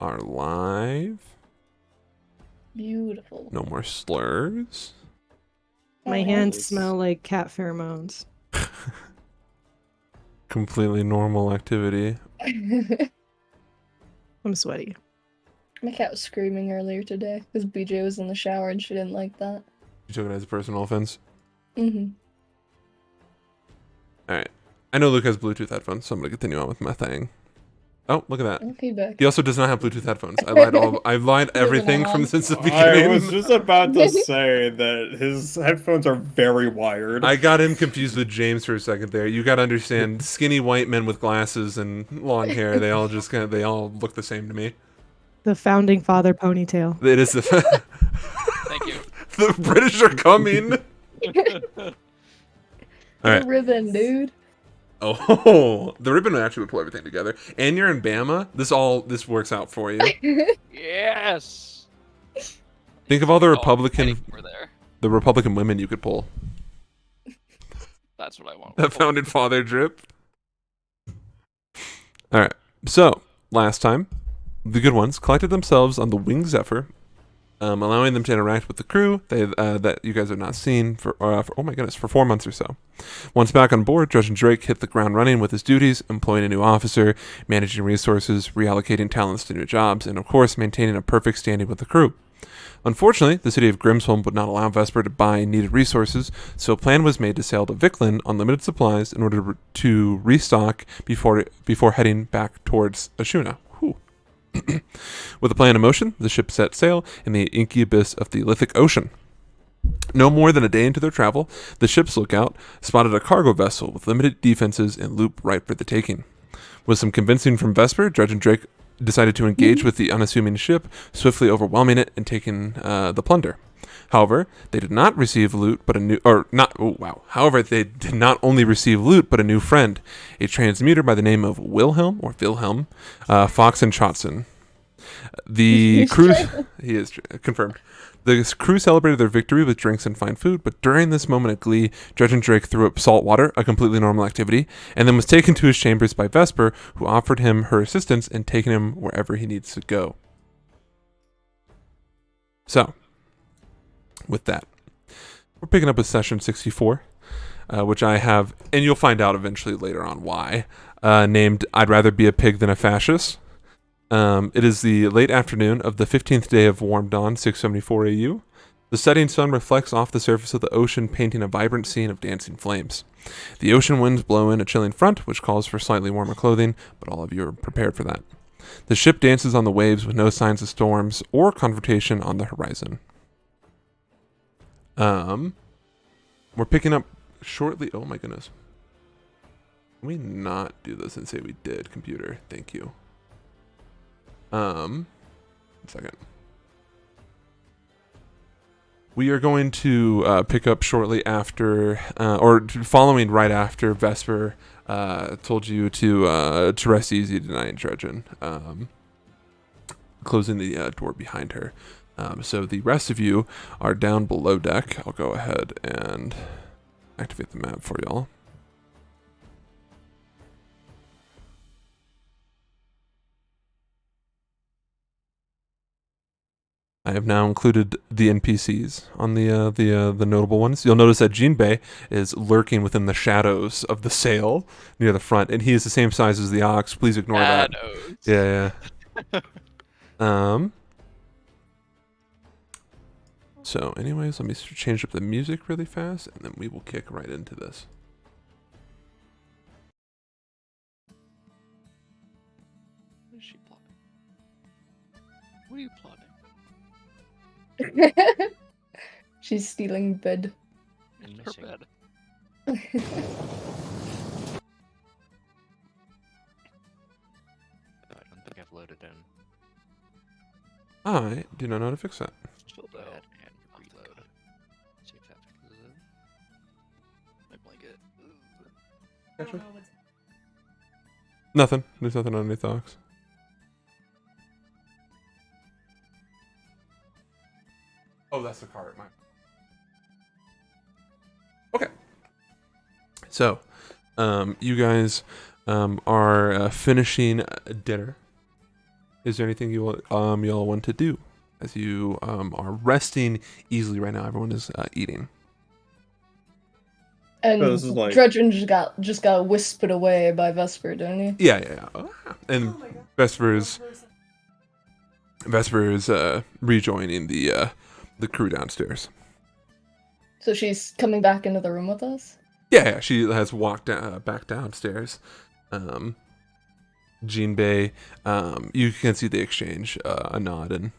are live. Beautiful. No more slurs. My Oh, hands nice. smell like cat pheromones. Completely normal activity. I'm sweaty. My cat was screaming earlier today because BJ was in the shower and she didn't like that. You took it as a personal offense. Mm-hmm. All right. I know Luke has Bluetooth headphones, so I'm gonna continue on with my thing. Oh, look at that. Okay, back. He also does not have Bluetooth headphones. I lied everything from since the I was beginning. just about to say that his headphones are very wired. I got him confused with James for a second there. You got to understand, skinny white men with glasses and long hair, they all look the same to me. The founding father ponytail. It is the Thank you. the British are coming. All right. The ribbon, dude. Oh, the ribbon actually would pull everything together. And you're in Bama. This works out for you. Yes. Think of all the Oh, Republican we're there. women you could pull. That's what I want. That founding father drip. All right. So last time, the good ones collected themselves on the Wing Zephyr, allowing them to interact with the crew that you guys have not seen for 4 months or so. Once back on board, Judge and Drake hit the ground running with his duties, employing a new officer, managing resources, reallocating talents to new jobs, and of course maintaining a perfect standing with the crew. Unfortunately, the city of Grimsholm would not allow Vesper to buy needed resources, so a plan was made to sail to Vicklin on limited supplies in order to restock before heading back towards Ashuna. With a plan in motion, the ship set sail in the inky abyss of the Lithic Ocean. No more than a day into their travel, the ship's lookout spotted a cargo vessel with limited defenses and loot ripe for the taking. With some convincing from Vesper, Judge and Drake decided to engage with the unassuming ship, swiftly overwhelming it and taking the plunder. However, they did not receive loot, but a new, or not, oh wow. However, they did not only receive loot, but a new friend, a transmuter by the name of Wilhelm Fox and Chotson. The crew, he is confirmed. The crew celebrated their victory with drinks and fine food, but during this moment of glee, Judge and Drake threw up salt water, a completely normal activity, and then was taken to his chambers by Vesper, who offered him her assistance in taking him wherever he needs to go. So, with that, we're picking up with session 64, which I have, and you'll find out eventually later on why, named I'd Rather Be a Pig Than a Fascist. It is the late afternoon of the 15th day of warm dawn, 674 AU. The setting sun reflects off the surface of the ocean, painting a vibrant scene of dancing flames. The ocean winds blow in a chilling front, which calls for slightly warmer clothing, but all of you are prepared for that. The ship dances on the waves with no signs of storms or confrontation on the horizon. We're picking up shortly. Oh my goodness. Can we not do this and say we did, computer? Thank you. 1 second. We are going to pick up shortly after, or following right after Vesper told you to rest easy tonight, Dredgen. Closing the door behind her. So the rest of you are down below deck. I'll go ahead and activate the map for y'all. I have now included the NPCs on the notable ones. You'll notice that Jinbei is lurking within the shadows of the sail near the front, and he is the same size as the ox. Please ignore that. Yeah. So, anyways, let me change up the music really fast, and then we will kick right into this. What is she plotting? What are you plotting? She's stealing bed. In her bed. I don't think I've loaded in. I do not know how to fix that. Still Go down. ahead and reload. See if that fixes it. My blanket. Gotcha. Nothing. There's nothing underneath the ox. Oh, that's the cart. Okay. So, you guys are finishing dinner. Is there anything y'all want to do as you are resting easily right now? Everyone is eating. And So this is like- Dredgen just got whispered away by Vesper, didn't he? Yeah. And Vesper is rejoining the crew downstairs. So she's coming back into the room with us? Yeah, she has walked back downstairs. Jinbei, you can see the exchange, a nod, and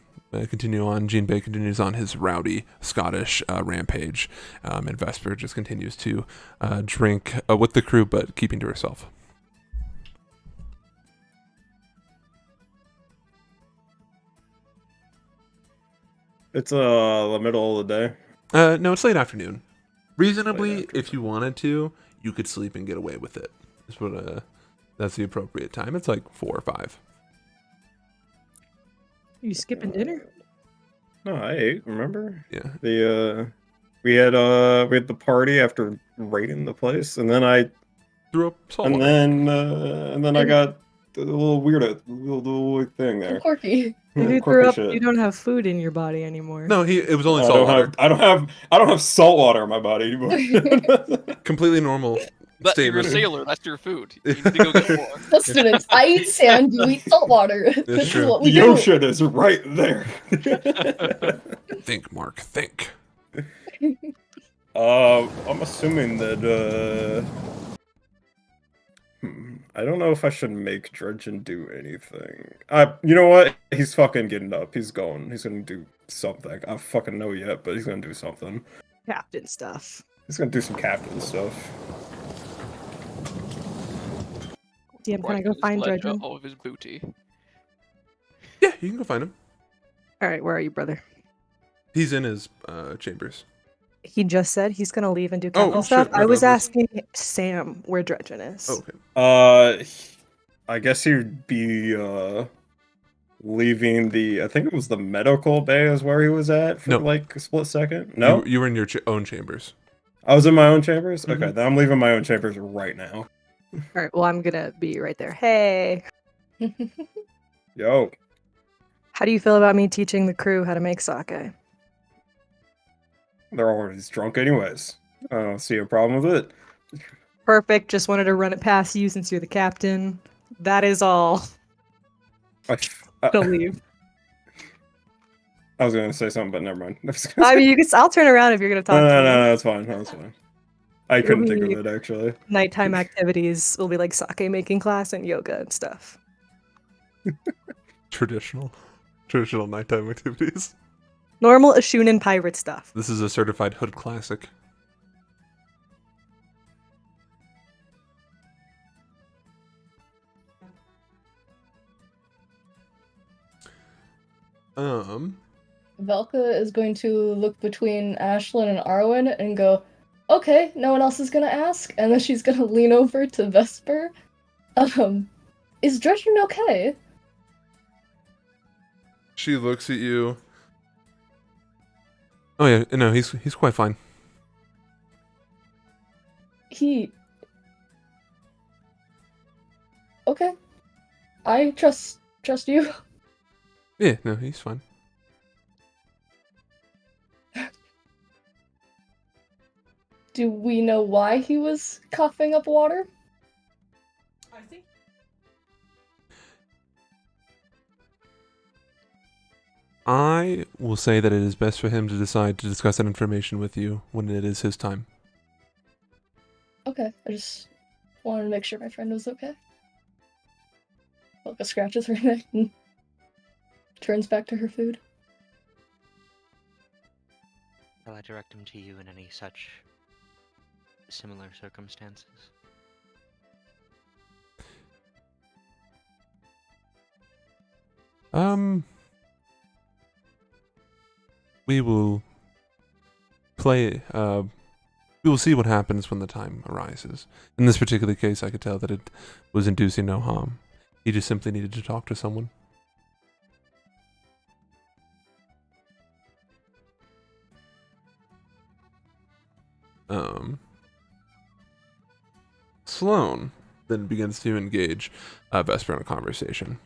continue on. Jinbei continues on his rowdy Scottish rampage, and Vesper just continues to drink with the crew, but keeping to herself. It's the middle of the day. No, it's late afternoon. Reasonably, Late afternoon. if you wanted to, you could sleep and get away with it. That's the appropriate time. It's like 4 or 5. You skipping dinner? No, I ate. Remember Yeah. we had the party after raiding the place, and then I Threw up salt and water. then I got the little little thing there. Quirky. If you Quirky threw up, shit. you don't have food in your body anymore. No, it was only I salt don't water. have I don't have salt water in my body anymore. Completely normal But you're a statement. sailor. That's your food. You need to go get more. Sustenance. I eat sand, you eat salt water. This is true. what we The do. ocean is right there. Think, Mark, think. I'm assuming that I don't know if I should make Dredgen do anything. You know what? He's fucking getting up. He's going. He's gonna do something. I don't fucking know yet, but he's gonna do something. Captain stuff. He's gonna do some captain stuff. DM, can I Right, go his find ledger, Dredgen? all of his booty. Yeah, you can go find him. All right, where are you, brother? He's in his chambers. He just said he's gonna leave and do Oh, captain shit, stuff. my I was bad. asking Sam where Dredgen is. Oh, okay. I guess he'd be leaving I think it was the medical bay is where he was at for No. like a split second. No, You were in your own chambers. I was in my own chambers. Okay, Mhm. then I'm leaving my own chambers right now. All right, well, I'm gonna be right there. Hey, Yo, how do you feel about me teaching the crew how to make sake? they're always drunk anyways. I don't see a problem with it. Perfect. Just wanted to run it past you since you're the captain. That is all. To leave. I was gonna say something, but never mind. I mean, I'll turn around if you're gonna talk no, to me. that's fine. That's fine. I couldn't think of it actually. Nighttime activities will be like sake making class and yoga and stuff. Traditional nighttime activities. Normal Ashunan pirate stuff. This is a certified hood classic. Velka is going to look between Ashlyn and Arwen and go, okay, no one else is gonna ask, and then she's gonna lean over to Vesper. Is Dredgen okay? She looks at you. Oh yeah, no, he's quite fine. Okay. I trust you. Yeah, no, he's fine. Do we know why he was coughing up water? I will say that it is best for him to decide to discuss that information with you when it is his time. Okay, I just wanted to make sure my friend was okay. Velka scratches her neck and turns back to her food. Shall I direct him to you in any such similar circumstances? We will play. We will see what happens when the time arises. In this particular case, I could tell that it was inducing no harm. He just simply needed to talk to someone. Sloane then begins to engage Vesper in a conversation.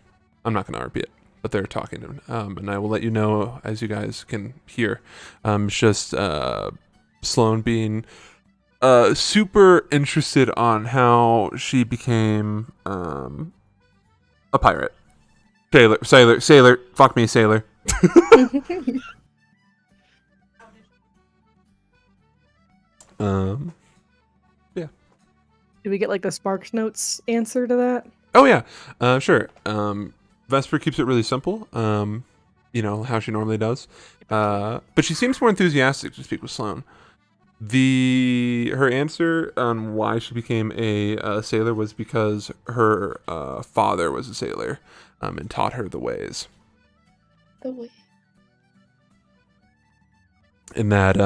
I'm not going to RP it. but they're talking, and I will let you know as you guys can hear. It's just Sloane being super interested on how she became a pirate. Sailor. Fuck me, sailor. Um. Do we get like the Sparks Notes answer to that? Oh yeah. Sure. Vesper keeps it really simple. How she normally does. But she seems more enthusiastic to speak with Sloane. Her answer on why she became a sailor was because her father was a sailor, and taught her the ways. The way. And that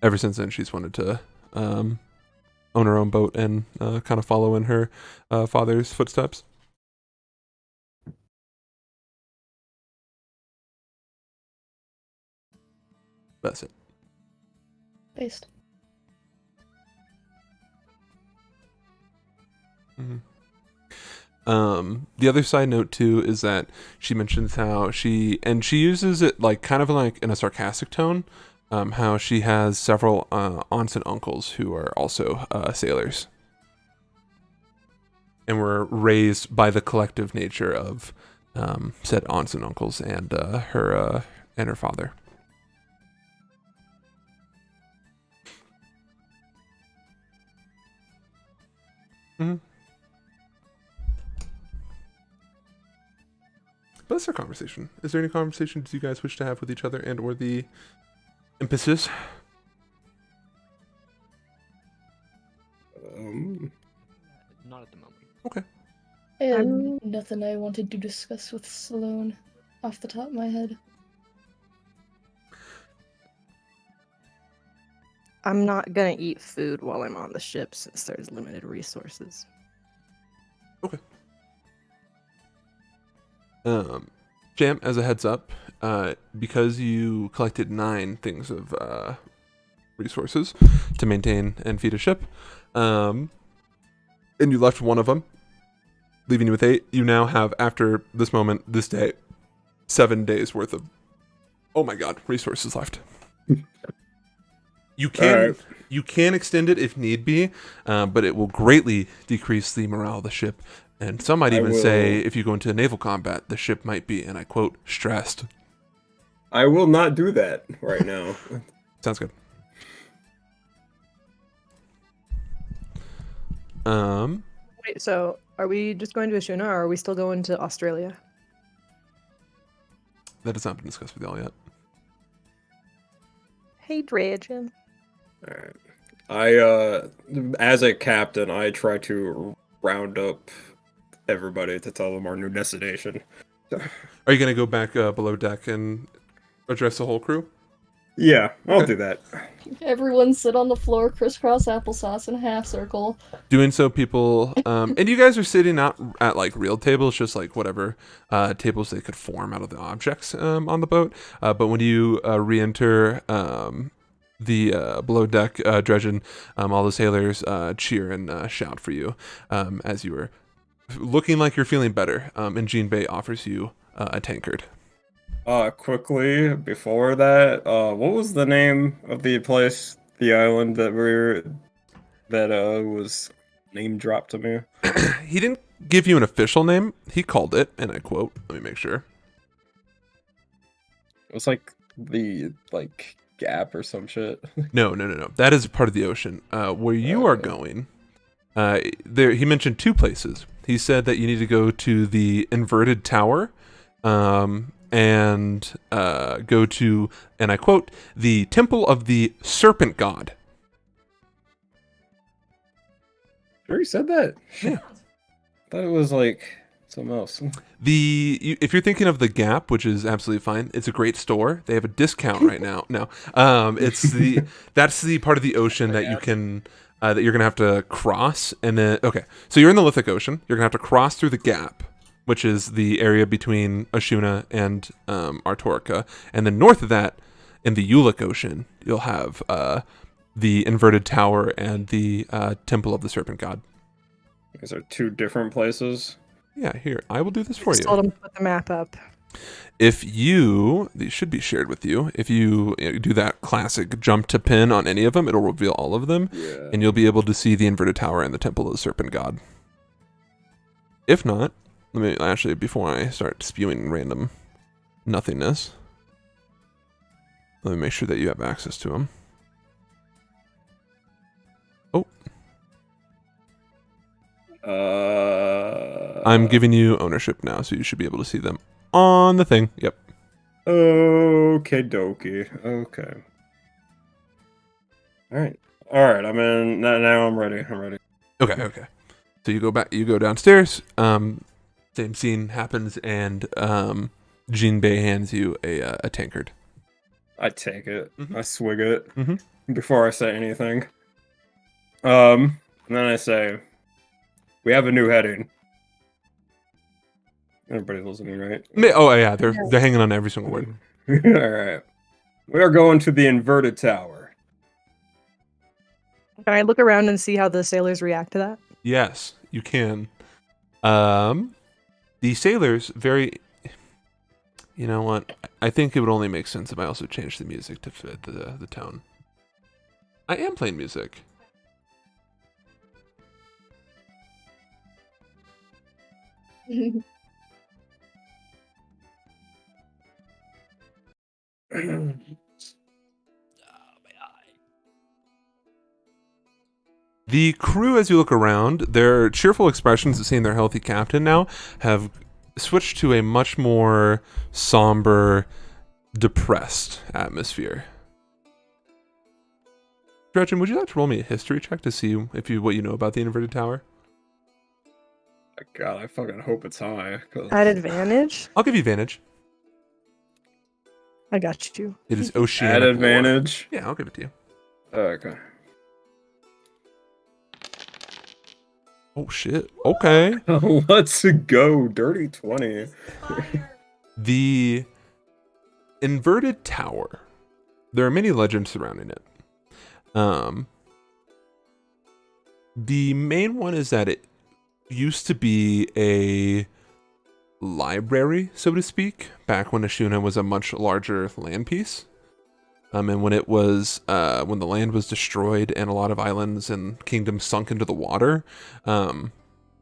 ever since then she's wanted to own her own boat and kind of follow in her father's footsteps. That's it. Based. Mm-hmm. The other side note too is that she mentions how she uses it like kind of like in a sarcastic tone, how she has several aunts and uncles who are also sailors, and were raised by the collective nature of said aunts and uncles and her father. Mm-hmm. But that's our conversation. Is there any conversations you guys wish to have with each other and or the emphasis? Not at the moment. Okay. I had nothing I wanted to discuss with Sloane off the top of my head. I'm not gonna eat food while I'm on the ship since there's limited resources. Okay. Jam, as a heads up, because you collected 9 things of resources to maintain and feed a ship, and you left one of them, leaving you with 8, you now have, after this moment, this day, 7 days worth of, oh my god, resources left. You can extend it if need be, but it will greatly decrease the morale of the ship. And some might even say, if you go into naval combat, the ship might be, and I quote, stressed. I will not do that right now. Sounds good. Wait, so are we just going to Ashuna, or are we still going to Australia? That has not been discussed with y'all yet. Hey, Dragon. Alright. I, as a captain, I try to round up everybody to tell them our new destination. Are you going to go back below deck and address the whole crew? Yeah, I'll Okay. do that. Everyone sit on the floor, crisscross applesauce in a half circle. Doing so, people, and you guys are sitting not at like real tables, just like whatever tables they could form out of the objects on the boat. But when you re-enter the below deck dredgen, all the sailors cheer and shout for you as you are looking like you're feeling better. And Jean Bay offers you a tankard. Quickly before that, what was the name of the place, the island that was name dropped to me? He didn't give you an official name. He called it, and I quote, let me make sure. It was like the gap or some shit. No. That is part of the ocean. Where you are going, there he mentioned 2 places. He said that you need to go to the inverted tower, and go to, and I quote, the temple of the serpent god. Sure, you said that. Yeah. Thought it was like something else. If you're thinking of the Gap, which is absolutely fine, it's a great store. They have a discount right now. No, that's the part of the ocean that you can that you're gonna have to cross, and then okay, so you're in the Lithic Ocean. You're gonna have to cross through the Gap, which is the area between Ashuna and Artorica, and then north of that, in the Ulic Ocean, you'll have the inverted tower and the temple of the serpent god. These are 2 different places. Yeah, here, I will do this for Just you. told him to put the map up. If you, these should be shared with you. If you, do that classic jump to pin on any of them, it'll reveal all of them, Yeah. and you'll be able to see the inverted tower and the temple of the serpent god. If not, let me actually, before I start spewing random nothingness, let me make sure that you have access to them. Oh, I'm giving you ownership now, so you should be able to see them on the thing. Yep. Okay, dokie. Okay. All right. I'm in now. I'm ready. Okay, okay. So you go back, you go downstairs. Same scene happens, and Jean Bay hands you a tankard. I take it. Mhm. I swig it Mhm. before I say anything. And then I say, "We have a new heading." Everybody's listening, right? Oh yeah, they're hanging on every single word. All right. We are going to the inverted tower. Can I look around and see how the sailors react to that? Yes, you can. The sailors very. You know what? I think it would only make sense if I also changed the music to fit the tone. I am playing music. The crew, as you look around, their cheerful expressions at seeing their healthy captain now have switched to a much more somber, depressed atmosphere. Gretchen, would you like to roll me a history check to see what you know about the inverted tower? God, I fucking hope it's high. At advantage? I'll give you advantage. I got you. It is At oceanic lore. advantage. Yeah, I'll give it to you. Okay. Oh shit. Okay. Let's go. Dirty 20. The inverted tower. There are many legends surrounding it. The main one is that it used to be a library, so to speak, back when Ashuna was a much larger land piece. And when it was when the land was destroyed and a lot of islands and kingdoms sunk into the water,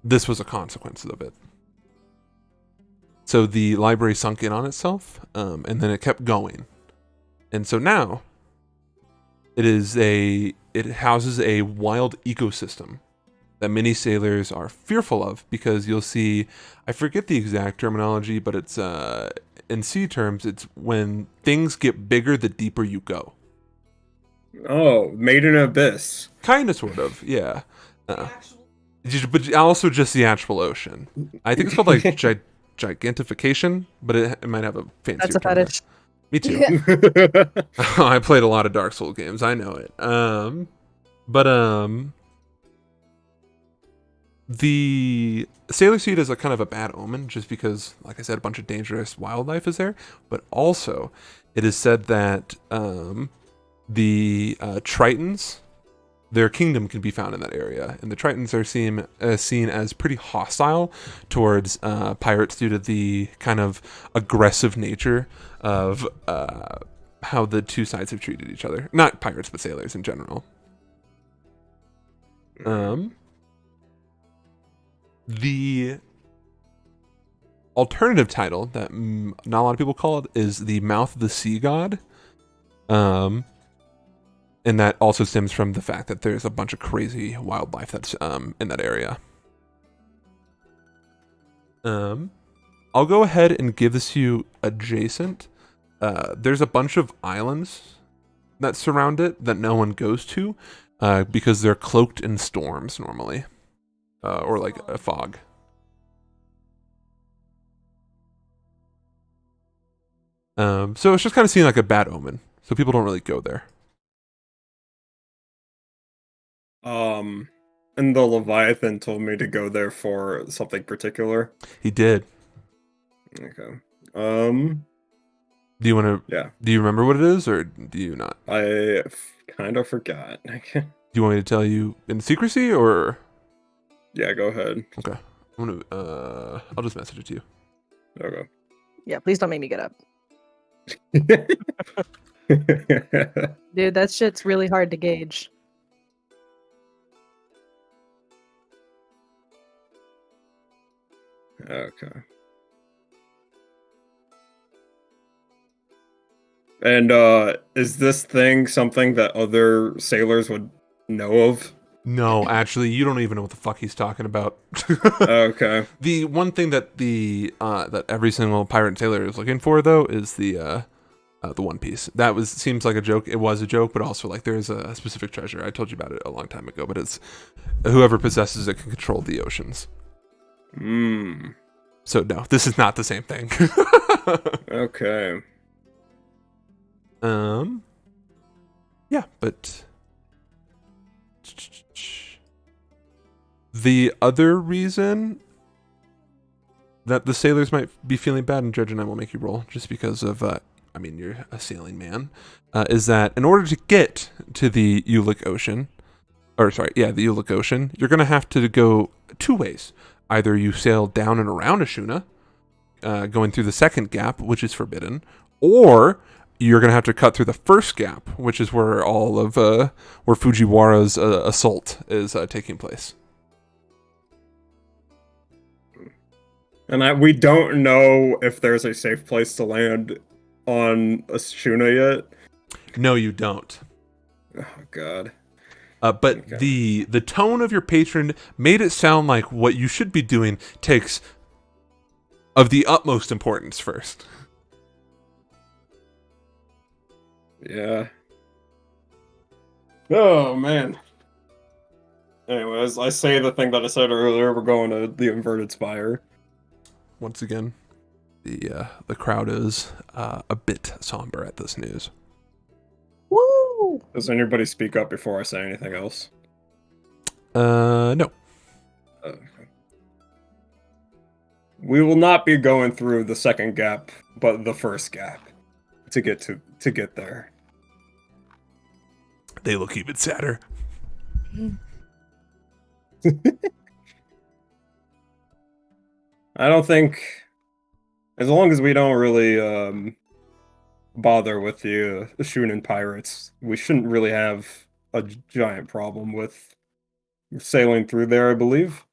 this was a consequence of it. So the library sunk in on itself, and then it kept going. And so now it houses a wild ecosystem that many sailors are fearful of, because you'll see, I forget the exact terminology, but it's in sea terms, it's when things get bigger the deeper you go. Oh, made in abyss. Kind of, sort of, yeah. But also just the actual ocean. I think it's called like gigantification, but it might have a fancier That's a term. fetish. Me too. Yeah. I played a lot of Dark Souls games. I know it. The sailor seed is a kind of a bad omen, just because, like I said, a bunch of dangerous wildlife is there. But also, it is said that the Tritons, their kingdom can be found in that area, and the Tritons are seen as pretty hostile towards pirates due to the kind of aggressive nature of how the two sides have treated each other. Not pirates, but sailors in general. The alternative title that not a lot of people call it is the Mouth of the Sea God. And that also stems from the fact that there's a bunch of crazy wildlife that's in that area. I'll go ahead and give this to you adjacent. There's a bunch of islands that surround it that no one goes to because they're cloaked in storms normally, or like a fog. So it's just kind of seen like a bad omen, so people don't really go there. And the Leviathan told me to go there for something particular. He did. Okay. Do you want to? Yeah. Do you remember what it is, or do you not? I kind of forgot. Do you want me to tell you in secrecy, or? Yeah, go ahead. Okay. I'm gonna I'll just message it to you. Okay. Yeah, please don't make me get up. Dude, that shit's really hard to gauge. Okay. And is this thing something that other sailors would know of? No, actually, you don't even know what the fuck he's talking about. Okay. The one thing that that every single pirate and sailor is looking for, though, is the One Piece. That seems like a joke. It was a joke, but also like there's a specific treasure. I told you about it a long time ago, but it's whoever possesses it can control the oceans. Hmm. So no, this is not the same thing. Okay. Yeah, but the other reason that the sailors might be feeling bad, and Judge and I will make you roll just because of, I mean, you're a sailing man, is that in order to get to the Ulic Ocean, the Ulic Ocean, you're going to have to go two ways. Either you sail down and around Ashuna, going through the second gap, which is forbidden, or you're going to have to cut through the first gap, which is where all of, where Fujiwara's assault is taking place. And we don't know if there's a safe place to land on Ashuna yet. No, you don't. Oh God. But Okay. the tone of your patron made it sound like what you should be doing takes of the utmost importance first. Yeah. Oh man. Anyways, I say the thing that I said earlier. We're going to the inverted spire. Once again, the crowd is a bit somber at this news. Woo! Does anybody speak up before I say anything else? No. Okay. We will not be going through the second gap, but the first gap to get there. They look even sadder. I don't think, as long as we don't really bother with the Shunin pirates, we shouldn't really have a giant problem with sailing through there, I believe.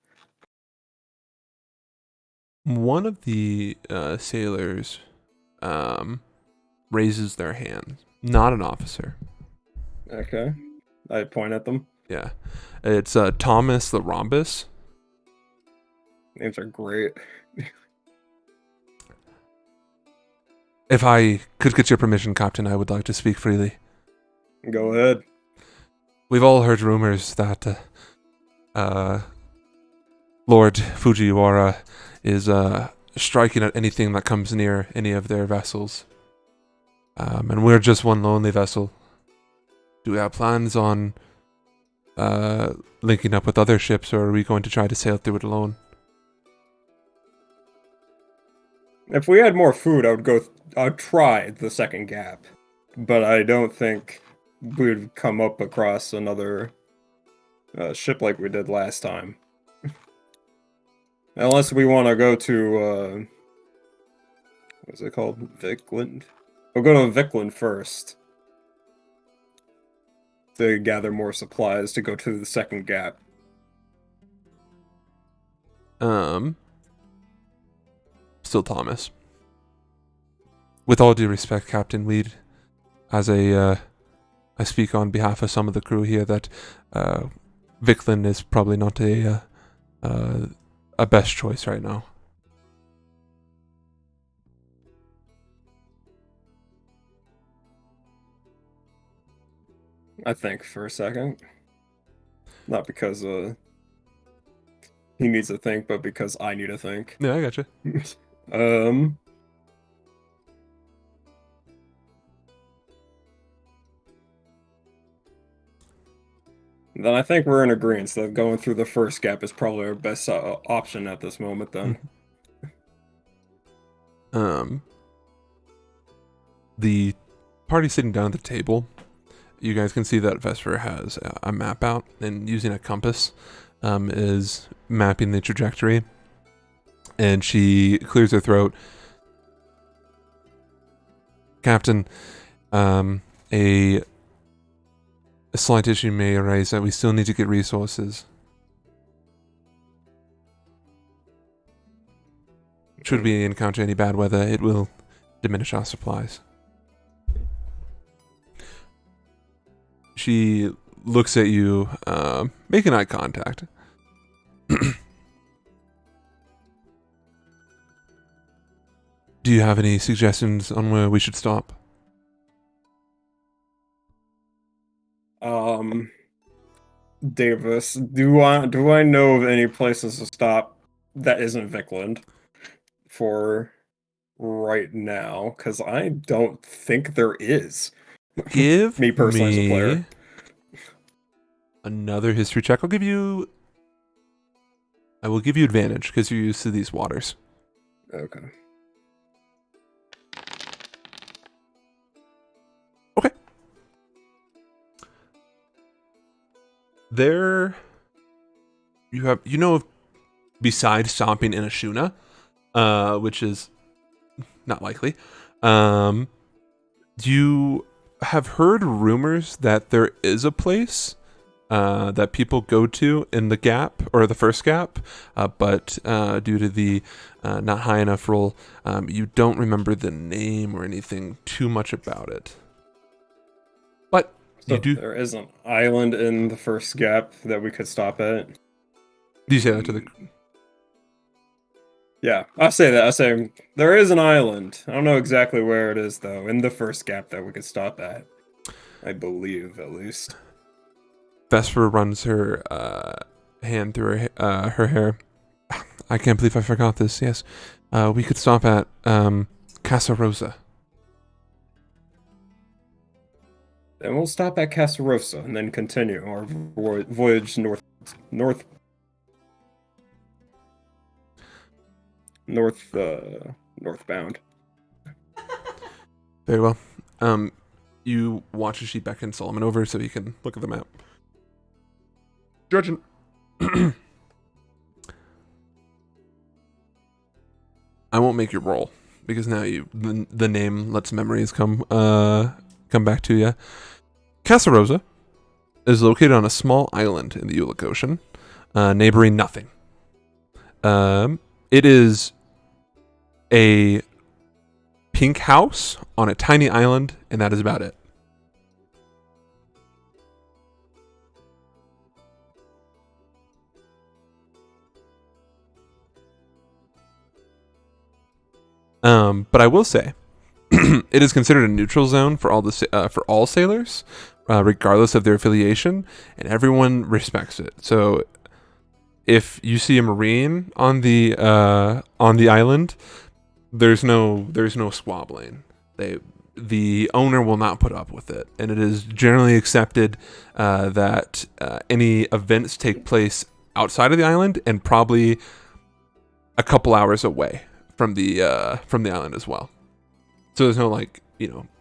One of the sailors raises their hand. Not an officer. Okay. I point at them. Yeah. It's Thomas the Rhombus. Names are great. If I could get your permission, Captain, I would like to speak freely. Go ahead. We've all heard rumors that Lord Fujiwara is striking at anything that comes near any of their vessels. And we're just one lonely vessel. Do we have plans on linking up with other ships, or are we going to try to sail through it alone? If we had more food, I'd try the second gap. But I don't think we'd come up across another ship like we did last time. Unless we want to go to, what's it called? Vikland? We'll go to Vikland first. To gather more supplies to go to the second gap. Still Thomas. With all due respect, Captain, I speak on behalf of some of the crew here that Vikland is probably not a best choice right now. I think for a second. Not because he needs to think, but because I need to think. Yeah, I gotcha. Then I think we're in agreement that going through the first gap is probably our best option at this moment then. The party sitting down at the table, you guys can see that Vesper has a map out, and using a compass is mapping the trajectory And she clears her throat. Captain, a slight issue may arise that we still need to get resources. Should we encounter any bad weather, it will diminish our supplies. She looks at you, making eye contact. Do you have any suggestions on where we should stop? Davis, do I know of any places to stop that isn't Vikland for right now? Because I don't think there is. Give Me personally as a player. Another history check. I will give you advantage because you're used to these waters. Okay. Okay. There, besides stomping in Ashuna, which is not likely, you have heard rumors that there is a place that people go to in the gap, or the first gap, but due to the not high enough roll, you don't remember the name or anything too much about it. But So you do. there is an island in the first gap that we could stop at. Do you say that to the? Yeah, I say that. I say there is an island. I don't know exactly where it is though. In the first gap that we could stop at, I believe at least. Vesper runs her hand through her hair. I can't believe I forgot this. Yes, we could stop at Casa Rosa. Then we'll stop at Casarosa and then continue our voyage northbound. Very well. You watch as she beckons Solomon over so he can look at the map. Judging. I won't make you roll because now the name lets memories come back to you. Casa Rosa is located on a small island in the Ulic Ocean, neighboring nothing. It is a pink house on a tiny island, and that is about it. But I will say, it is considered a neutral zone for all sailors, regardless of their affiliation, and everyone respects it. So, if you see a Marine on the island, there's no squabbling. The owner will not put up with it, and it is generally accepted that any events take place outside of the island and probably a couple hours away from the island as well. So there's no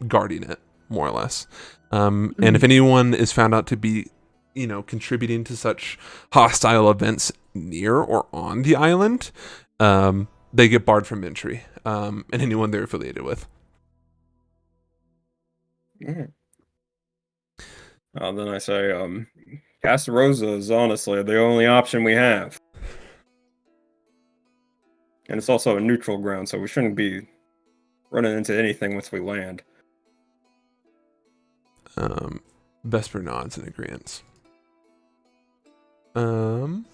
guarding it, more or less. And if anyone is found out to be contributing to such hostile events near or on the island, they get barred from entry, and anyone they're affiliated with. Mm. Then I say, Casa Rosa is honestly the only option we have. And it's also a neutral ground, so we shouldn't be running into anything once we land. Vesper nods in agreement. Okay.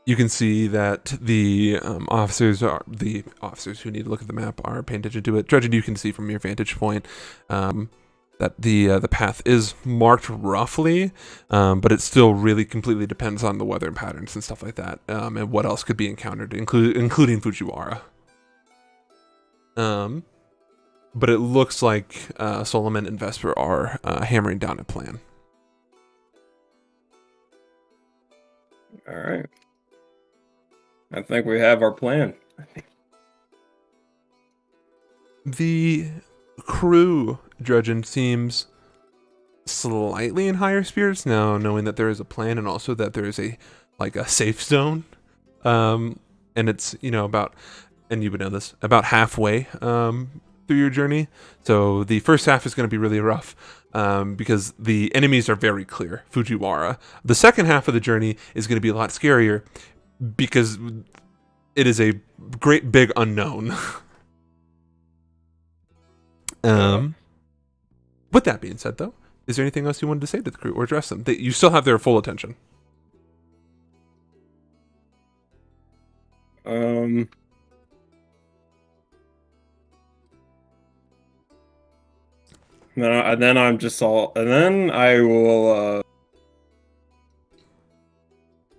You can see that the officers who need to look at the map are paying attention to it. Dredgen, you can see from your vantage point that the path is marked roughly, but it still really completely depends on the weather patterns and stuff like that, and what else could be encountered, including Fujiwara. But it looks like Solomon and Vesper are hammering down a plan. All right. I think we have our plan. The crew, Dredgen, seems slightly in higher spirits now, knowing that there is a plan and also that there is a safe zone, and it's about, and you would know this, about halfway through your journey. So the first half is going to be really rough because the enemies are very clear, Fujiwara. The second half of the journey is going to be a lot scarier because it is a great big unknown. With that being said, though, is there anything else you wanted to say to the crew or address them? You still have their full attention. Then I'm just all, and then I will.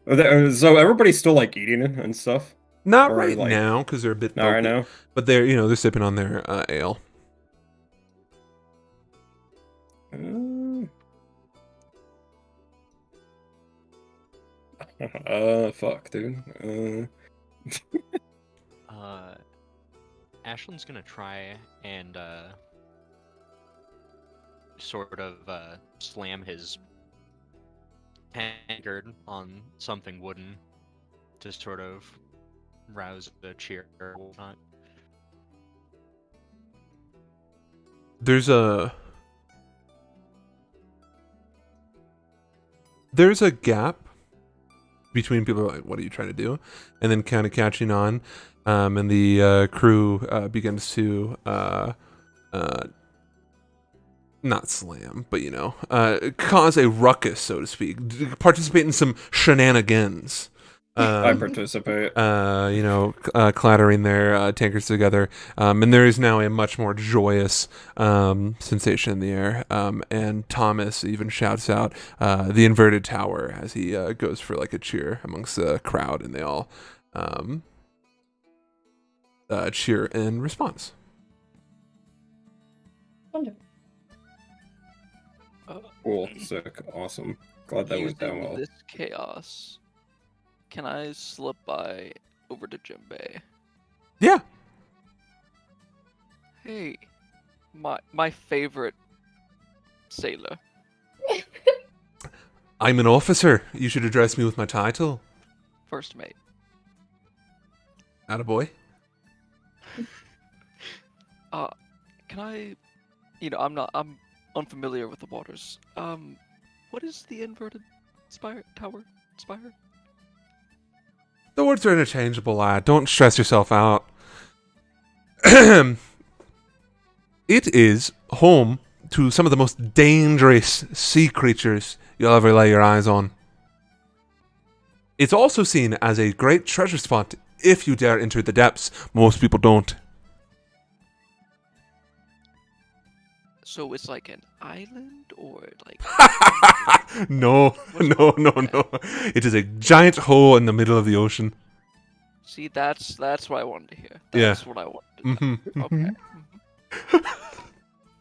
So everybody's still like eating it and stuff. Not Or, right like, now because they're a bit Not right bulky, now. but they're sipping on their ale. Fuck, dude. Ashland's gonna try and sort of slam his tankard on something wooden to sort of rouse the cheer or whatnot. There's a gap between people like, what are you trying to do? And then kind of catching on. And the crew begins to not slam, but cause a ruckus, so to speak. Participate in some shenanigans. I participate. Clattering their tankards together. And there is now a much more joyous sensation in the air. And Thomas even shouts out the inverted tower as he goes for like a cheer amongst the crowd, and they all cheer in response. Wonderful. Cool, sick, awesome. Glad that went down Using well. this chaos, can I slip by over to Jimbei? Yeah. Hey, my favorite sailor. I'm an officer. You should address me with my title. First mate. Attaboy. Can I, I'm unfamiliar with the waters. What is the inverted spire? The words are interchangeable, lad. Don't stress yourself out. It is home to some of the most dangerous sea creatures you'll ever lay your eyes on. It's also seen as a great treasure spot if you dare enter the depths. Most people don't. So it's like an island, or like? No. It is a giant hole in the middle of the ocean. See, that's what I wanted to hear. Yeah. That's what I wanted to know. Mm-hmm. Okay.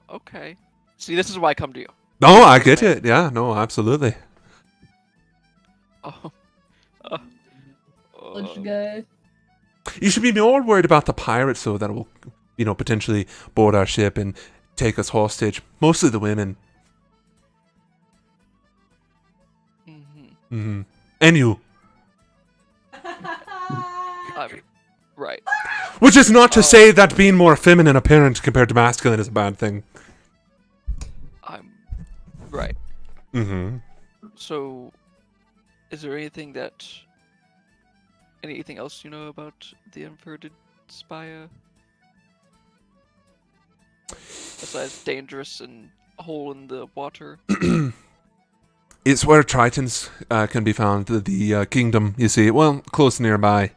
Okay. See, this is why I come to you. No, I get it. Yeah, no, absolutely. Oh. Sludge guy. You should be more worried about the pirates, though, that will, potentially board our ship and take us hostage. Mostly the women. Mm-hmm. And you. Right. Which is not to say that being more feminine apparent compared to masculine is a bad thing. I'm right. Mm-hmm. So, is there anything else you know about the inverted spire? Besides dangerous and a hole in the water? It's where Tritons can be found, the kingdom, you see. Well, close nearby.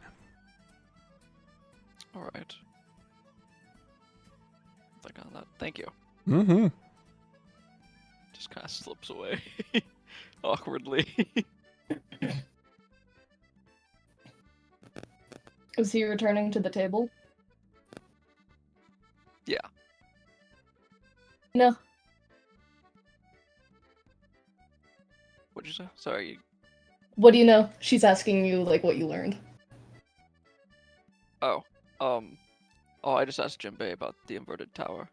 Alright. Think on that. Thank you. Mm-hmm. Just kind of slips away. Awkwardly. Is he returning to the table? Yeah. No. What'd you say? Sorry. What do you know? She's asking you, like, what you learned. I just asked Jimbei about the inverted tower.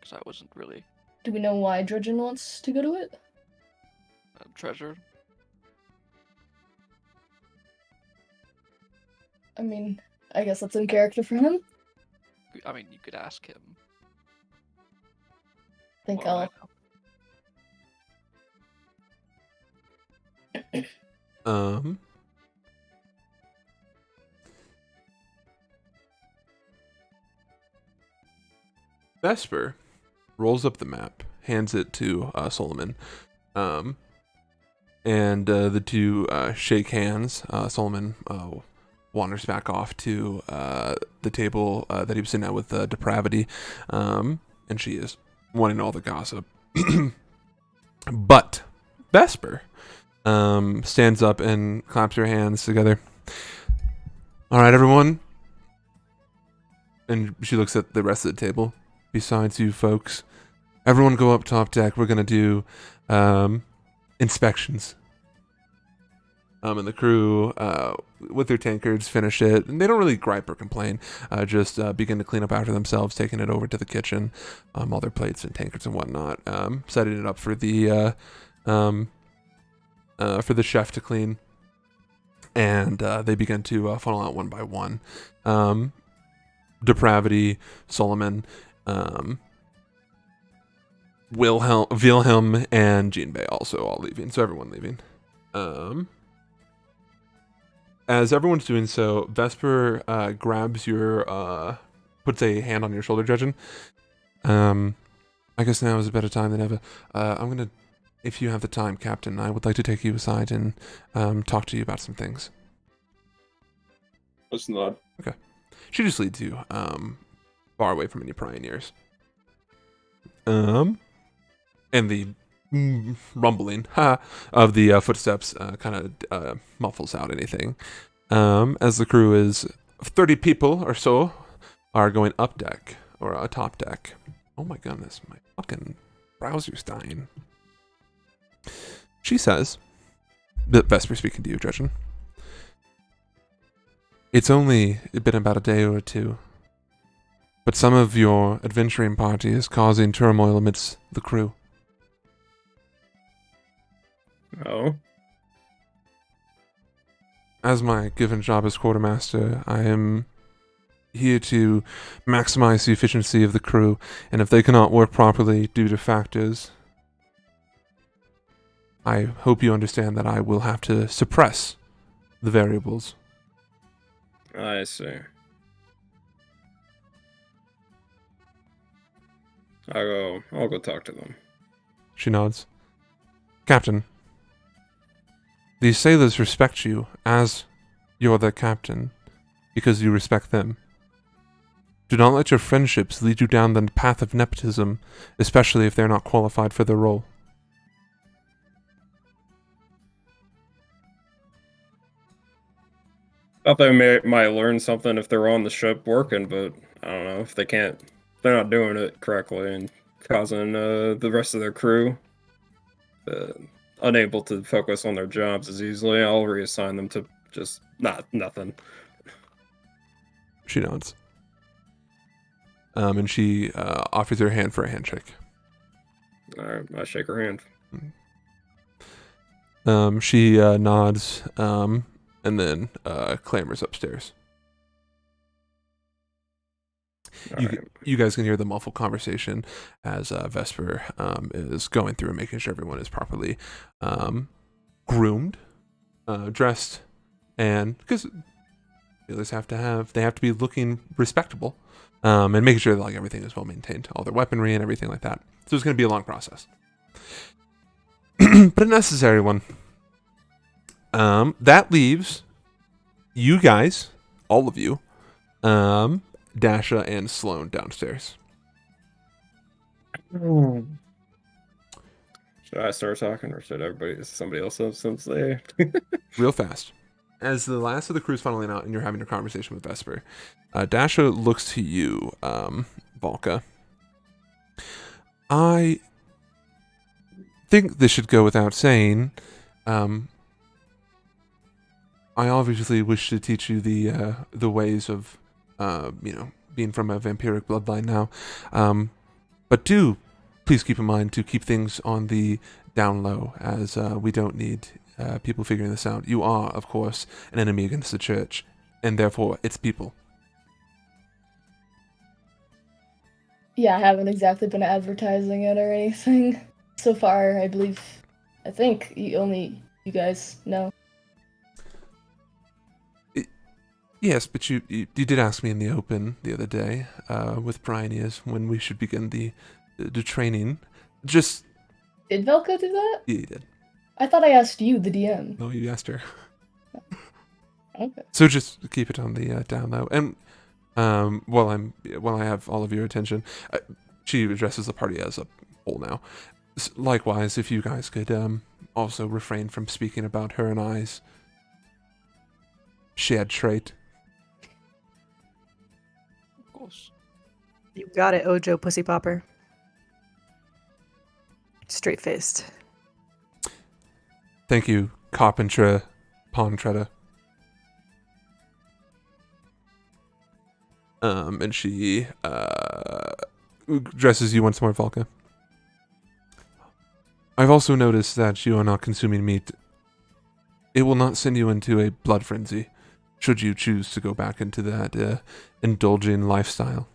Because I wasn't really Do we know why Dredgen wants to go to it? Treasure. I mean, I guess that's in character for him. I mean, you could ask him. I think Well, Um. Vesper rolls up the map, hands it to Solomon, and the two shake hands. Solomon wanders back off to the table that he was sitting at with Depravity, and she is wanting all the gossip. But Vesper stands up and claps her hands together. All right, everyone. And she looks at the rest of the table. Besides you folks, everyone go up top deck. We're going to do inspections. And the crew, with their tankards, finish it. And they don't really gripe or complain. Just begin to clean up after themselves, taking it over to the kitchen, all their plates and tankards and whatnot, setting it up for the chef to clean. And they begin to funnel out one by one. Depravity, Solomon, Wilhelm, and Jinbei also all leaving. So everyone leaving. As everyone's doing so, Vesper grabs your, puts a hand on your shoulder, Dredgen. I guess now is a better time than ever. I'm gonna, if you have the time, Captain, I would like to take you aside and talk to you about some things. Let's not. Okay. She just leads you far away from any prying ears. And the rumbling of the footsteps kind of muffles out anything. As the crew is 30 people or so are going up deck or top deck. Oh my goodness, my fucking browser's dying. She says, Vesper speaking to you, Dredgen. It's only been about a day or two, but some of your adventuring party is causing turmoil amidst the crew. Oh. As my given job as quartermaster, I am here to maximize the efficiency of the crew, and if they cannot work properly due to factors, I hope you understand that I will have to suppress the variables. I see. I'll go talk to them. She nods. Captain, these sailors respect you as you're their captain because you respect them. Do not let your friendships lead you down the path of nepotism, especially if they're not qualified for the role. Thought they might learn something if they're on the ship working, but I don't know if they can't. They're not doing it correctly and causing the rest of their crew unable to focus on their jobs as easily. I'll reassign them to just nothing. She nods. And she offers her hand for a handshake. All right, I shake her hand. She nods and then clambers upstairs. You guys can hear the muffled conversation as Vesper is going through and making sure everyone is properly groomed, dressed, and because sailors have to be looking respectable, and making sure that like everything is well maintained, all their weaponry and everything like that. So it's going to be a long process, but a necessary one. That leaves you guys, all of you, Dasha and Sloane downstairs. Should I start talking, or should somebody else have since they? Real fast. As the last of the crew's funneling out and you're having a conversation with Vesper, Dasha looks to you, Volka. I think this should go without saying. I obviously wish to teach you the ways of, being from a vampiric bloodline now. But do please keep in mind to keep things on the down low, as we don't need people figuring this out. You are, of course, an enemy against the church, and therefore its people. Yeah, I haven't exactly been advertising it or anything. So far, I think only you guys know. Yes, but you did ask me in the open the other day with Brian Ears when we should begin the training. Just... Did Velka do that? Yeah, you did. I thought I asked you, the DM. No, you asked her. Okay. So just keep it on the down low. And while I have all of your attention, she addresses the party as a whole now. Likewise, if you guys could also refrain from speaking about her and I's shared trait. Of course. You got it, Ojo Pussy Popper. Straight faced. Thank you, Carpenter Pawn Treader. And she addresses you once more, Volka. I've also noticed that you are not consuming meat. It will not send you into a blood frenzy, should you choose to go back into that indulging lifestyle.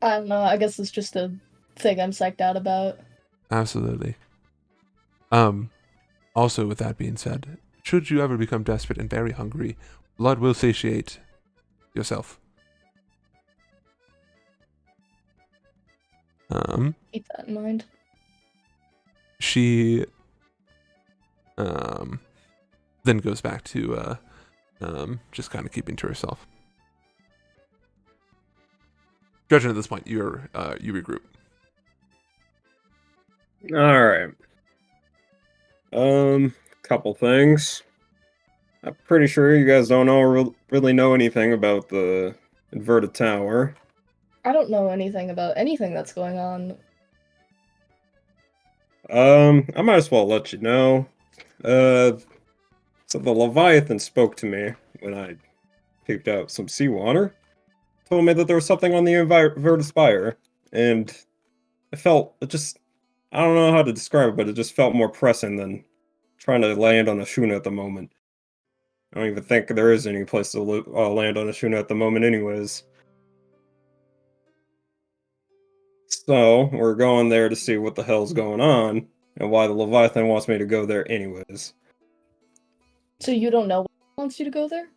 I don't know, I guess it's just a thing I'm psyched out about. Absolutely. Also, with that being said, should you ever become desperate and very hungry, blood will satiate yourself. Keep that in mind. She then goes back to just kind of keeping to herself. Judging at this point, you regroup. All right. Couple things. I'm pretty sure you guys don't really know anything about the inverted tower. I don't know anything about anything that's going on. I might as well let you know. So the Leviathan spoke to me when I picked out some seawater. Told me that there was something on the inverted spire, and I don't know how to describe it, but it just felt more pressing than trying to land on a schooner at the moment. I don't even think there is any place to land on a schooner at the moment anyways. So, we're going there to see what the hell's going on, and why the Leviathan wants me to go there anyways. So you don't know what wants you to go there?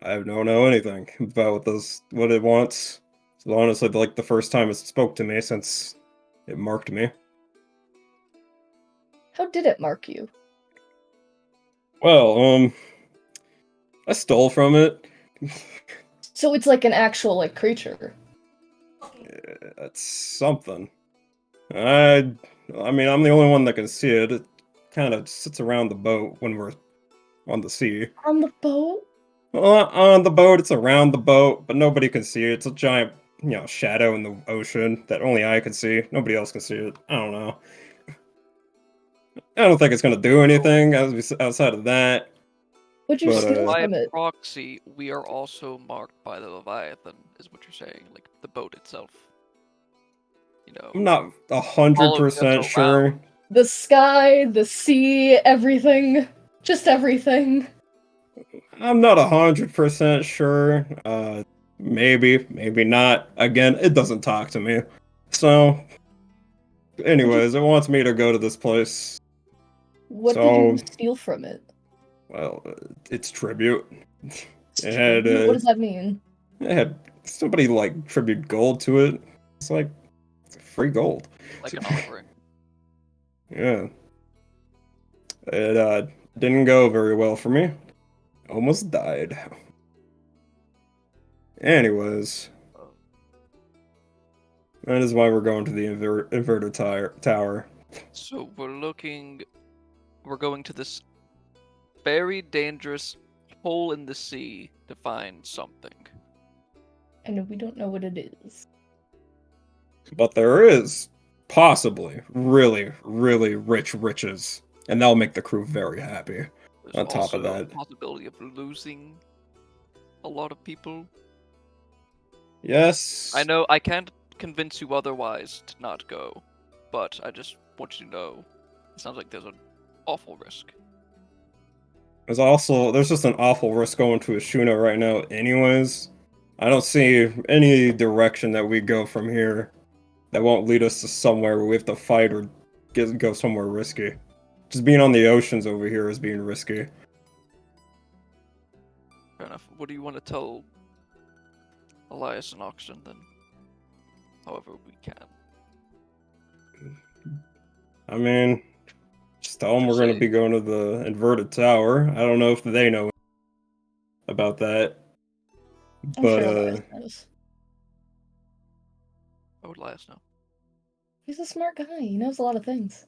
I don't know anything about what it wants. It's honestly like the first time it spoke to me since it marked me. How did it mark you? Well, I stole from it. So it's like an actual creature. That's something. I mean, I'm the only one that can see it. It kind of sits around the boat when we're on the sea. On the boat? Well, on the boat, it's around the boat, but nobody can see it. It's a giant, shadow in the ocean that only I can see. Nobody else can see it. I don't know. I don't think it's gonna do anything outside of that. What'd you But, steal By from it? proxy, we are also marked by the Leviathan, is what you're saying. Like, the boat itself. I'm not all 100% of us sure. around. The sky, the sea, everything. Just everything. I'm not 100% sure. Maybe, maybe not. Again, it doesn't talk to me. So, anyways, it wants me to go to this place. What did So, you steal from it? well, it's tribute. What It does that mean? had somebody tribute gold to it. It's like free gold. Like an offering. Yeah. It didn't go very well for me. Almost died. Anyways, that is why we're going to the inverted tower. So we're going to this very dangerous hole in the sea to find something. And we don't know what it is. But there is possibly really, really rich riches, and that'll make the crew very happy. There's On top of also that. a possibility of losing a lot of people. Yes. I know I can't convince you otherwise to not go, but I just want you to know, it sounds like there's an awful risk. There's just an awful risk going to Ashuna right now anyways. I don't see any direction that we go from here that won't lead us to somewhere where we have to fight or go somewhere risky. Just being on the oceans over here is being risky. Fair enough. What do you want to tell Elias and Oxygen then? However we can. I mean, just tell them we're Just going to say- be going to the inverted tower. I don't know if they know about that. I'm But, sure Elias knows. How would Elias know? He's a smart guy. He knows a lot of things.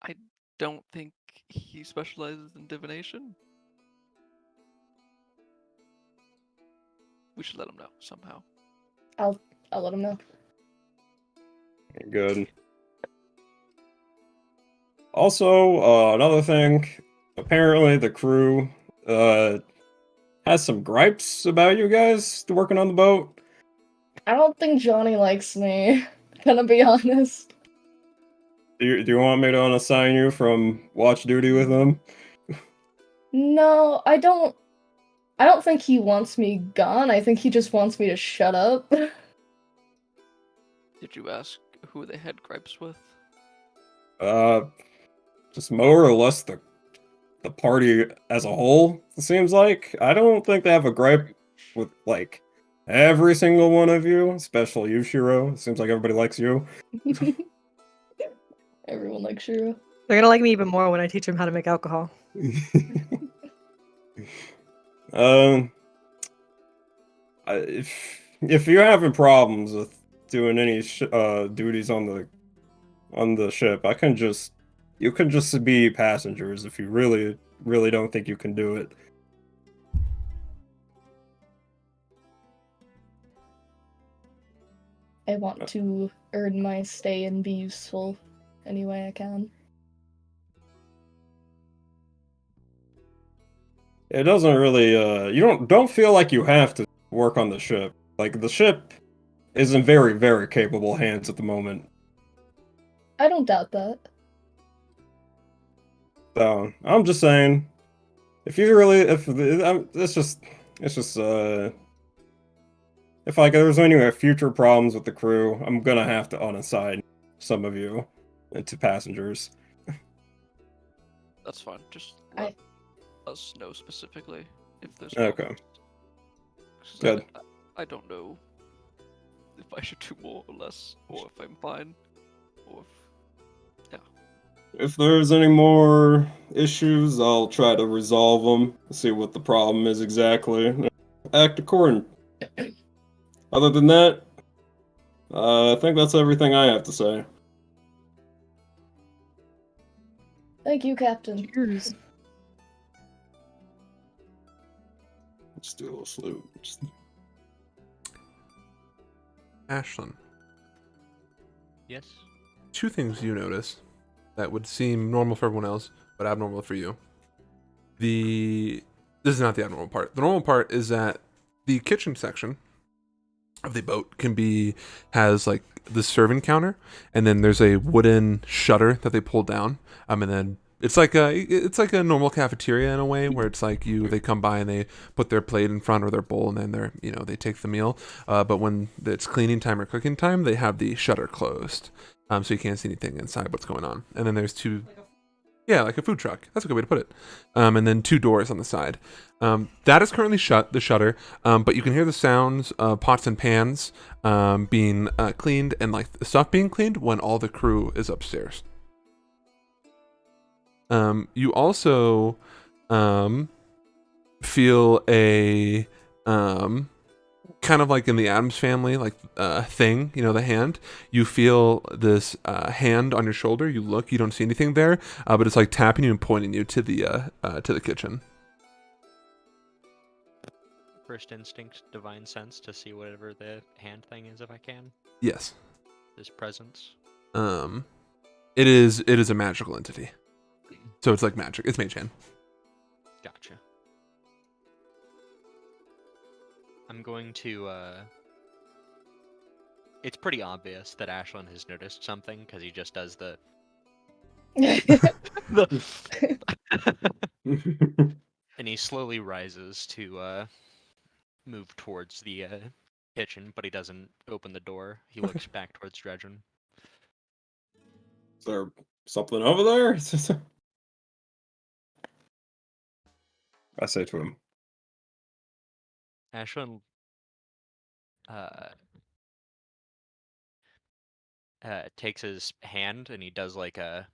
I don't think he specializes in divination. We should let him know somehow. I'll let him know. Good. Also, another thing, apparently the crew has some gripes about you guys working on the boat. I don't think Johnny likes me. Gonna be honest. Do you want me to unassign you from watch duty with them? No, I don't. I don't think he wants me gone. I think he just wants me to shut up. Did you ask who they had gripes with? Just more or less the party as a whole, it seems like. I don't think they have a gripe with, like, every single one of you, especially you, Shiro. It seems like everybody likes you. Everyone likes Shiro. They're gonna like me even more when I teach them how to make alcohol. Um, if you're having problems with doing any duties on the ship, you can just be passengers if you really don't think you can do it. I want to earn my stay and be useful any way I can. It doesn't really you don't feel like you have to work on the ship. Like the ship is in very, very capable hands at the moment. I don't doubt that. So I'm just saying, if you really, if it's just if like there's any future problems with the crew, I'm gonna have to unassign some of you into passengers. That's fine. Just I- let us know specifically if there's Okay. problems. 'Cause Good. I don't know if I should do more or less, or if I'm fine, or if... If there's any more issues, I'll try to resolve them, see what the problem is exactly, and act according. Other than that, I think that's everything I have to say. Thank you, Captain. Cheers. Let's do a little salute. Ashlyn, Yes. two things you notice that would seem normal for everyone else, but abnormal for you. This is not the abnormal part. The normal part is that the kitchen section of the boat has like the serving counter, and then there's a wooden shutter that they pull down, and then it's like a normal cafeteria in a way, where it's like they come by and they put their plate in front or their bowl, and then they take the meal. But when it's cleaning time or cooking time, they have the shutter closed, so you can't see anything inside what's going on. And then there's two. Yeah, like a food truck. That's a good way to put it. And then two doors on the side. That is currently shut, the shutter, but you can hear the sounds of pots and pans being cleaned, and like the stuff being cleaned when all the crew is upstairs. You also feel a kind of like in the Addams Family, like thing, the hand. You feel this hand on your shoulder. You look, you don't see anything there, but it's like tapping you and pointing you to the kitchen. First instinct, divine sense to see whatever the hand thing is if I can. Yes. This presence. It is a magical entity. So it's like magic. It's mage hand. Gotcha. I'm going to. It's pretty obvious that Ashlyn has noticed something because he just does the. And he slowly rises to move towards the kitchen, but he doesn't open the door. He looks back towards Dredgen. Is there something over there? I say to him. Ashlyn uh, takes his hand and he does like a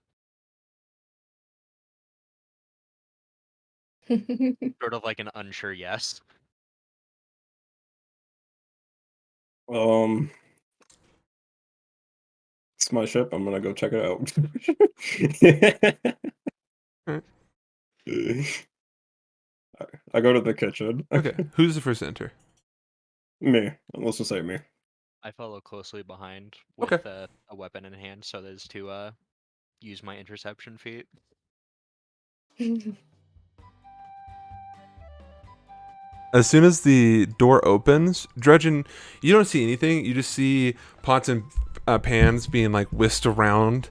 sort of like an unsure yes. It's my ship. I'm gonna go check it out. I go to the kitchen. Okay, who's the first to enter? Me. Let's just say me. I follow closely behind with Okay. a weapon in hand, so as to use my interception feat. As soon as the door opens, Dredgen, you don't see anything. You just see pots and pans being like whisked around,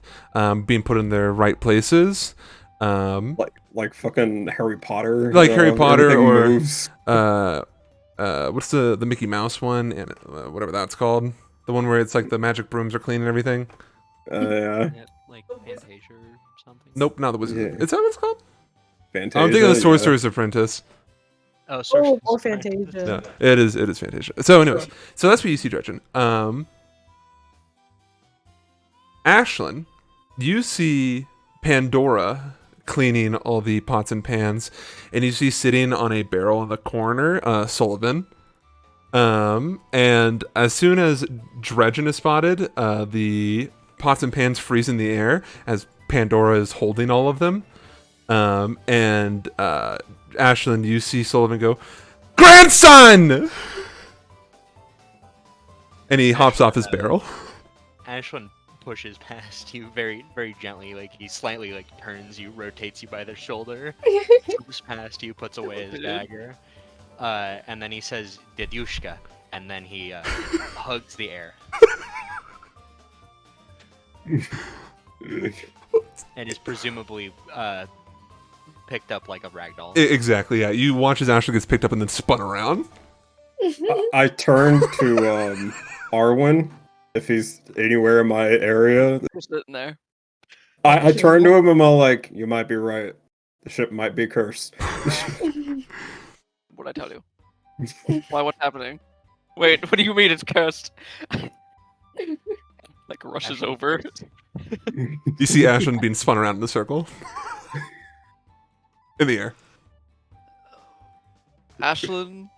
being put in their right places. Like fucking Harry Potter. Like Harry Potter everything or moves. What's the Mickey Mouse one and whatever that's called, the one where it's like the magic brooms are clean and everything. Yeah. Like Fantasia or something. Nope, not the Wizard. Yeah. Is that what it's called? Fantasia. I'm thinking of the yeah. Sorcerer's Apprentice. Oh, Sorcerer's or Apprentice. Fantasia. Yeah, it is Fantasia. So anyways, so that's what you see, Dredgen. Ashlyn, you see Pandora cleaning all the pots and pans, and you see sitting on a barrel in the corner, Sullivan. And as soon as Dredgen is spotted, the pots and pans freeze in the air as Pandora is holding all of them. And Ashlyn, you see Sullivan go, "Grandson!" And he hops off his barrel. Ashlyn pushes past you very, very gently, like he slightly like turns you, rotates you by the shoulder, swoops past you, puts away his dagger, and then he says "Dedushka," and then he hugs the air. And is presumably picked up like a ragdoll. Exactly, yeah. You watch as Ashlyn gets picked up and then spun around. I turn to Arwen if he's anywhere in my area. We're sitting there. I turn to him and I'm like, "You might be right. The ship might be cursed." What'd I tell you? Why? What's happening? Wait, what do you mean it's cursed? Like rushes over. You see Ashlyn being spun around in a circle. In the air. Ashlyn,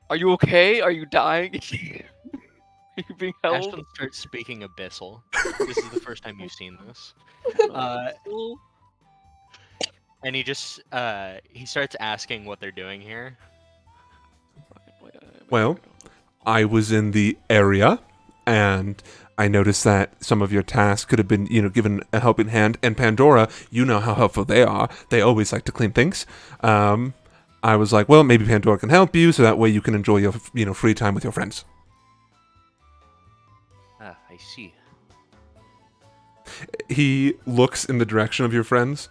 are you okay? Are you dying? Are you being held? Ashlyn starts speaking Abyssal. This is the first time you've seen this. And he just he starts asking what they're doing here. Well, I was in the area, and I noticed that some of your tasks could have been, given a helping hand. And Pandora, you know how helpful they are. They always like to clean things. I was like, well, maybe Pandora can help you, so that way you can enjoy your, free time with your friends. Ah, I see. He looks in the direction of your friends.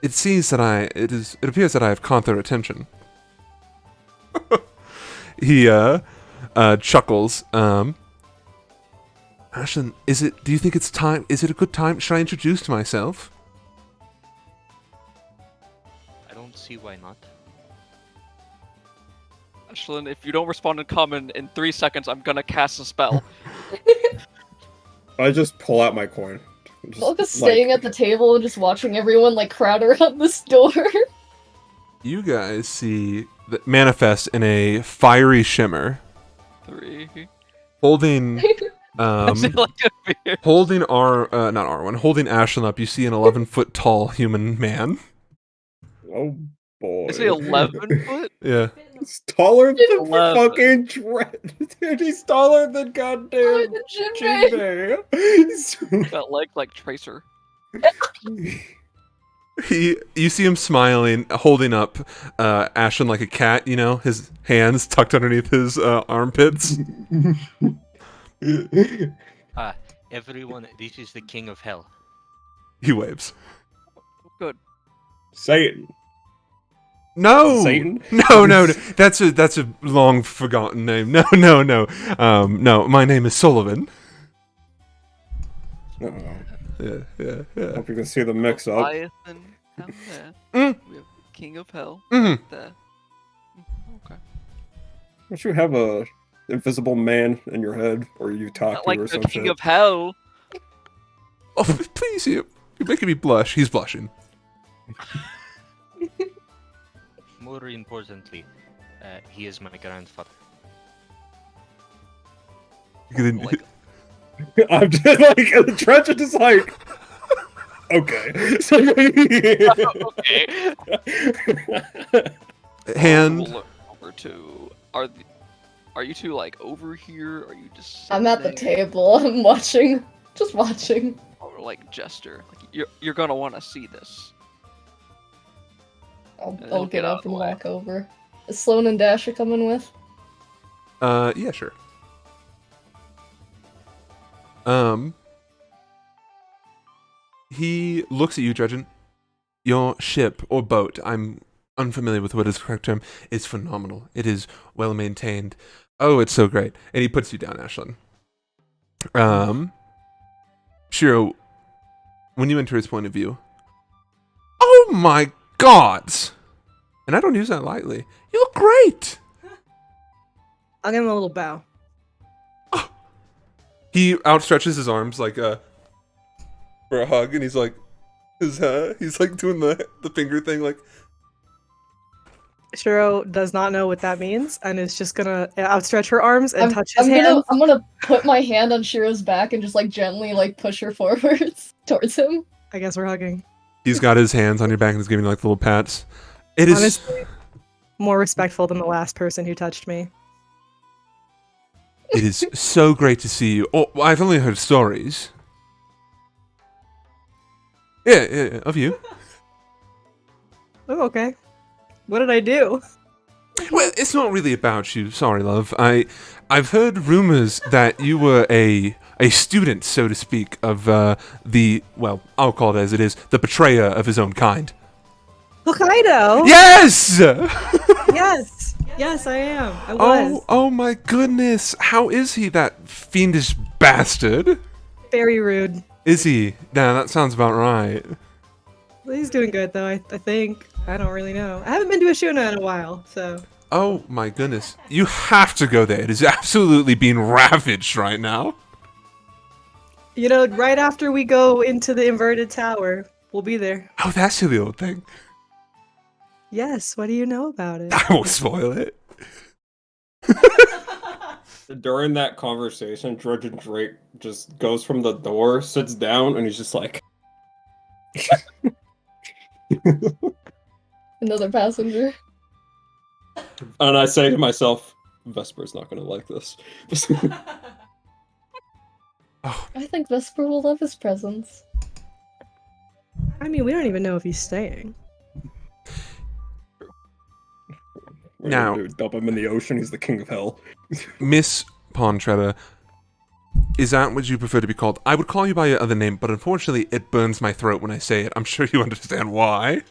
It seems that it appears that I have caught their attention. He chuckles. Ashlyn, do you think it's time? Is it a good time? Should I introduce myself? I don't see why not. Ashlyn, if you don't respond in common in 3 seconds, I'm gonna cast a spell. I just pull out my coin. Volka's staying at the table and just watching everyone like crowd around this door. You guys see that manifest in a fiery shimmer, 3. holding Is it like a beer? holding not R1, holding Ashlyn up. You see an 11-foot tall human man. Oh boy. Is he 11 foot? Yeah. He's taller than 11. fucking Dude, he's taller than goddamn Jinbei. Jinbei. Got legs like Tracer. You see him smiling, holding up Ashlyn like a cat, you know, his hands tucked underneath his armpits. Everyone, this is the king of hell. He waves. Good. Satan. No, Satan? no. That's a long forgotten name. No. No. My name is Sullivan. Uh-oh. Yeah. Hope you can see the mix up. Leviathan down there. Mm. We have King of Hell Mhm. there. Okay. Don't you have a invisible man in your head, or you talk Not to like or the some King shit? of Hell. Oh, please, you're making me blush. He's blushing. More importantly, he is my grandfather. Like, I'm just like the trench is just like. Okay. So, Hand. We'll look over to. Are you two like over here? Are you just? I'm at the sitting there? table. I'm watching. Just watching. Or like gesture. Like you're gonna want to see this. I'll I'll get get out up of the and way. walk over. Is Sloan and Dasher coming with? Yeah, sure. He looks at you, judging. Your ship or boat, I'm unfamiliar with what is the correct term, is phenomenal. It is well maintained. Oh, it's so great. And he puts you down, Ashlyn. Shiro, when you enter his point of view, oh my god! And I don't use that lightly. You look great! I'll give him a little bow. He outstretches his arms like for a hug, and he's like, he's like doing the finger thing, like. Shiro does not know what that means and is just gonna outstretch her arms and touch his I'm hand. gonna put my hand on Shiro's back and just like gently like push her forwards towards him. I guess we're hugging. He's got his hands on your back and he's giving you like little pats. It is Honestly, more respectful than the last person who touched me. it is so great to see you. Oh, I've only heard stories. Yeah, of you. Oh, okay. What did I do? Well, it's not really about you. Sorry, love. I've heard rumors that you were a student, so to speak, of the, well, I'll call it as it is, the betrayer of his own kind. Hokkaido? Yes! Yes, I am. I was. Oh my goodness. How is he, that fiendish bastard? Very rude. Is he? Nah, that sounds about right. He's doing good, though, I think. I don't really know. I haven't been to a Shuna in a while, so... Oh my goodness. You have to go there. It is absolutely being ravaged right now. You know, right after we go into the inverted tower, we'll be there. Oh, that's the old thing. Yes, what do you know about it? I won't spoil it. During that conversation, George and Drake just goes from the door, sits down, and he's just like. Another passenger. And I say to myself, Vesper's not gonna like this. I think Vesper will love his presence. I mean, we don't even know if he's staying. What Now- are you gonna do, dump him in the ocean? He's the king of hell. Miss Pontretta, is that what you prefer to be called? I would call you by your other name, but unfortunately it burns my throat when I say it. I'm sure you understand why.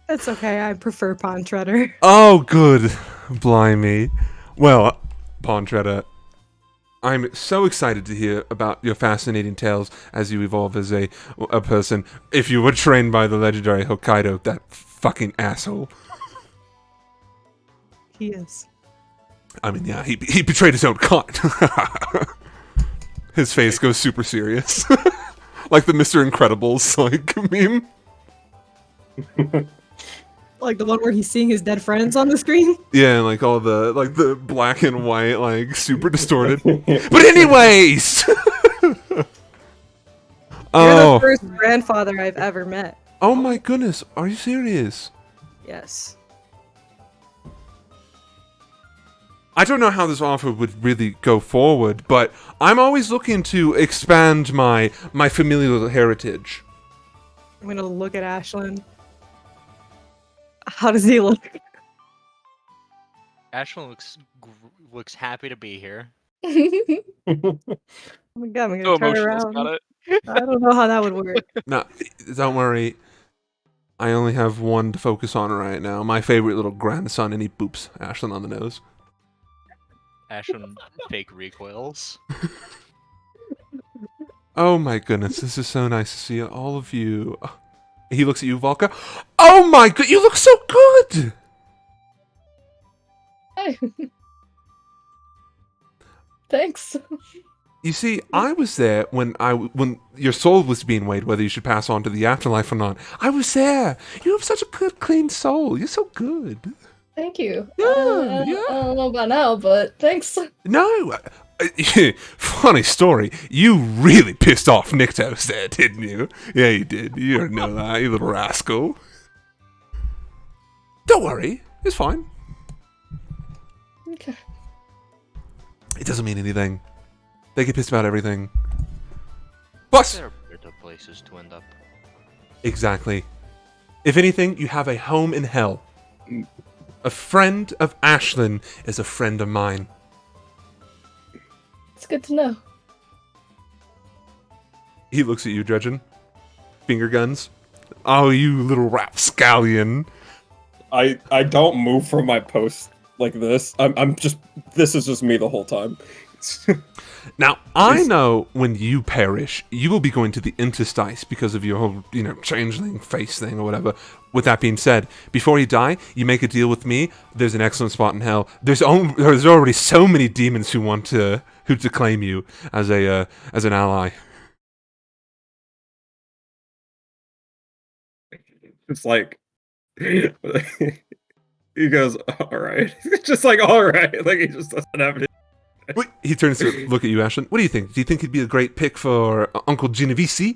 It's okay, I prefer Pontreader. Oh, good. Blimey. Well, Pontretta, I'm so excited to hear about your fascinating tales as you evolve as a person. If you were trained by the legendary Hokkaido, that fucking asshole. He is. I mean, yeah, he betrayed his own kind. His face goes super serious. Like the Mr. Incredibles, like, meme. Like the one where he's seeing his dead friends on the screen? Yeah, like all the, like the black and white, like, super distorted. But anyways! You're Oh. the first grandfather I've ever met. Oh my goodness, are you serious? Yes. I don't know how this offer would really go forward, but I'm always looking to expand my familial heritage. I'm gonna look at Ashlyn. How does he look? Ashlyn looks happy to be here. Oh my god, I'm So gonna turn emotional around. about it. I don't know how that would work. No, don't worry. I only have one to focus on right now. My favorite little grandson, and he boops Ashlyn on the nose. Ashlyn fake recoils. Oh my goodness, this is so nice to see all of you. He looks at you, Volka. Oh my god, you look so good! Hey. Thanks. You see, I was there when your soul was being weighed, whether you should pass on to the afterlife or not. I was there. You have such a good, clean soul. You're so good. Thank you. Yeah, I yeah. don't know about now, but thanks. No, funny story. You really pissed off Nyctos there, didn't you? Yeah, you did. You already know that, you little rascal. Don't worry, it's fine. Okay. It doesn't mean anything. They get pissed about everything. Plus, There are better places to end up. exactly. If anything, you have a home in hell. A friend of Ashlyn is a friend of mine. It's good to know. He looks at you, Dredgen. Finger guns. Oh, you little rapscallion. I don't move from my post like this. I'm just, this is just me the whole time. Now, I know when you perish, you will be going to the interstice because of your whole, changeling face thing or whatever. With that being said, before you die, you make a deal with me. There's an excellent spot in hell. There's already so many demons who want to claim you as an ally. It's like, he goes, all right. Just like, all right. Like, he just doesn't have it. Wait, he turns to look at you, Ashlyn. What do you think? Do you think he'd be a great pick for Uncle Genovese?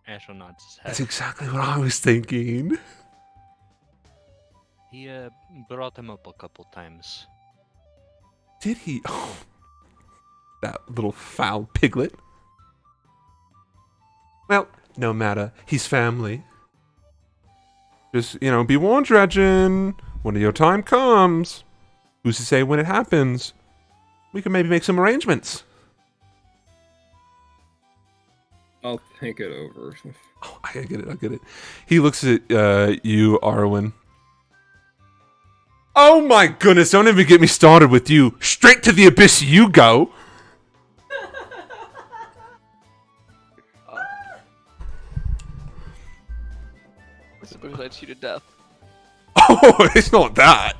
Ashlyn nods his head. That's exactly what I was thinking. He brought him up a couple times. Did he? Oh, that little foul piglet. Well, no matter. He's family. Just, be warned, Dredgen. When your time comes, who's to say when it happens? We can maybe make some arrangements. I'll think it over. Oh, I get it. He looks at you, Arwen. Oh my goodness, don't even get me started with you. Straight to the abyss you go. I suppose I'd you to death. Oh, it's not that.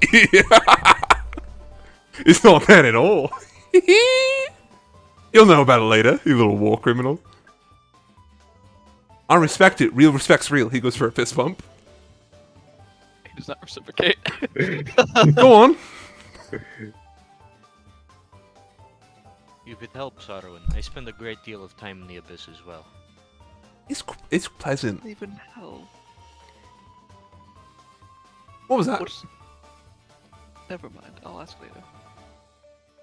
It's not that at all. You'll know about it later, you little war criminal. I respect it. Real respect's real. He goes for a fist bump. He does not reciprocate. Go on. If it helps, Arwen, I spend a great deal of time in the Abyss as well. It's pleasant. Even hell. What was that? What's... Never mind. I'll ask later.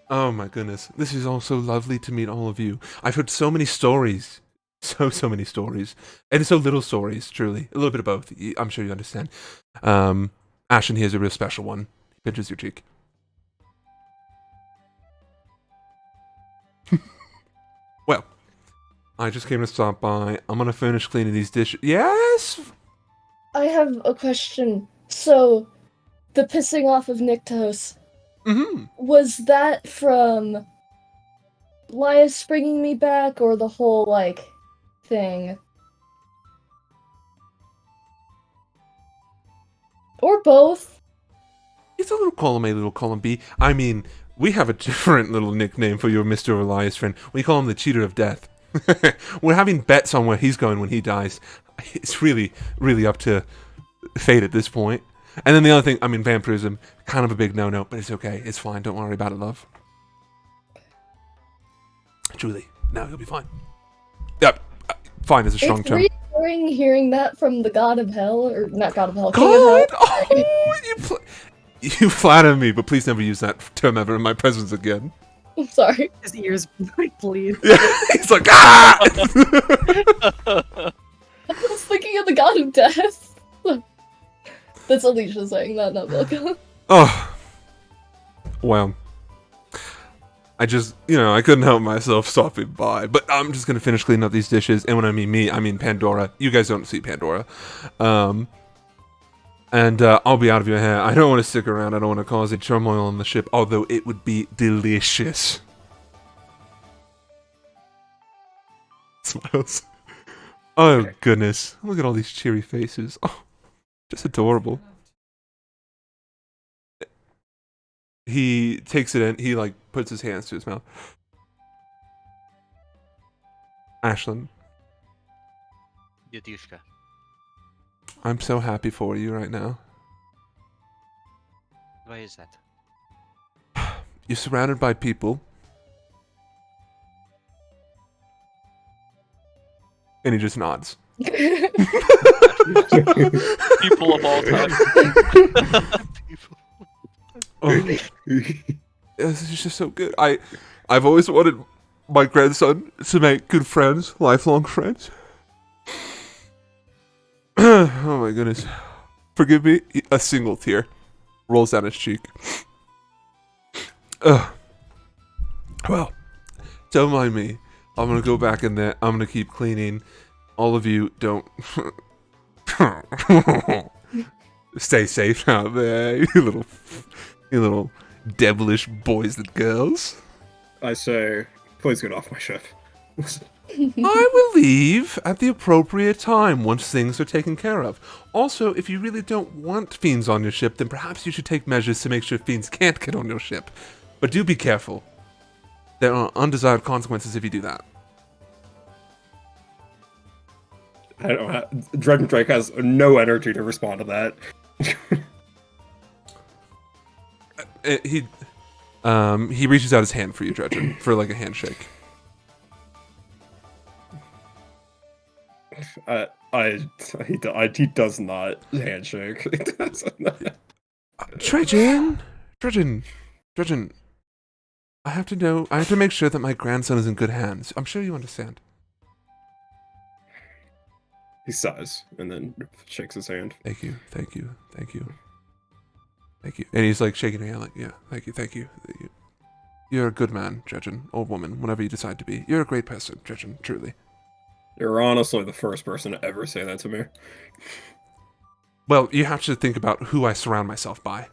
Oh my goodness. This is all so lovely to meet all of you. I've heard so many stories. So many stories. And so little stories, truly. A little bit of both. I'm sure you understand. Ashen here's a real special one. He pinches your cheek. Well, I just came to stop by. I'm gonna finish cleaning these dishes. Yes? I have a question. So, the pissing off of Nyctos, Mm-hmm. was that from Lias bringing me back, or the whole, thing? Or both? It's a little column A, little column B. I mean, we have a different little nickname for your Mr. Elias friend. We call him the Cheater of Death. We're having bets on where he's going when he dies. It's really, really up to fate at this point. And then the other thing, I mean, vampirism, kind of a big no-no, but it's okay. It's fine. Don't worry about it, love. Truly. No, you'll be fine. Yep. Fine is a strong It's term. reassuring hearing that from the God of Hell, or not God of Hell, King God! of Hell. Oh, you flatter me, but please never use that term ever in my presence again. I'm sorry. His ears bleed. Yeah, he's like, ah! I was thinking of the God of Death. It's Alicia saying that, not Milka. Oh, wow. I just, I couldn't help myself stopping by. But I'm just going to finish cleaning up these dishes. And when I mean me, I mean Pandora. You guys don't see Pandora. And I'll be out of your hair. I don't want to stick around. I don't want to cause a turmoil on the ship. Although it would be delicious. Smiles. Oh, Okay. goodness. Look at all these cheery faces. Oh, just adorable. He takes it in. He, puts his hands to his mouth. Ashlyn, Yadushka. I'm so happy for you right now. Why is that? You're surrounded by people. And he just nods. People of all time. Oh, this is just so good. I've always wanted my grandson to make good friends, lifelong friends. Oh my goodness. Forgive me, a single tear rolls down his cheek. Ugh. Well, don't mind me. I'm gonna go back in there. I'm gonna keep cleaning. All of you don't stay safe out there, you little devilish boys and girls. I say, please get off my ship. I will leave at the appropriate time once things are taken care of. Also, if you really don't want fiends on your ship, then perhaps you should take measures to make sure fiends can't get on your ship. But do be careful. There are undesired consequences if you do that. I don't have, Dredgen Drake has no energy to respond to that. He reaches out his hand for you, Dredgen, for a handshake. He does not handshake. He does not. Dredgen, I have to make sure that my grandson is in good hands. I'm sure you understand. He sighs and then shakes his hand. Thank you. And he's shaking your hand yeah, thank you. You're a good man, Dredgen, or woman, whatever you decide to be. You're a great person, Dredgen, truly. You're honestly the first person to ever say that to me. Well, you have to think about who I surround myself by.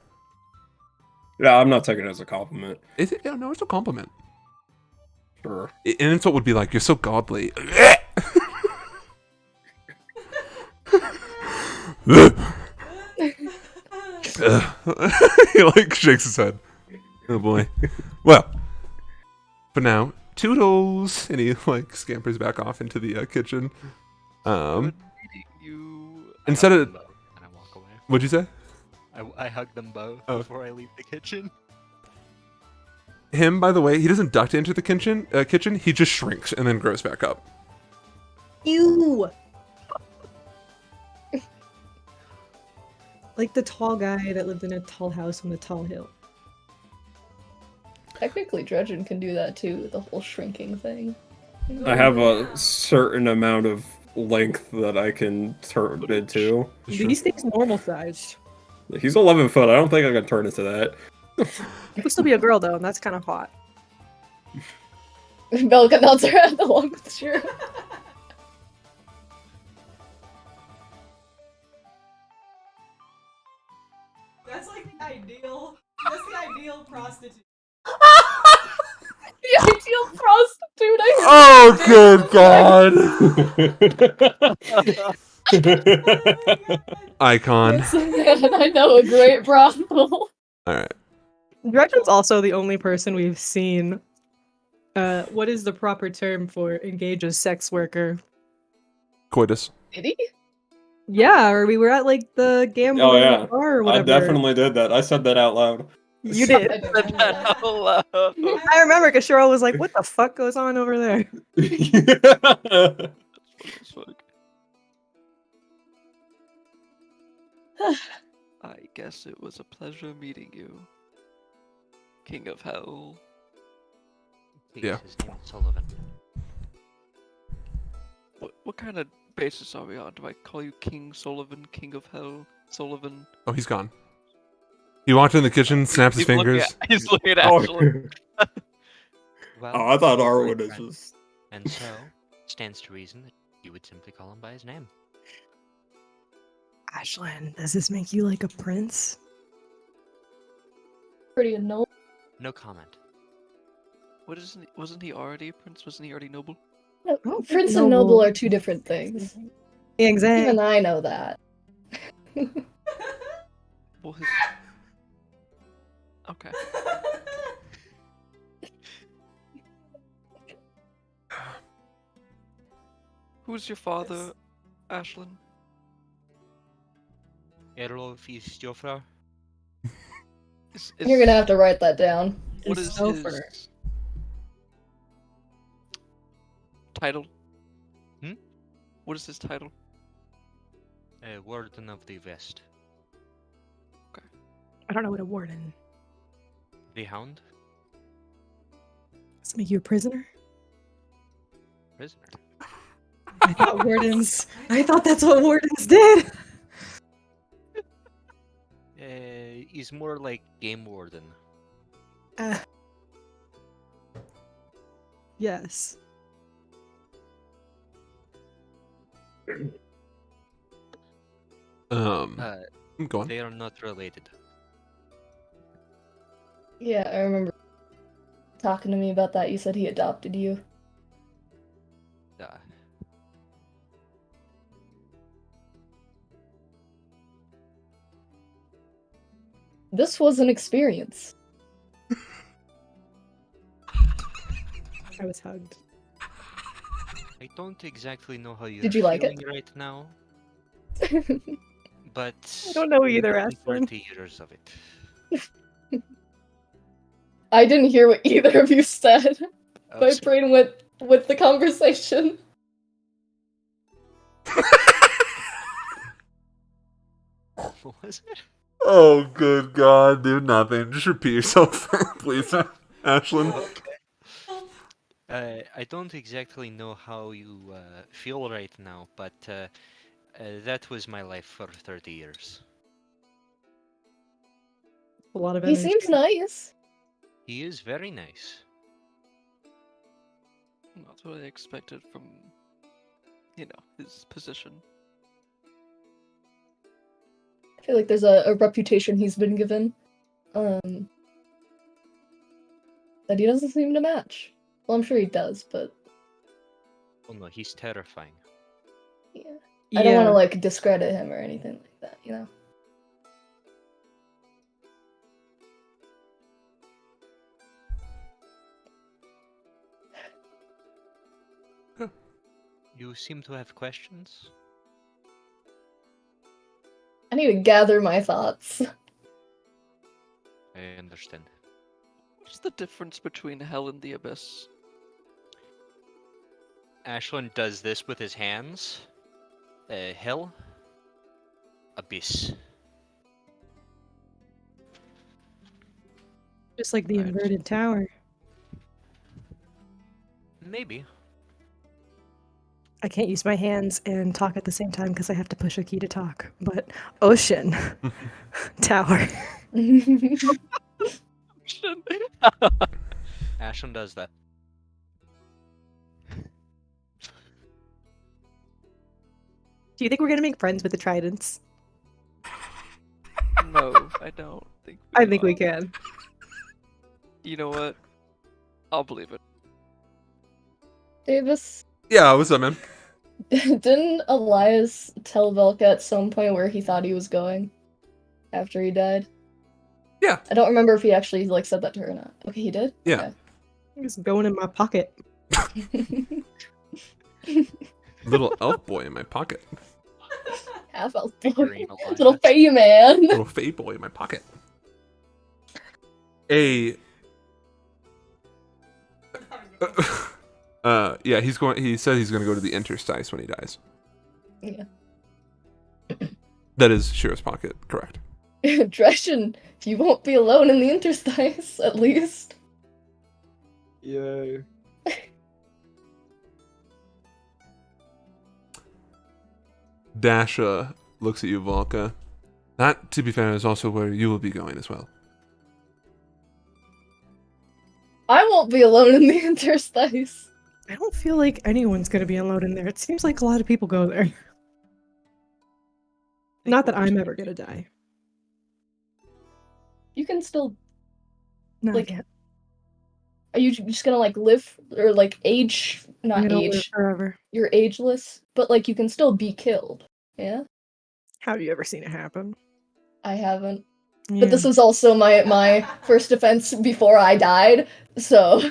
Yeah, I'm not taking it as a compliment. Is it? No, it's a compliment. Sure. An insult would be you're so godly. He shakes his head. Oh boy. Well, for now, toodles, and he scampers back off into the kitchen. Good meeting you. Instead of, And I walk away. what'd you say? I hug them both Oh. before I leave the kitchen. Him, by the way, he doesn't duck into the kitchen. He just shrinks and then grows back up. Ew! Like the tall guy that lived in a tall house on the tall hill. Technically, Dredgen can do that too, the whole shrinking thing. I have a certain amount of length that I can turn into. Sure. He stays normal sized. He's 11 foot. I don't think I can turn into that. You could still be a girl though, and that's kind of hot. Belka nods her head along with Shira. That's the ideal. That's the ideal prostitute. The ideal prostitute, Oh, good God. Icon. Man, I know a great brothel. Alright. Dredgen's also the only person we've seen. What is the proper term for engage a sex worker? Coitus. Did he? Yeah, or we were at the gambling yeah. bar or I whatever. definitely did that. I said that out loud. You did. I don't know. I remember because Cheryl was like, "What the fuck goes on over there?" I guess it was a pleasure meeting you, King of Hell. Please, Yeah. his name is Sullivan. What kind of basis are we on? Do I call you King Sullivan, King of Hell? Sullivan. Oh, he's gone. He walked in the kitchen, snaps his fingers. He's looking at Oh, Ashlyn. Well, I thought you were Arwen a is friend, just. and so stands to reason that you would simply call him by his name. Ashlyn, does this make you like a prince? Pretty annoying. No comment. Wasn't he already a prince? Wasn't he already noble? No, Oh, Prince and noble. noble are two different things. Exactly. Even I know that. Well, his. Okay. Who's your father, Ashlyn? Erlo Fistjofra. You're gonna have to write that down. What is Christopher. his title? Hmm? What is his title? Warden of the West. I don't know what a warden. The Hound? Does it make you a prisoner? Prisoner. I thought wardens. I thought that's what wardens did. He's more like Game Warden. Yes. Go on. They are not related. Yeah, I remember talking to me about that. You said he adopted you. This was an experience. I was hugged. I don't exactly know how you're Did you like it? feeling right now, but I don't know either, it's been Ashlyn. 30 years of it. I didn't hear what either of you said. Oh, My so- brain went with the conversation. What was it? Oh, good God, dude, nothing. Just repeat yourself, please, Ashlyn. I don't exactly know how you feel right now, but that was my life for 30 years. A lot of He energy. seems nice. He is very nice. That's what I expected from, his position. I feel like there's a reputation he's been given. That he doesn't seem to match. Well, I'm sure he does, but Oh no, he's terrifying. yeah. I don't Yeah. want to like discredit him or anything like that, you know? You seem to have questions? I need to gather my thoughts. I understand. What's the difference between hell and the abyss? Ashlyn does this with his hands. Hell. Abyss. Just like the Right. inverted tower. Maybe. I can't use my hands and talk at the same time because I have to push a key to talk. But ocean. Tower. Ashlyn does that. Do you think we're gonna make friends with the tridents? No, I don't think. I think we are. can. You know what? I'll believe it. Davis, Yeah, what's up, man? didn't Elias tell Velka at some point where he thought he was going after he died? Yeah. I don't remember if he actually like said that to her or not. Okay, he did? Yeah. It's going in my pocket. Okay. Little elf boy in my pocket. Half elf boy. Figurine Elias. Little fey man. Little fey boy in my pocket. Yeah, he's going. He said he's going to go to the interstice when he dies. Yeah. That is Shira's pocket, correct? Dresden, you won't be alone in the interstice, at least. Yay. Dasha looks at you, Volka. That, to be fair, is also where you will be going as well. I won't be alone in the interstice. I don't feel like anyone's gonna be alone in there. It seems like a lot of people go there. Not that I'm ever gonna die. You can still. Not Like, yet. Are you just gonna like live or like age? I'm Not gonna live age. forever. You're ageless, but like you can still be killed. Yeah, Have you ever seen it happen? I haven't. Yeah. But this was also my first offense before I died, so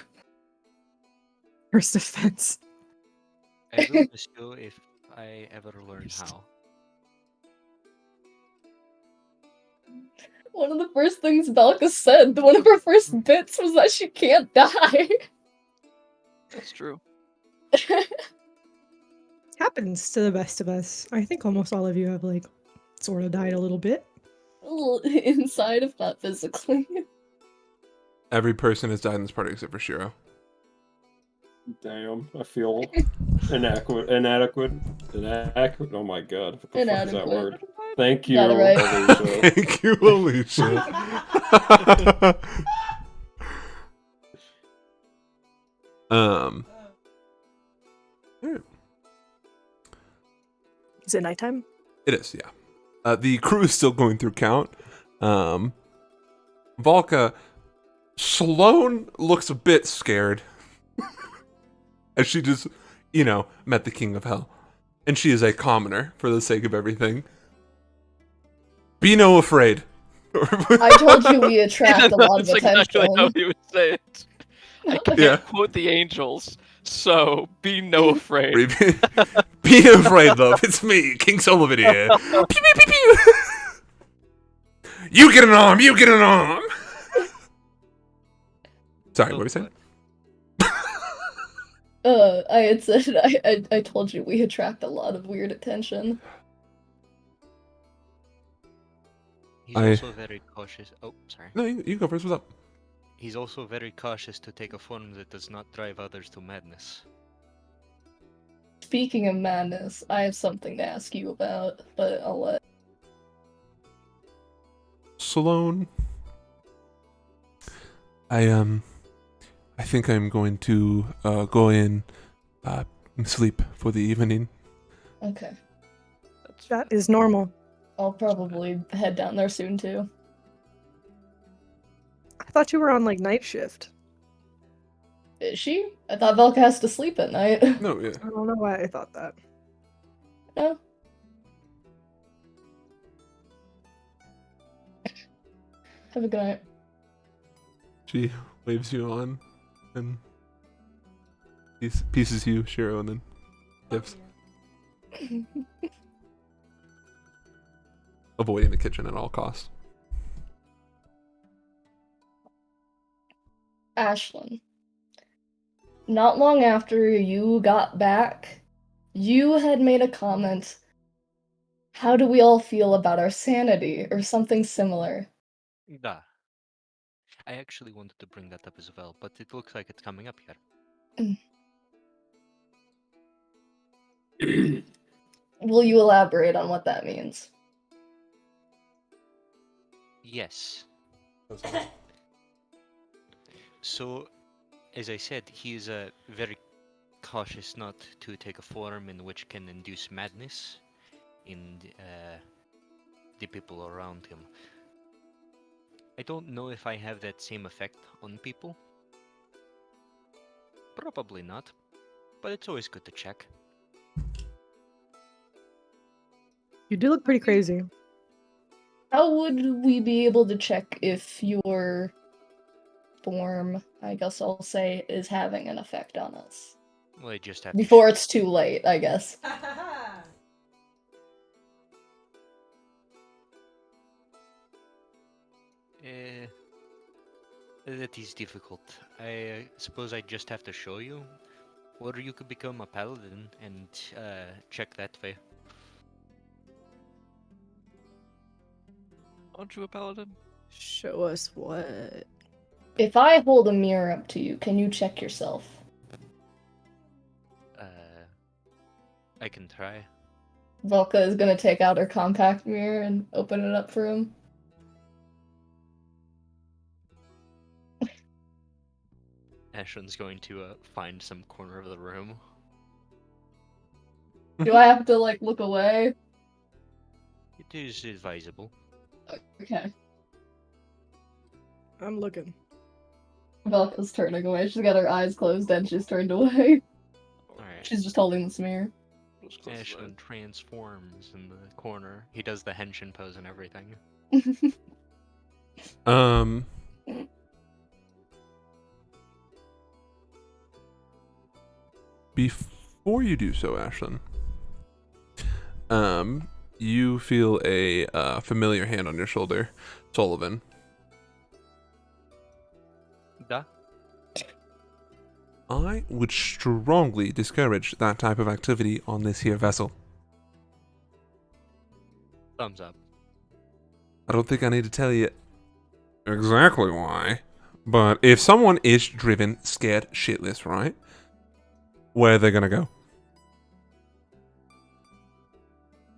First offense. I will miss you if I ever learn how. one of the first things Belka said, one of her first bits was that she can't die. That's true. Happens to the best of us. I think almost all of you have like sort of died a little bit. A little inside, if not physically. Every person has died in this party except for Shiro. Damn, I feel inadequate. Oh my god, what the fuck is that Inadequate. word? Thank you, Got it right. Alicia. Thank you, Alicia. Alright. Is it nighttime? It is, yeah. The crew is still going through count. Volka, Sloane looks a bit scared. As she just, met the King of Hell. And she is a commoner for the sake of everything. Be no afraid. I told you we attract a lot of That's exactly attention. how he would say it. I can't Yeah. quote the angels, so be no afraid. Be no afraid, love. It's me, King Sullivan here. Pew, pew, pew, pew. You get an arm. You get an arm. Sorry, what were you saying? I had said I told you we attract a lot of weird attention. He's I- also very cautious. Oh, sorry. No, you go first. What's up? He's also very cautious to take a form that does not drive others to madness. Speaking of madness, I have something to ask you about, but I'll let. Sloane. I think I'm going to go in sleep for the evening. Okay. That is normal. I'll probably head down there soon too. I thought you were on like night shift. Is she? I thought Velka has to sleep at night. No, yeah. I don't know why I thought that. No. Have a good night. She waves you on and pieces you, Shiro, and then dips. Avoiding the kitchen at all costs. Ashlyn. Not long after you got back, you had made a comment. How do we all feel about our sanity, or something similar? Da. I actually wanted to bring that up as well, but it looks like it's coming up here. Will you elaborate on what that means? Yes. So, as I said, he is very cautious not to take a form in which can induce madness in the people around him. I don't know if I have that same effect on people. Probably not, but it's always good to check. You do look pretty crazy. How would we be able to check if your form, I guess I'll say, is having an effect on us? Well, I just have to Before it's too late, I guess. That is difficult. I suppose I just have to show you, or you could become a paladin and check that way. Aren't you a paladin? Show us what? If I hold a mirror up to you, can you check yourself? I can try. Velka is gonna take out her compact mirror and open it up for him. Ashland's going to find some corner of the room. Do I have to, like, look away? It is advisable. Okay. I'm looking. Velka's turning away. She's got her eyes closed and she's turned away. Alright. She's just holding this mirror. Just close his eyes. Ashland transforms in the corner. He does the henshin pose and everything. Before you do so, Ashlyn, you feel a familiar hand on your shoulder, Sullivan. Duh. I would strongly discourage that type of activity on this here vessel. Thumbs up. I don't think I need to tell you exactly why, but if someone is driven, scared shitless, right? Where are they gonna go?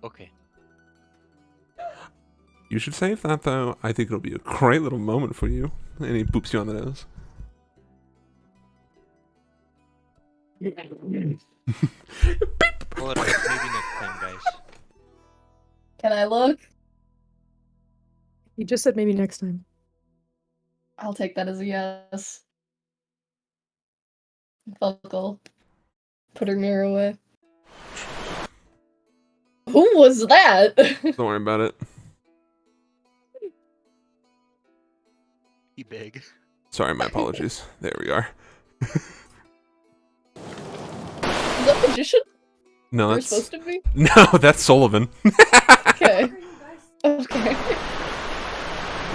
Okay. You should save that, though. I think it'll be a great little moment for you. And he boops you on the nose. Well, maybe next time, guys. Can I look? You just said maybe next time. I'll take that as a yes. Velka. Put her mirror away. Who was that? Don't worry about it. Be big. Sorry, my apologies. There we are. Is that magician? No, We're that's supposed to be? no, that's Sullivan. Okay. Okay.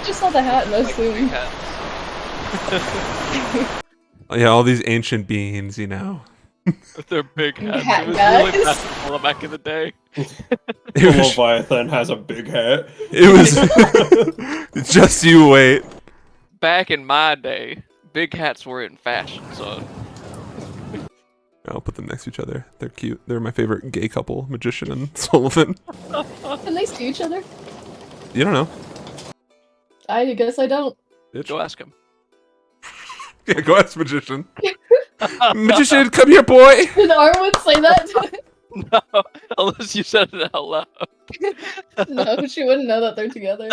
Just saw the hat and Like big assumed. hats. Yeah, all these ancient beings, you know. With their big hats. Hat It was really guys. fashionable back in the day. It was, Leviathan has a big hat. it was just you wait. Back in my day, big hats were in fashion, so I'll put them next to each other. They're cute. They're my favorite gay couple, Magician and Sullivan. Can they see each other? You don't know. I guess I don't. Bitch. go ask him. Yeah, go ask Magician. Magician, come here, boy! Did Arwen say that? No, unless you said it out loud. No, she wouldn't know that they're together.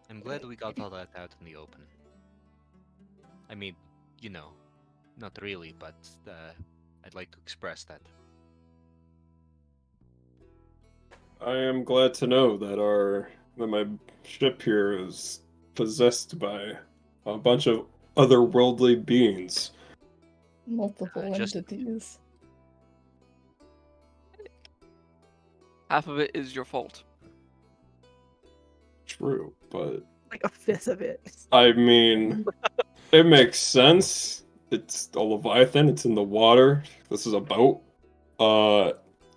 I'm glad we got all that out in the open. I mean, you know, not really, but I'd like to express that. I am glad to know that my ship here is possessed by a bunch of otherworldly beings. Multiple Just- entities. Half of it is your fault. True, but Like a fifth of it. I mean, it makes sense. It's a Leviathan, it's in the water. This is a boat.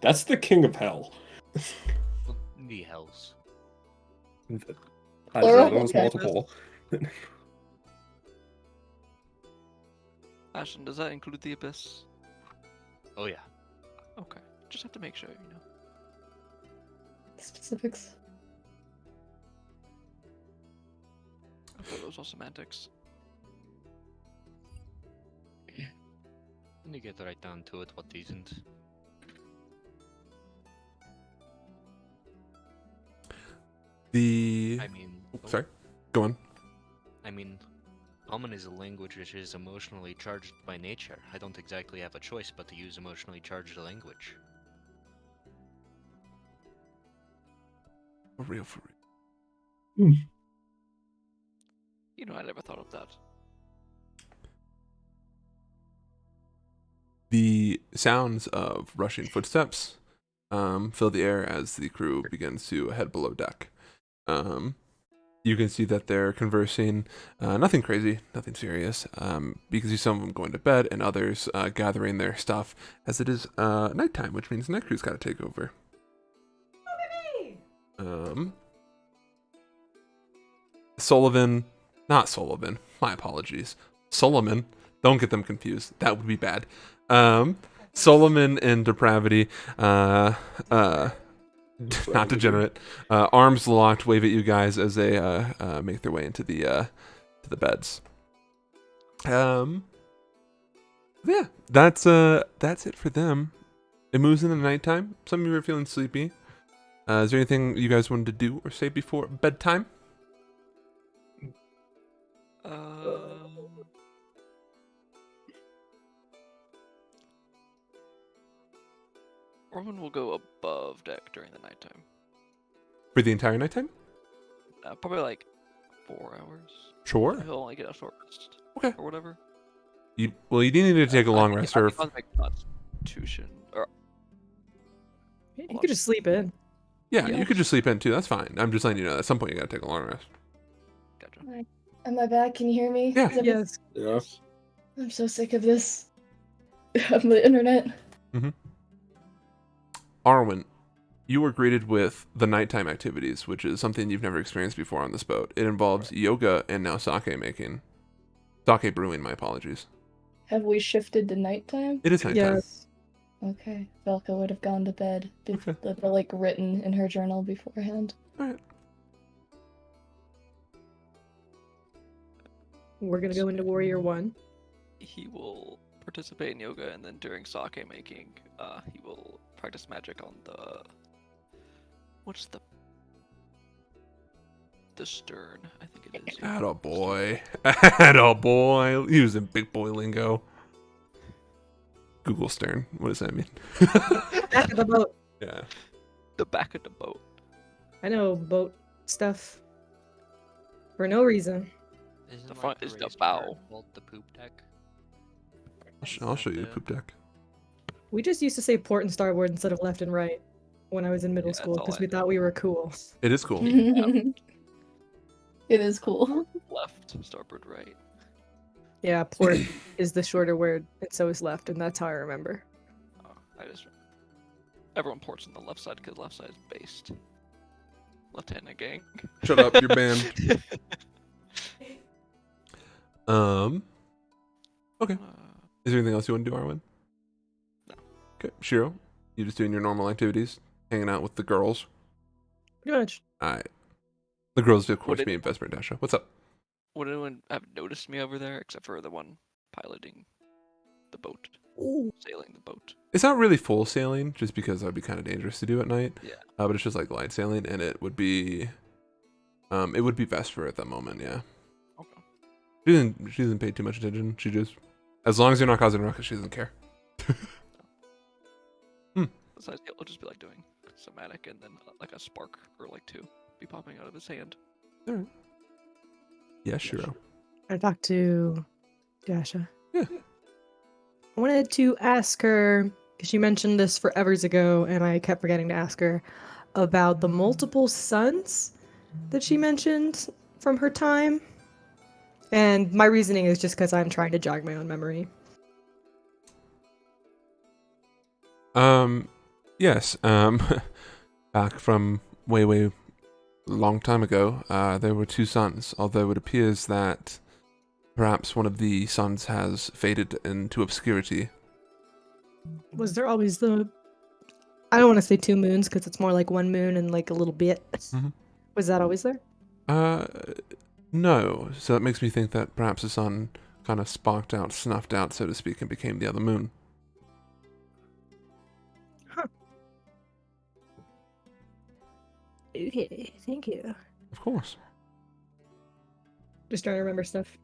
That's the king of hell. Well, the hells. Plural? That was Okay. multiple. Ashton, does that include the abyss? Oh yeah. Okay, just have to make sure, you know. Specifics. I thought those were semantics. When you get right down to it, what isn't? The... I mean, Sorry, go on. I mean, common is a language which is emotionally charged by nature. I don't exactly have a choice but to use emotionally charged language. For real, for real. You know, I never thought of that. The sounds of rushing footsteps fill the air as the crew begins to head below deck. You can see that they're conversing, nothing crazy, nothing serious. You can see some of them going to bed and others gathering their stuff as it is nighttime, which means night crew's got to take over. Sullivan, not Sullivan. My apologies. Solomon. Don't get them confused. That would be bad. Solomon and Depravity. Not degenerate. Arms locked, wave at you guys as they make their way into the beds. Yeah, that's it for them. It moves into nighttime. Some of you are feeling sleepy. Is there anything you guys wanted to do or say before bedtime? Orman will go above deck during the nighttime. For the entire nighttime? Probably like 4 hours. Sure. He'll only get a short rest. Okay. Or whatever. You do need to take a long rest, or I'll make Constitution. Or You could just sleep in. yeah, Yeah. you could just sleep in too. That's fine. I'm just letting you know. At some point, you gotta take a long rest. gotcha. Am I back? Can you hear me? Yeah. Is that- Yes. Yeah. I'm so sick of this. Of the internet. Arwen, you were greeted with the nighttime activities, which is something you've never experienced before on this boat. It involves yoga and now sake making. Sake brewing, my apologies. Have we shifted to nighttime? It is nighttime. Yes. Okay. Velka would have gone to bed. Okay. Like written in her journal beforehand. Alright. We're gonna go into Warrior 1. He will participate in yoga, and then during sake making, he will practice magic on the. What's the stern? I think it is. Atta boy. Atta boy. Using big boy lingo. Google Stern. What does that mean? Back of the boat. Yeah. The back of the boat. I know boat stuff. For no reason. Isn't The front the is the raised bow. part called the poop deck? I'll show you the poop deck. We just used to say port and starboard instead of left and right when I was in middle Yeah, that's school all because I we know. thought we were cool. It is cool. It is cool. Left, starboard, right. Yeah, port is the shorter word, and so is left, and that's how I remember. Oh, everyone ports on the left side because left side is based. Left-handed gang. Shut up, you're banned. Okay. Is there anything else you want to do, Arwen? No. Okay. Shiro, you just doing your normal activities? Hanging out with the girls? Pretty much. Alright. The girls, of course, Would it- being Vesper and Dasha. What's up? Would anyone have noticed me over there except for the one piloting the boat, sailing the boat? It's not really full sailing, just because that would be kind of dangerous to do at night. Yeah. But it's just like light sailing, and it would be Vesper at that moment, yeah. Okay. She doesn't pay too much attention. She just, as long as you're not causing a ruckus, she doesn't care. Besides, it'll just be like doing somatic and then like a spark or like two be popping out of his hand. Alright. Yeah, Shiro. I talked to Dasha. Yeah. I wanted to ask her, because she mentioned this forevers ago, and I kept forgetting to ask her about the multiple sons that she mentioned from her time. And my reasoning is just because I'm trying to jog my own memory. Yes. Back from way long time ago, there were two sons, although it appears that perhaps one of the sons has faded into obscurity. Was there always the... I don't want to say 2 moons, because it's more like 1 moon and like a little bit. Mhm. Was that always there? No. So that makes me think that perhaps the sun kind of sparked out, snuffed out, so to speak, and became the other moon. Okay, thank you. Of course. Just trying to remember stuff.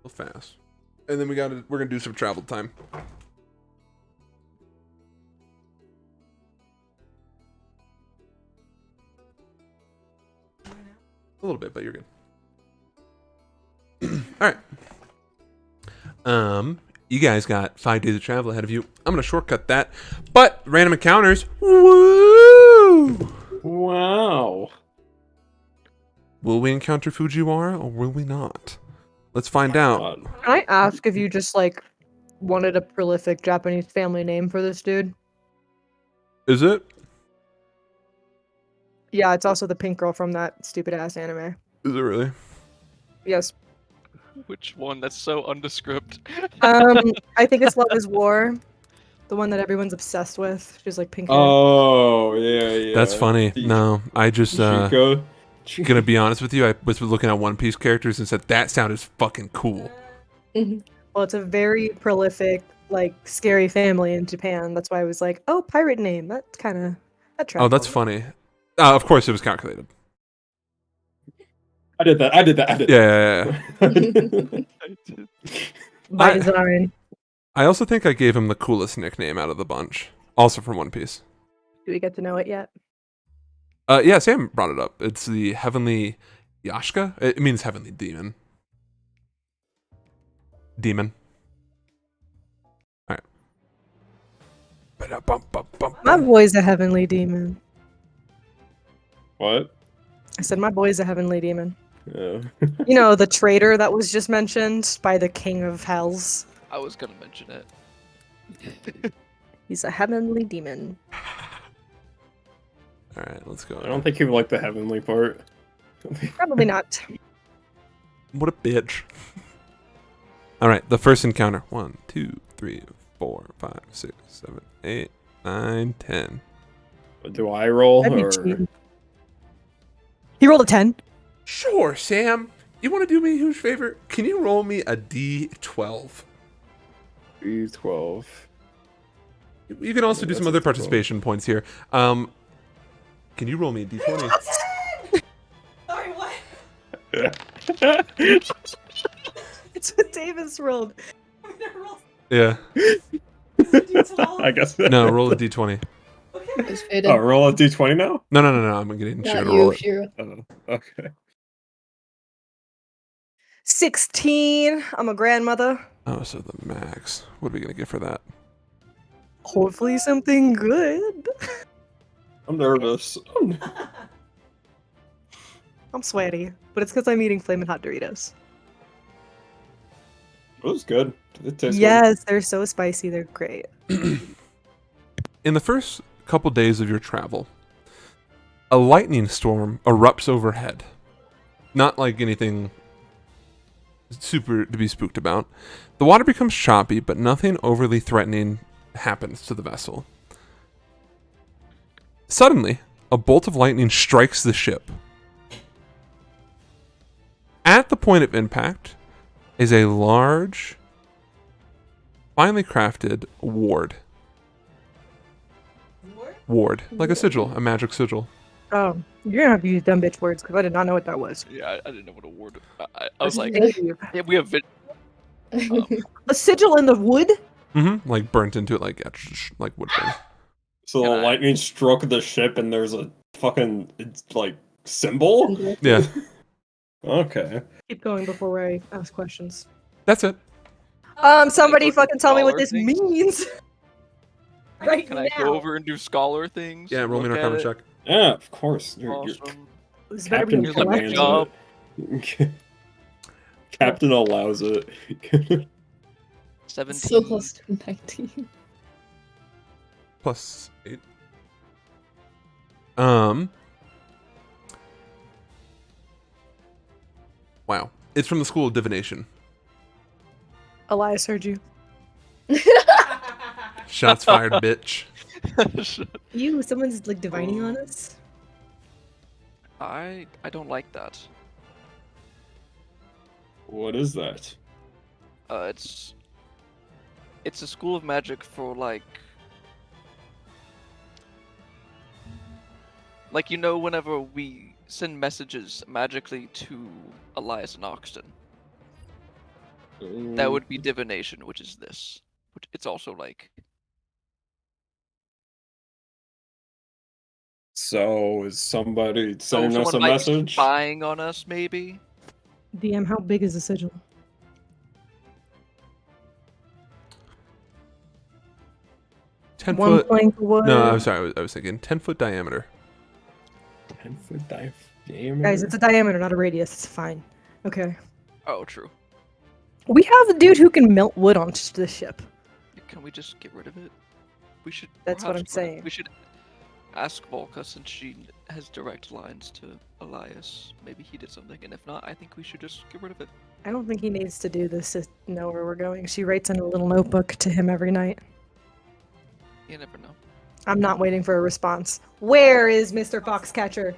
Real fast. And then we're gonna do some travel time. A little bit, but you're good. All right. You guys got 5 days of travel ahead of you. I'm gonna shortcut that, but random encounters. Woo! Wow. Will we encounter Fujiwara or will we not? Let's find out. Can I ask if you just like wanted a prolific Japanese family name for this dude? Is it? Yeah, it's also the pink girl from that stupid ass anime. Is it really? Yes. Which one? That's so undescript. I think it's Love is War. The one that everyone's obsessed with. She's like pink hair. Oh, yeah. That's funny. No, I just Chico. gonna be honest with you. I was looking at One Piece characters and said that sounded fucking cool. Well, it's a very prolific, like, scary family in Japan. That's why I was like, oh, pirate name. That tracks. Oh, that's funny. Of course, it was calculated. I did that. Yeah. By I- design. I also think I gave him the coolest nickname out of the bunch. Also from One Piece. Do we get to know it yet? Yeah, Sam brought it up. It's the Heavenly Yashka. It means Heavenly Demon. Demon. All right. My boy's a heavenly demon. What? I said my boy's a heavenly demon. Yeah. You know, the traitor that was just mentioned by the King of Hells. I was gonna mention it. He's a heavenly demon. All right, let's go. I don't think he would like the heavenly part. Probably not. What a bitch. All right, the first encounter. 1, 2, 3, 4, 5, 6, 7, 8, 9, 10. Do I roll That'd be or? cheating. He rolled a 10. Sure, Sam. You want to do me a huge favor? Can you roll me a D12? 12. You can also Yeah, do some that's other a 12. participation points here. Can you roll me a D20? Sorry, what? It's what Davis rolled. I'm gonna roll Yeah. D12. I guess. No, roll a D20. Okay. It's faded. Oh, roll a d20 now? No. I'm getting Not Shiro to you, roll it. Shiro. Oh, okay. 16. I'm a grandmother. Oh, so the max. What are we gonna get for that? Hopefully something good. I'm nervous. I'm sweaty, but it's because I'm eating Flamin' Hot Doritos. It was good. It tastes Yes, they're so spicy. They're great. In the first couple days of your travel, a lightning storm erupts overhead. Not like anything super to be spooked about. The water becomes choppy, but nothing overly threatening happens to the vessel. Suddenly, a bolt of lightning strikes the ship. At the point of impact is a large, finely crafted ward. Ward. Like a sigil, a magic sigil. Oh, you're gonna have to use dumb bitch words because I did not know what that was. Yeah, I didn't know what a word. I was like, Save. yeah, we have. A sigil in the wood? Mm-hmm. Like burnt into it, like etched, like wood thing. So the Can I- lightning struck the ship and there's a fucking, it's like, symbol? Yeah, Okay. Keep going before I ask questions. that's it. Somebody Can I go fucking tell me what scholar this things? means. Right Can I now. go over and do scholar things? Yeah, roll me an Look at arcana it? check. Yeah, of course. You're Awesome. This better be Captain a Here's my collection. commands job. it. Captain allows it. 17. So close to 19. Plus 8. Wow. It's from the School of Divination. Elias heard you. Shots fired, bitch. You, someone's like divining on us. I don't like that. What is that? It's a school of magic for like you know, whenever we send messages magically to Elias and Oxton, that would be divination, which is this. Which it's also like So is somebody sending us a someone might be message? spying on us, maybe. DM, how big is the sigil? 10 One foot. plank of wood. No, I'm sorry. I was thinking 10-foot diameter. 10-foot diameter. Guys, it's a diameter, not a radius. It's fine. Okay. Oh, true. We have a dude who can melt wood onto the ship. Can we just get rid of it? We should. That's what I'm perhaps saying. We should. ask Volka since she has direct lines to Elias. Maybe he did something, and if not, I think we should just get rid of it. I don't think he needs to do this to know where we're going. She writes in a little notebook to him every night. You never know. I'm not waiting for a response. Where is Mr. Foxcatcher?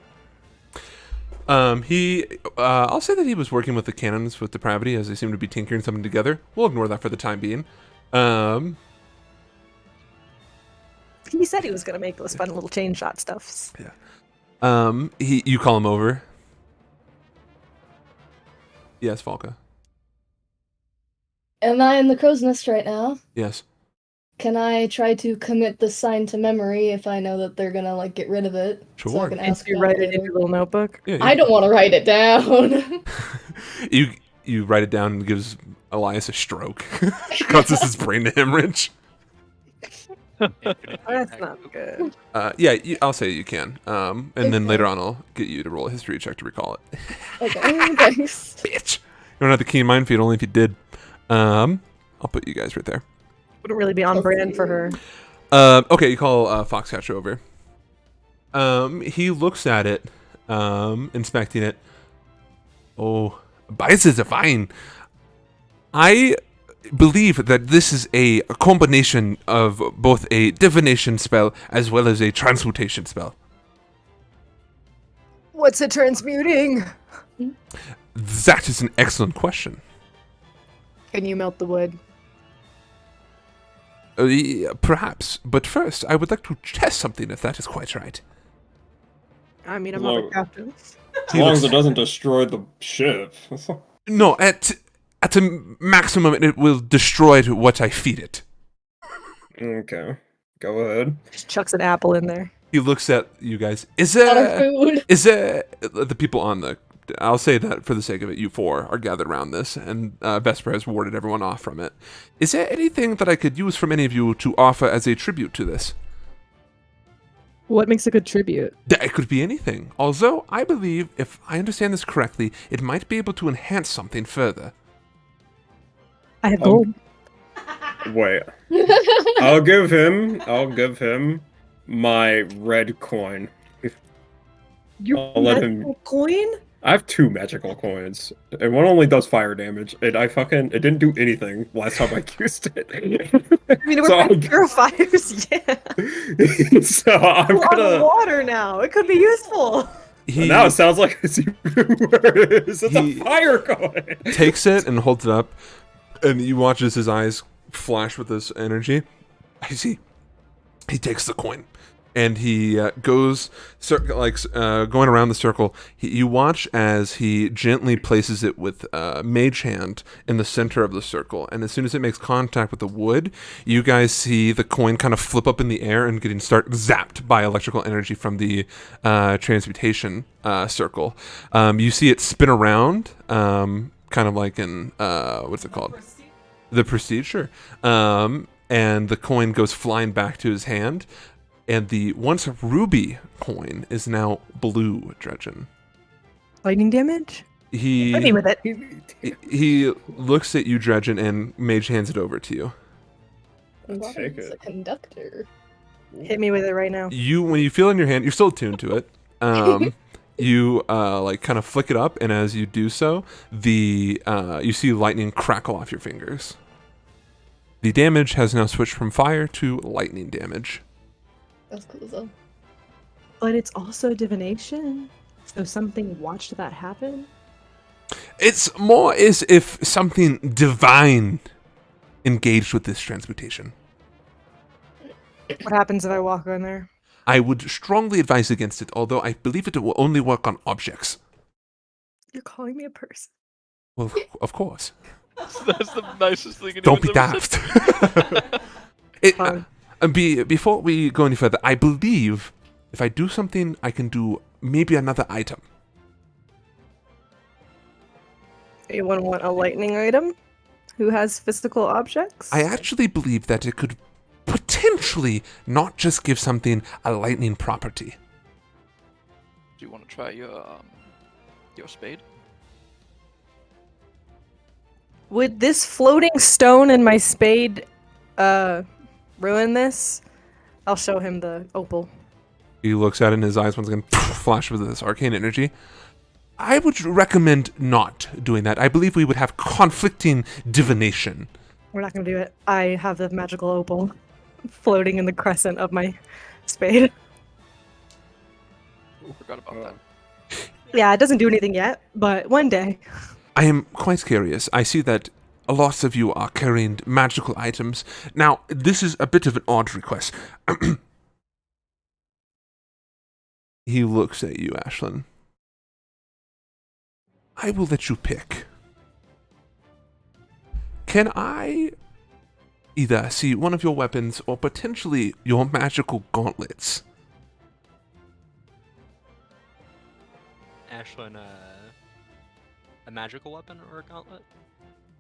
I'll say that he was working with the cannons with depravity as they seem to be tinkering something together. We'll ignore that for the time being. He said he was gonna make those fun little chain shot stuffs. You call him over. Yes, Volka. Am I in the crow's nest right now? Yes. Can I try to commit the sign to memory if I know that they're gonna like get rid of it? So I Sure. can And ask you about write it later. in your little notebook. Yeah, I don't want to write it down. you write it down and gives Elias a stroke. Causes his brain to hemorrhage. That's not good. I'll say you can. And then later on I'll get you to roll a history check to recall it. Okay, thanks. Bitch. You don't have the keen mind feed, only if you did. I'll put you guys right there. Wouldn't really be on brand for her. Okay, you call Foxcatcher over. He looks at it, inspecting it. Oh, Bias is fine. I believe that this is a combination of both a divination spell as well as a transmutation spell. What's it transmuting? That is an excellent question. Can you melt the wood? Yeah, perhaps, but first I would like to test something if that is quite right. I mean, I'm not the captain. As long as it doesn't destroy the ship. No, at a maximum it will destroy what I feed it. Okay, go ahead. Just chucks an apple in there. He looks at you guys. Other food. Is there the people on the? I'll say that for the sake of it, you four are gathered around this, and Vesper has warded everyone off from it. Is there anything that I could use from any of you to offer as a tribute to this? What makes a good tribute? It could be anything. Although I believe, if I understand this correctly, it might be able to enhance something further. I have gold. Wait. I'll give him my red coin. Your I'll let magical him- coin? I have 2 magical coins, and one only does fire damage, and it didn't do anything last time I used it. I mean, we're So like I'll- purifiers, yeah. So I'm We're on gonna. water now. It could be useful. Now it sounds like it's even worse. It's a fire coin. Takes it and holds it up, and you watch as his eyes flash with this energy. I see. He takes the coin, and he goes going around the circle. You watch as he gently places it with Mage Hand in the center of the circle, and as soon as it makes contact with the wood, you guys see the coin kind of flip up in the air and start zapped by electrical energy from the transmutation circle. You see it spin around, kind of like in what's it called? The Prestige, sure. And the coin goes flying back to his hand, and the once ruby coin is now blue, Dredgen. Lightning damage? He Hit me with it. he looks at you, Dredgen, and Mage hands it over to you. Wow, take he's it. a conductor. Hit me with it right now. When you feel it in your hand, you're still attuned to it. You kind of flick it up, and as you do so, you see lightning crackle off your fingers. The damage has now switched from fire to lightning damage. That's cool though. But it's also divination. So something watched that happen? It's more as if something divine engaged with this transmutation. What happens if I walk on there? I would strongly advise against it, although I believe it will only work on objects. You're calling me a person. Well, of course. That's the nicest thing Don't be anyone's ever said. daft. Before we go any further, I believe if I do something, I can do maybe another item. You want a lightning item? Who has physical objects? I actually believe that it could potentially not just give something a lightning property. Do you want to try your spade? Would this floating stone in my spade ruin this? I'll show him the opal. He looks at it and his eyes once again flash with this arcane energy. I would recommend not doing that. I believe we would have conflicting divination. We're not gonna do it. I have the magical opal floating in the crescent of my spade. Forgot about that. Yeah, it doesn't do anything yet, but one day. I am quite curious. I see that a lot of you are carrying magical items. Now, this is a bit of an odd request. He looks at you, Ashlyn. I will let you pick. Can I either see one of your weapons or potentially your magical gauntlets? Ashlyn, a magical weapon or a gauntlet?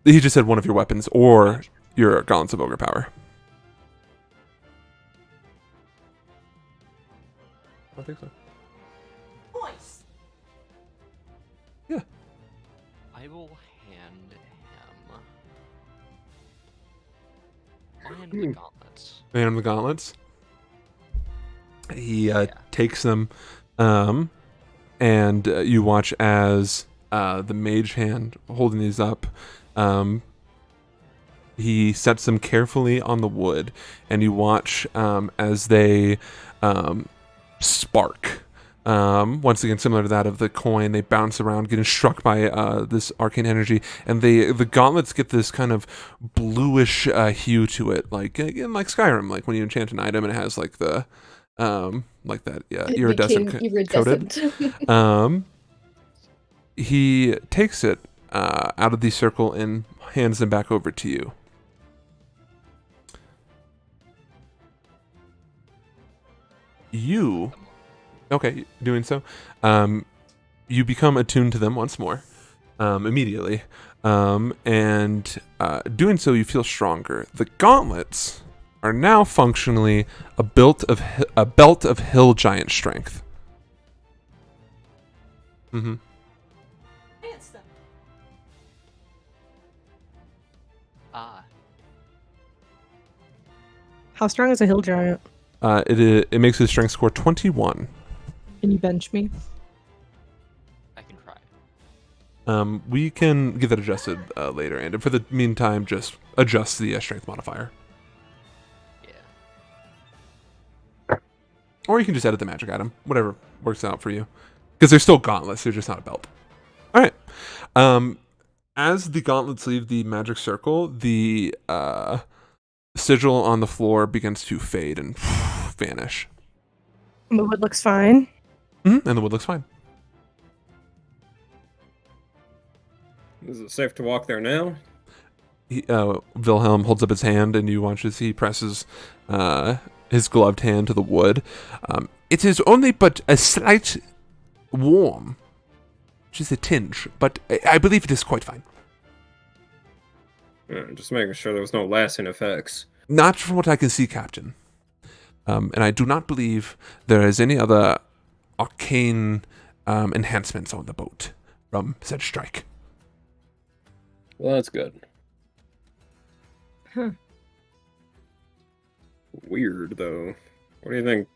He just said one of your weapons or your gauntlets of ogre power. I think so. Voice. Yeah. I will hand him. I'll hand him the gauntlets. Man of the gauntlets. He Yeah. takes them, and you watch as the mage hand holding these up. He sets them carefully on the wood, and you watch as they spark. Once again, similar to that of the coin, they bounce around, getting struck by this arcane energy, and the gauntlets get this kind of bluish hue to it, like again, like Skyrim, like when you enchant an item and it has like the like that, It iridescent became coated. iridescent. He takes it out of the circle and hands them back over to you. You, okay, doing so, you become attuned to them once more, immediately, and doing so, you feel stronger. The gauntlets are now functionally a belt of hill giant strength. Mm-hmm. Dance them. Ah, How strong is a hill giant? It makes his strength score 21. Can you bench me? I can try. We can get that adjusted later, and for the meantime, just adjust the strength modifier. Yeah. Or you can just edit the magic item, whatever works out for you. Because they're still gauntlets, they're just not a belt. All right. As the gauntlets leave the magic circle, the sigil on the floor begins to fade and vanish. The wood looks fine. And the wood looks fine. Is it safe to walk there now? Wilhelm holds up his hand, and you watch as he presses his gloved hand to the wood. It is only but a slight warm, just a tinge, but I believe it is quite fine. Just making sure there was no lasting effects. Not from what I can see, Captain. And I do not believe there is any other arcane enhancements on the boat from said strike. Well, that's good. Huh. Weird, though. What do you think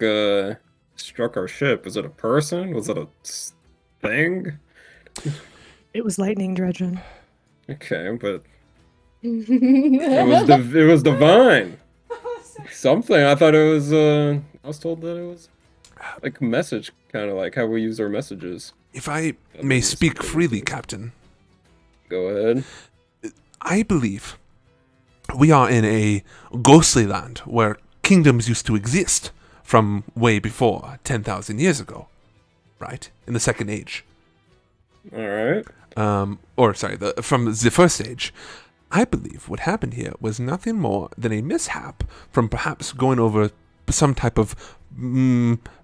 struck our ship? Was it a person? Was it a thing? It was lightning dredging. Okay, but it was divine. Something. I thought it was. I was told that it was like a message, kind of like how we use our messages. If I may speak freely, Captain, Go ahead. I believe we are in a ghostly land where kingdoms used to exist from way before 10,000 years ago, right? In the Second Age. All right. From the First Age. I believe what happened here was nothing more than a mishap from perhaps going over some type of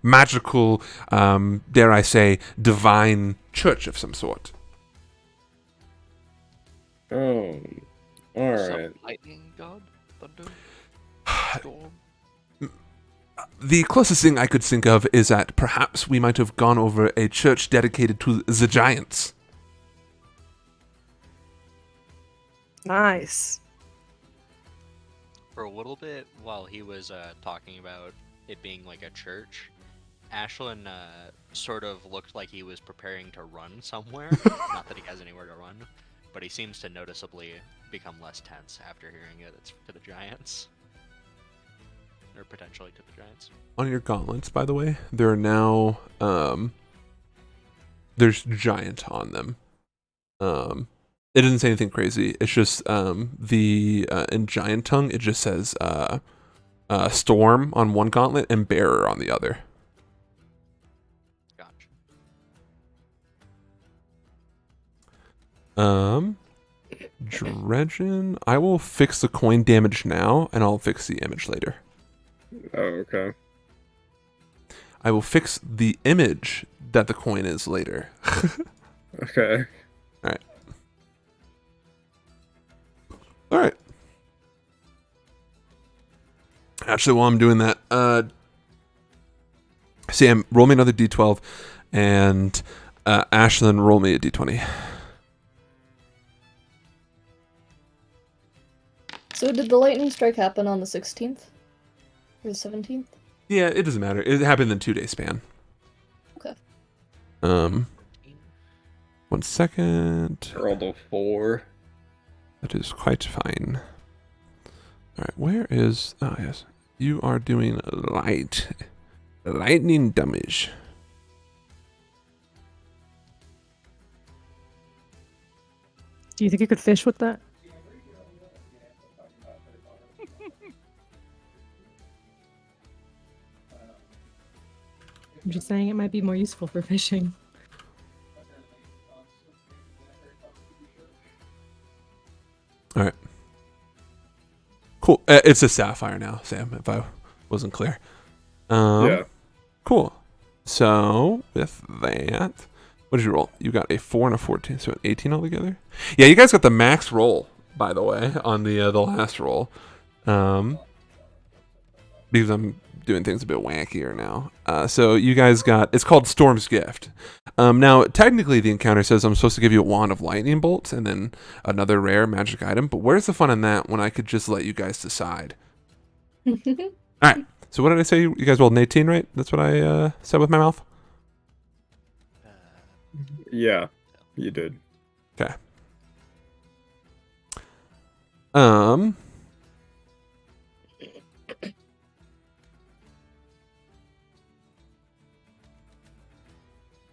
magical, dare I say, divine church of some sort. Oh, all Some right. lightning god? Thunder? Storm? The closest thing I could think of is that perhaps we might have gone over a church dedicated to the giants. Nice. For a little bit, while he was talking about it being like a church, Ashlyn sort of looked like he was preparing to run somewhere. Not that he has anywhere to run, but he seems to noticeably become less tense after hearing it. It's to the giants. Or potentially to the giants. On your gauntlets, by the way, there are now there's giant on them. It doesn't say anything crazy. It's just in giant tongue it just says storm on one gauntlet and bearer on the other. Gotcha. Dredgen, I will fix the coin damage now, and I'll fix the image later. Oh, okay. I will fix the image that the coin is later. Okay. All right. Actually, while I'm doing that, Sam, roll me another d12, and Ashlyn, roll me a d20. So did the lightning strike happen on the 16th? Or the 17th? Yeah, it doesn't matter. It happened in 2-day span. Okay. 1 second. Rolled a 4. That is quite fine. All right, where is... Oh, yes. You are doing lightning damage. Do you think you could fish with that? I'm just saying it might be more useful for fishing. All right. Cool. It's a sapphire now, Sam, if I wasn't clear. Yeah. Cool. So, with that, what did you roll? You got a 4 and a 14, so an 18 altogether? Yeah, you guys got the max roll, by the way, on the last roll. Because I'm doing things a bit wackier now. So you guys got, it's called Storm's Gift. Now, technically the encounter says I'm supposed to give you a wand of lightning bolts and then another rare magic item, but where's the fun in that when I could just let you guys decide? All right, so what did I say? You guys rolled an 18, right? That's what I said with my mouth? Yeah, you did. Okay.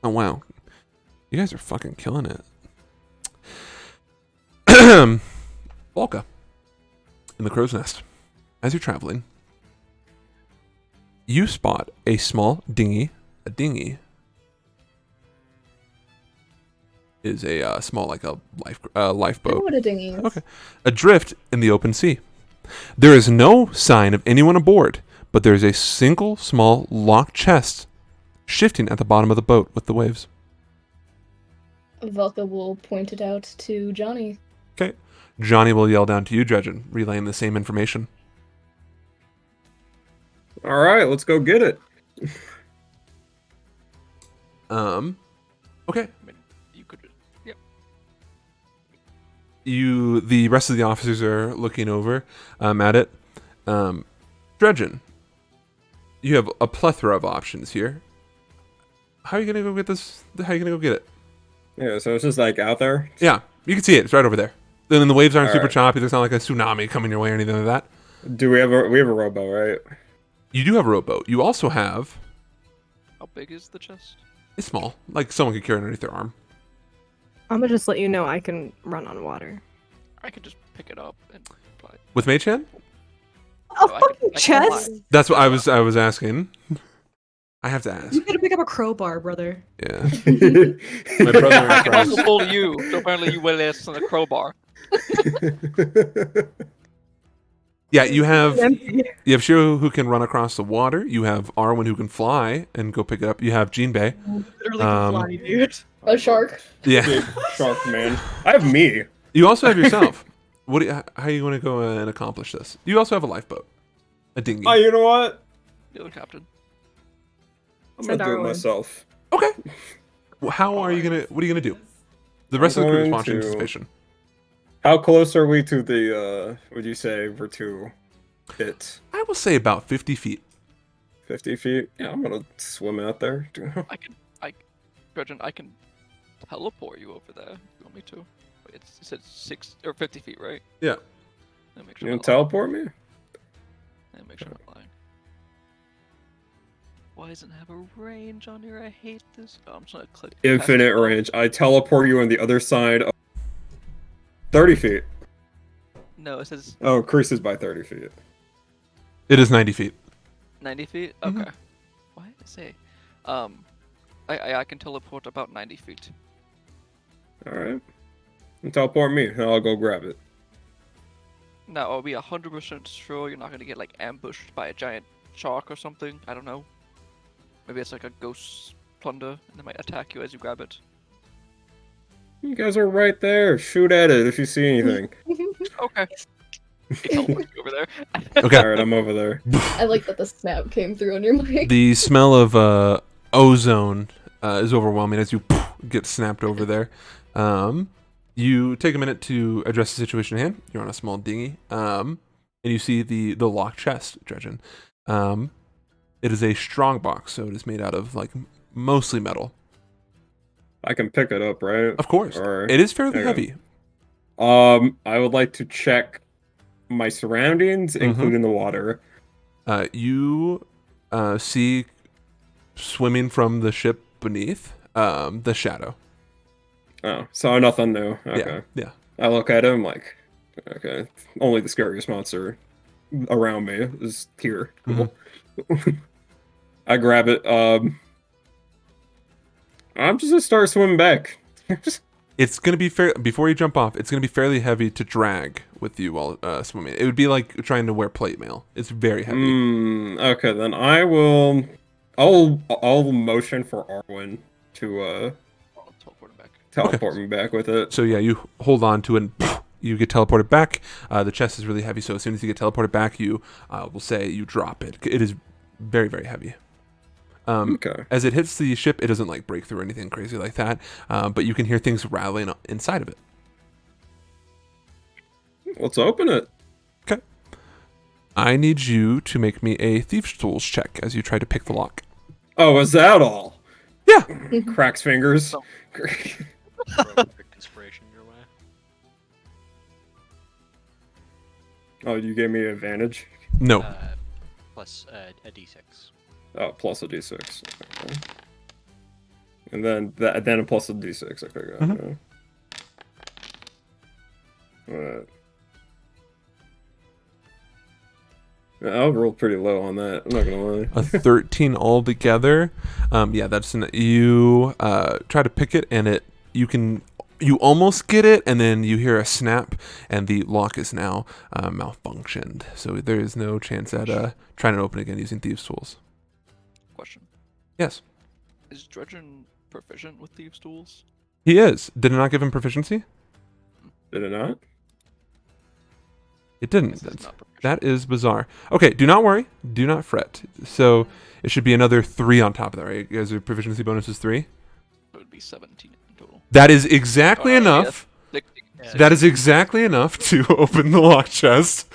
Oh, wow. You guys are fucking killing it. Volka, in the crow's nest, as you're traveling, you spot a small dinghy. A dinghy is a small, like a I know lifeboat. what a dinghy is. Okay. Adrift in the open sea. There is no sign of anyone aboard, but there is a single small locked chest shifting at the bottom of the boat with the waves. Velka will point it out to Johnny. Okay. Johnny will yell down to you, Dredgen, relaying the same information. All right, let's go get it. Okay. I mean, you could. Yep. The rest of the officers are looking over at it. Dredgen, you have a plethora of options here. How are you gonna go get this? How are you gonna go get it? Yeah, so it's just like out there. Yeah, you can see it. It's right over there. Then the waves aren't All super right. choppy. There's not like a tsunami coming your way or anything like that. Do we have a rowboat, right? You do have a rowboat. You also have How big is the chest? it's small, like someone could carry it underneath their arm. I'm gonna just let you know I can run on water. I could just pick it up and fly. With Mage Hand? A No, I fucking can fly. chest? That's what I was asking. I have to ask. You gotta pick up a crowbar, brother. Yeah. My brother in I can Christ. also pull you, so apparently you weigh less than a crowbar. Yeah, you have Empty. Shiro who can run across the water. You have Arwen who can fly and go pick it up. You have Jinbei. Literally Um, can fly, dude. A shark. Yeah. Big shark man. I have me. You also have yourself. How are you going to go and accomplish this? You also have a lifeboat, a dinghy. Oh, you know what? The other captain. I'm gonna Send do it Arwen. myself. Okay. Well, how are you gonna? What are you gonna do? The rest of the crew is going watching to- suspicion. How close are we to the? Would you say we're to it? I will say about 50 feet. 50 feet. Yeah, I'm gonna swim out there. Dredgen, I can teleport you over there if you want me to. Wait, it said 6 or 50 feet, right? Yeah. Let me make You sure gonna teleport me? Let me make sure I'm not lying. Why doesn't it have a range on here? I hate this. Oh, I'm just gonna click. cast Infinite spell. range. I teleport you on the other side of 30 feet. No, it says Oh, increases by 30 feet. It is 90 feet. 90 feet. Mhm. Okay. Why did it say? I can teleport about 90 feet. Alright. And teleport me, and I'll go grab it. Now, are we 100% sure you're not gonna get like ambushed by a giant shark or something? I don't know. Maybe it's like a ghost plunder, and they might attack you as you grab it. You guys are right there. Shoot at it if you see anything. Okay. He teleports you over there. Okay. Alright, I'm over there. I like that the snap came through on your mic. The smell of ozone is overwhelming as you get snapped over there. You take a minute to address the situation at hand. You're on a small dinghy, and you see the locked chest, Dredgen. It is a strong box, so it is made out of like mostly metal. I can pick it up, right? Of course, Or... it is fairly Okay. heavy. I would like to check my surroundings, including the water. You see swimming from the ship beneath the shadow. Oh, so nothing new. Okay. Yeah. I look at him like, okay, only the scariest monster around me is here. Cool. I grab it. I'm just gonna start swimming back. It's gonna be fair before you jump off. It's gonna be fairly heavy to drag with you while swimming. It would be like trying to wear plate mail. It's very heavy. Okay, then I'll motion for Arwen to I'll teleport him back. teleport me back with it. So yeah, you hold on to it and you get teleported back. The chest is really heavy, so as soon as you get teleported back, you will say you drop it. It is very, very heavy. Okay. As it hits the ship, it doesn't like break through or anything crazy like that, but you can hear things rattling inside of it. Let's open it. Okay. I need you to make me a thieves' tools check as you try to pick the lock. Oh, is that all? Yeah. Cracks fingers. So- Throw a quick inspiration your way. Oh, you gave me an advantage? No. Plus a d6. Oh, plus a d6. Okay. And then a plus a d6. Okay, got it. Alright. I'll roll pretty low on that. I'm not gonna lie. A 13 altogether. Yeah, that's you try to pick it, and you almost get it, and then you hear a snap, and the lock is now malfunctioned. So there is no chance at trying to open it again using thieves' tools. Question. Yes, Is Dredgen proficient with thieves' tools? he is. Did it not give him proficiency? Did it not? It didn't. This is That's- not proficient. That is bizarre. Okay, do not worry. Do not fret. So it should be another 3 on top of that, right? You guys, your proficiency bonus is 3? It would be 17 in total. That is exactly Oh, enough. Yeah. That is exactly enough to open the lock chest.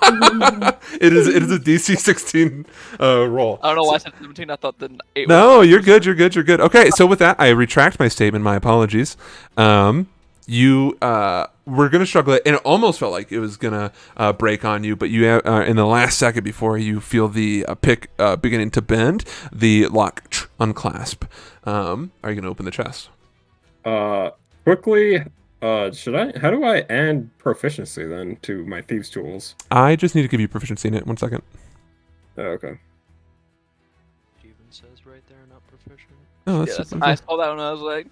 It is a DC 16 roll. I don't know why I said 17. I thought the 8 No, was you're good. You're good. You're good. Okay, so with that, I retract my statement. My apologies. You were gonna struggle, and it almost felt like it was gonna break on you, but you in the last second before you feel the pick beginning to bend, the lock unclasp. Are you gonna open the chest? Quickly. Should I? How do I add proficiency then to my thieves' tools? I just need to give you proficiency in it. 1 second. Oh, okay. It even says right there, not proficient. Oh, Yeah, that's, I saw that and I was like,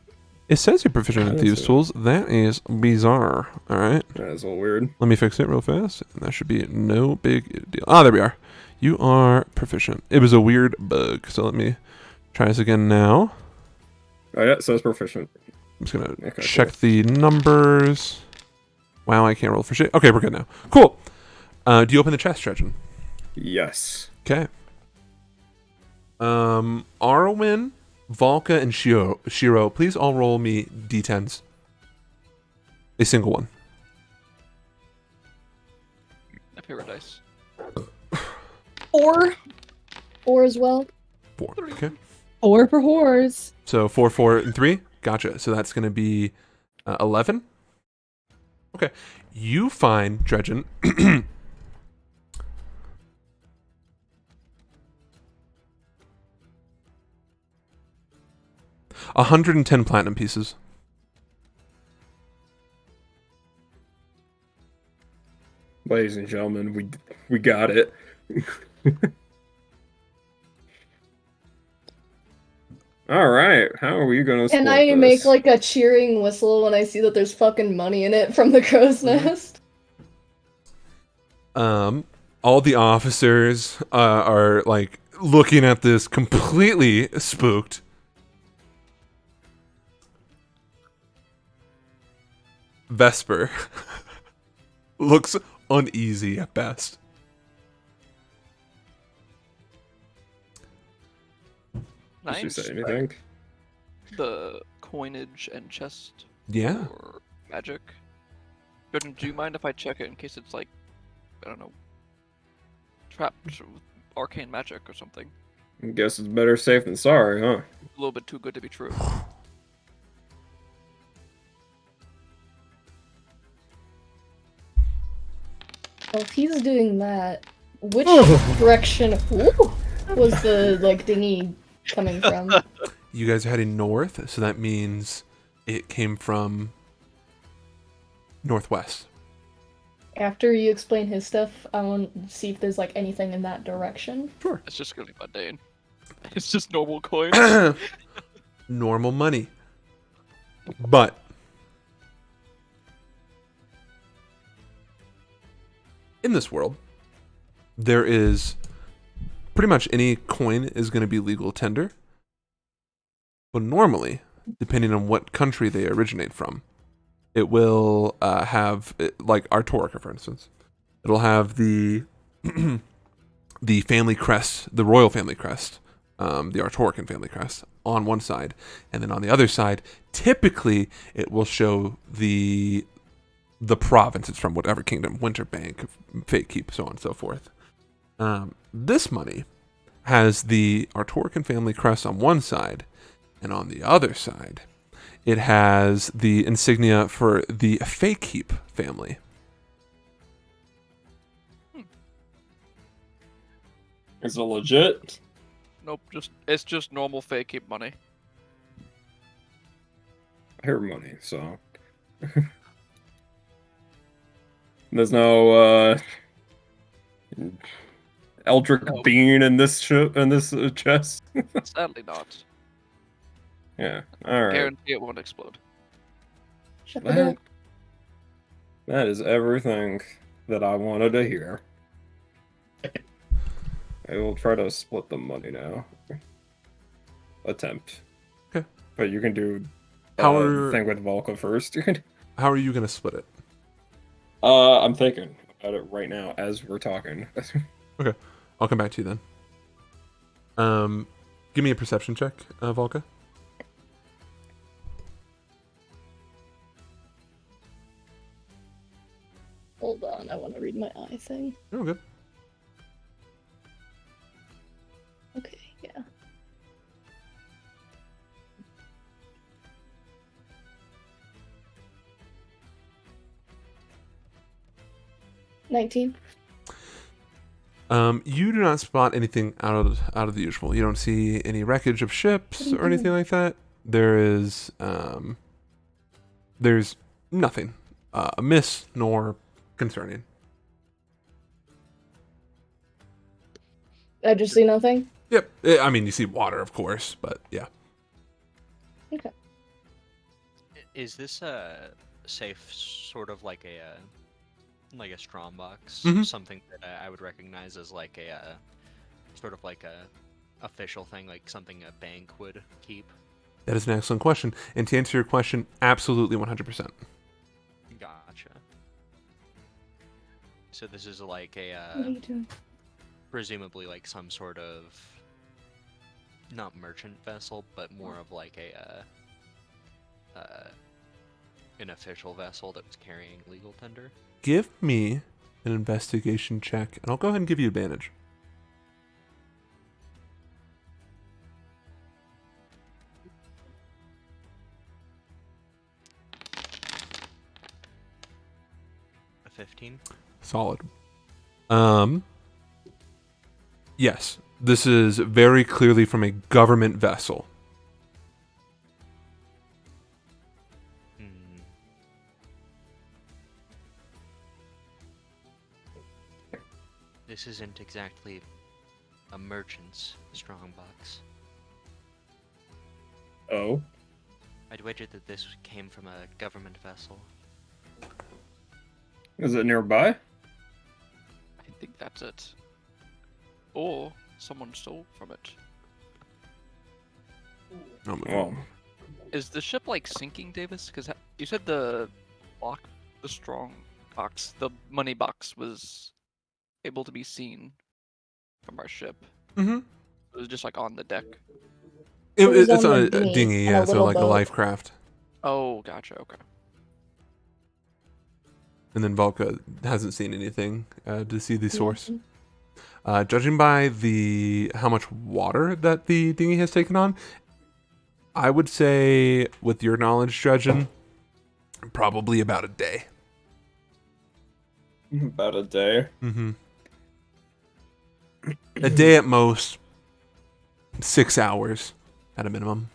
it says you're proficient in That's thieves' it. tools. That is bizarre. All right. That's a little weird. Let me fix it real fast. And that should be no big deal. Ah, there we are. You are proficient. It was a weird bug, so let me try this again now. Oh yeah, it says proficient. I'm just gonna Okay, check cool. the numbers. Wow, I can't roll for shit. Okay, we're good now. Cool. Do you open the chest, Dredgen? Yes. Okay. Arwen, Valka, and Shiro, please all roll me d10s. A single one. my favorite dice. 4. 4 as well. 4. Okay. 4 for whores. So 4, 4, and 3. Gotcha. So that's going to be 11. Okay. You find Dredgen. 110 platinum pieces. Ladies and gentlemen, we got it. All right, how are we gonna split Can I this? make like a cheering whistle when I see that there's fucking money in it from the crow's nest? All the officers are like looking at this completely spooked. Vesper looks uneasy at best. Did she Nice. say anything? The coinage and chest Yeah. or magic. Jordan, do you mind if I check it in case it's like, I don't know, trapped with arcane magic or something? I guess it's better safe than sorry, huh? A little bit too good to be true. Well, if he's doing that, which direction was the like dinghy coming from? You guys are heading north, so that means it came from northwest. After you explain his stuff, I want to see if there's like anything in that direction. Sure. It's just gonna be mundane. It's just normal coin. Normal money. But in this world, there is pretty much any coin is going to be legal tender. But normally, depending on what country they originate from, it will have, like Artorica, for instance, it'll have the the family crest, the royal family crest, the Artorican family crest on one side, and then on the other side, typically it will show the province it's from, whatever kingdom, Winterbank, Fate Keep, so on and so forth. This money has the Artorican family crest on one side, and on the other side, it has the insignia for the Fate Keep family. Is it legit? Nope, it's just normal fake keep money. I hear money, so there's no Eldritch No. Bean in this chest. Sadly not. Yeah. All right. Guarantee it won't explode. Shut the door. That is everything that I wanted to hear. I will try to split the money now. Attempt. Okay. But you can do How the are thing with Volca first. how are you gonna split it? I'm thinking about it right now as we're talking. Okay, I'll come back to you then. Give me a perception check, Volka. Hold on, I want to read my eye thing. Oh, good. Okay, yeah. $19. You do not spot anything out of the usual. You don't see any wreckage of ships or anything like that. There's nothing amiss nor concerning. I just see nothing. Yep. I mean, you see water, of course, but yeah. Okay. Is this a safe, sort of like a strong box? Mhm. Something that I would recognize as like a sort of like a official thing, like something a bank would keep? That is an excellent question. And to answer your question, absolutely 100%. Gotcha. So this is like What are a you doing? presumably like some sort of not merchant vessel, but more of like an official vessel that was carrying legal tender. Give me an investigation check, and I'll go ahead and give you advantage. 15. Solid. Yes, this is very clearly from a government vessel. Hmm. This isn't exactly a merchant's strongbox. Oh. I'd wager that this came from a government vessel. Is it nearby? I think that's it. Or someone stole from it. I'll move Well, on. Is the ship like sinking, Davis? Because you said the strong box, the money box was able to be seen from our ship. Mm-hmm. It was just like on the deck. It was It's on on the a dinghy, dinghy, on a yeah, so little like a boat. life craft. Oh, gotcha. Okay. And then Volka hasn't seen anything to see the source. Nothing. Judging by the how much water that the dinghy has taken on, I would say, with your knowledge, Dredgen, probably about a day. about a day. Mm-hmm. A day at most, 6 hours at a minimum.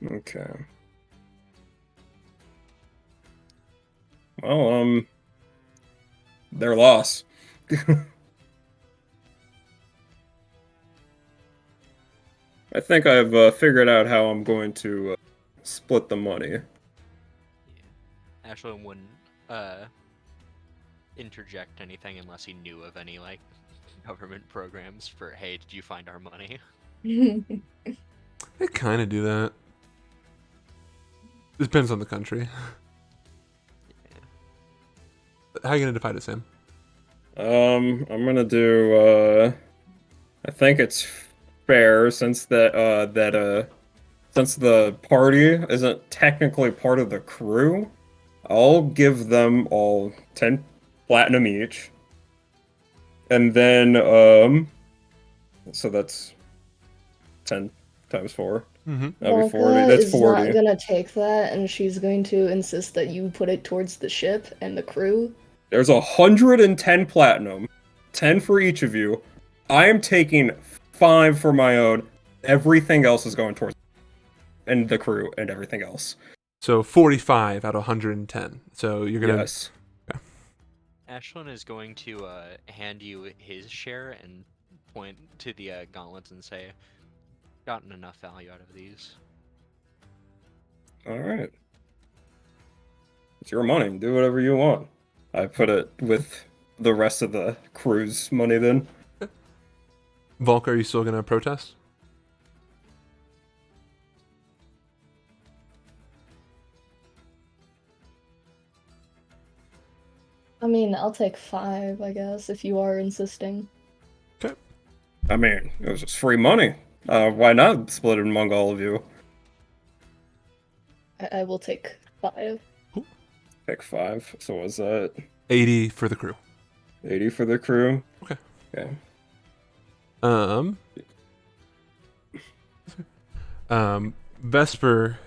Okay. Well, their loss. I think I've figured out how I'm going to split the money. Ashlyn wouldn't interject anything unless he knew of any like government programs for, hey, did you find our money? They kind of do that. It depends on the country. How are you gonna divide it, Sam? I'm gonna do. I think it's fair since since the party isn't technically part of the crew. I'll give them all 10 platinum each, and then so that's 10 times 4. Mm-hmm. That'll be 40. Volka That's is 40. not gonna take that, and she's going to insist that you put it towards the ship and the crew. There's 110 platinum, 10 for each of you. I am taking 5 for my own. Everything else is going towards and the crew and everything else. So 45 out of 110. So you're gonna. Yes. Ashlyn is going to hand you his share and point to the gauntlets and say, gotten enough value out of these. All right. It's your money. Do whatever you want. I put it with the rest of the crew's money then. Volk, are you still gonna protest? I mean, I'll take 5, I guess, if you are insisting. I mean, it was just free money. Why not split it among all of you? I will take 5. Pick 5. So was that 80 for the crew. 80 for the crew? Okay. Okay. Vesper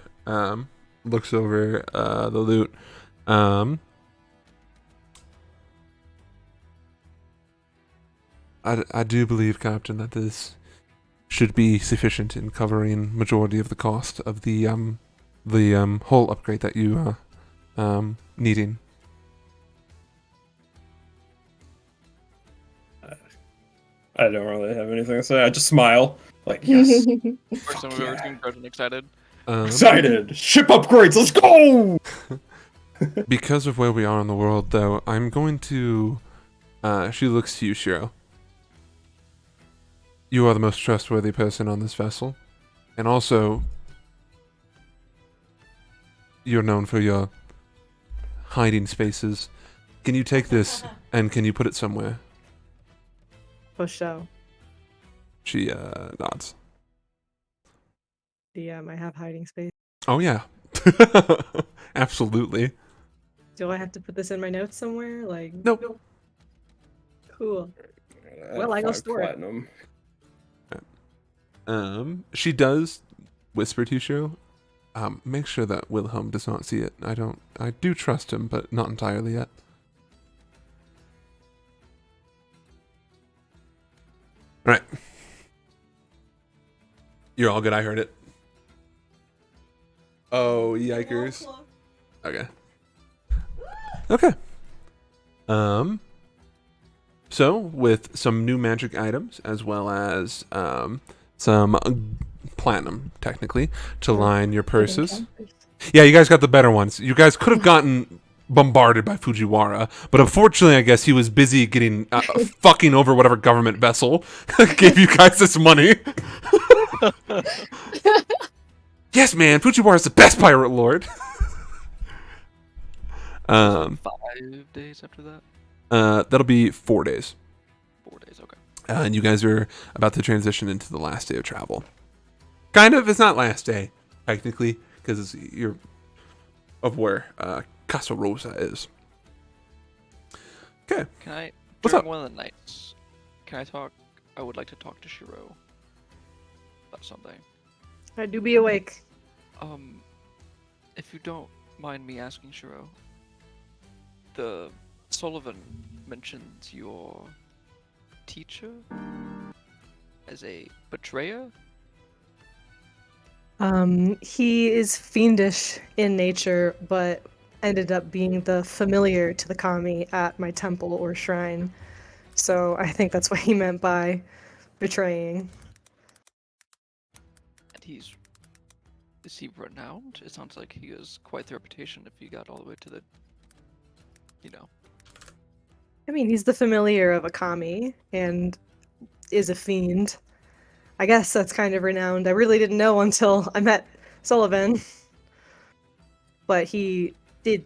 looks over the loot. I do believe, Captain, that this should be sufficient in covering majority of the cost of the whole upgrade that you needing. I don't really have anything to say. I just smile. Like, yes. First time we've ever seen Gretchen excited. Excited! Ship upgrades, let's go! Because of where we are in the world, though, I'm going to. She looks to you, Shiro. You are the most trustworthy person on this vessel, and also, you're known for your hiding spaces. Can you take this and can you put it somewhere? For sure. She nods. DM, I have hiding space. Oh yeah, absolutely. Do I have to put this in my notes somewhere? Like, Nope. Cool. Well, I go 5 store it. platinum. She does whisper to you, Shiro. Make sure that Wilhelm does not see it. I do trust him, but not entirely yet. All right. You're all good. I heard it. Oh, yikers. Okay. Okay. So with some new magic items as well as some platinum, technically, to line your purses. Yeah, you guys got the better ones. You guys could have gotten bombarded by Fujiwara, but unfortunately, I guess he was busy getting fucking over whatever government vessel gave you guys this money. Yes, man, Fujiwara's the best pirate lord. 5 days after that. That'll be 4 days. 4 days, okay. And you guys are about to transition into the last day of travel. Kind of, it's not last day, technically, because you're of where Casa Rosa is. Okay. Can I, What's during up? one of the nights, I would like to talk to Shiro about something. I do be awake. If you don't mind me asking, Shiro, the Sullivan mentions your teacher as a betrayer? He is fiendish in nature, but ended up being the familiar to the kami at my temple or shrine. So I think that's what he meant by betraying. And is he renowned? It sounds like he has quite the reputation if he got all the way to the, you know. I mean, he's the familiar of a kami and is a fiend. I guess that's kind of renowned. I really didn't know until I met Sullivan. But he did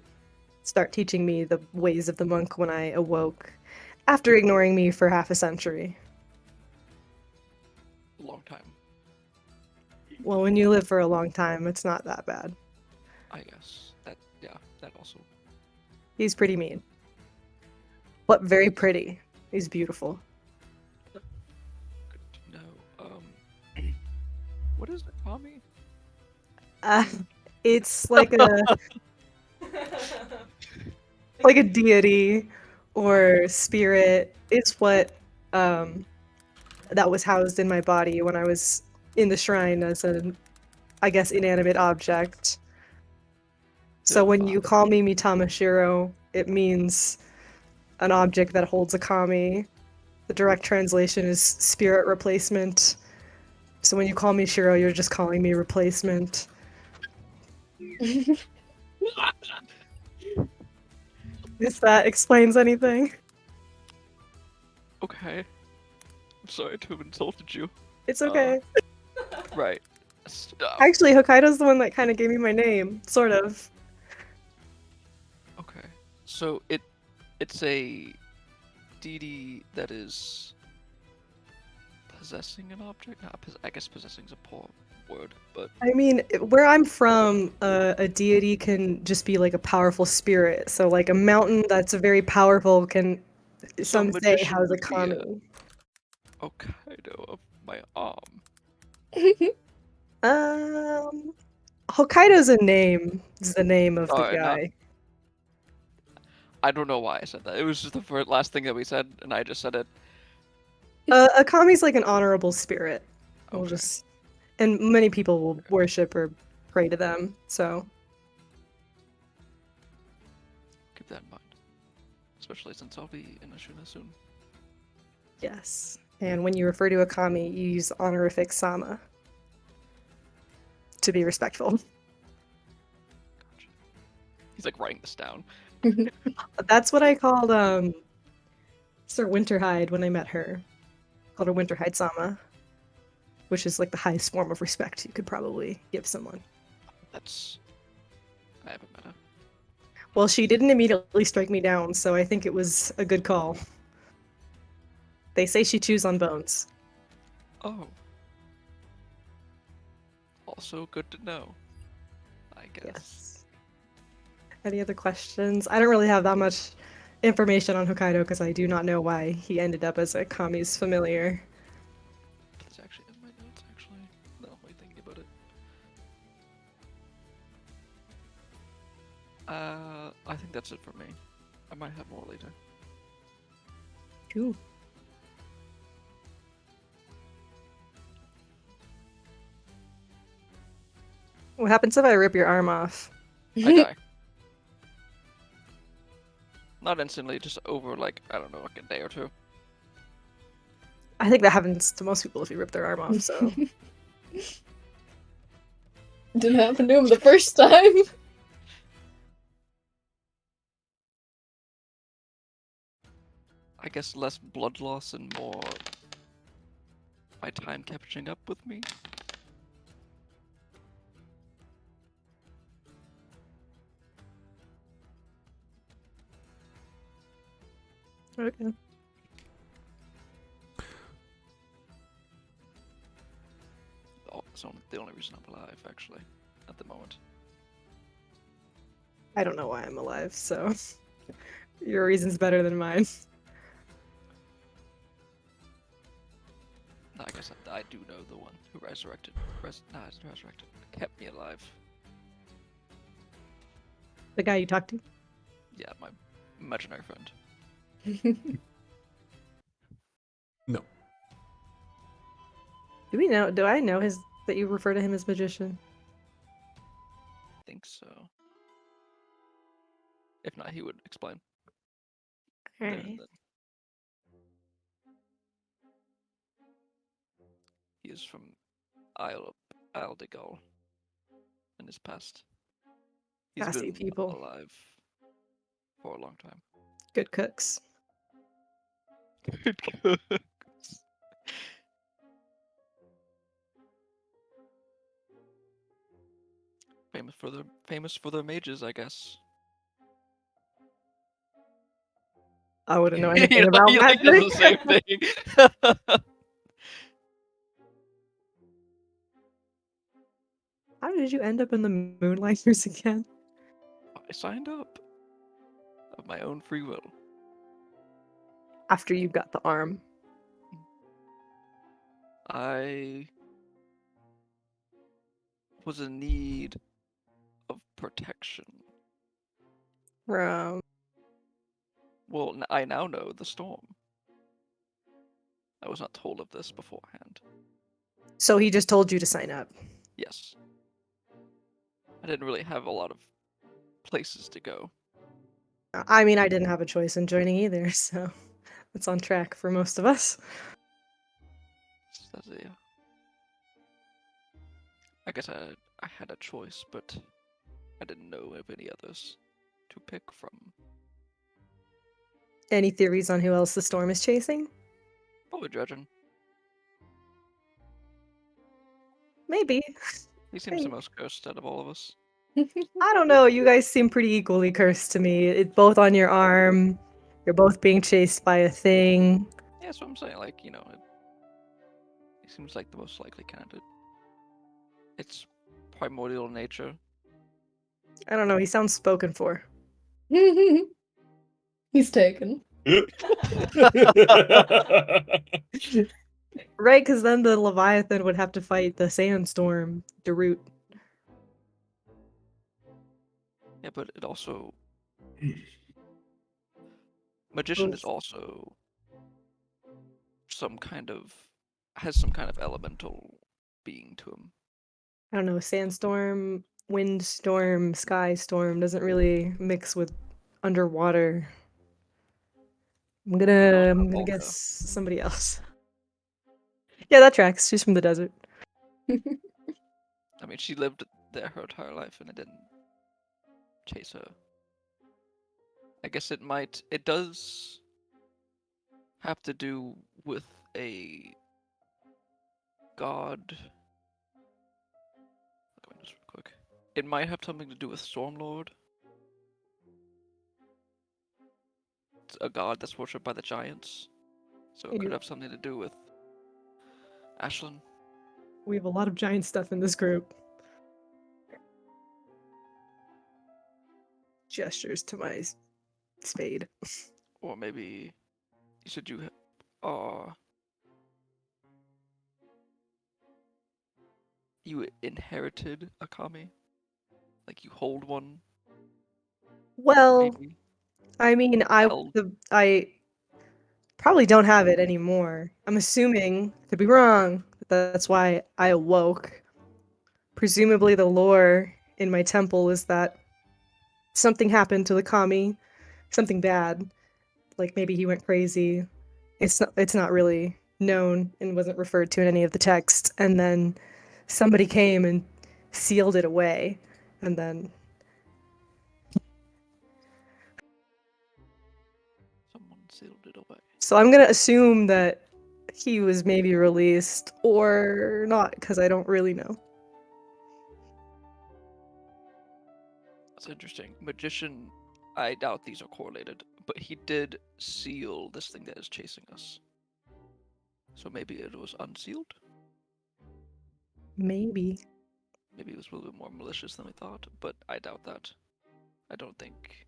start teaching me the ways of the monk when I awoke, after ignoring me for half a century. Long time, Well, when you live for a long time, it's not that bad. I guess. That also. He's pretty mean. But very pretty. He's beautiful. Good to know. What is the kami? It's like a deity or spirit. It's what that was housed in my body when I was in the shrine as an, I guess, inanimate object. So when you call me Mitama Shiro, it means an object that holds a kami. The direct translation is spirit replacement. So when you call me Shiro, you're just calling me replacement. If that explains anything. Okay. I'm sorry to have insulted you. It's okay. Right. Stop. Actually, Hokkaido's the one that kind of gave me my name, sort of. Okay. So it's a deity that is possessing an object? I guess possessing is a poor word, but I mean, where I'm from, a deity can just be like a powerful spirit. So, like a mountain that's very powerful can, So some say, magician house a would be a- kami. Hokkaido of my arm. Hokkaido's a name. Is the name of the Sorry, not- guy. I don't know why I said that. It was just the last thing that we said, and I just said it. A kami's like an honorable spirit. We'll Okay. just, and many people will worship or pray to them. So Keep that in mind. Especially since I'll be in Ashuna soon. yes. And when you refer to a kami, you use honorific sama to be respectful. Gotcha. He's like writing this down. That's what I called Sir Winterhide when I met her. Called her Winterhide Sama, which is like the highest form of respect you could probably give someone. I haven't met her. Well, she didn't immediately strike me down, so I think it was a good call. They say she chews on bones. Oh. Also good to know. I guess. Yes. Any other questions? I don't really have that much information on Hokkaido because I do not know why he ended up as a kami's familiar. It's actually in my notes, actually. No, I'm thinking about it. I think that's it for me. I might have more later. Cool. What happens if I rip your arm off? I die. Not instantly, just over like, I don't know, like a day or two. I think that happens to most people if you rip their arm off, so. Didn't happen to him the first time. I guess less blood loss and more my time catching up with me. Okay. Oh, it's the only reason I'm alive, actually, at the moment. I don't know why I'm alive, so. Your reason's better than mine. I guess I do know the one who resurrected. Resurrected. Kept me alive. The guy you talked to? Yeah, my imaginary friend. No. Do I know that you refer to him as magician? I think so. If not, he would explain. There and Alright. then. He is from Isle de Gaulle in his past. He's Classy been people. alive for a long time. Good cooks. Famous for their mages, I guess. I wouldn't know He anything about he magic. does the same thing. How did you end up in the Moonlighters again? I signed up of my own free will. After you got the arm. I was in need of protection. From Well, I now know the storm. I was not told of this beforehand. So he just told you to sign up. Yes. I didn't really have a lot of places to go. I mean, I didn't have a choice in joining either, so it's on track for most of us. That's it, yeah. I guess I had a choice, but I didn't know of any others to pick from. Any theories on who else the storm is chasing? Probably Dredgen. Maybe. He seems the most cursed out of all of us. I don't know. You guys seem pretty equally cursed to me. It's both on your arm. You're both being chased by a thing. Yeah, that's what I'm saying. Like, he seems like the most likely candidate. It's primordial in nature. I don't know. He sounds spoken for. He's taken. Right, because then the Leviathan would have to fight the sandstorm, Darut. Yeah, but it also magician is Both. also has some kind of elemental being to him. I don't know, sandstorm, windstorm, sky storm doesn't really mix with underwater. I'm gonna guess Volca. somebody else. Yeah, that tracks. She's from the desert. I mean, she lived there her entire life, and it didn't chase her. I guess it does have to do with a god. Let me just real quick. It might have something to do with Stormlord. It's a god that's worshipped by the giants. So it could have something to do with Ashlyn. We have a lot of giant stuff in this group. Gestures to my spade. Or maybe you said you are you inherited a kami? Like you hold one? Well, Maybe. I mean, Hell. I probably don't have it anymore. I'm assuming, could be wrong, but that's why I awoke. Presumably, the lore in my temple is that something happened to the kami, something bad. Like maybe he went crazy. It's not really known and wasn't referred to in any of the texts. And then somebody came and sealed it away, and then Someone sealed it away. so I'm gonna assume that he was maybe released or not because I don't really know. That's interesting. Magician, I doubt these are correlated, but he did seal this thing that is chasing us. So maybe it was unsealed? Maybe. Maybe it was a little bit more malicious than we thought, but I doubt that. I don't think.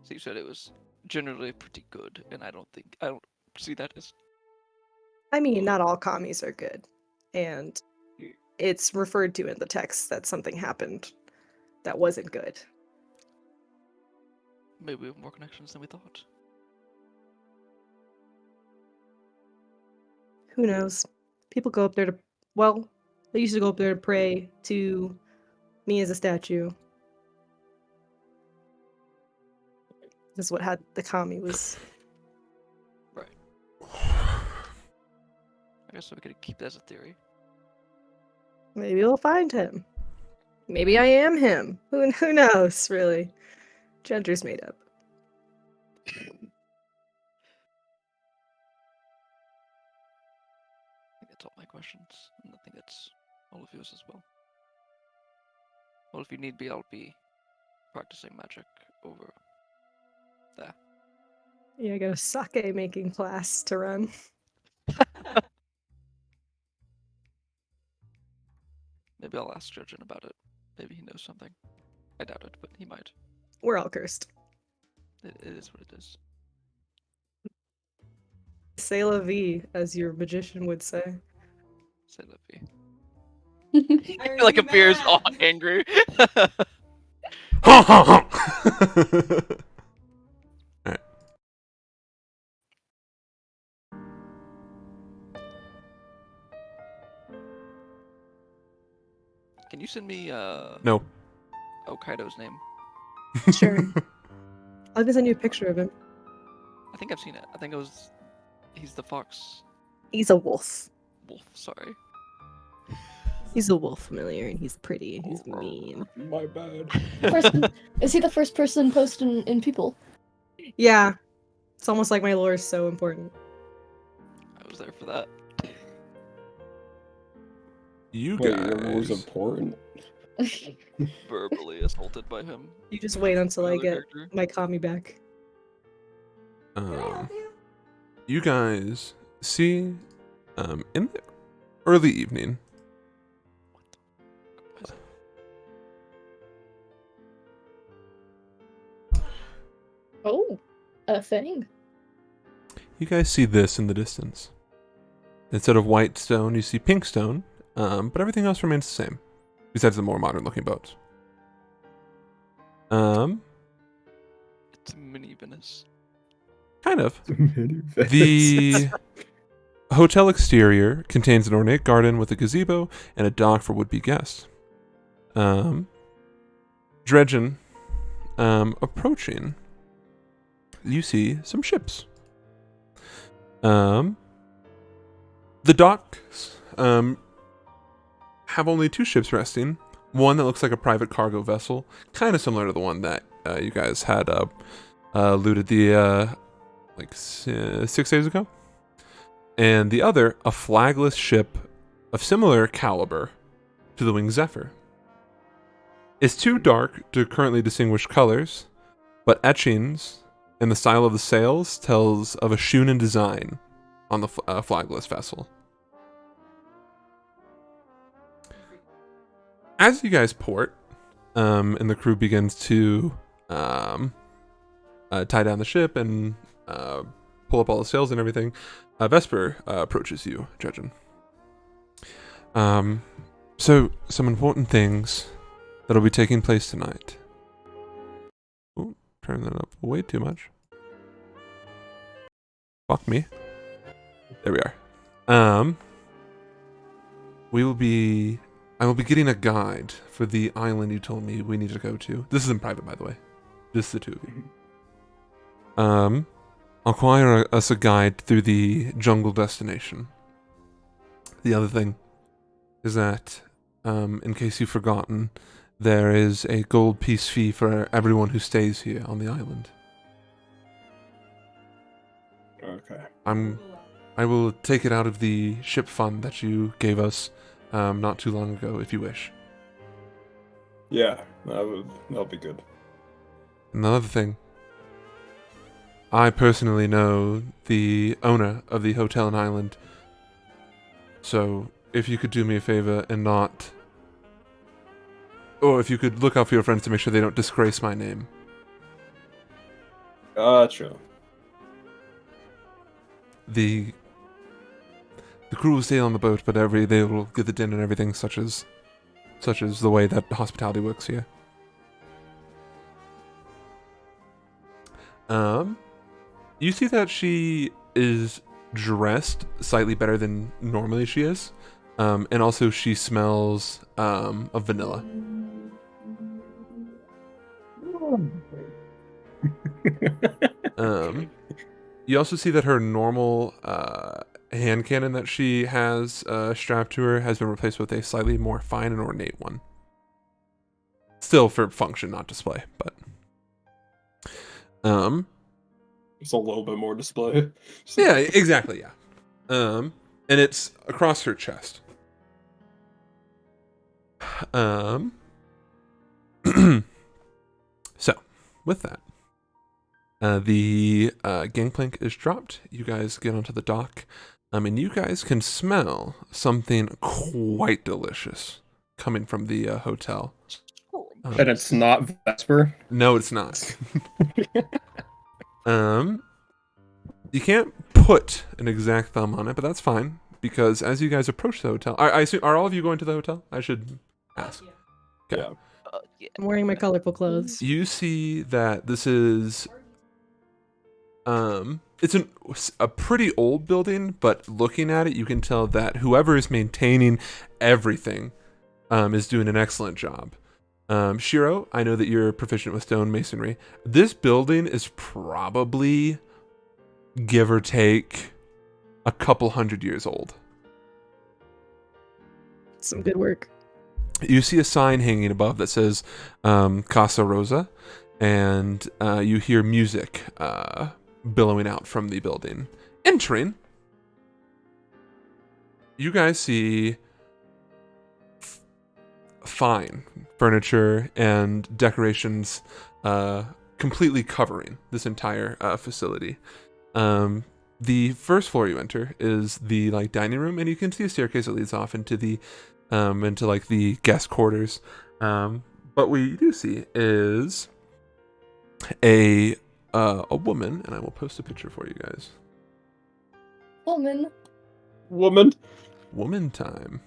So you said it was generally pretty good, and I don't see that as. I mean, not all commies are good, and it's referred to in the text that something happened that wasn't good. Maybe we have more connections than we thought. Who knows? People go up there to, well, they used to go up there to pray to me as a statue. This is what had the kami was. Right. I guess we could keep that as a theory. Maybe we'll find him. Maybe I am him. Who knows, really? Gender's made up. I think that's all my questions, and I think that's all of yours as well. Well, if you need be, I'll be practicing magic over there. Yeah, I got a sake making class to run. Maybe I'll ask Jurgen about it. Maybe he knows something. I doubt it, but he might. We're all cursed. It is what it is. C'est la vie, as your magician would say. Say la vie. Are Like you appears mad? all angry. Ha ha ha! Alright. Can you send me No. Okaido's name? Sure. I'll just send you a picture of him. I think I've seen it. I think it was. He's the fox He's a wolf. wolf. Sorry. He's a wolf familiar, and he's pretty, and he's mean. My bad. Is he the first person post in people? Yeah. It's almost like my lore is so important. I was there for that. You Wait, your was guys. important. Verbally assaulted by him. You just wait until I Another get character. my kami back. You guys see, in the early evening, Oh, a thing. you guys see this in the distance. Instead of white stone, you see pink stone, but everything else remains the same, besides the more modern-looking boats. It's a mini Venice. Kind of. The hotel exterior contains an ornate garden with a gazebo and a dock for would-be guests. Dredgen, approaching, you see some ships. The docks have only two ships resting. One that looks like a private cargo vessel, kind of similar to the one that you guys had looted the 6 days ago. And the other, a flagless ship of similar caliber to the Winged Zephyr. It's too dark to currently distinguish colors, but etchings and the style of the sails tells of a Shunin design on the flagless vessel. As you guys port, and the crew begins to tie down the ship and pull up all the sails and everything, Vesper approaches you, Dredgen. So, some important things that'll be taking place tonight. turn that up way too much. Fuck me. There we are. I will be getting a guide for the island you told me we need to go to. This is in private, by the way. Just the two of you. I'll acquire us a guide through the jungle destination. The other thing is that, in case you've forgotten, there is a gold piece fee for everyone who stays here on the island. Okay. I will take it out of the ship fund that you gave us not too long ago, if you wish. Yeah, that'll be good. Another thing. I personally know the owner of the hotel and island. So, if you could do me a favor and not... Or if you could look out for your friends to make sure they don't disgrace my name. Gotcha. The crew will stay on the boat, but they will get the dinner and everything, such as the way that hospitality works here. You see that she is dressed slightly better than normally she is, and also she smells of vanilla. You also see that her normal hand cannon that she has strapped to her has been replaced with a slightly more fine and ornate one. Still for function, not display, but It's a little bit more display. yeah, exactly, yeah. And it's across her chest. So, with that, the gangplank is dropped. You guys get onto the dock, and you guys can smell something quite delicious coming from the hotel. And it's not Vesper. No, it's not. You can't put an exact thumb on it, but that's fine because as you guys approach the hotel, I assume, are all of you going to the hotel? I should ask. Okay. Yeah. Yeah. I'm wearing my colorful clothes. You see that this is it's a pretty old building, but looking at it you can tell that whoever is maintaining everything is doing an excellent job. Shiro, I know that you're proficient with stone masonry. This building is probably, give or take, a couple 100 years old. Some good work. You see a sign hanging above that says Casa Rosa, and you hear music billowing out from the building. Entering, you guys see fine furniture and decorations completely covering this entire facility. The first floor you enter is the dining room, and you can see a staircase that leads off into the the guest quarters. But what you do see is a woman, and I will post a picture for you guys. Woman. Woman time.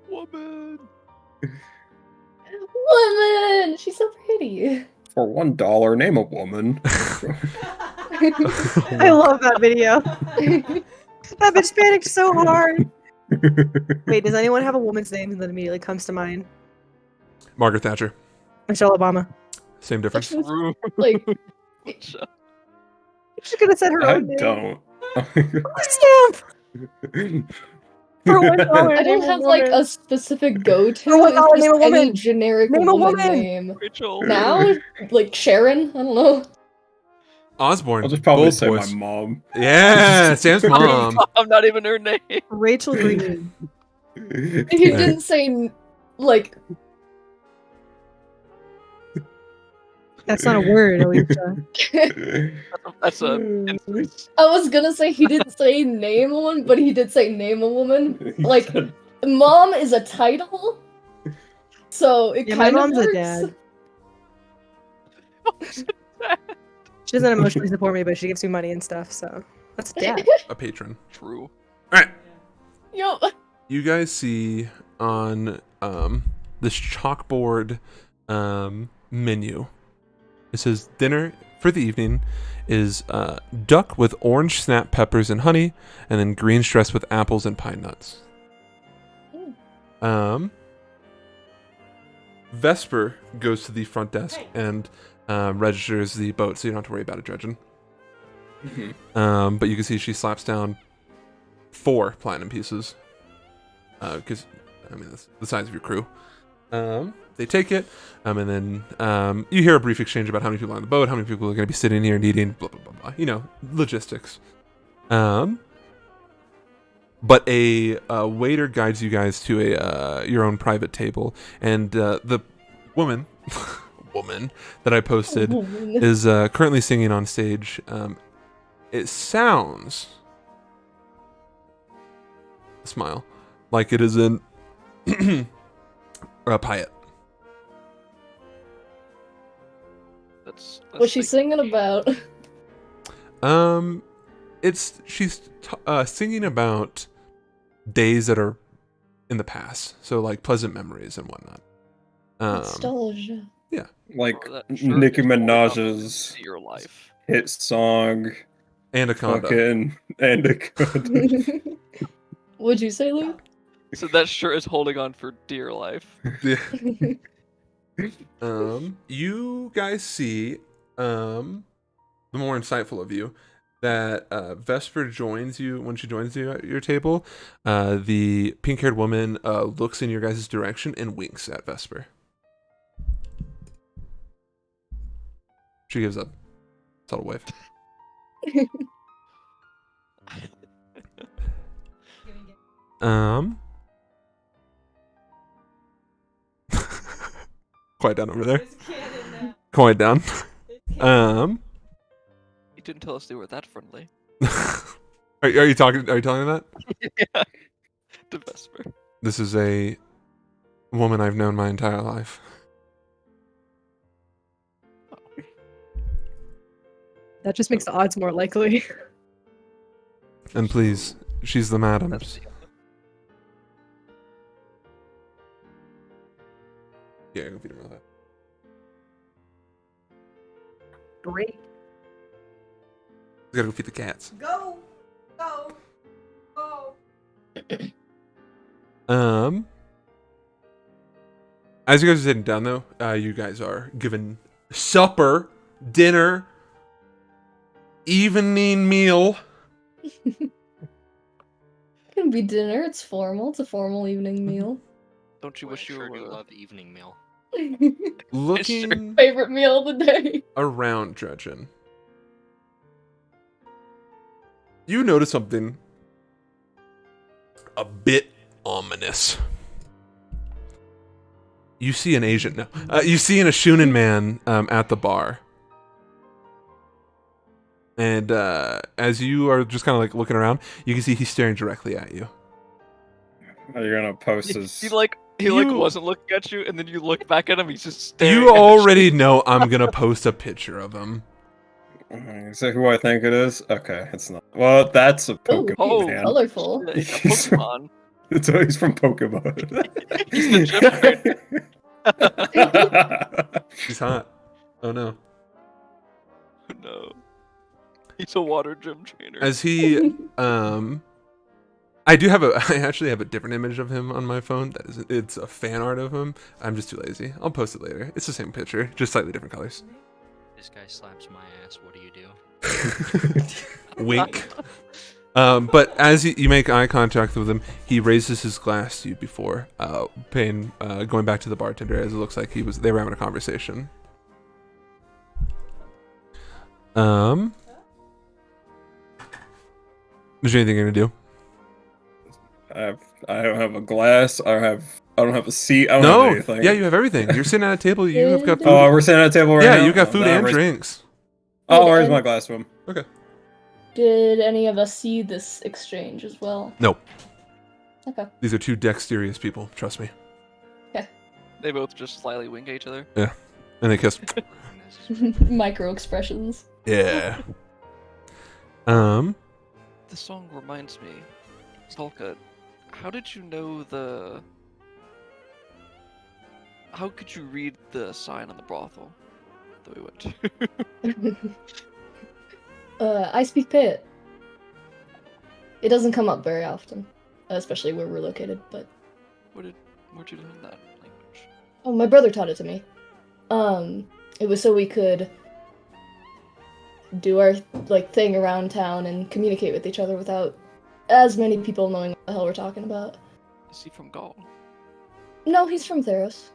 Woman. Woman! She's so pretty. For $1, name a woman. I love that video. That bitch panicked so hard. Wait, does anyone have a woman's name that immediately comes to mind? Margaret Thatcher. Michelle Obama. Same difference. Like, She could have said her I own name. don't. Stamp! For $1, I name don't a have like woman. a specific go-to. For $1, It's name a just any woman. generic Name a woman woman. name. Rachel. Now, like Sharon. I don't know. Osborne. I'll just probably Bold say boys. my mom. Yeah, Sam's mom. I'm not even her name. Rachel Green. He didn't say like. That's not a word, Alicia. That's a. I was gonna say he didn't say name a woman, but he did say name a woman. Like, mom is a title, so it Yeah, my kind of mom's works. a dad. She doesn't emotionally support me, but she gives me money and stuff, so that's a dad. A patron. True. All right. Yo, You guys see on this chalkboard menu It says dinner for the evening is duck with orange snap peppers and honey, and then green stress with apples and pine nuts. Vesper goes to the front desk and registers the boat, so you don't have to worry about it dredging. But you can see she slaps down 4 platinum pieces. Because, I mean, that's the size of your crew. They take it, and then you hear a brief exchange about how many people are on the boat, how many people are going to be sitting here and eating, blah, blah, blah, blah. You know, logistics. But a waiter guides you guys to your own private table, and the woman that I posted is currently singing on stage. It sounds, smile, like it is in Piet. That's What's she singing about? She's singing about days that are in the past, so like pleasant memories and whatnot. Nostalgia. Yeah, Like that sure Nicki is holding up Minaj's to your life. hit song, Anaconda. fucking Anaconda. Would you say, Luke? So that sure is holding on for dear life. Yeah. You guys see, the more insightful of you, that Vesper joins you when she joins you at your table. The pink-haired woman looks in your guys' direction and winks at Vesper. She gives a subtle wave. Quiet down over there. It's canon now. Quiet down. It's canon. You didn't tell us they were that friendly. Are you talking? Are you telling me that? Yeah. To Vesper. This is a woman I've known my entire life. That just makes the odds more likely. And please, she's the madam's. Yeah, go feed her with that. Great. We gotta go feed the cats. Go. Go. Go. As you guys are sitting down, though, you guys are given supper, dinner, evening meal. It can be dinner. It's formal. It's a formal evening meal. Don't you Boy, I wish you sure were do love evening meal. Looking Favorite meal of the day. around Dredgen, you notice something a bit ominous. You see an Asian. No, you see an Ashunan man at the bar. And as you are just kind of like looking around, you can see he's staring directly at you. Are you gonna post his? He You- wasn't looking at you, and then you look back at him. He's just staring. You at already know I'm gonna post a picture of him. Is that who I think it is? Okay, it's not. Well, that's a Pokemon. Oh, man. Colorful. Yeah, he's a Pokemon. It's always from Pokemon. He's the gym He's hot. Oh no. No. He's a water gym trainer. As he I actually have a different image of him on my phone. It's a fan art of him. I'm just too lazy. I'll post it later. It's the same picture, just slightly different colors. This guy slaps my ass. What do you do? Wink. But as you make eye contact with him, he raises his glass to you before going back to the bartender, as it looks like they were having a conversation. Is there anything you're gonna do? I don't have a glass. I don't have a seat. I don't No. have anything. Yeah, you have everything. You're sitting at a table. You have got food. Oh, we're sitting at a table right now. Yeah, you got Oh, food then and raise- drinks. Oh, where's my glass from? Okay. Did any of us see this exchange as well? No. Okay. These are two dexterous people. Trust me. They both just slyly wink at each other. And they kiss. Micro expressions. Yeah. This song reminds me, Zolka, how did you know how could you read the sign on the brothel? that we went to. I speak Pit. It doesn't come up very often, especially where we're located, but... Where'd you learn that language? Oh, my brother taught it to me. It was so we could do our, like, thing around town and communicate with each other without as many people knowing what the hell we're talking about. Is he from Gaul? No, he's from Theros.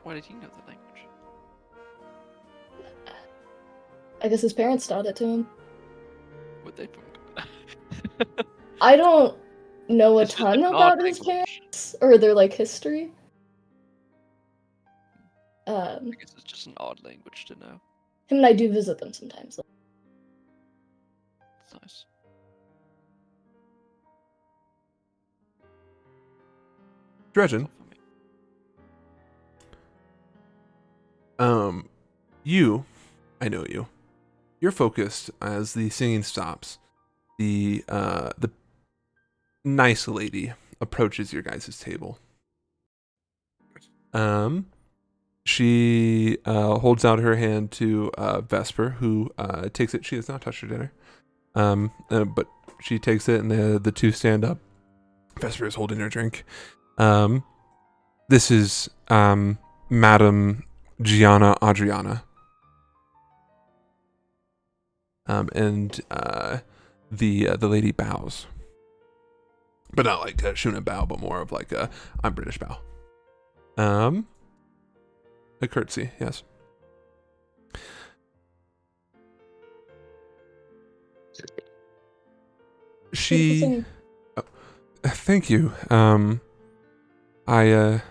Why did he know the language? I guess his parents taught it to him. Were they from? I don't know a It's just ton an odd about his language. parents or their, like, history. I guess it's just an odd language to know. Him and I do visit them sometimes. It's nice. Dredgen, Not for me. I know you. You're focused as the singing stops. The nice lady approaches your guys' table. She holds out her hand to Vesper, who takes it. She has not touched her dinner. But she takes it, and the two stand up. Vesper is holding her drink. This is Madame Gianna Adriana. And the lady bows, but not like a Shuna bow, but more of like a I'm British bow. A curtsy, yes. She. Oh, thank you. I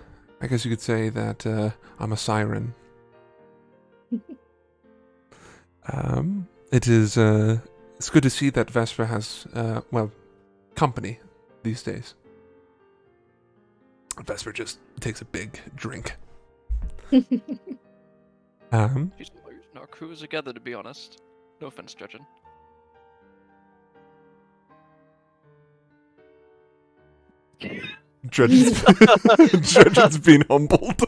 guess you could say that I'm a siren. It's good to see that Vesper has company these days. Vesper just takes a big drink. She's always our crew is together, to be honest. No offense, Dredgen. Dredgen's being humbled.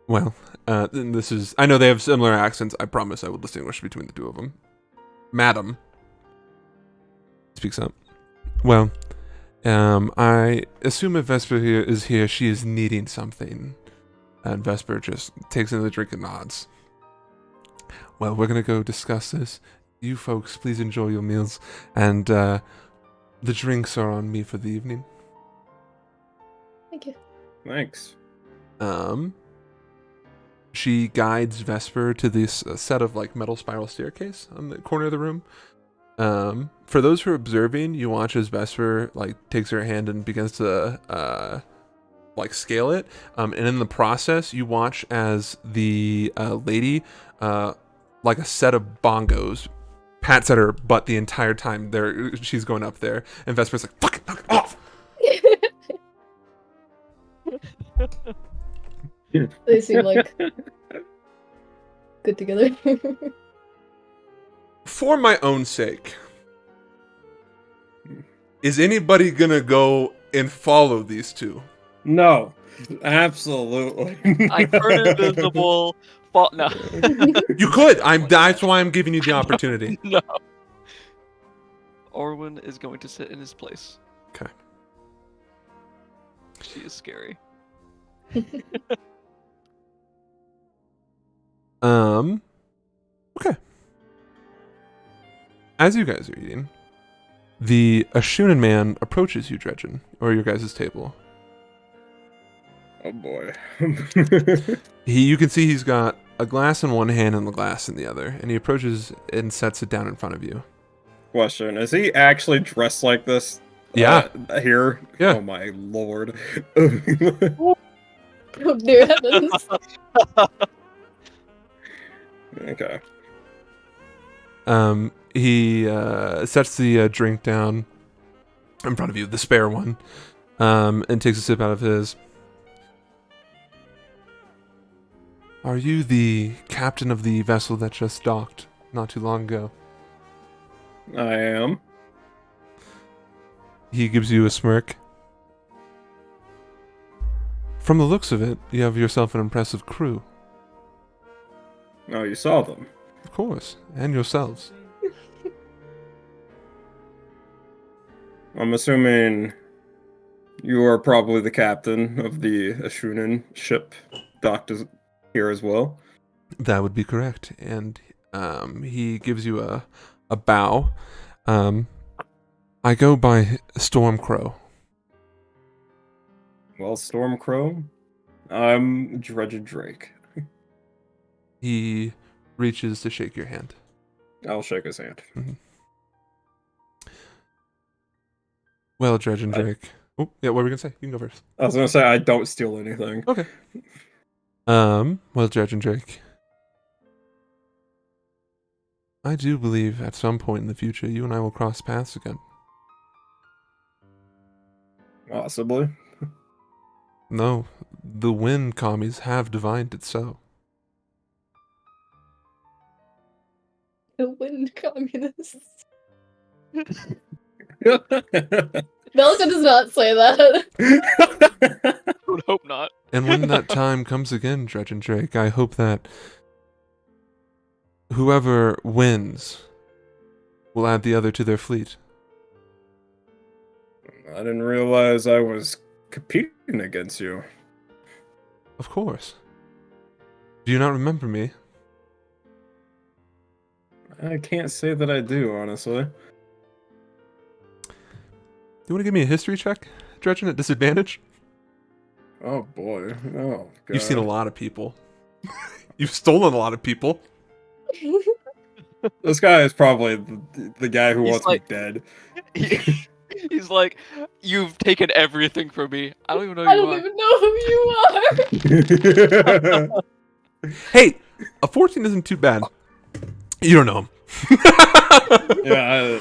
Well, this is... I know they have similar accents. I promise I will distinguish between the two of them. Madam speaks up. Well, I assume if Vesper is here, she is needing something. And Vesper just takes another drink and nods. Well, we're going to go discuss this. You folks, please enjoy your meals. And the drinks are on me for the evening. Thank you. Thanks. She guides Vesper to this set of like metal spiral staircase on the corner of the room. For those who are observing, you watch as Vesper like takes her hand and begins to like scale it. And in the process, you watch as the lady, like a set of bongos, pats at her butt the entire time she's going up there, and Vesper's like, "Fucking knock it off!" They seem like good together. For my own sake, is anybody gonna go and follow these two? No, absolutely. I turn invisible. No. You could. That's why I'm giving you the opportunity. No. Orwin is going to sit in his place. Okay. She is scary. Okay. As you guys are eating, the Ashunan man approaches you, Dredgen, or your guys' table. Oh boy. You can see he's got a glass in one hand and the glass in the other, and he approaches and sets it down in front of you. Question: is he actually dressed like this? Yeah. Here. Yeah. Oh my lord. Oh dear heavens. Okay. He sets the drink down in front of you, the spare one, and takes a sip out of his. Are you the captain of the vessel that just docked not too long ago? I am. He gives you a smirk. From the looks of it, you have yourself an impressive crew. Oh, you saw them. Of course, and yourselves. I'm assuming you are probably the captain of the Ashunan ship docked here as well. That would be correct. And he gives you a bow. I go by Stormcrow. Well, Stormcrow, I'm Dredge Drake. He reaches to shake your hand. I'll shake his hand. Well, Dredge and Drake. Oh, yeah, what were we gonna say? You can go first. I was gonna say I don't steal anything. Okay. Well, Dredge and Drake. I do believe at some point in the future you and I will cross paths again. Possibly. No, the wind commies have divined it so. The wind communists. I Belka does not say that. I would hope not. And when that time comes again, Dredge and Drake, I hope that whoever wins will add the other to their fleet. didn't realize I was competing against you. Of course. Do you not remember me? I can't say that I do, honestly. You want to give me a history check, Dredgen, at disadvantage? Oh boy. Oh god. You've seen a lot of people. You've stolen a lot of people. This guy is probably the guy who He's wants like- me dead. He's like, you've taken everything from me. I don't even know who I you don't are. even know who you are. Hey, a 14 isn't too bad. You don't know him. Yeah.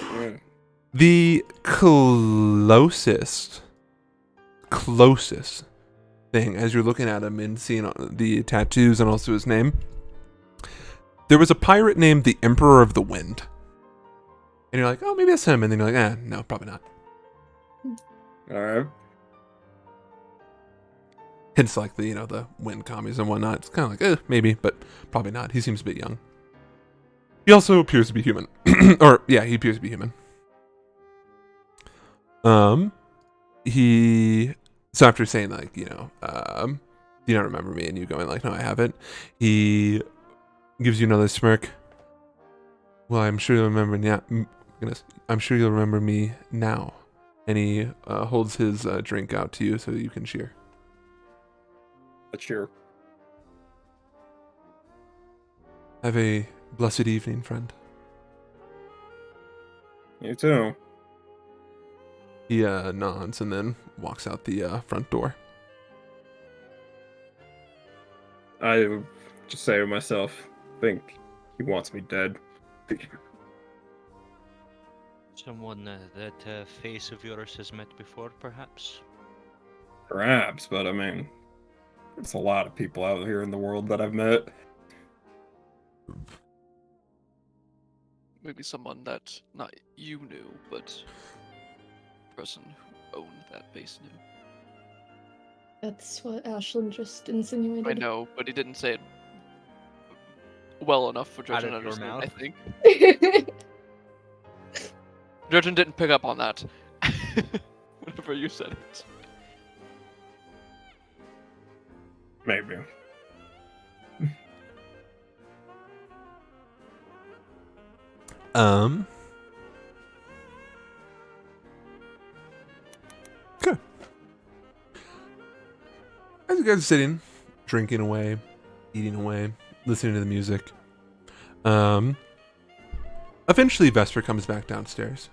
The closest thing, as you're looking at him and seeing the tattoos and also his name, there was a pirate named the Emperor of the Wind. And you're like, oh, maybe that's him. And then you're like, no, probably not. All right. Hints like the wind commies and whatnot. It's kind of like, maybe, but probably not. He seems a bit young. He also appears to be human. He appears to be human. So after saying like, do you not remember me? And you going like, no, I haven't. He gives you another smirk. Well, I'm sure you'll remember now. Goodness, I'm sure you'll remember me now. And he holds his drink out to you so you can cheer. A cheer. Have a blessed evening, friend. You too. He nods and then walks out the front door. I just say to myself, think he wants me dead. Someone that face of yours has met before, perhaps? Perhaps, but I mean, there's a lot of people out here in the world that I've met. Maybe someone that not you knew, but the person who owned that base knew. That's what Ashlyn just insinuated. I know, but he didn't say it well enough for Out Judgin to of your understand, I mouth? think. Judgin didn't pick up on that. Whenever you said it. Maybe. Good. As you guys are sitting, drinking away, eating away, listening to the music, eventually Vesper comes back downstairs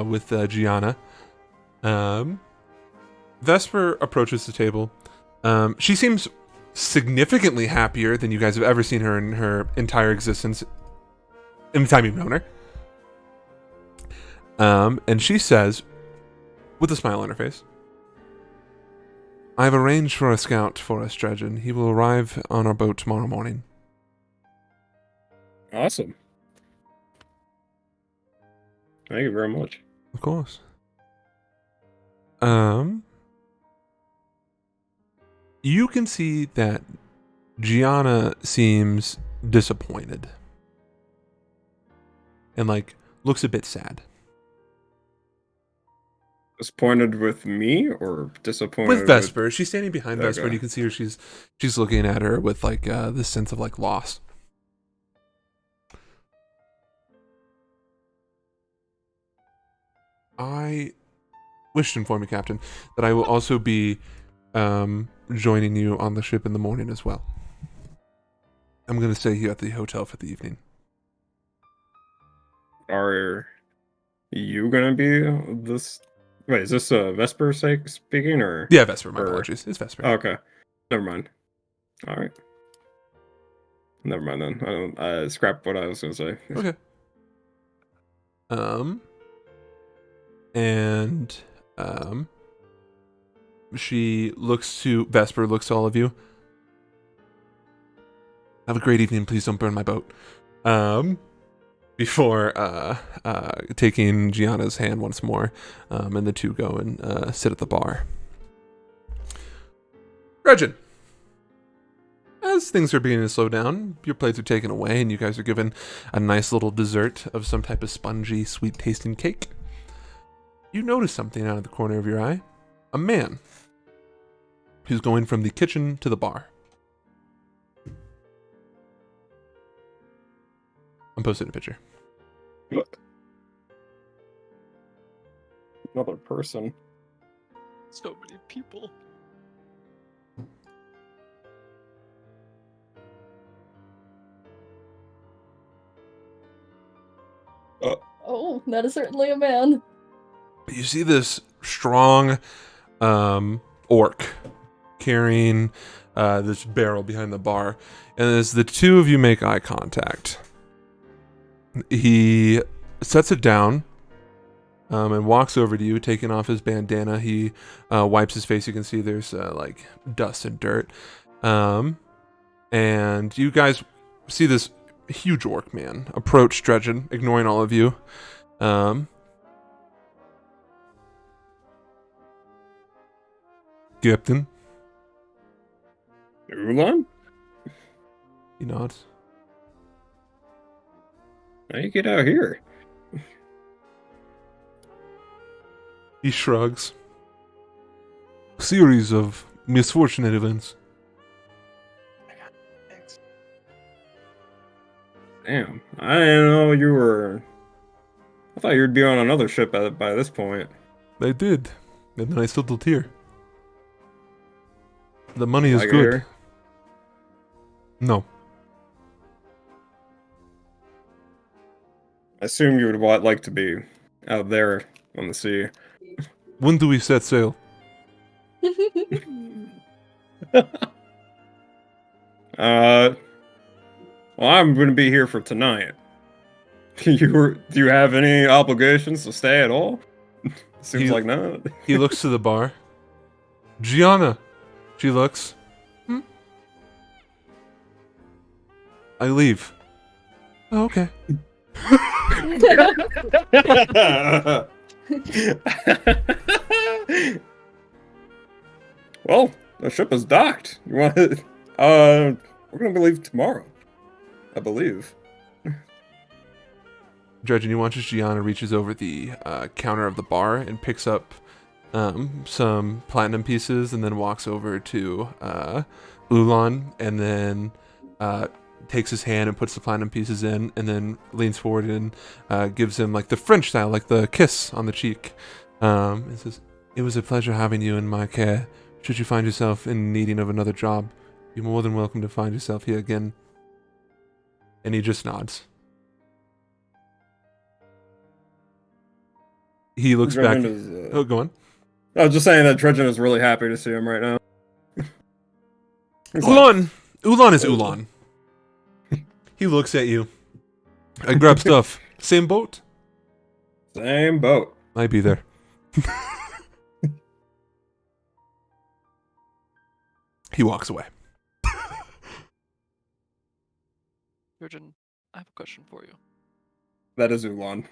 with Gianna. Vesper approaches the table. She seems significantly happier than you guys have ever seen her in her entire existence, in the time you've known her. And she says, with a smile on her face, I have arranged for a scout for us, Dredgen. He will arrive on our boat tomorrow morning. Awesome. Thank you very much. Of course. You can see that Gianna seems disappointed and like looks a bit sad. Disappointed with me or disappointed With Vesper, she's standing behind Vesper, and Okay. you can see her. She's looking at her with like this sense of like loss. I wish to inform you, Captain, that I will also be joining you on the ship in the morning as well. I'm going to stay here at the hotel for the evening. Are you gonna be this? Wait, is this Vesper speaking or? Yeah, Vesper. My or- apologies. It's Vesper. Okay, never mind. All right, never mind then. I don't. I scrap what I was gonna say. Okay. And she looks to Vesper, looks to all of you. Have a great evening. Please don't burn my boat. Before taking Gianna's hand once more, and the two go and sit at the bar. Gretchen, as things are beginning to slow down, your plates are taken away, and you guys are given a nice little dessert of some type of spongy, sweet-tasting cake. You notice something out of the corner of your eye. A man who's going from the kitchen to the bar. I'm posting a picture. Another person. So many people. Oh, that is certainly a man. You see this strong orc carrying this barrel behind the bar, and as the two of you make eye contact, he sets it down and walks over to you, taking off his bandana. He wipes his face. You can see there's like dust and dirt, and you guys see this huge orc man approach Dredgen, ignoring all of you. Captain, Ulan? he nods. How you get out here? He shrugs. Series of misfortunate events. Damn, I didn't know you were. I thought you'd be on another ship by this point. I did, and then I settled here. The money is Like it good. here? No, I assume you would like to be out there on the sea. when do we set sail? Well, I'm gonna be here for tonight. Do you have any obligations to stay at all? Seems He- like not. He looks to the bar. Gianna, she looks. I leave. Oh, okay. Well, the ship is docked. You want? We're gonna leave tomorrow, I believe. Dredgen, you watch as Gianna reaches over the counter of the bar and picks up some platinum pieces, and then walks over to Ulan, and then takes his hand and puts the platinum pieces in, and then leans forward and gives him like the French style, like the kiss on the cheek. And says, "It was a pleasure having you in my care. Should you find yourself in needing of another job, you're more than welcome to find yourself here again." And he just nods. He looks back. Dredgen is, Oh, go on. I was just saying that Dredgen is really happy to see him right now. He's like, Ulan! Ulan is Ulan. He looks at you. I grab stuff. Same boat? Same boat. I'd be there. He walks away. Virgin, I have a question for you. That is Ulan.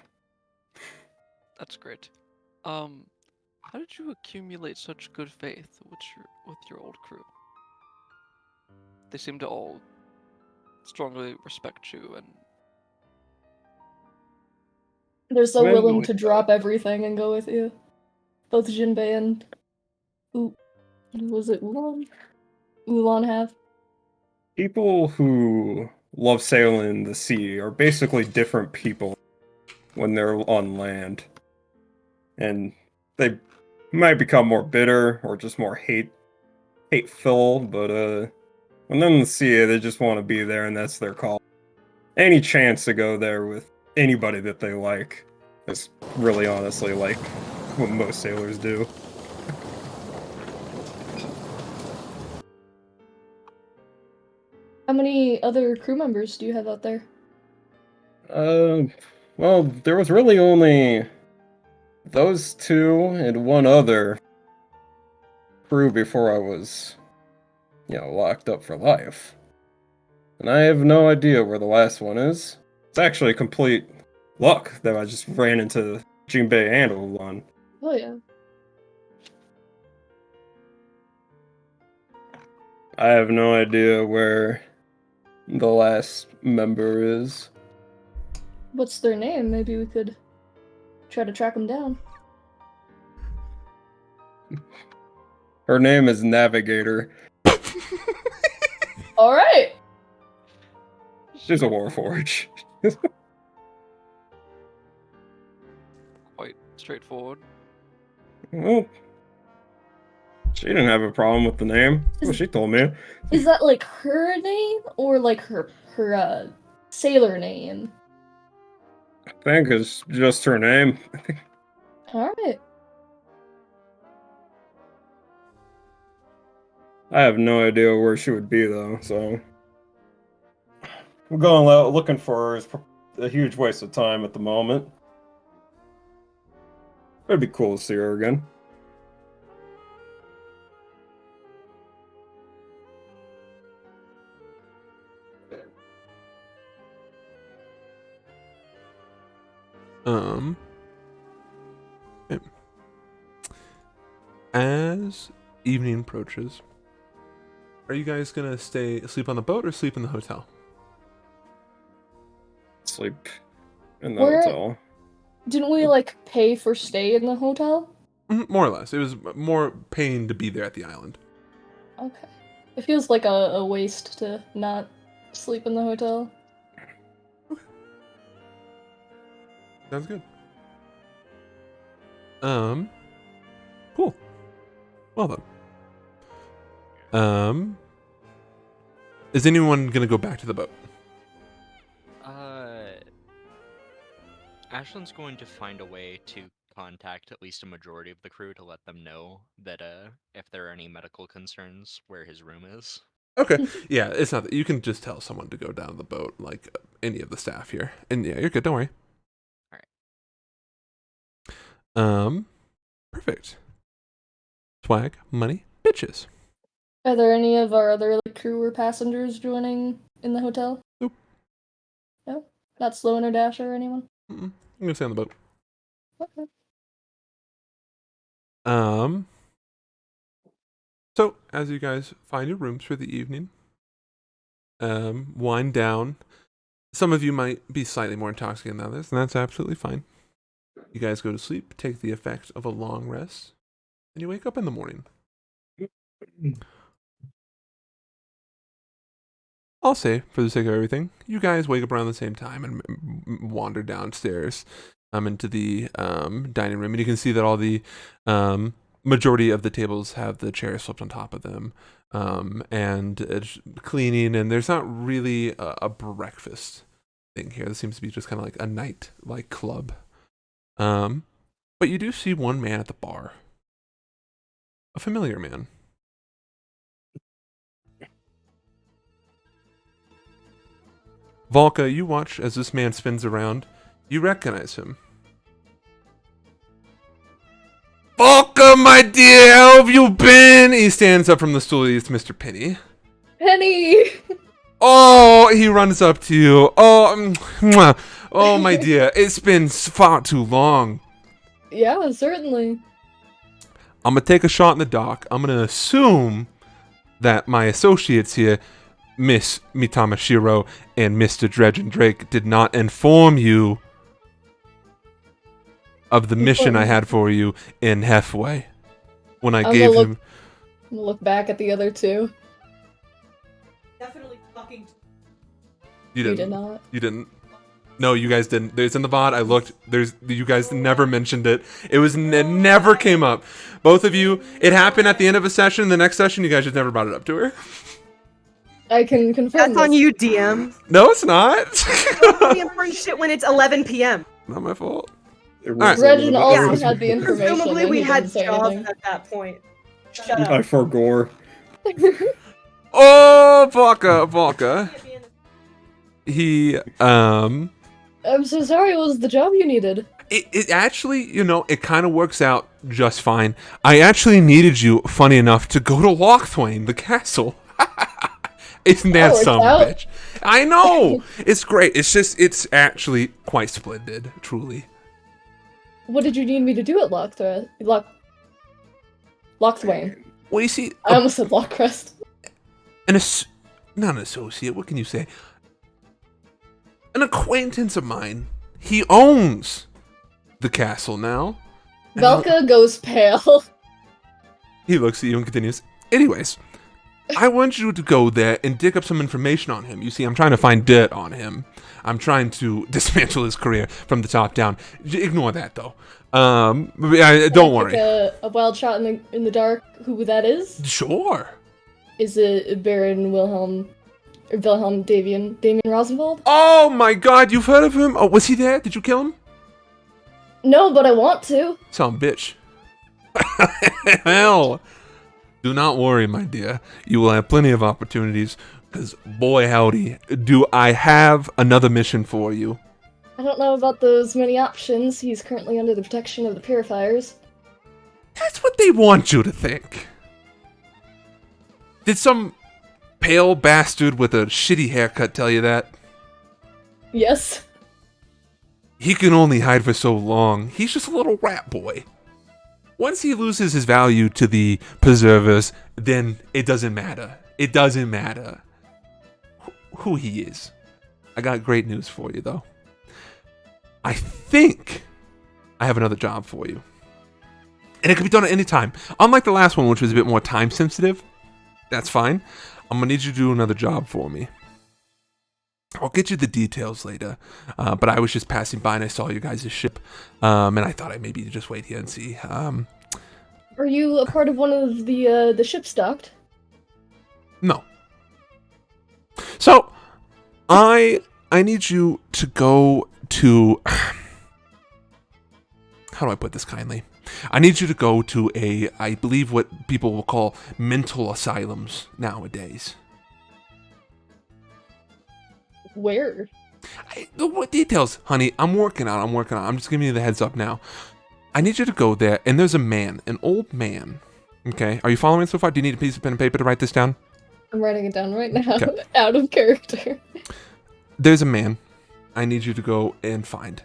That's great. How did you accumulate such good faith with your old crew? they seem to all strongly respect you, and They're so When willing we- to drop everything and go with you. Both Jinbei and was it Ulan? Ulan have. People who love sailing the sea are basically different people when they're on land. And they might become more bitter or just more hateful, but when they're in the sea, they just want to be there and that's their call. Any chance to go there with anybody that they like is really honestly like what most sailors do. How many other crew members do you have out there? Well, there was really only those two and one other crew before I was, locked up for life. And I have no idea where the last one is. It's actually complete luck that I just ran into Jinbei and Ulan. Oh yeah. I have no idea where the last member is. What's their name? Maybe we could try to track them down. Her name is Navigator. All right. She's a warforge. quite straightforward. Well, she didn't have a problem with the name. Well, she told me. Is that like her name or like her sailor name? I think it's just her name. All right. I have no idea where she would be though, so going looking for her is a huge waste of time at the moment. It'd be cool to see her again. Okay. As evening approaches, are you guys gonna sleep on the boat or sleep in the hotel? Sleep in the Where- hotel. Didn't we like pay for stay in the hotel? More or less. It was more paying to be there at the island. Okay. It feels like a waste to not sleep in the hotel. Sounds good. Cool. Well then. Is anyone gonna go back to the boat? Ashland's going to find a way to contact at least a majority of the crew to let them know that if there are any medical concerns, where his room is. Okay. Yeah, it's not that you can just tell someone to go down to the boat, like any of the staff here. And yeah, you're good, don't worry. Alright. Perfect. Swag, money, bitches. Are there any of our other like, crew or passengers joining in the hotel? Nope. No? Not Sloan or Dasher or anyone? I'm gonna stay on the boat. Okay. So as you guys find your rooms for the evening, wind down. Some of you might be slightly more intoxicated than others, and that's absolutely fine. You guys go to sleep, take the effect of a long rest, and you wake up in the morning. I'll say, for the sake of everything, you guys wake up around the same time and wander downstairs into the dining room. And you can see that all the majority of the tables have the chairs flipped on top of them. And it's cleaning, and there's not really a breakfast thing here. This seems to be just kind of like a night like club. But you do see one man at the bar. A familiar man. Volka, you watch as this man spins around. You recognize him. Volka, my dear, how have you been? He stands up from the stool. It's Mr. Penny. Penny! Oh, he runs up to you. Oh, mwah. Oh, my dear, it's been far too long. Yeah, certainly. I'm gonna take a shot in the dock. I'm gonna assume that my associates here Miss Mitamashiro and Mr. Dredge and Drake did not inform you of the mission I had for you in Hefway when I I'm gave gonna him. look back at the other two. Definitely fucking. You You didn't. did not. You didn't. No, you guys didn't. There's in the VOD. I looked. You guys never mentioned it. It never came up. Both of you. It happened at the end of a session. The next session, you guys just never brought it up to her. I can confirm That's on this. you, DM. No, it's not. The important shit when it's 11 p.m. Not my fault. It was Alright. a Regin little also bit- had the information. Presumably, and we he had didn't say jobs anything. at that point. Shut I up. forgore. Oh, Volka. He I'm so sorry. It was the job you needed. It actually, it kind of works out just fine. I actually needed you, funny enough, to go to Lochthwain, the castle. Isn't that worked some out. bitch? I know! It's great. It's actually quite splendid, truly. What did you need me to do at Lochthwain? Well, you see, I almost said Lochcrest. not an associate, what can you say? An acquaintance of mine. He owns the castle now. And Velka goes pale. he looks at you and continues. Anyways, I want you to go there and dig up some information on him. You see, I'm trying to find dirt on him. I'm trying to dismantle his career from the top down. Ignore that, though. Don't worry. Take a wild shot in the dark. Who that is? Sure. Is it Baron Wilhelm Damien Rosenwald? Oh my God, you've heard of him? Oh, was he there? Did you kill him? No, but I want to. Some bitch. Hell. Do not worry, my dear. You will have plenty of opportunities, because boy howdy, do I have another mission for you. I don't know about those many options. He's currently under the protection of the purifiers. That's what they want you to think. Did some pale bastard with a shitty haircut tell you that? Yes. He can only hide for so long. He's just a little rat boy. Once he loses his value to the preservers, then it doesn't matter. It doesn't matter who he is. I got great news for you, though. I think I have another job for you. And it can be done at any time. Unlike the last one, which was a bit more time sensitive. That's fine. I'm going to need you to do another job for me. I'll get you the details later. But I was just passing by and I saw you guys' ship. And I thought I'd maybe just wait here and see. Are you a part of one of the ships docked? No. So, I need you to go to... How do I put this kindly? I need you to go to I believe what people will call mental asylums nowadays. Where? What details, honey? I'm working on it. I'm just giving you the heads up now. I need you to go there, and there's a man, an old man. Okay, are you following so far? Do you need a piece of pen and paper to write this down? I'm writing it down right now, Okay. out of character. There's a man I need you to go and find.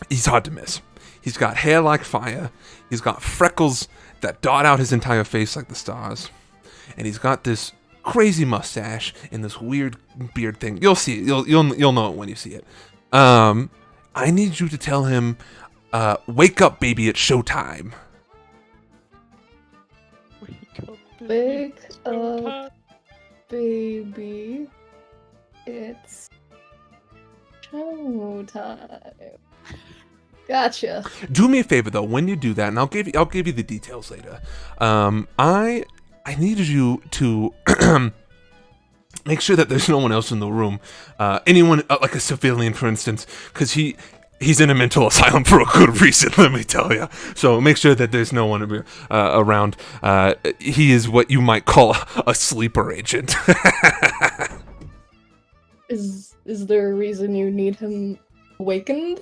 He's hard to miss. He's got hair like fire. He's got freckles that dot out his entire face like the stars. And he's got this crazy mustache and this weird beard thing. You'll see it. You'll know it when you see it. I need you to tell him, wake up, baby, it's showtime. Wake up, baby. It's showtime. Gotcha. Do me a favor though, when you do that, and I'll give you the details later. I needed you to make sure that there's no one else in the room. Anyone like a civilian, for instance, because he's in a mental asylum for a good reason. Let me tell you. So make sure that there's no one around. He is what you might call a sleeper agent. Is there a reason you need him awakened?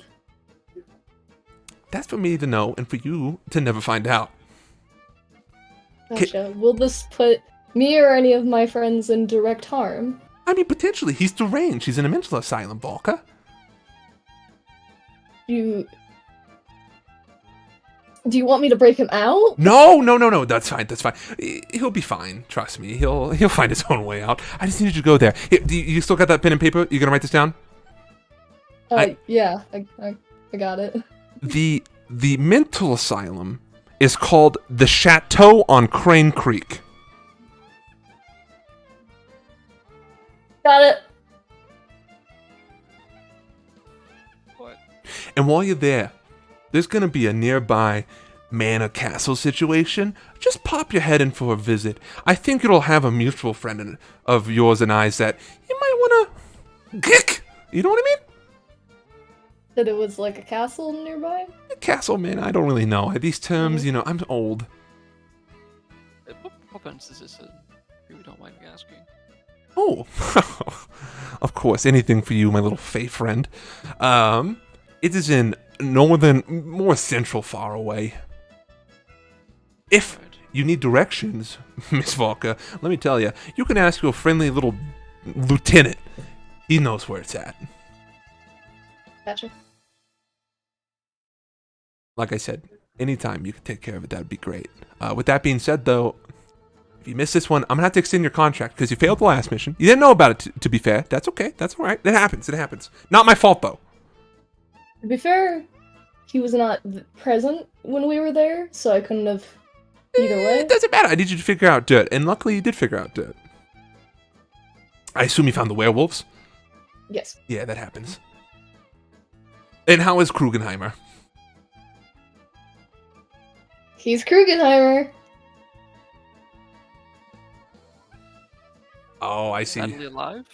That's for me to know, and for you to never find out. Gotcha. Will this put me or any of my friends in direct harm? I mean, potentially, he's deranged. He's in a mental asylum, Volka. You... Do you want me to break him out? No. That's fine. That's fine. He'll be fine. Trust me. He'll find his own way out. I just need you to go there. Here, you still got that pen and paper? You gonna write this down? Yeah, I got it. The mental asylum is called the Chateau on Crane Creek. Got it. What? And while you're there, there's gonna be a nearby manor castle situation. Just pop your head in for a visit. I think it'll have a mutual friend of yours and I's that you might wanna kick. You know what I mean? That it was like a castle nearby? Castle, man, I don't really know. These terms, you know, I'm old. What province is this in? If you don't mind me asking. Oh, of course, anything for you, my little fey friend. It is in northern, more central, far away. If Right. you need directions, Miss Volka, let me tell you, you can ask your friendly little lieutenant. He knows where it's at. Gotcha. Like I said, anytime you can take care of it, that would be great. With that being said, though, if you miss this one, I'm gonna have to extend your contract because you failed the last mission. You didn't know about it. To be fair, that's okay. That's all right. It happens. It happens. Not my fault though. To be fair, he was not present when we were there, so I couldn't have either way. It doesn't matter. I need you to figure out dirt, and luckily you did figure out dirt. I assume you found the werewolves. Yes. Yeah, that happens. And how is Krugenheimer? He's Krugenheimer. Oh, I see. Sadly alive?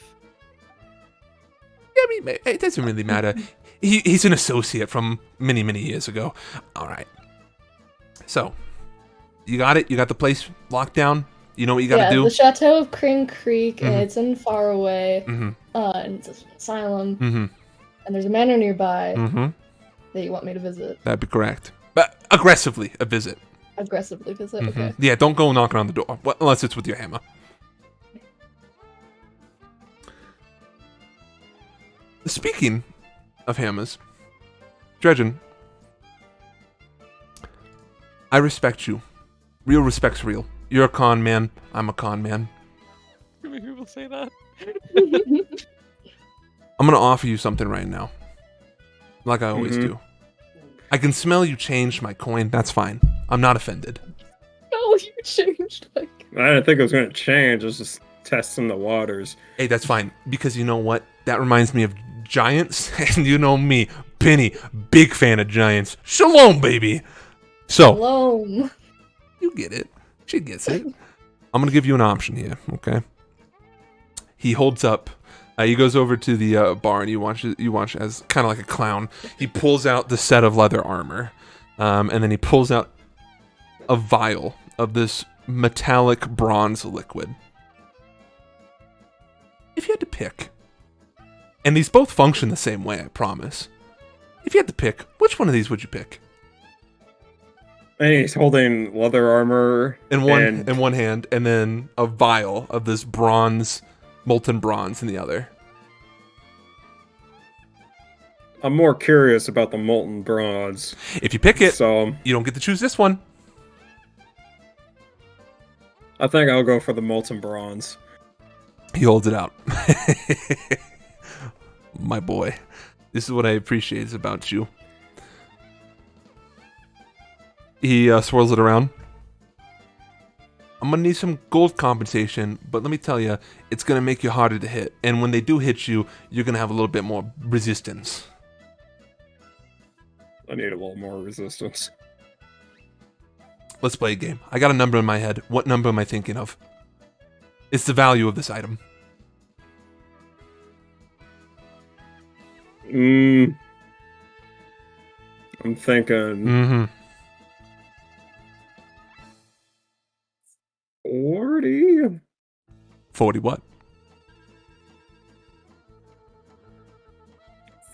I mean, it doesn't really matter. He's an associate from many, many years ago. All right. So, you got it? You got the place locked down? You know what you gotta do? The Chateau of Crane Creek, and Mhm. it's in Faraway, Mm-hmm. and it's an asylum, Mm-hmm. and there's a manor nearby Mm-hmm. that you want me to visit. That'd be correct. But aggressively, a visit. Aggressively visit, Mhm. okay. Yeah, don't go knocking on the door. Unless it's with your hammer. Speaking of hammers, Dredgen, I respect you. Real respect's real. You're a con man. I'm a con man. Too many people say that. I'm gonna offer you something right now. Like I always Mhm. do. I can smell you changed my coin. That's fine. I'm not offended. Oh, you changed, like... I didn't think it was going to change. I was just testing the waters. Hey, that's fine. Because you know what? That reminds me of giants. And you know me, Penny, big fan of giants. Shalom, baby. So, Alone. you get it. She gets it. I'm going to give you an option here, okay? He holds up. He goes over to the bar and you watch as kind of like a clown. He pulls out the set of leather armor. And then he pulls out a vial of this metallic bronze liquid. If you had to pick, and these both function the same way, I promise. If you had to pick, which one of these would you pick? And he's holding leather armor In one hand, and then a vial of this bronze, molten bronze in the other. I'm more curious about the molten bronze. If you pick it, So you don't get to choose this one. I think I'll go for the molten bronze. He holds it out. My boy, this is what I appreciate about you. He swirls it around. I'm gonna need some gold compensation, but let me tell you, it's gonna make you harder to hit. And when they do hit you, you're gonna have a little bit more resistance. I need a little more resistance. Let's play a game. I got a number in my head. What number am I thinking of? It's the value of this item. I'm thinking Mm-hmm. 40? 40 what?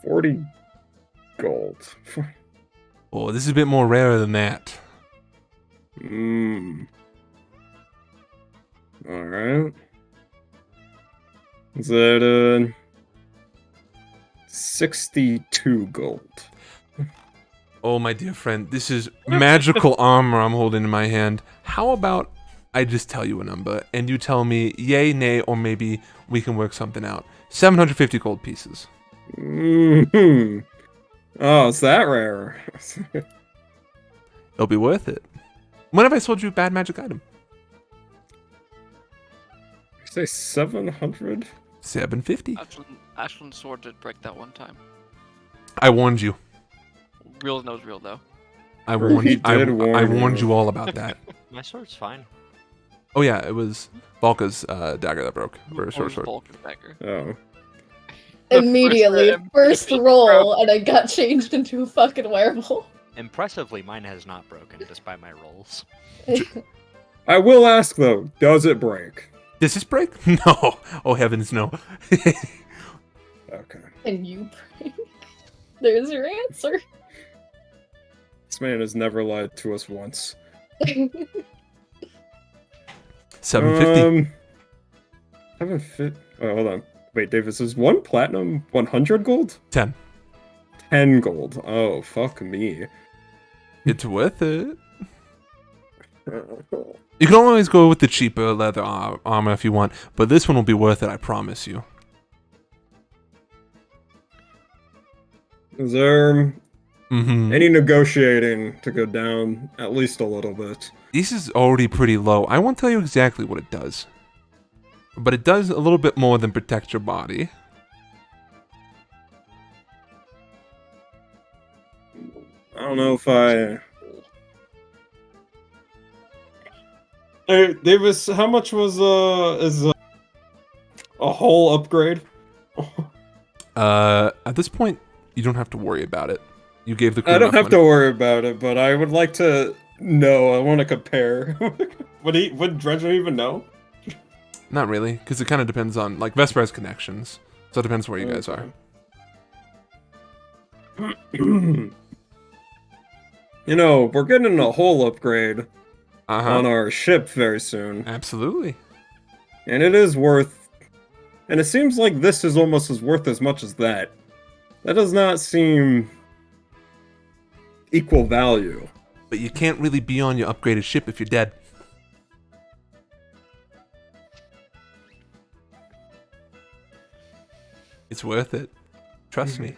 40 gold. Oh, this is a bit more rare than that. Alright. Is that 62 gold? Oh, my dear friend, this is magical armor I'm holding in my hand. How about I just tell you a number, and you tell me yay, nay, or maybe we can work something out. 750 gold pieces. Hmm. Oh, it's that rare. It'll be worth it. When have I sold you a bad magic item? You say 700? 750. Ashland's sword did break that one time. I warned you. Real knows real though. I warned He you. I did warn warned you. you all about that. My sword's fine. Oh yeah, it was Valka's dagger that broke. Or short sword. Vulcan dagger. Oh. Immediately, first immediately roll, and I got changed into a fucking werewolf. Impressively, mine has not broken despite my rolls. I will ask though, does it break? Does this break? No. Oh heavens, no. Okay. And you break. There's your answer. This man has never lied to us once. 750. 750. Oh, hold on. Wait, Davis, is one platinum 100 gold? 10. 10 gold. Oh, fuck me. It's worth it. You can always go with the cheaper leather armor if you want, but this one will be worth it, I promise you. Is there Mm-hmm. any negotiating to go down at least a little bit? This is already pretty low. I won't tell you exactly what it does. But it does a little bit more than protect your body. I don't know if I... Hey, Davis, how much was a whole upgrade? At this point, you don't have to worry about it. You gave the crew I don't enough have to money. worry about it, but I would like to know. I want to compare. Would Dredger even know? Not really, because it kind of depends on, like, Vesper has connections. So it depends where you guys are. You know, we're getting a whole upgrade on our ship very soon. Absolutely. And it is worth... And it seems like this is almost as worth as much as that. That does not seem... equal value. But you can't really be on your upgraded ship if you're dead. It's worth it. Trust me.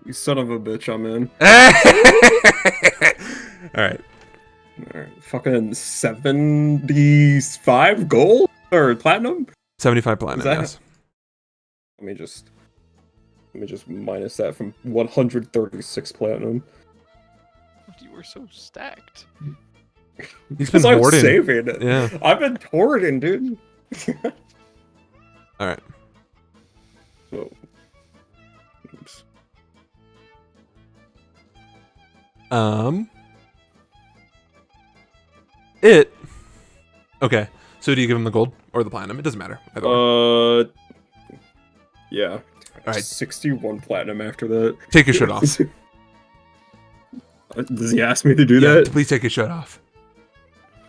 You son of a bitch, I'm in. Alright. Alright, fucking 75 gold? Or platinum? 75 platinum, that- yes. Let me just minus that from 136 platinum. You were so stacked. He's been Because I'm hoarding. saving it. Yeah. I've been hoarding, dude. Alright. So, oops. Okay. So do you give him the gold or the platinum? It doesn't matter. Either way. Yeah. Alright. 61 platinum after that. Take your shirt off. Does he ask me to do Yeah, that? please take your shirt off.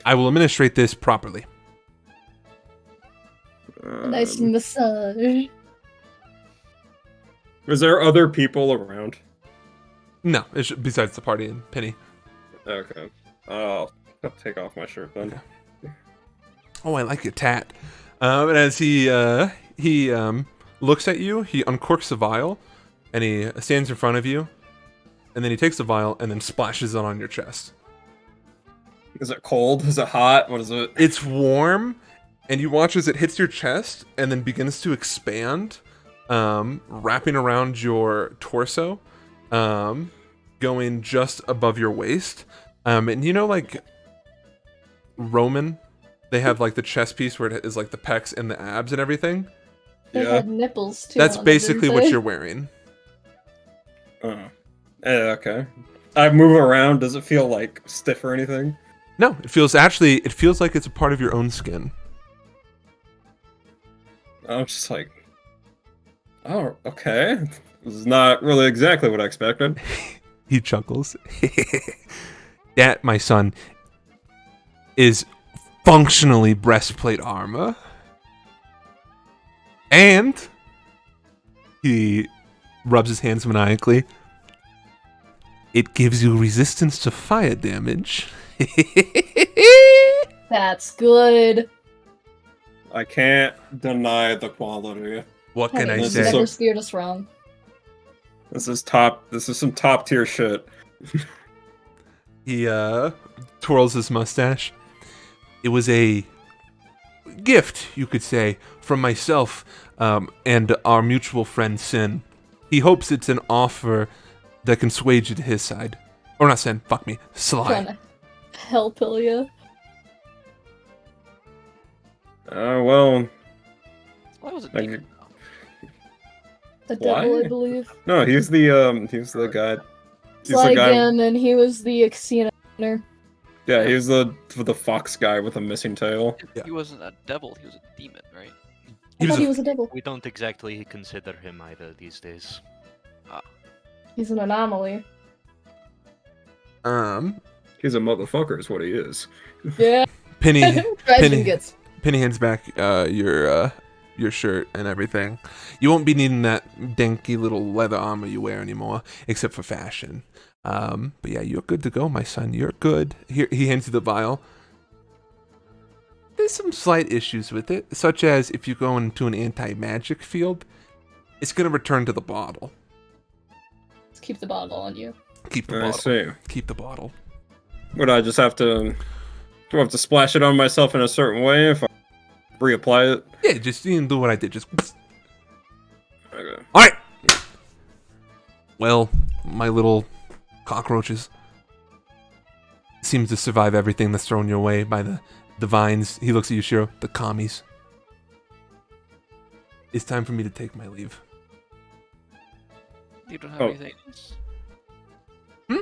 I will administrate this properly. Nice massage. Is there other people around? No, besides the party and Penny. Okay. I'll take off my shirt then. Okay. Oh, I like your tat. And as he looks at you, he uncorks a vial, and he stands in front of you, and then he takes the vial and then splashes it on your chest. Is it cold? Is it hot? What is it? It's warm, and you watch as it hits your chest and then begins to expand, wrapping around your torso, going just above your waist. And you know, like Roman, they have like the chest piece where it is like the pecs and the abs and everything. They Yeah. had nipples too. That's on basically what everything. you're wearing. Okay. I move around. Does it feel like stiff or anything? No, it feels like it's a part of your own skin. I'm just like, oh, okay. This is not really exactly what I expected. He chuckles. That, my son, is functionally breastplate armor. And he rubs his hands maniacally. It gives you resistance to fire damage. That's good. I can't deny the quality. What can Honey, I you This is say? never so- steered us wrong. This is top. This is some top tier shit. He twirls his mustache. It was a gift, you could say, from myself and our mutual friend Sin. He hopes it's an offer that can sway you to his side. Or not Sin, fuck me, Trying Sly. to help Ilya. Well, Why was it I- demon? The devil, Why? I believe. no, he's the guy. He's Sly the guy. again, and he was the Xena owner. Yeah, he was the fox guy with a missing tail. Yeah. He wasn't a devil, he was a demon, right? I He was thought a- he was a devil. We don't exactly consider him either these days. He's an anomaly. He's a motherfucker, is what he is. Yeah. Penny Dredgen gets. Penny hands back your shirt and everything. You won't be needing that dinky little leather armor you wear anymore, except for fashion. But yeah, you're good to go, my son. You're good. Here, he hands you the vial. There's some slight issues with it, such as if you go into an anti-magic field, it's gonna return to the bottle. Let's keep the bottle on you. Keep the I bottle. see. Keep the bottle. Would I just have to? Do I have to splash it on myself in a certain way if I reapply it? Yeah, just you can do what I did. Just. Okay. All right. Well, my little cockroaches seems to survive everything that's thrown your way by the vines. He looks at you, Shiro. The commies. It's time for me to take my leave. You don't have Oh. anything else? Hmm?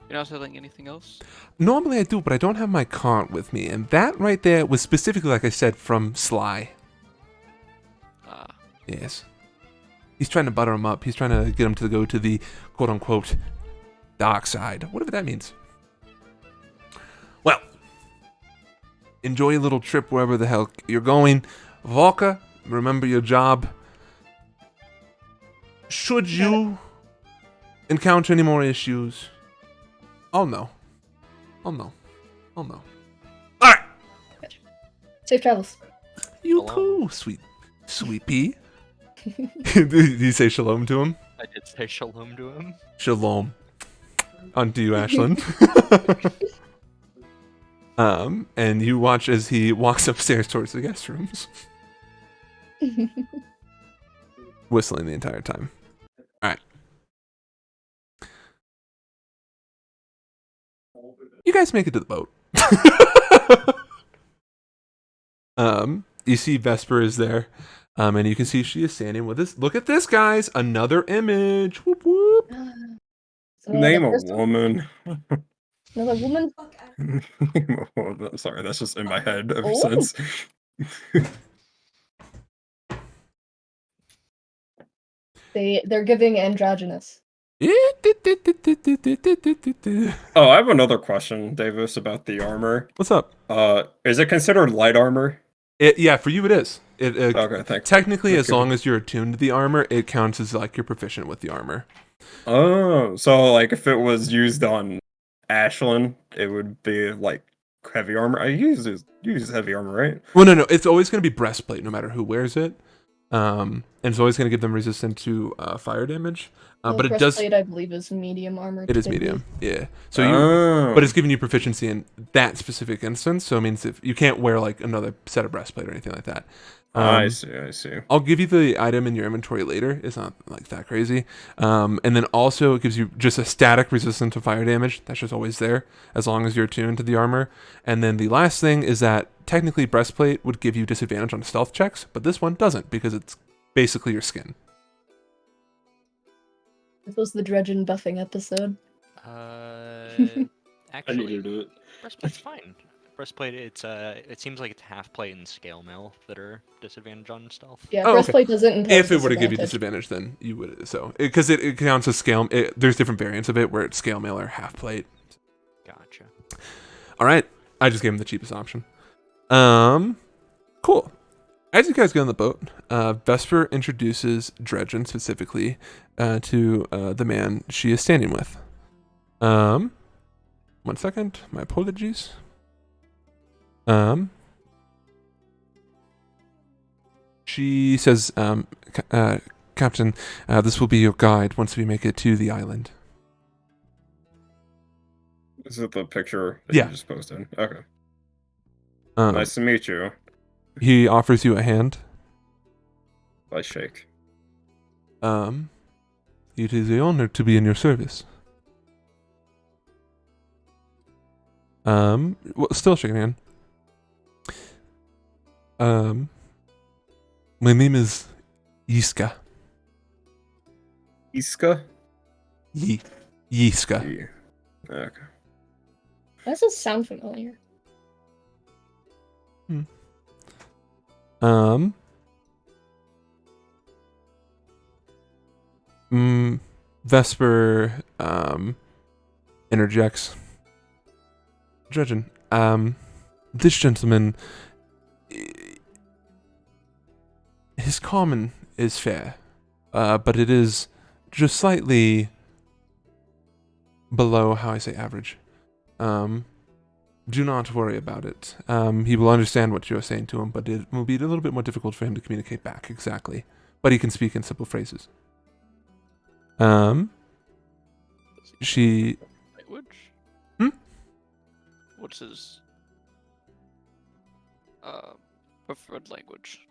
You're not selling anything else? Normally I do, but I don't have my cart with me, and that right there was specifically, like I said, from Sly. Ah, Yes. He's trying to butter him up. He's trying to get him to go to the quote-unquote dark side, whatever that means. Well, enjoy your little trip wherever the hell you're going. Volka, remember your job. Should you encounter any more issues, oh no. Oh no. Oh no. Alright! Safe travels. You Shalom. too, sweet pea. Did you say shalom to him? I did say shalom to him. Shalom. On to you, Ashlyn. And you watch as he walks upstairs towards the guest rooms, whistling the entire time. Alright. You guys make it to the boat. You see Vesper is there. And you can see she is standing with this. Look at this, guys. Another image. Whoop whoop. So Name the a first one- woman. Another woman? Name a woman. Sorry, that's just in my head ever Oh. since. They're giving androgynous. Oh, I have another question, Davis, about the armor. What's up? Is it considered light armor? Yeah, for you it is. Okay, thanks. Technically, as Okay. long as you're attuned to the armor, it counts as like you're proficient with the armor. Oh, so like if it was used on Ashlyn, it would be like heavy armor. I use heavy armor, right? Well, no, it's always going to be breastplate, no matter who wears it. And it's always going to give them resistance to fire damage. But it does. Breastplate, I believe, is medium armor. It is typically. medium, yeah. So Oh. but it's giving you proficiency in that specific instance. So it means if you can't wear like another set of breastplate or anything like that. I see. I'll give you the item in your inventory later. It's not like that crazy. And then also it gives you just a static resistance to fire damage. That's just always there as long as you're attuned to the armor. And then the last thing is that technically breastplate would give you disadvantage on stealth checks, but this one doesn't because it's basically your skin. This was the Dredgen buffing episode. I Actually, needed it. breastplate's fine. Breastplate, it seems like it's half plate and scale mail that are disadvantage on stealth. Yeah, Oh, okay. breastplate doesn't impose If it were to give you disadvantage. disadvantage, then you would. So because it counts as scale. There's different variants of it where it's scale mail or half plate. Gotcha. All right, I just gave him the cheapest option. Cool. As you guys get on the boat, Vesper introduces Dredgen specifically to the man she is standing with. 1 second. My apologies. She says, Captain, this will be your guide once we make it to the island. Is it the picture that Yeah. you just posted? Okay. Um, Nice to meet you. He offers you a hand. I shake. It is an honor to be in your service. Still shaking hand. My name is Yiska. Iska? Yiska. Yeah. Okay. Why does this sound familiar? Vesper, interjects. Dredgen, this gentleman, his common is fair, but it is just slightly below how I say average. Do not worry about it. He will understand what you are saying to him, but it will be a little bit more difficult for him to communicate back exactly. But he can speak in simple phrases. She. Language? What's his preferred language?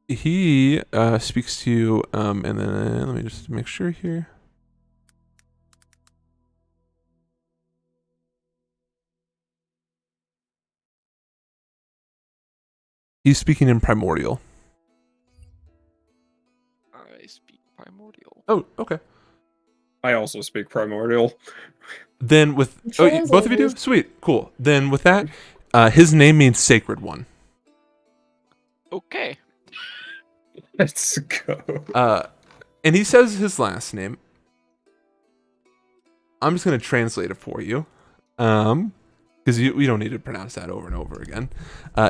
He speaks to you, and then let me just make sure here. He's speaking in primordial. I speak primordial. Oh, okay. I also speak primordial. Then with both of you do? Translators. Sweet, cool. Then with that, his name means sacred one. Okay. Let's go. And he says his last name. I'm just gonna translate it for you, because we don't need to pronounce that over and over again.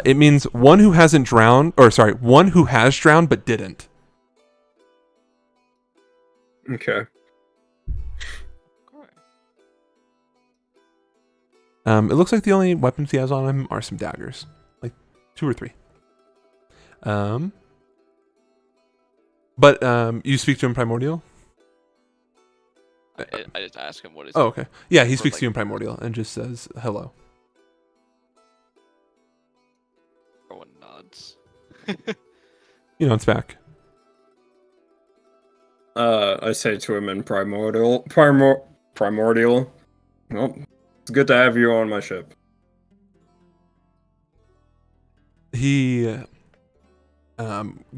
It means one who hasn't drowned, one who has drowned but didn't. Okay. Alright. It looks like the only weapons he has on him are some daggers, like 2 or 3. But you speak to him primordial? I just ask him what is. Oh, okay. Yeah, he Or speaks to you in like- primordial and just says hello. Everyone nods. You know, it's back. I say to him in primordial. Well, it's good to have you on my ship. He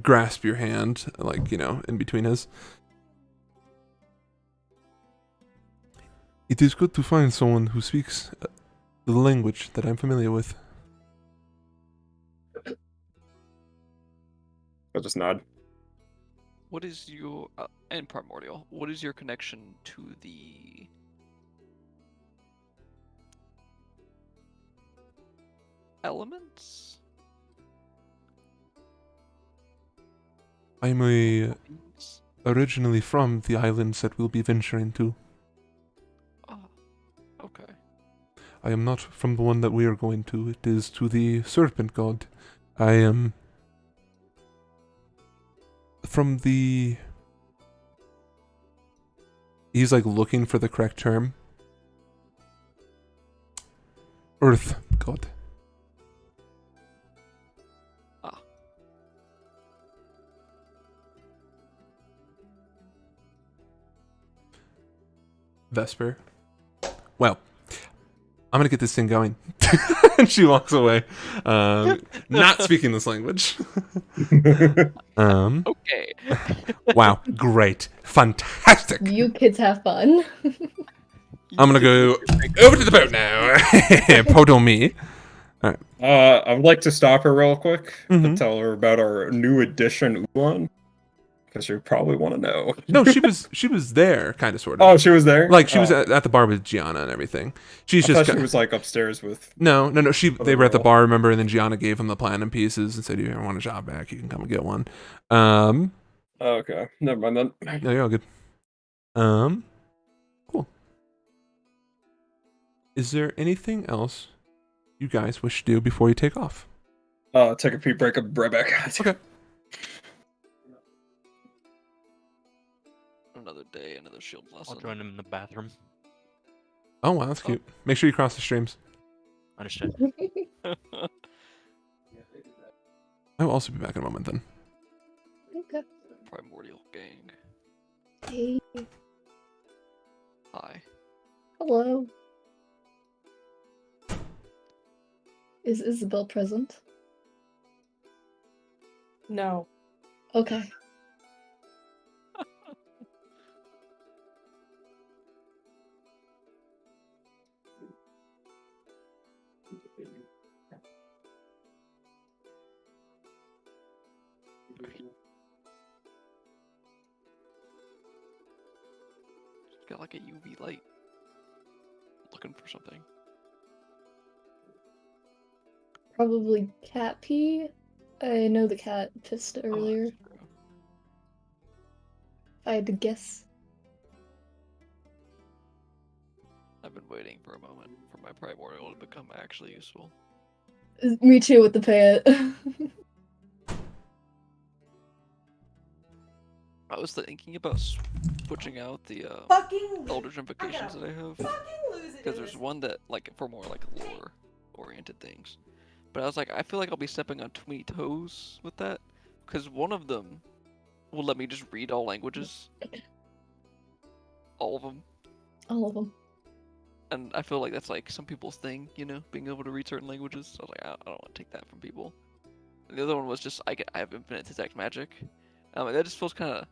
grasps your hand, like, in between his. It is good to find someone who speaks the language that I'm familiar with. I'll just nod. What is your and primordial? What is your connection to the elements? I'm originally from the islands that we'll be venturing to. Oh, okay. I am not from the one that we are going to. It is to the serpent god. I am from the... He's like looking for the correct term. Earth god. Ah. Vesper. Well, I'm gonna get this thing going. And she walks away. Not speaking this language. Okay. Wow, great. Fantastic. You kids have fun. I'm gonna go over to the boat now. Poto me. I would like to stop her real quick to Mhm. tell her about our new addition, Ulan. Because you probably want to know. No, she was there, kind of, sort of. Oh, she was there? Like, she was Oh, at the bar with Gianna and everything. She's I just thought she was like upstairs with. No. They were at the girl. bar, remember, and then Gianna gave him the platinum pieces and said, "If you ever want a job back, you can come and get one." Oh, okay, never mind then. No, you're all good. Cool. Is there anything else you guys wish to do before you take off? Take a pee break. I'll be right back. Okay. Another day, another shield lesson. I'll join him in the bathroom. Oh wow, that's cute. Make sure you cross the streams. Understood. I will also be back in a moment then. Okay. Primordial gang. Hey. Hi. Hello. Is Isabel present? No. Okay. Got like a UV light. Looking for something. Probably cat pee. I know the cat pissed Oh, earlier. that's true. If I had to guess. I've been waiting for a moment for my primordial to become actually useful. Me too with the pet. I was thinking about switching out the Fucking Eldritch Invocations that I have. fucking lose it. Because there's one that, like, for more, like, lore-oriented things. But I was like, I feel like I'll be stepping on too many toes with that. Because one of them will let me just read all languages. All of them. All of them. And I feel like that's, like, some people's thing, you know? Being able to read certain languages. So I was like, I don't want to take that from people. And the other one was just, I have infinite detect magic. That just feels kind of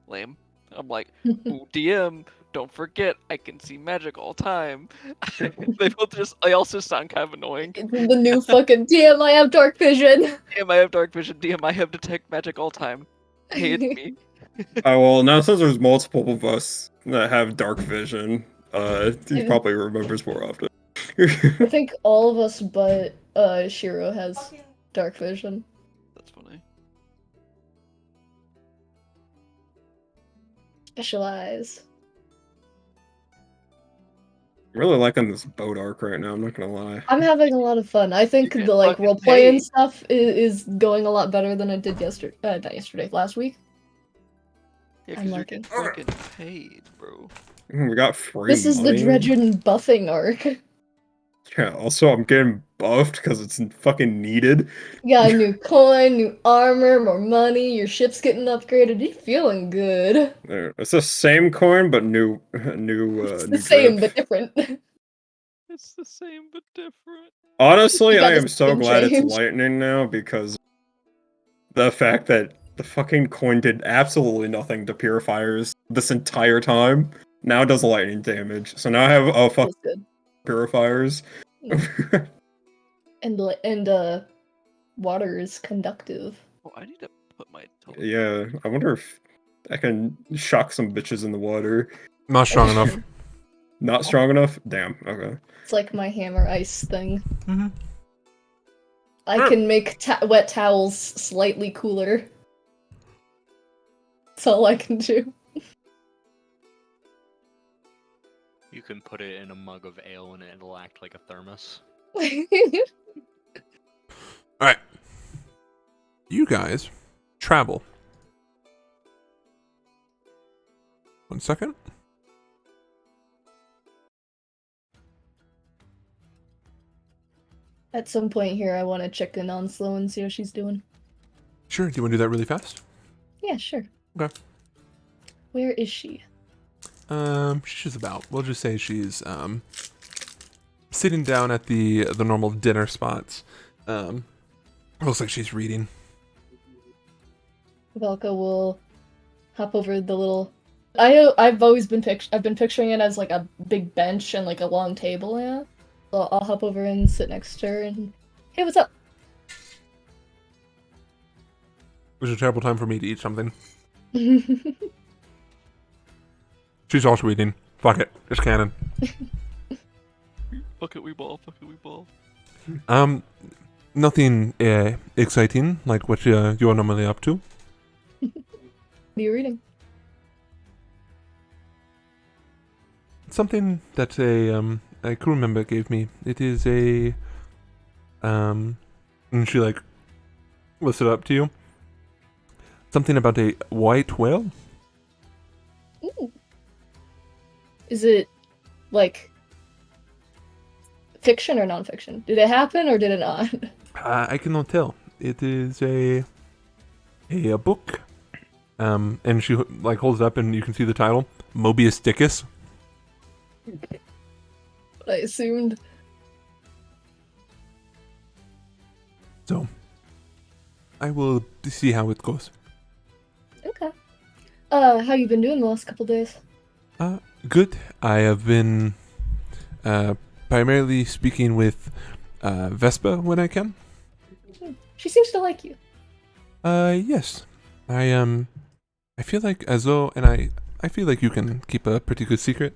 lame. I'm like, ooh, DM, don't forget, I can see magic all time. They also sound kind of annoying. The new fucking DM, I have dark vision. DM, I have dark vision. DM, I have detect magic all time. Hey, it's me. Well, now since there's multiple of us that have dark vision, he probably remembers more often. I think all of us but Shiro has Fucking dark vision. That's funny. Specialize. Really liking this boat arc right now, I'm not gonna lie. I'm having a lot of fun. I think You get the like fucking role playing paid. stuff is going a lot better than it did last week. Yeah, I'm because you're liking. getting fucking paid, bro. We got free This is the money. Dredgen buffing arc. Yeah, also I'm getting buffed because it's fucking needed. You got a new coin, new armor, more money, your ship's getting upgraded, you're feeling good. There, it's the same coin, but new It's new the same drip. but different. It's the same but different. Honestly, You got I the am so skin glad it's change. lightning now because the fact that the fucking coin did absolutely nothing to purifiers this entire time now does lightning damage. So now I have a fucking Feels good. purifiers. And water is conductive. Oh, I need to put my teleport. Yeah, I wonder if I can shock some bitches in the water. Not strong enough. Not strong enough? Damn, okay. It's like my hammer ice thing. Mm-hmm. I Sure. can make wet towels slightly cooler. That's all I can do. You can put it in a mug of ale and it'll act like a thermos. All right. You guys travel. 1 second. At some point here, I want to check in on Sloan and see how she's doing. Sure. Do you want to do that really fast? Yeah, sure. Okay. Where is she? She's about. We'll just say she's sitting down at the normal dinner spots. Looks like she's reading. Valka will hop over the little. I've always been I've been picturing it as like a big bench and like a long table. Yeah. So I'll hop over and sit next to her and, hey, what's up? It was a terrible time for me to eat something. She's also eating. Fuck it. It's canon. Fuck it, we ball. Fuck it, we ball. Nothing exciting like what you're normally up to. What are you reading? Something that a crew member gave me. It is and she like lifts it up to you. Something about a white whale. Ooh. Is it like fiction or nonfiction? Did it happen or did it not? I cannot tell. It is a book. And she like holds it up, and you can see the title, Mobius Dickus. I assumed. So I will see how it goes. Okay. How you been doing the last couple days? Good. I have been primarily speaking with Vespa when I can. She seems to like you. Yes. I feel like as though, and I feel like you can keep a pretty good secret.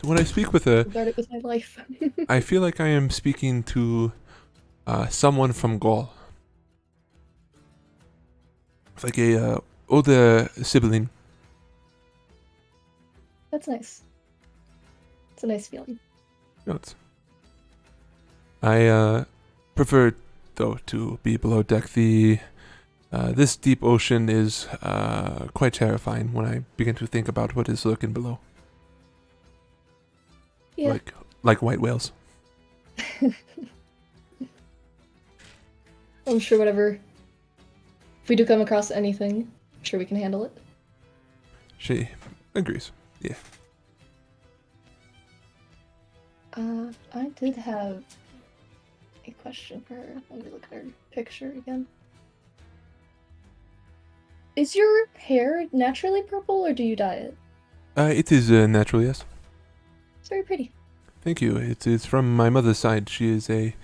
When I speak with her, Guard it with my life. I feel like I am speaking to someone from Gaul. It's like a older sibling. That's nice. It's a nice feeling. Notes. I prefer though to be below deck. This deep ocean is quite terrifying when I begin to think about what is lurking below. Yeah. Like white whales. I'm sure whatever. If we do come across anything, I'm sure we can handle it. She agrees. Yeah. I did have a question for her. Let me look at her picture again. Is your hair naturally purple or do you dye it? It is natural, yes. It's very pretty. Thank you. It is from my mother's side. She is a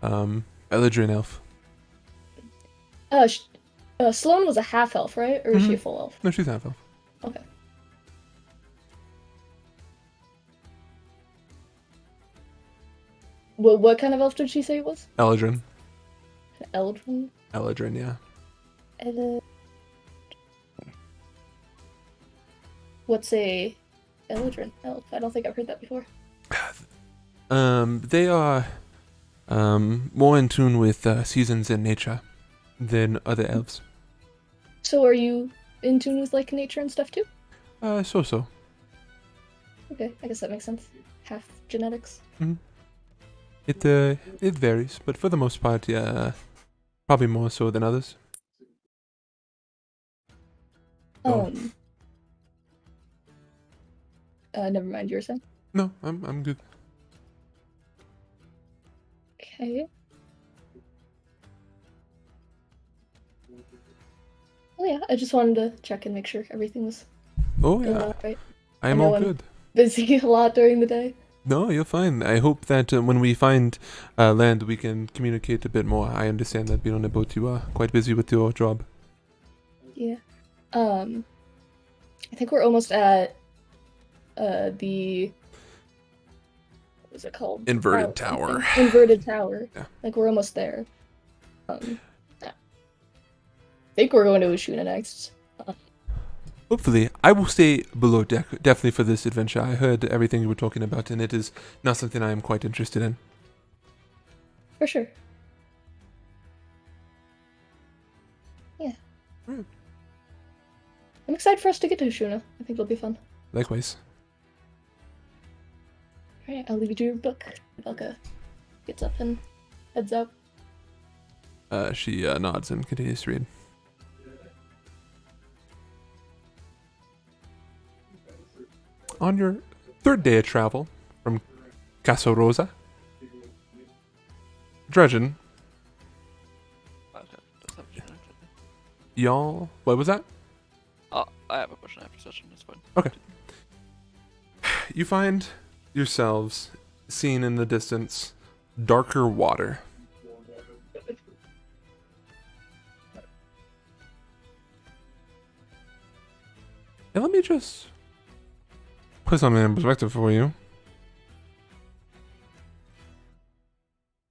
Eladrin elf. Sloane was a half elf, right? Or is she a Mhm. full elf? No, she's half elf. Okay. What kind of elf did she say it was? Eladrin. An Eldrin? Eladrin, yeah. What's a Eldrin elf? I don't think I've heard that before. They are more in tune with seasons and nature than other elves. So are you in tune with like nature and stuff too? So. Okay, I guess that makes sense. Half genetics. It varies, but for the most part, yeah, probably more so than others. Oh. Never mind, you were saying? No, I'm good. Okay. Oh yeah, I just wanted to check and make sure everything was Oh going yeah, all right. I am I know all I'm- good. Busy a lot during the day. No, you're fine. I hope that when we find land, we can communicate a bit more. I understand that being on a boat, you are quite busy with your job. Yeah. I think we're almost at the what was it called? Inverted Something. tower. Inverted tower. Yeah. Like we're almost there. I think we're going to Ushuna next. Hopefully, I will stay below deck, definitely for this adventure. I heard everything you were talking about, and it is not something I am quite interested in. For sure. Yeah. Right. I'm excited for us to get to Ushuna. I think it'll be fun. Likewise. Alright, I'll leave you to your book. Velka gets up and heads out. She nods and continues to read. On your third day of travel from Casa Rosa, Dredgen, Okay, let's have a chat after. y'all. What was that? Oh, I have a question after session. It's fine. You find yourselves seen in the distance darker water. And let me just put something in perspective for you.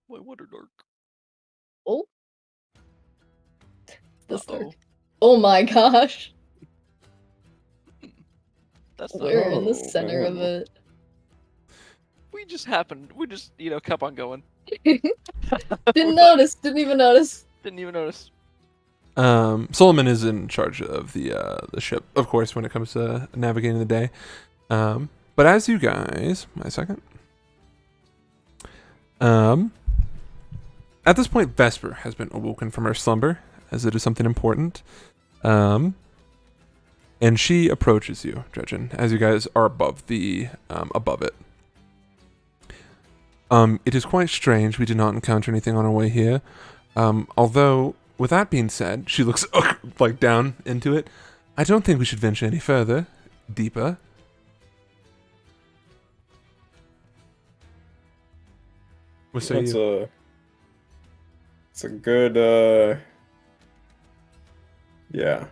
My water dark. Oh. This Uh-oh. dark. Oh my gosh. That's not. We're in the Oh, center of wow. it. We just kept on going. Didn't notice. Didn't even notice. Didn't even notice. Solomon is in charge of the ship, of course, when it comes to navigating the day. But as you guys, my second. At this point, Vesper has been awoken from her slumber, as it is something important. And she approaches you, Dredgen, as you guys are above it. It is quite strange. We did not encounter anything on our way here. Although, with that being said, she looks like down into it. I don't think we should venture any further, deeper. What say you? It's a good yeah.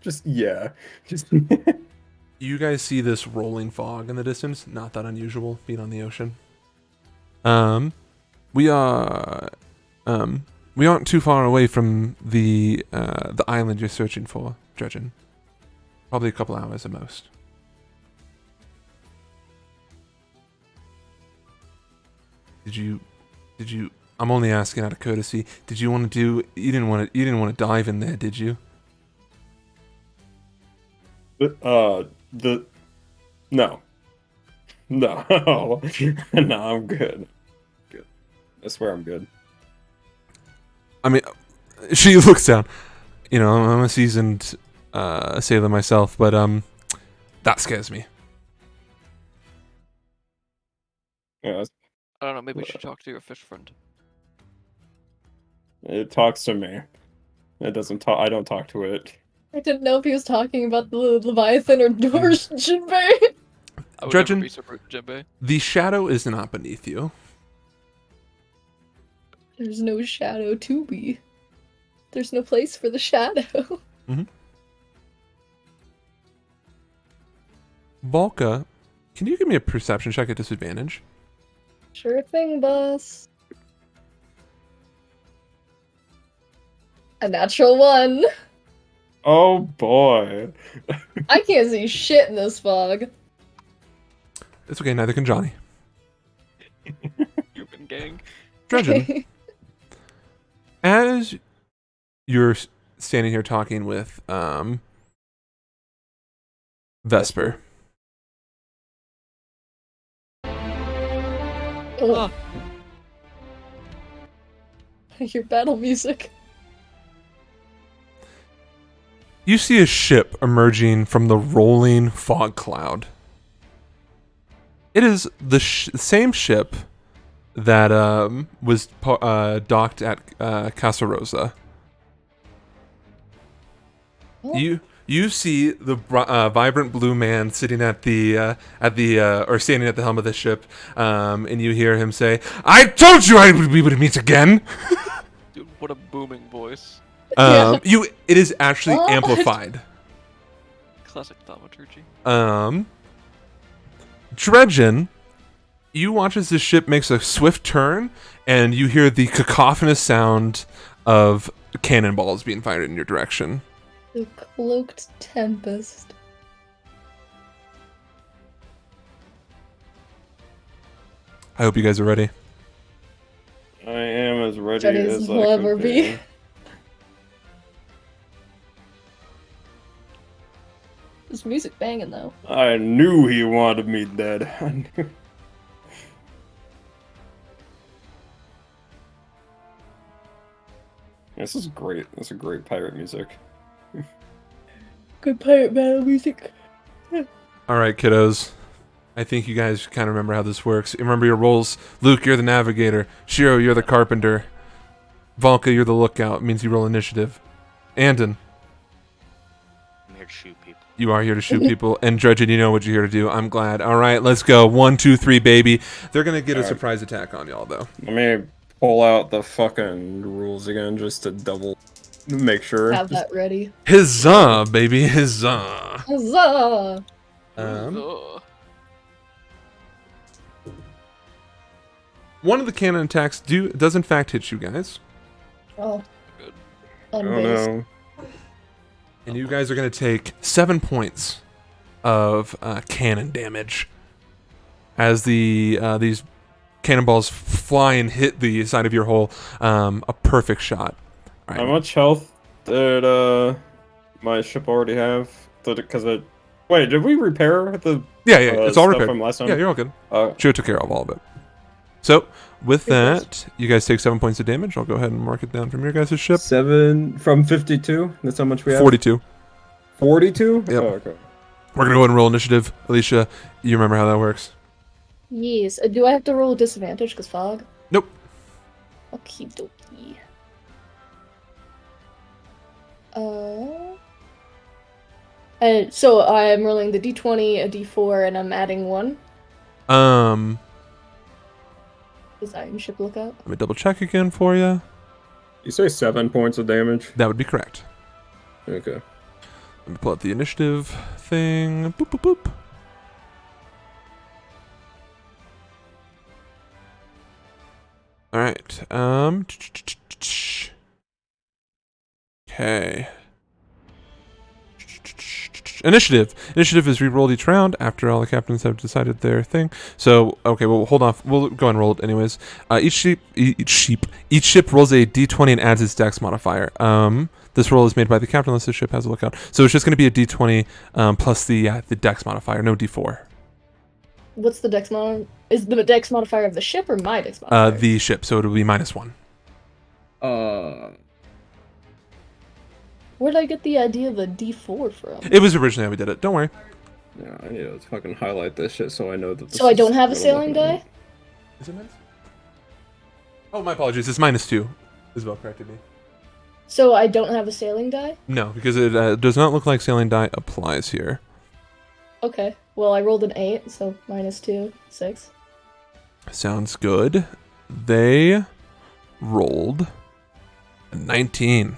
Just You guys see this rolling fog in the distance. Not that unusual, being on the ocean. We are, we aren't too far away from the island you're searching for, Dredgen. Probably a couple hours at most. Did you? I'm only asking out of courtesy. Did you want to do? You didn't want to dive in there, did you? No. No, I'm good. Good. I swear I'm good. I mean, she looks down. You know, I'm a seasoned sailor myself, but that scares me. Yeah, I don't know. Maybe you should talk to your fish friend. it talks to me. It doesn't talk. I don't talk to it. I didn't know if he was talking about the Leviathan or Jinbei. I would never Dredgen, be so rude, Jinbei. the shadow is not beneath you. There's no shadow to be. There's no place for the shadow. Volka, can you give me a perception check at disadvantage? Sure thing, boss. A natural 1. Oh boy. I can't see shit in this fog. It's okay, neither can Johnny. Cuban gang. Dredgen, as you're standing here talking with Vesper, Oh. Your battle music. you see a ship emerging from the rolling fog cloud. It is the same ship that was docked at Casa Rosa. Oh. You see the vibrant blue man sitting at the or standing at the helm of the ship, and you hear him say, "I told you we would meet again." Dude, what a booming voice. Yeah. It is actually What? amplified. Classic thaumaturgy. Dredgen, you watch as the ship makes a swift turn, and you hear the cacophonous sound of cannonballs being fired in your direction. The cloaked tempest. I hope you guys are ready. I am as ready Ready as as I we'll could ever be. This music banging though. I knew he wanted me dead. I knew. This is great. This is great pirate music. Good pirate battle music. All right, kiddos. I think you guys kind of remember how this works. Remember your roles. Luke, you're the navigator. Shiro, you're the carpenter. Valka, you're the lookout. It means you roll initiative. Andon, I'm here to shoot people. you are here to shoot people. And Dredgen, you know what you're here to do. I'm glad. All right, let's go. 1, 2, 3, baby. They're going to get a All right. surprise attack on y'all, though. Let me pull out the fucking rules again just to double Make sure. Have that ready. Huzzah, baby, huzzah. Huzzah! Ugh. One of the cannon attacks does in fact hit you guys, Oh. Good. Oh Unbased. no. and you guys are going to take 7 points of cannon damage as these cannonballs fly and hit the side of your hole. A perfect shot. All How right. much health did my ship already have? Because it. Wait, did we repair the Yeah, it's all stuff repaired. from last time? Yeah, you're all good. Uh, Should took care of all of it. So with Good that, you guys take 7 points of damage. I'll go ahead and mark it down from your guys' ship. 7 from 52. That's how much we have. 42. 42. Yep. Oh, okay. We're gonna go ahead and roll initiative. Alicia, you remember how that works? Yes. Do I have to roll a disadvantage because fog? Nope. Okie dokie. So I'm rolling the d20, a d4, and I'm adding 1. Is Iron Ship Lookout? Let me double check again for you. You say 7 points of damage? That would be correct. Okay. Let me pull up the initiative thing. Boop boop boop. All right. Okay. Initiative. Initiative is re-rolled each round after all the captains have decided their thing. So, okay, well, hold off. We'll go and roll it anyways. Each ship rolls a d20 and adds its dex modifier. This roll is made by the captain unless the ship has a lookout. So it's just going to be a d20 plus the dex modifier, no d4. What's the dex mod? Is the dex modifier of the ship or my dex modifier? The ship, so it'll be -1. Where did I get the idea of the d4 from? It was originally how we did it. Don't worry. Yeah, I need to fucking highlight this shit so I know that. So I don't have a sailing die? Is it minus? Oh, my apologies. It's -2. Isabel corrected me. So I don't have a sailing die? No, because it does not look like sailing die applies here. Okay. Well, I rolled an 8, so -2, 6. Sounds good. They rolled a 19.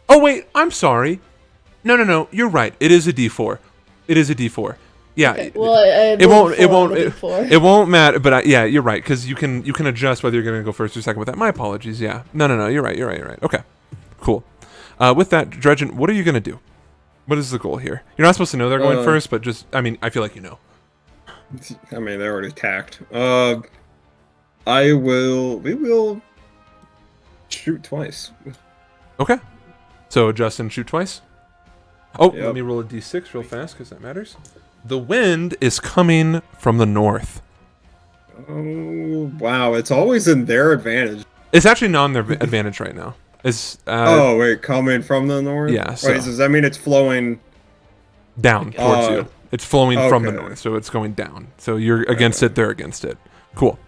Oh wait, I'm sorry. No. You're right. It is a D4. It is a D4. Yeah. Okay. Well, It won't. It won't. D4. It won't matter. But yeah, you're right because you can adjust whether you're gonna go first or second with that. My apologies. Yeah. No. You're right. You're right. Okay. Cool. With that, Dredgen, what are you gonna do? What is the goal here? You're not supposed to know they're going first, but just I feel like you know. I mean, they already attacked. We will shoot twice. Okay. So adjust and shoot twice. Oh, Yep. let me roll a d6 real fast because that matters. The wind is coming from the north. Oh, wow. It's always in their advantage. It's actually not in their advantage right now. It's Oh, wait. Coming from the north? Yeah, so- Wait, does that mean it's flowing? down towards you. It's flowing from the okay. north, so it's going down. So you're against it, they're against it. Cool.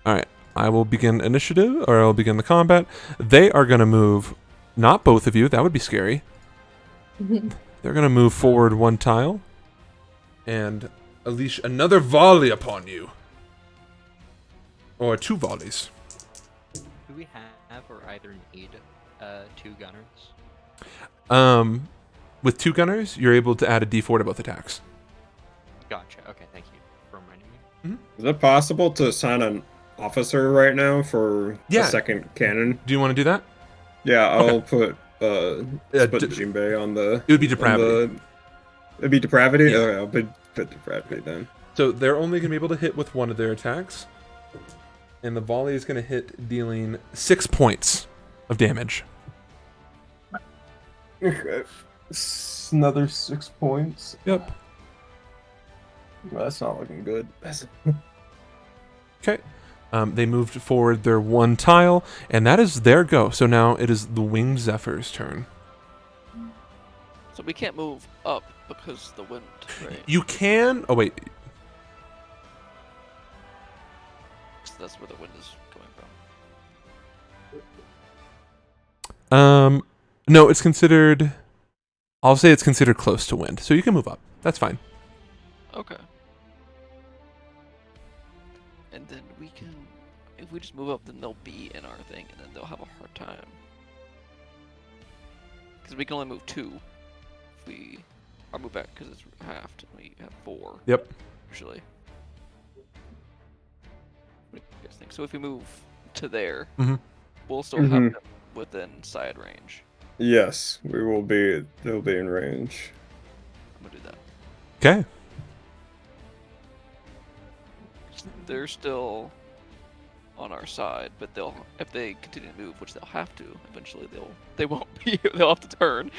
All right. I will begin initiative, or I'll begin the combat. They are going to move, not both of you. That would be scary. They're going to move forward 1 tile and unleash another volley upon you. Or 2 volleys. Do we have or either need 2 gunners? With 2 gunners, you're able to add a d4 to both attacks. Gotcha. Okay, thank you for reminding me. Is it possible to assign an officer right now for Yeah. the second cannon? Do you want to do that? Yeah, I'll Okay. put Jinbei on the. It would be depravity. It'd be depravity. Yeah. Okay, I'll put depravity then. So they're only going to be able to hit with 1 of their attacks. And the volley is going to hit, dealing 6 points of damage. Okay. Another 6 points. Yep. Well, that's not looking good. Okay. They moved forward their 1 tile, and that is their go. So now it is the Winged Zephyr's turn. So we can't move up because the wind, right? You can... Oh, wait. 'Cause that's where the wind is coming from. No, it's considered... I'll say it's considered close to wind. So you can move up. That's fine. Okay. And then we can, if we just move up, then they'll be in our thing, and then they'll have a hard time. Because we can only move 2. If we, or move back because it's halved. We have 4. Yep. Usually. What do you guys think? So if we move to there, we'll still have them within side range. Yes, we will be. They'll be in range. I'm gonna do that. Okay. They're still on our side, but they'll, if they continue to move, which they'll have to eventually, they won't be. They'll have to turn.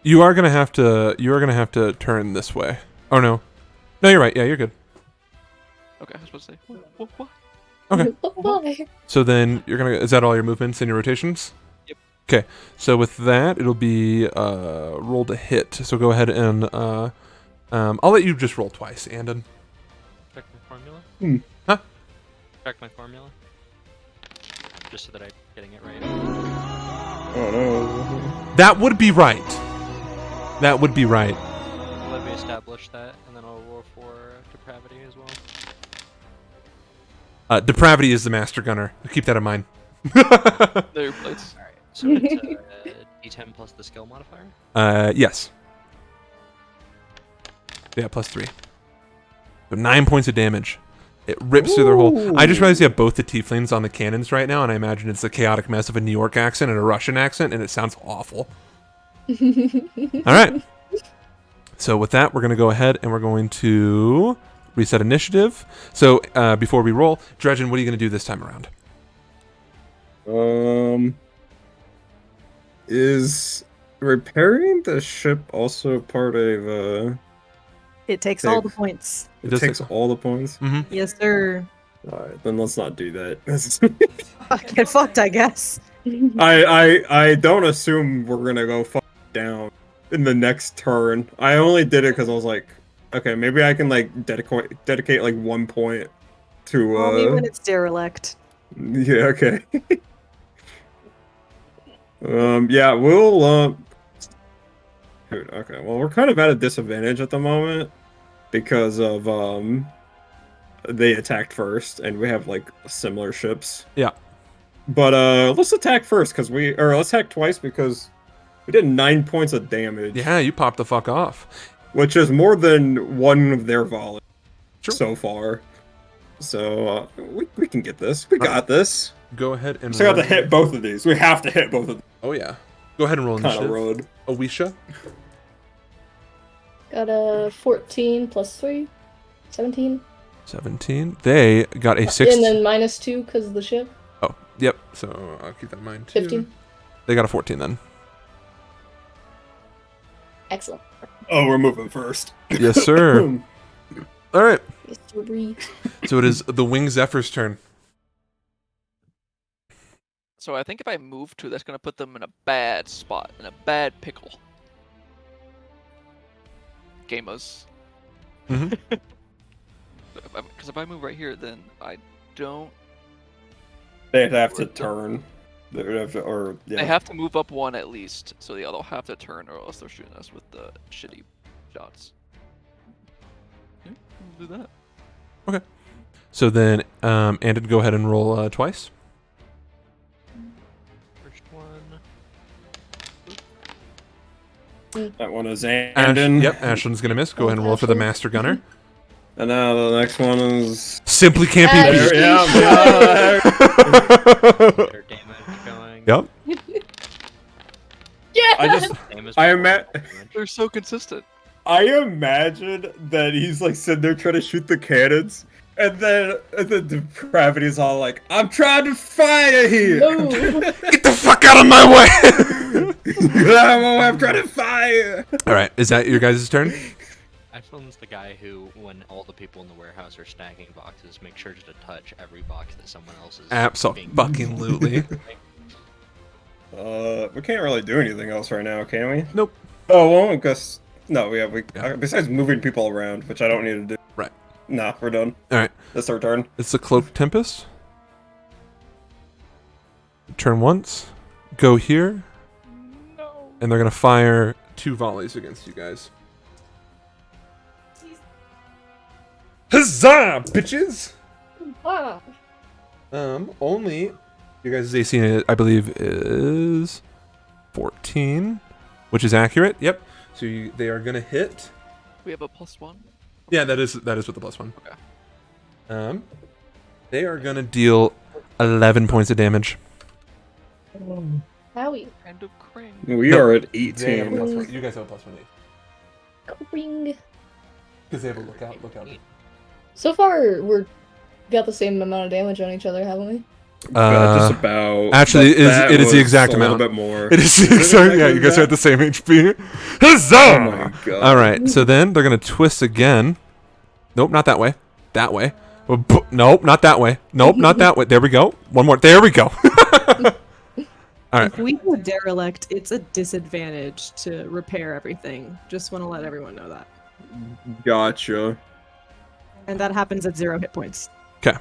You are gonna have to turn this way. Oh no. No, you're right. Yeah, you're good. Okay, I was supposed to say what? Okay. Bye. So then you're gonna. Is that all your movements and your rotations? Yep. Okay. So with that, it'll be roll to hit. So go ahead and I'll let you just roll twice, Andon. Check my formula. Huh? Check my formula. Just so that I'm getting it right. Oh no. That would be right. That would be right. Let me establish that, and then I'll roll for depravity as well. Depravity is the master gunner. Keep that in mind. There, plates. Alright, so it's d10 plus the skill modifier? Yes. Yeah, +3. So 9 points of damage. It rips through their whole. I just realized you have both the tieflings on the cannons right now, and I imagine it's a chaotic mess of a New York accent and a Russian accent, and it sounds awful. All right. So with that, we're going to go ahead and we're going to reset initiative. So before we roll, Dredgen, what are you going to do this time around? Is repairing the ship also part of It takes all the points. It It does takes take- all the points? Mm-hmm. Yes, sir. Alright, then let's not do that. Get fucked, I guess. I don't assume we're gonna go down in the next turn. I only did it because I was like, okay, maybe I can like dedicate like 1 point to Only when it's derelict. yeah, okay. Yeah, we'll dude, okay, well we're kind of at a disadvantage at the moment because of they attacked first and we have like similar ships. Yeah. But let's attack first because let's attack twice because we did 9 points of damage. Yeah, you popped the fuck off. Which is more than one of their volleys Sure. so far. So we can get this. We got this. Go ahead and So we have to roll. hit both of these. We have to hit both of them. Oh yeah. Go ahead and roll Kind of initiative. road. Owisha. Got a 14 plus 3. 17. 17. They got a 6. And then -2 because of the ship. Oh, yep. So I'll keep that in mind too. 15. They got a 14 then. Excellent. Oh, we're moving first. Yes, sir. All right. Yes, sir. So it is the Wing Zephyr's turn. So I think if I move 2, that's gonna put them in a bad spot, in a bad pickle. Gamers. Mhm. Because if I move right here, then I don't. They'd have to turn. They would have to, or yeah. They have to move up 1 at least, so yeah, they'll have to turn, or else they're shooting us with the shitty shots. Yeah, we'll do that. So then, Andon, go ahead and roll twice. First one. That one is Ash, Andon. yep, Ashland's gonna miss. Go ahead and roll for the Ashland. Master Gunner. And now the next one is. Simply can't be Ash. beat. There, yeah, Their damage going. Yep. Yeah! I just. Same as I before. ima- They're so consistent. I imagine that he's like sitting there trying to shoot the cannons, and then the depravity's all like, "I'm trying to fire here. No. Get the fuck out of my way! I'm trying to fire." All right, is that your guys' turn? Ashland's the guy who, when all the people in the warehouse are stacking boxes, make sure to touch every box that someone else is. Absolutely. We can't really do anything else right now, can we? Nope. Oh, well, I guess no. We Yeah. besides moving people around, which I don't need to do. Right. Nah, we're done. All right. It's our turn. It's the Cloak Tempest. Turn once. Go here. No. And they're gonna fire 2 volleys against you guys. Huzzah, bitches! Ah. Only your guys' AC, I believe, is 14, which is accurate. Yep. So they are gonna hit. We have a +1. Yeah, that is with the +1. Okay. They are gonna deal 11 points of damage. Howie. Kind of cring. We No, are at They have a 18. +1. You guys have a +1 Ring. because they have a lookout. So far, we're got the same amount of damage on each other, haven't we? Just about. Actually, That it is the was exact a amount. little bit more. It is the Is it exact. Yeah, you guys are at the same HP. Huzzah! Oh my god. All right, so then they're gonna twist again. Nope, not that way. That way. Nope, not that way. Nope, not that way. There we go. One more. There we go. All right. If we go derelict, it's a disadvantage to repair everything. Just want to let everyone know that. Gotcha. And that happens at 0 hit points. Okay.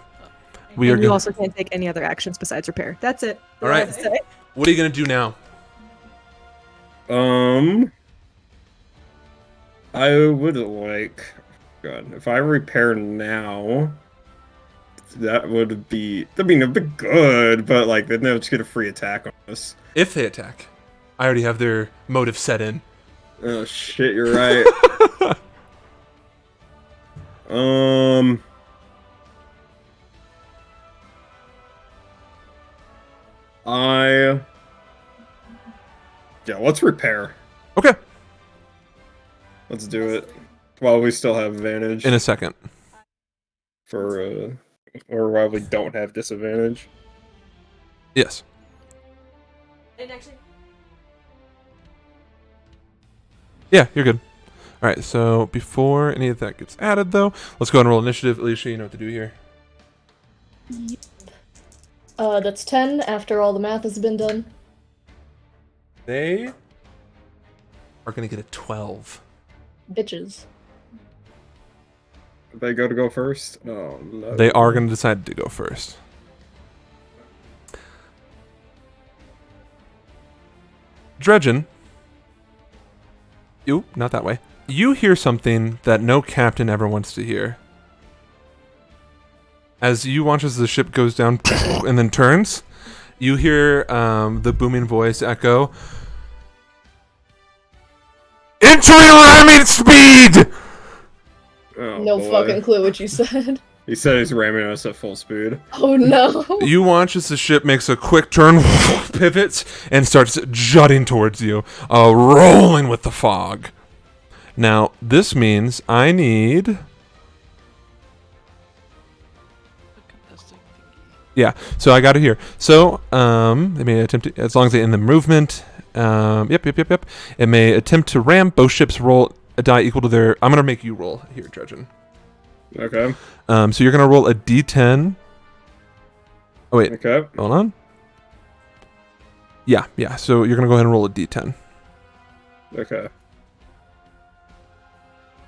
We are And you gonna. also can't take any other actions besides repair. That's it. All right. That's it. What are you gonna do now? I would like. God, if I repair now, that would be. I mean, it'd be good, but like, then they'll just get a free attack on us. If they attack, I already have their motive set in. Oh shit, you're right. Yeah, let's repair. Okay. Let's do it. While we still have advantage In a second. or while we don't have disadvantage. Yes. And actually, Yeah, you're good. All right. So before any of that gets added, though, let's go ahead and roll initiative. Alicia, you know what to do here. That's 10 after all the math has been done. They are gonna get a 12. Bitches. They go first? Oh no. They are gonna decide to go first. Dredgen. You, not that way. You hear something that no captain ever wants to hear. As you watch as the ship goes down and then turns, you hear the booming voice echo. Entering ramming speed! Oh, No boy. fucking clue what you said. He said he's ramming us at full speed. Oh no. You watch as the ship makes a quick turn, pivots, and starts jutting towards you, rolling with the fog. Now, this means I need... The contesting thingy. Yeah, so I got it here. So, they may attempt to, as long as they end the movement. Yep. It may attempt to ram. Both ships roll a die equal to their... I'm going to make you roll here, Dredgen. Okay. So you're going to roll a d10. Oh, wait. Okay. Hold on. Yeah. So you're going to go ahead and roll a d10. Okay.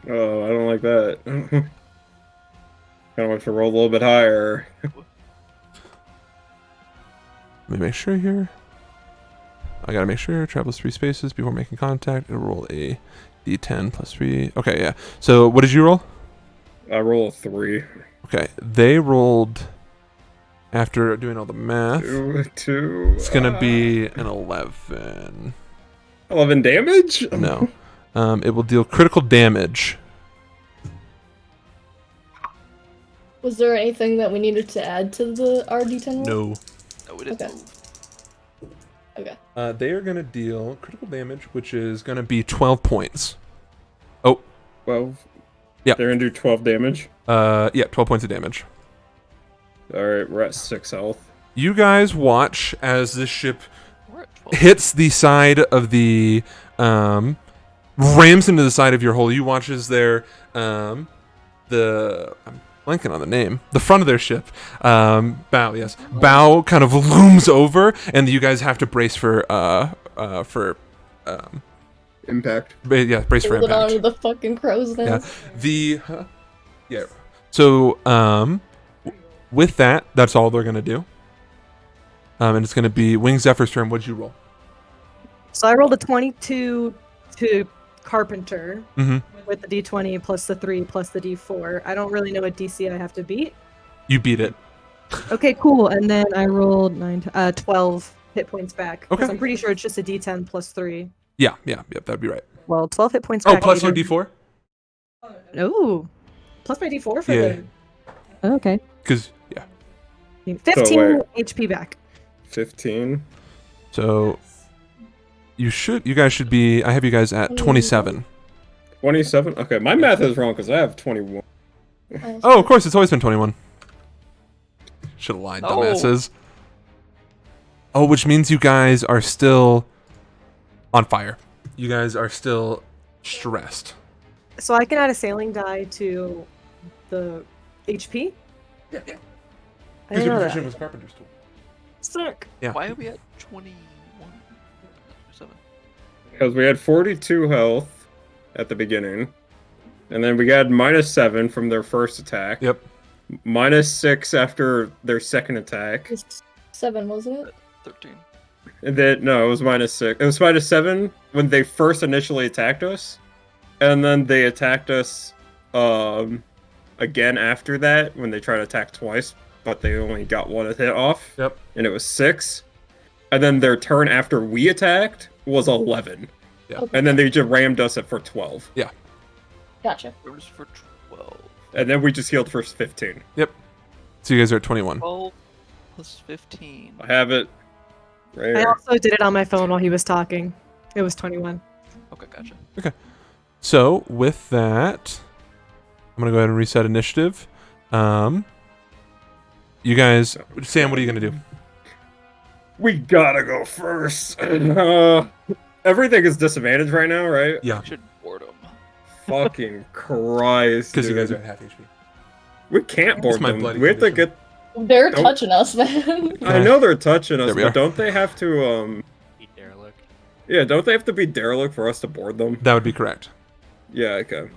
Oh, I don't like that. Kind of want to roll a little bit higher. Let me make sure here. I gotta make sure. Travels 3 spaces before making contact. It'll roll a d10 plus 3. Okay, yeah. So what did you roll? I roll a 3. Okay. They rolled, after doing all the math, 2. it's gonna be an 11. 11 damage? No. It will deal critical damage. Was there anything that we needed to add to the RD10 roll? No. No, it is. Okay. Okay. They are gonna deal critical damage, which is gonna be 12 points. 12? Yeah. They're gonna do 12 damage? Yeah, 12 points of damage. Alright, we're at 6 health. You guys watch as this ship We're at 12. hits the side of the rams into the side of your hull. You watch as their I'm blanking on the name. The front of their ship, bow, yes, bow kind of looms over, and you guys have to brace for Impact. brace for Hold it on impact. to the fucking crow's Yeah, nest. yeah. So with that, that's all they're gonna do. And it's gonna be Wing Zephyr's turn. What'd you roll? So I rolled a 22 to Carpenter Mm-hmm. with the d20 plus the 3 plus the d4. I don't really know what DC I have to beat. You beat it. Okay, cool. And then I rolled 12 hit points back. Because Okay. I'm pretty sure it's just a D10 plus 3. Yeah, that'd be right. Well, 12 hit points Oh, back. plus your Aiden. D4? Oh, plus my D4 for Yeah. the. Oh, okay. Because, yeah. 15 wait. HP back. 15. So, you guys should be, I have you guys at 27. 27? Okay, my math is wrong because I have 21. Oh, of course, it's always been 21. Should have lied, Oh. dumbasses. Oh, which means you guys are still on fire. You guys are still stressed. So I can add a sailing die to the HP? Yeah. I Because didn't you're know proficient that. with Carpenter's Tool. Sick. Yeah. Why are we at 21? 27. Because we had 42 health at the beginning. And then we got -7 from their first attack. Yep. -6 after their second attack. It's 7, wasn't it? 13. And then, no, it was -6. It was -7 when they first initially attacked us. And then they attacked us again after that when they tried to attack twice. But they only got one hit off. Yep. And it was 6. And then their turn after we attacked was 11. Yeah. Okay. And then they just rammed us for 12. Gotcha. It was for 12. And then we just healed for 15. So you guys are at 21. 12 plus 15. I have it right I here. also did it on my phone while he was talking. It was 21. Okay, gotcha. So, with that, I'm going to go ahead and reset initiative. You guys, Sam, what are you going to do? We gotta go first. Everything is disadvantaged right now, right? Yeah, We should board them. Fucking Christ. because you guys dude. are at half HP. We can't board my them. bloody We have to condition. get. They're Don't- touching us, man. I know they're touching us, There we but are. don't they have to? Eat derelict. Yeah, don't they have to be derelict for us to board them? That would be correct. Yeah, okay.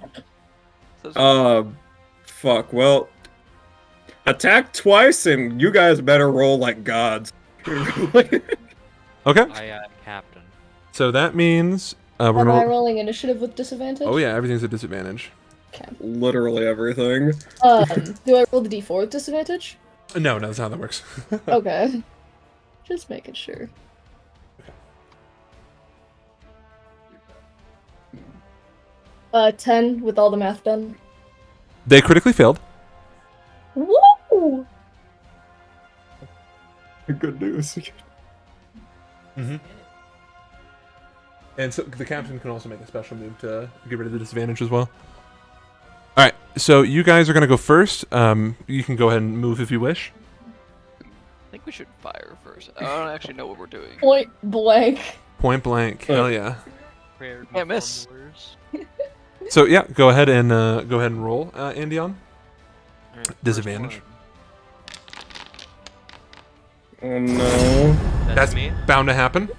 So Fuck. Well, attack twice, and you guys better roll like gods. Okay, I captain. so that means we're Am going I to... rolling initiative with disadvantage? Oh yeah, everything's a disadvantage. Literally everything. Do I roll the d4 with disadvantage? No, that's not how that works. Okay. Just making sure. Uh, 10 with all the math done. They critically failed. Woo! Good news. Mm-hmm. And so the captain can also make a special move to get rid of the disadvantage as well. All right, so you guys are going to go first. You can go ahead and move if you wish. I think we should fire first. I don't actually know what we're doing. Point blank. Point blank. Hell yeah. Prayer Can't miss. before orders. So yeah, go ahead and roll, Andion. Alright, first Disadvantage. one. Oh no. That's me. bound to happen.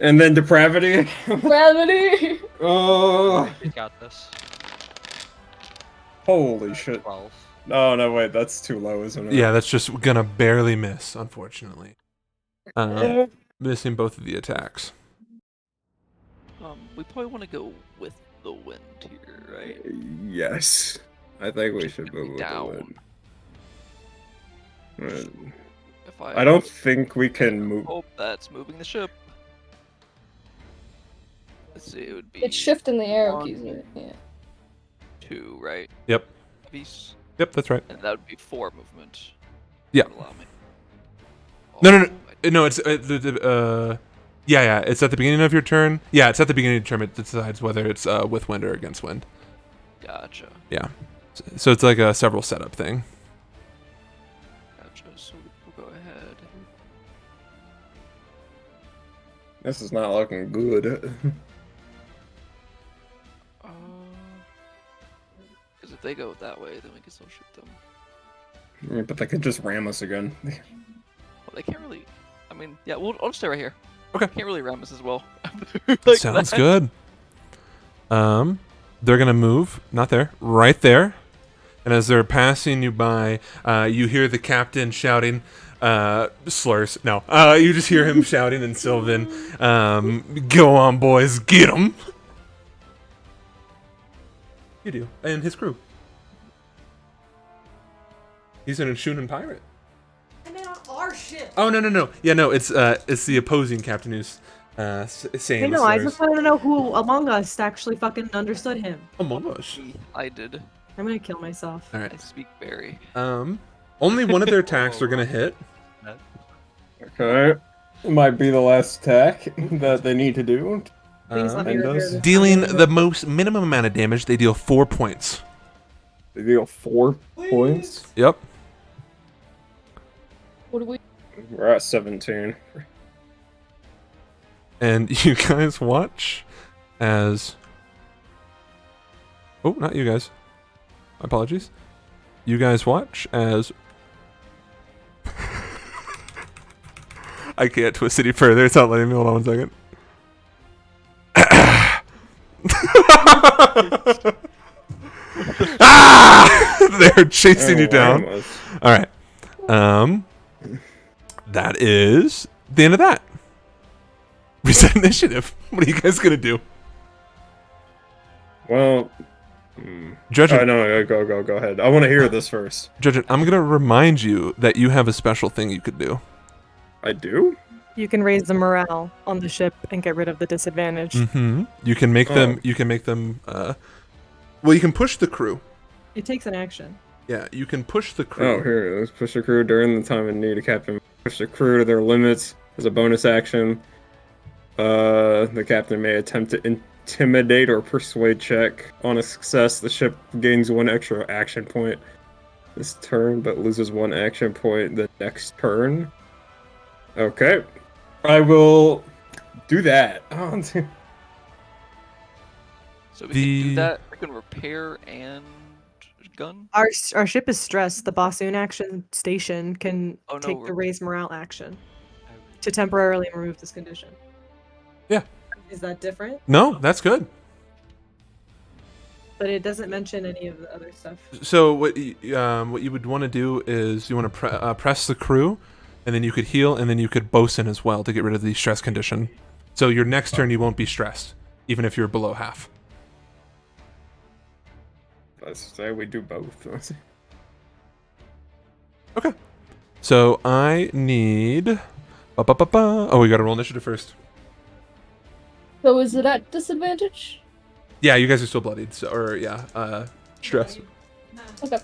And then depravity. Gravity! Oh. We got this. Holy shit. 12. Oh no, wait, that's too low, isn't it? Yeah, that's just gonna barely miss, unfortunately. Missing both of the attacks. We probably want to go with the wind here, right? Yes. I think we should move with the Down. wind. If I I don't think we can move. hope that's moving the ship. Let's see, it would be It's shift in the arrow One. keys, right? Yeah. 2, right? Yep. Piece, Yep, that's right. and that would be 4 movement. Yeah. Allow me. No. I- No, it's yeah. It's at the beginning of your turn. Yeah, it's at the beginning of your turn. It decides whether it's with wind or against wind. Gotcha. Yeah. So it's like a several setup thing. Gotcha. So we'll go ahead. This is not looking good. Because if they go that way, then we can still shoot them. But they could just ram us again. Well, they can't really. I mean, yeah, I'll just stay right here. Okay. Can't really ram us as well. Like Sounds that. good. They're gonna move. Not there. Right there. And as they're passing you by, you hear the captain shouting slurs. No. You just hear him shouting in Sylvan. Go on, boys, get him. You do, and his crew. He's an Shunan pirate. And then on our ship. Oh no. Yeah, no. It's the opposing captain who's saying I know. the I slurs. just wanted to know who among us actually fucking understood him. Among Us. I did. I'm gonna kill myself. All I right. speak very. Only one of their attacks are gonna hit. Okay. It might be the last attack that they need to do. Please let me and repair does- this. Dealing the most minimum amount of damage, they deal 4 points. They deal 4 points. Yep. What do we? We're at 17. And you guys watch as. Oh, not you guys. Apologies. You guys watch as. I can't twist any further. It's not letting me. Hold on 1 second. They're chasing you down. All right. That is the end of that. Reset initiative. What are you guys gonna do? Well, Judging, oh, no, go ahead. I want to hear this first. Judging, I'm gonna remind you that you have a special thing you could do. I do? You can raise the morale on the ship and get rid of the disadvantage. Mm-hmm. You can make them. You can make them. Well, you can push the crew. It takes an action. Yeah, you can push the crew. Oh, here. Let's push the crew during the time of need. A captain push the crew to their limits as a bonus action. The captain may attempt to intimidate or persuade check. On a success, the ship gains 1 extra action point this turn, but loses 1 action point the next turn. Okay. I will do that. Oh, dude. So we can do The- that. We can repair and gun. Our ship is stressed. The Bassoon action station can Oh, no, take the we're- raise morale action to temporarily remove this condition. Yeah. Is that different? No, that's good. But it doesn't mention any of the other stuff. So what you would want to do is you want to press the crew, and then you could heal, and then you could bosun as well to get rid of the stress condition. So your next turn you won't be stressed, even if you're below half. Let's say we do both. Okay. So I need. Oh, we got to roll initiative first. So is it at disadvantage? Yeah, you guys are still bloodied, so, or yeah, stress. Okay.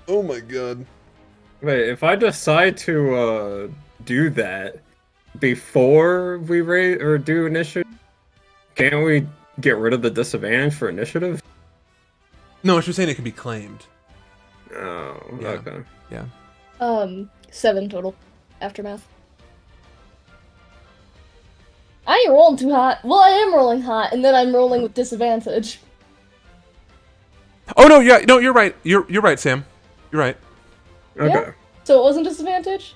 Oh my god. Wait, if I decide to do that before we raise or do initiative, can't we get rid of the disadvantage for initiative? No, what you're saying, it can be claimed. Oh, Yeah. okay. Yeah. 7 total. Aftermath. I ain't rolling too hot. Well, I am rolling hot, and then I'm rolling with disadvantage. Oh no, yeah, no, you're right. You're right, Sam. You're right. Okay. So it wasn't disadvantage?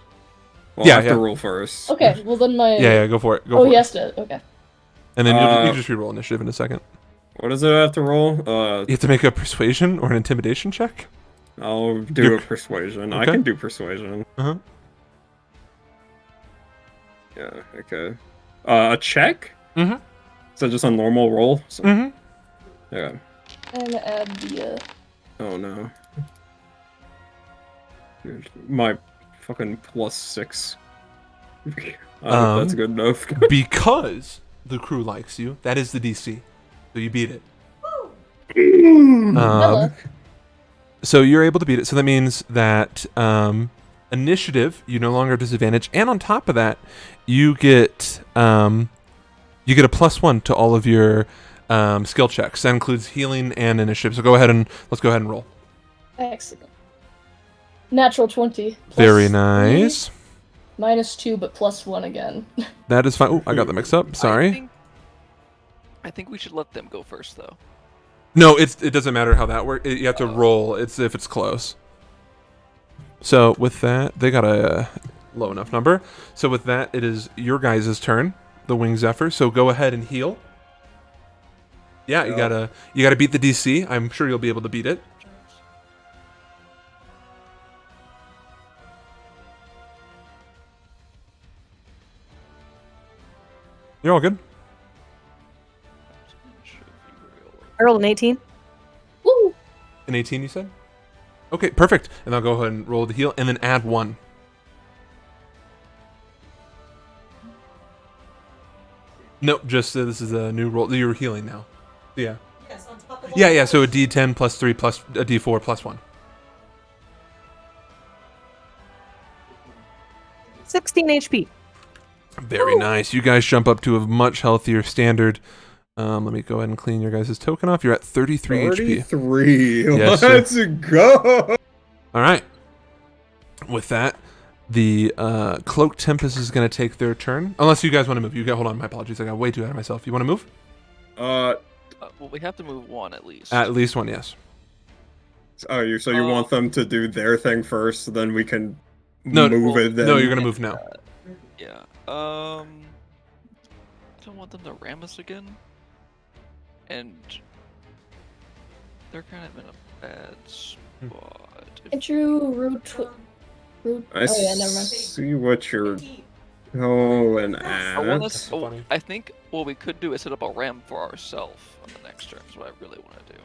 Well, Yeah, I have yeah. to roll first. Okay, well then my... Yeah, go for it. Go Oh, for yes, did. Okay. it. And then you Uh, just re-roll initiative in a second. What does it have to roll? You have to make a persuasion or an intimidation check. I'll do You're- a persuasion. I Okay. can do persuasion. Uh-huh. Yeah, okay. A check? Mm-hmm. So just a normal roll? So, Mm-hmm. yeah. And add the... Oh no. Dude, my fucking +6. I hope that's good enough. Because the crew likes you, that is the DC. So you beat it. Hello. So you're able to beat it. So that means that initiative, you no longer have disadvantage, and on top of that, you get a +1 to all of your skill checks. That includes healing and initiative. So let's go ahead and roll. Excellent. Natural 20. Plus Very 3, nice. -2, but +1 again. That is fine. Oh, I got that mixed up. Sorry. I think we should let them go first, though. No, it doesn't matter how that works. You have to roll. It's if it's close. So with that, they got a low enough number. So with that, it is your guys' turn, the Wing Zephyr. So go ahead and heal. Yeah, you gotta beat the DC. I'm sure you'll be able to beat it. You're all good. I rolled an 18. Woo! An 18, you said? Okay, perfect. And I'll go ahead and roll the heal, and then add 1. Nope, just this is a new roll. You're healing now. Yeah. Yes, on top of all Yeah, the yeah. So a others. D10 plus 3 plus a D4 plus 1. 16 HP. Very nice. You guys jump up to a much healthier standard. Let me go ahead and clean your guys' token off. You're at 33 HP. 33. Yes, sir. Let's go. All right. With that, the Cloak Tempest is going to take their turn. Unless you guys want to move. Hold on. My apologies. I got way too ahead of myself. You want to move? Well, we have to move one at least. At least one, yes. So you want them to do their thing first, so then we can No, move it then? No, you're going to move now. Yeah. I don't want them to ram us again. And they're kind of in a bad spot. I drew root. Oh I yeah, never mind. see what you're Keep. going I want at. us. so funny. I think what we could do is set up a ram for ourselves on the next turn. Is what I really want to do.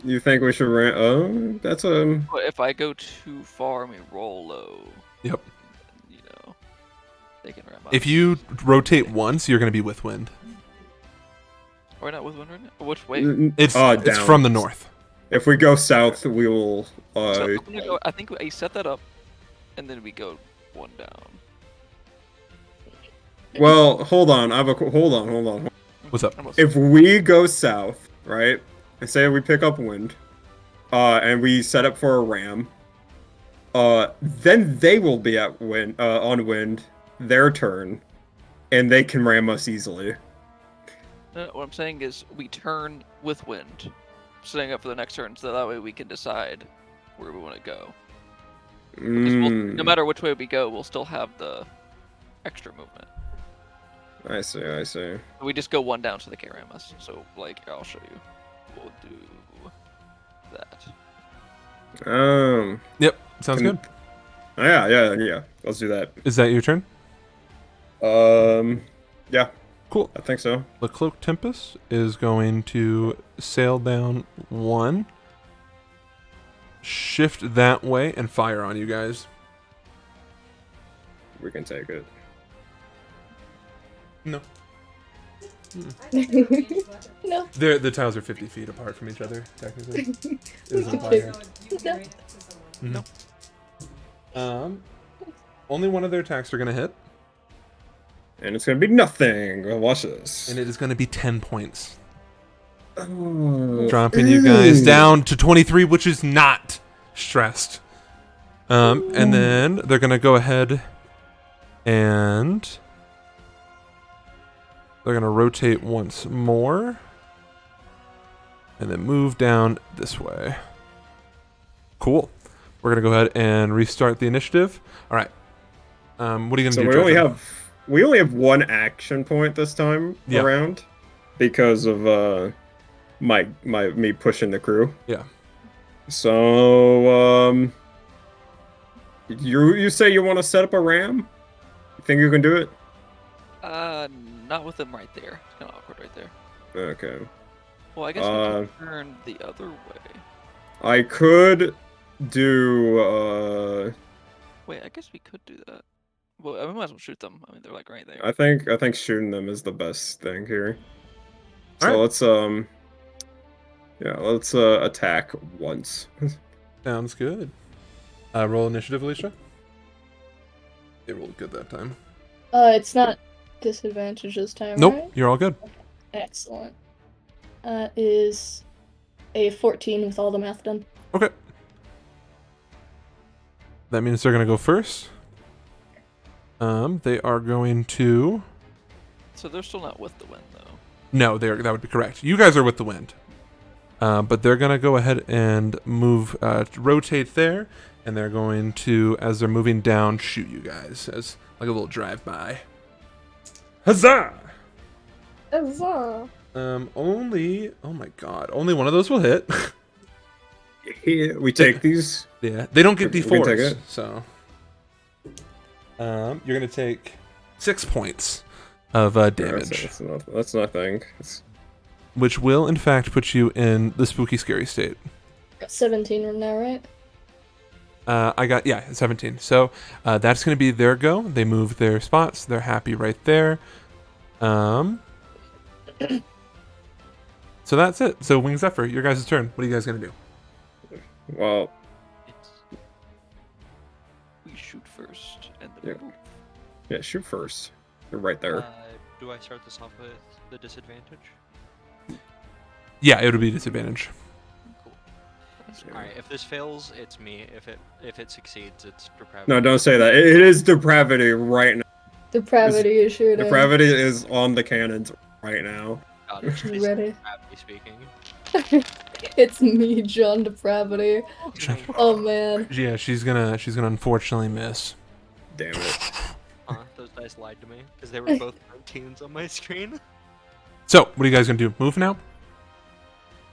You think we should ran? Oh, that's a. But if I go too far and we roll low, Yep. you know, they can ram us. If you rotate once, you're going to be with wind. We're not with one right now. Which way? It's down. from the north. If we go south, we will. So I'm gonna go, I think I set that up, and then we go one down. Well, hold on. Hold on. What's up? Almost. If we go south, right, and say we pick up wind, and we set up for a ram, then they will be at wind, on wind, their turn, and they can ram us easily. What I'm saying is we turn with wind, setting up for the next turn, so that way we can decide where we want to go. Because no matter which way we go, we'll still have the extra movement. I see. We just go one down so they can't ram us. So, like, I'll show you. We'll do that. Yep. Sounds Can- good. Yeah. Let's do that. Is that your turn? Yeah, Cool. I think so. The Cloak Tempest is going to sail down 1, shift that way, and fire on you guys. We can take it. No. I think they're a ranged weapon. No. The tiles are 50 feet apart from each other, technically. It doesn't apply Okay. here. So you can bring it to someone. Only one of their attacks are going to hit, And it's gonna be nothing. Watch this. and it is going to be 10 points. Oh. Dropping you guys down to 23, which is not stressed. And then they're going to go ahead and they're going to rotate once more and then move down this way. Cool. We're going to go ahead and restart the initiative. All right. What are you going to So do? we only have one action point this time Yeah. around because of me pushing the crew. Yeah. So you say you want to set up a ram? You think you can do it? Not with them right there. It's kind of awkward right there. Okay. Well, I guess we can turn the other way. I could do Wait, I guess we could do that. Well, we might as well shoot them. I mean, they're like right there. I think shooting them is the best thing here. So Alright. let's attack once. Sounds good. Roll initiative, Alicia. They rolled good that time. It's not disadvantage this time, Nope, right? you're all good. Excellent. Is a 14 with all the math done. Okay. That means they're gonna go first. They are going to. So they're still not with the wind, though. No, that would be correct. You guys are with the wind. But they're gonna go ahead and move, rotate there, and they're going to, as they're moving down, shoot you guys as like a little drive-by. Huzzah! Huzzah! Only. Oh my God! Only one of those will hit. Here we take these. Yeah, they don't get We can take D4s, it. so you're gonna take 6 points of damage, That's nothing. which will in fact put you in the spooky, scary state. Got 17 from now, right? I got, yeah, 17. So that's going to be their go. They move their spots. They're happy right there. So that's it. So Wing Zephyr, your guys' turn. What are you guys going to do? Well, We shoot first and then Yeah. we move. yeah, shoot first. They're right there. Do I start this off with the disadvantage? Yeah, it would be disadvantage. Cool. That's All right. If this fails, it's me. If it succeeds, it's depravity. No, don't say that. It is depravity right now. Depravity is shooting. Depravity is on the cannons right now. God, it's You ready? depravity speaking. It's me, John Depravity. Oh man. Yeah, she's gonna unfortunately miss. Damn it. Those dice lied to me because they were both 19s on my screen. So what are you guys gonna do? Move now?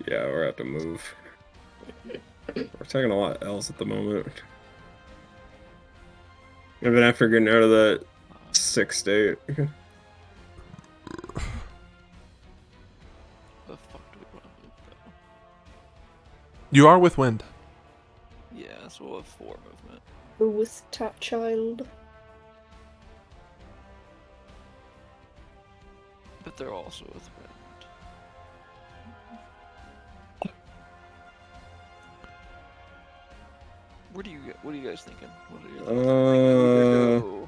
Yeah, we're at to move. We're taking a lot of L's at the moment. Even after getting out of that 6 state. The fuck do we want to move though? You are with wind. Yeah, so we'll have 4 movement. With top child. But they're also with wind. What are you guys thinking? What are you thinking?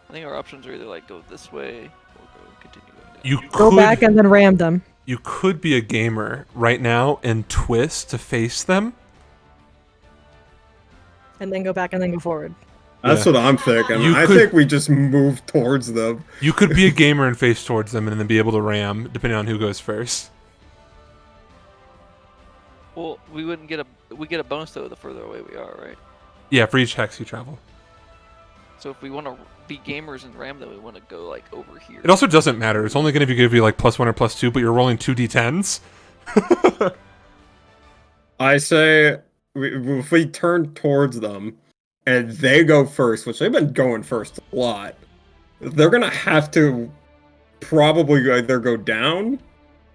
I think our options are either like go this way or continue going down. You Go could back and then ram them. you could be a gamer right now and twist to face them. And then go back and then go forward. That's Yeah. what I'm thinking. You I could- think we just move towards them. You could be a gamer and face towards them and then be able to ram depending on who goes first. Well, we get a bonus though the further away we are, right? Yeah, for each hex you travel. So if we want to be gamers and ram them, we want to go like over here. It also doesn't matter. It's only going to give you like +1 or +2, but you're rolling 2d10s. I say if we turn towards them and they go first, which they've been going first a lot, they're gonna have to probably either go down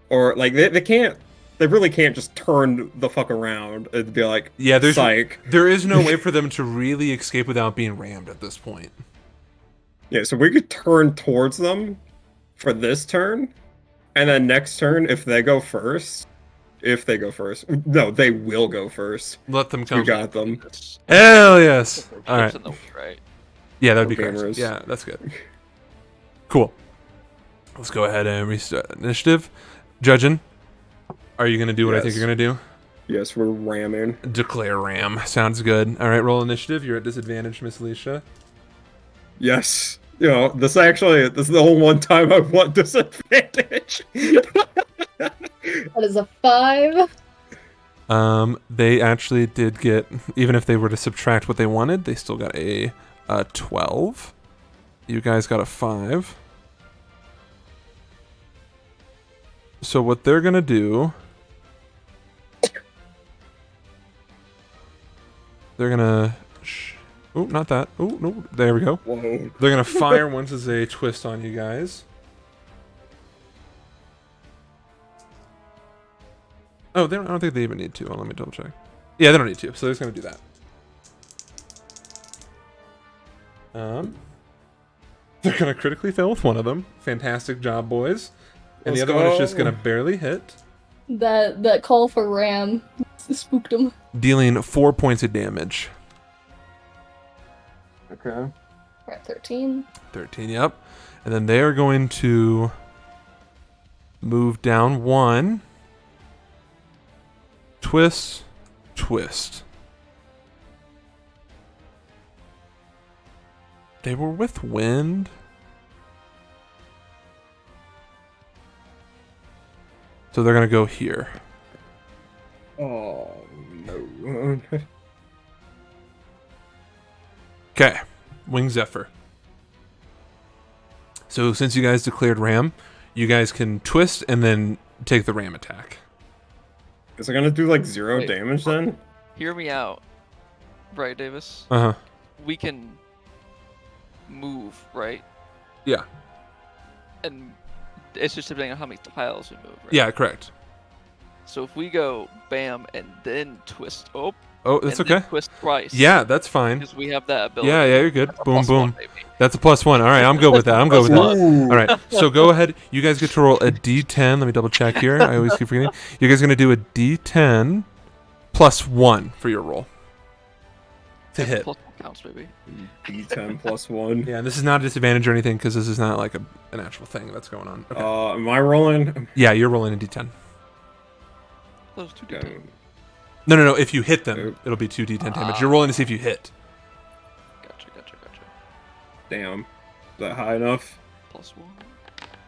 or like they really can't just turn the fuck around and be like, Yeah, psych. there is no way for them to really escape without being rammed at this point. Yeah, so we could turn towards them for this turn, and then next turn if they go first. No, they will go first. Let them You come. got them. That's Hell yes. All right. in the way, right? Yeah, that'd be Okay, correct. Rose. Yeah, that's good. Cool. Let's go ahead and restart initiative. Judging. Are you going to do what I think Yes. you're going to do? Yes, we're ramming. Declare ram. Sounds good. All right, roll initiative. You're at disadvantage, Miss Alicia. Yes. You know, this is the whole one time I want disadvantage. That is a 5. They actually did get, even if they were to subtract what they wanted, they still got a 12. You guys got a 5. So what they're gonna do, they're gonna, oh, not that. Oh no, there we go. Whoa. They're gonna fire once as a twist on you guys. Oh, I don't think they even need to. Oh, let me double check. Yeah, they don't need to, so they're just gonna do that. They're gonna critically fail with one of them. Fantastic job, boys. And the Let's other one is just go. gonna barely hit, That call for ram spooked him. dealing 4 points of damage. Okay. We're at 13. 13, yep. And then they are going to move down 1. Twist, twist. They were with wind. So they're going to go here. Oh no. Okay, Wing Zephyr. So since you guys declared ram, you guys can twist and then take the ram attack. Is it gonna do like 0 Wait. damage then? Hear me out, right, Davis? Uh-huh. We can move, right? Yeah. And it's just depending on how many tiles we move, right? Yeah, correct. So if we go bam and then twist, oh, Oh, that's and then okay. twist twice. Yeah, that's fine. Because we have that ability. Yeah, you're good. That's a Boom, plus one, boom. baby. That's a +1. All right, I'm good with that. I'm good with that. Ooh. All right, so go ahead. You guys get to roll a D10. Let me double check here. I always keep forgetting. You guys are going to do a D10 +1 for your roll to hit. Plus one counts, baby. D10 +1. Yeah, and this is not a disadvantage or anything because this is not like an actual thing that's going on. Okay. Am I rolling? Yeah, you're rolling a D10. Those two Okay. D10. No. If you hit them, Nope. it'll be 2d10 damage. You're rolling to see if you hit. Gotcha. Damn. Is that high enough? Plus one.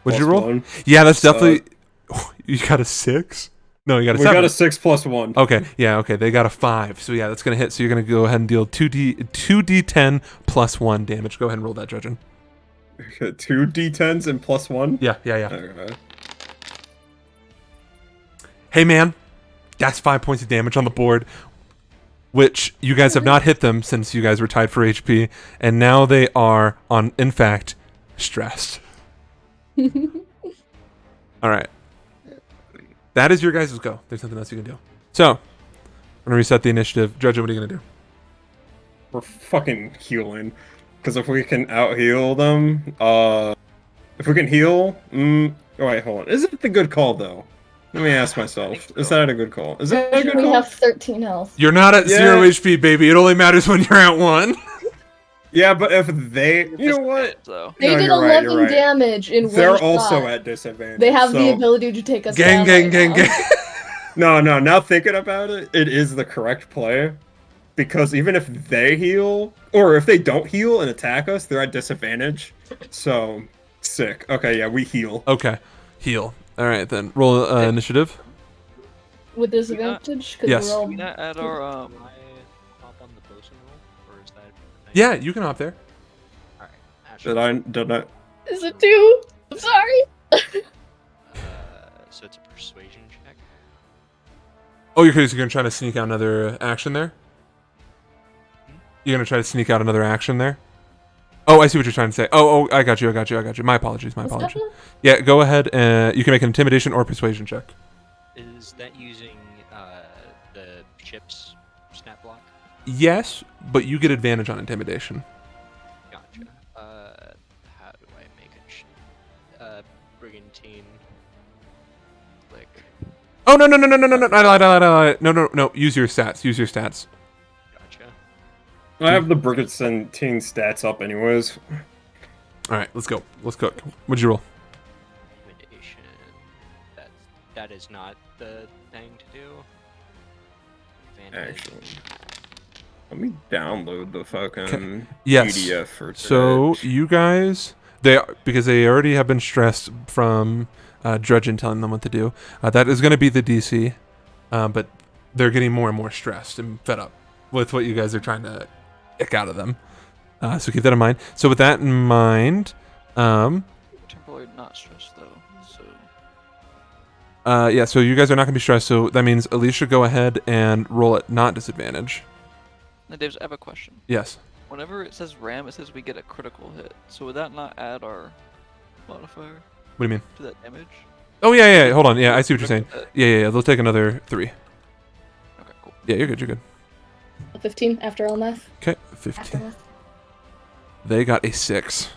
What'd you Plus roll? one. Yeah, that's definitely. You got a 6? No, you got a We 7. got a 6 +1. Okay, yeah, okay. They got a 5. So yeah, that's gonna hit. So you're gonna go ahead and deal 2d10 +1 damage. Go ahead and roll that, Judgin. 2 D10s and +1? Yeah. Okay. Hey man, that's 5 points of damage on the board, which you guys have not hit them since you guys were tied for HP, and now they are in fact, stressed. All right. That is your guys' go. There's nothing else you can do. So, I'm gonna reset the initiative. Judgin, what are you gonna do? We're fucking healing. Because if we can out-heal them, if we can heal, oh wait, hold on. Is it the good call, though? Let me ask myself. Is that a good call? Is that a good We call? have 13 health. You're not at 0 HP, baby. It only matters when you're at 1. Yeah, but if they... You know what? So. They No, did you're right, 11 you're right. damage in They're one also shot. at disadvantage. They have the so- ability to take us Gang, down gang, right gang, now. gang. No, now thinking about it, it is the correct play. Because even if they heal, or if they don't heal and attack us, they're at disadvantage. So, sick. Okay, yeah, we heal. Okay, heal. All right, then. Roll initiative. With disadvantage? Because Yes. we're all... Can we not add our Can I hop on the bosun roll, or is that? Yeah, you can hop there. All right. Did I? Is it 2? I'm sorry. So it's a persuasion check. Oh, you're going to try to sneak out another action there? You're going to try to sneak out another action there? Oh, I see what you're trying to say. Oh, I got you. My apologies. What's happening? Yeah, go ahead. You can make an intimidation or persuasion check. Is that using the ship's snap block? Yes, but you get advantage on intimidation. Gotcha. How do I make a brigantine click? Oh, no. No. Use your stats. Gotcha. I have the Brigantine stats up anyways. All right, let's go. Let's cook. What'd you roll? Intimidation. That is not the thing to do. Advantage. Actually, let me download the fucking Yes. PDF for So today. you guys, because they already have been stressed from Drudgeon telling them what to do. That is going to be the DC, but they're getting more and more stressed and fed up with what you guys are trying to kick out of them. So keep that in mind. So with that in mind, temporarily not stressed though. So yeah. So you guys are not going to be stressed. So that means Alicia, go ahead and roll at not disadvantage. now, Dave, I have a question. Yes. Whenever it says ram, it says we get a critical hit. So would that not add our modifier What do you mean? to that damage? Oh yeah. Hold on. Yeah, I see what you're saying. Critical hit. Yeah. They'll take another 3. Okay, cool. Yeah, you're good. 15 after all math. Okay, After 15. math. They got a 6.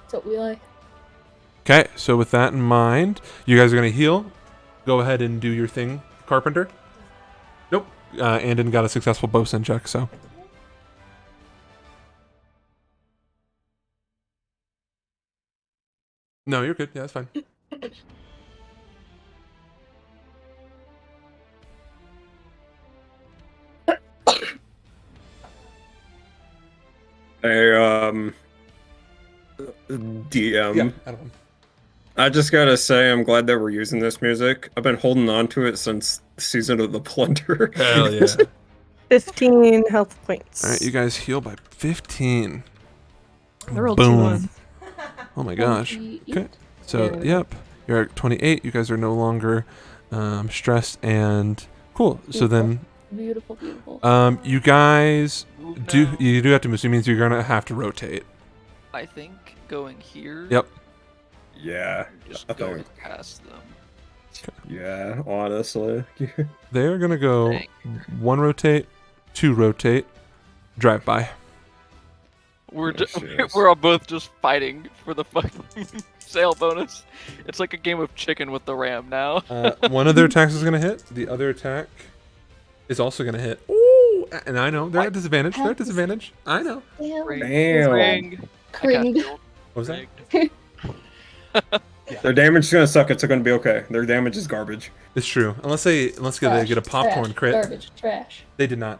That's what we like. Okay, so with that in mind, you guys are gonna heal. Go ahead and do your thing, Carpenter. Nope. Andon got a successful bosun check, so. No, you're good. Yeah, that's fine. Hey, DM. I don't know. I just gotta say, I'm glad that we're using this music. I've been holding on to it since Season of the Plunder. Hell yeah. 15 health points. All right, you guys heal by 15. I rolled Boom. 2 ones. Oh my gosh. 28. Okay. So, Yeah. yep. You're at 28. You guys are no longer stressed and cool. So then, Beautiful. you guys Move do now. you do have to move. So it means you're gonna have to rotate. I think going here. Yep. Yeah. Just I go think- past them. Yeah, honestly. They're gonna go Dang. 1 rotate, 2 rotate, drive by. We're Yes, yes. we're all both just fighting for the fucking sale bonus. It's like a game of chicken with the ram now. One of their attacks is gonna hit. The other attack is also gonna hit. Ooh, and I know they're at disadvantage. They're at disadvantage. I know. Damn. Damn. Ring. I got Cringed. killed. What was that? Rigged. Their damage is gonna suck. It's gonna be okay. Their damage is garbage. It's true. Unless they get a popcorn trash, crit. Garbage, trash. They did not.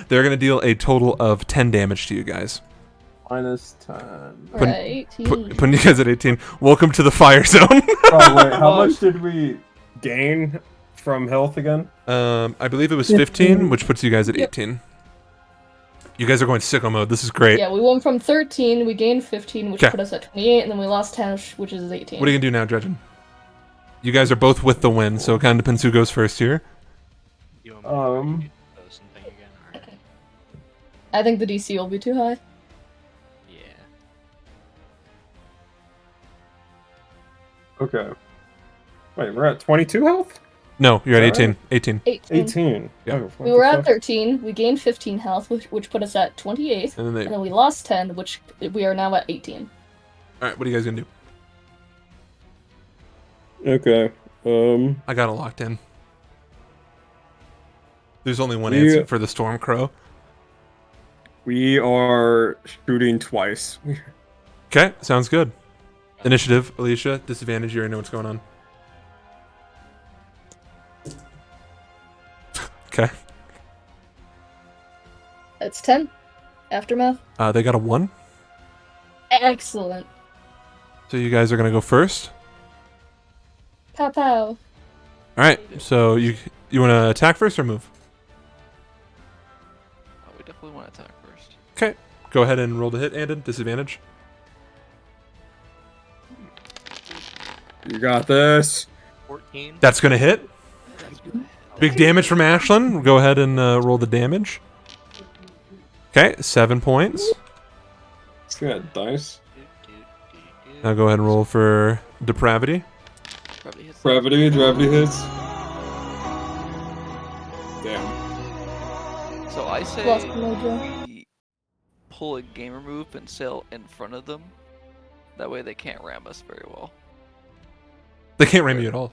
They're gonna deal a total of 10 damage to you guys. -10. Put- Right. Putting you guys at 18. Welcome to the fire zone. Oh wait, how much did we gain from health again? I believe it was 15, which puts you guys at 18. You guys are going sicko mode. This is great. Yeah, we went from 13, we gained 15, which 'Kay. put us at 28, and then we lost 10, which is 18. What are you gonna do now, Dredgen? You guys are both with the win, so it kind of depends who goes first here. You want me to Um, read those and thing again? Or... I think the DC will be too high. Yeah. Okay. Wait, we're at 22 health? No, you're at Is that 18. 18. 18. Yeah. Oh, what We the were at fuck? 13, we gained 15 health, which put us at 28, And then they. and then we lost 10, which we are now at 18. All right, what are you guys gonna do? Okay. I got it locked in. There's only one Yeah. answer for the Storm Crow. We are shooting twice. Okay, sounds good. Initiative, Alicia. Disadvantage. You already know what's going on. Okay. It's 10. Aftermath. They got a 1. Excellent. So you guys are gonna go first. Pow pow. All right. So you want to attack first or move? Oh, we definitely want to attack first. Okay. Go ahead and roll the hit, Andon. Disadvantage. You got this. 14. That's gonna hit. Big damage from Ashlyn. Go ahead and roll the damage. Okay, 7 points. Let's get dice. Now go ahead and roll for depravity. Probably hits. Gravity hits. Damn. So I say Lost mojo. we pull a gamer move and sail in front of them. That way they can't ram us very well. They can't ram you at all.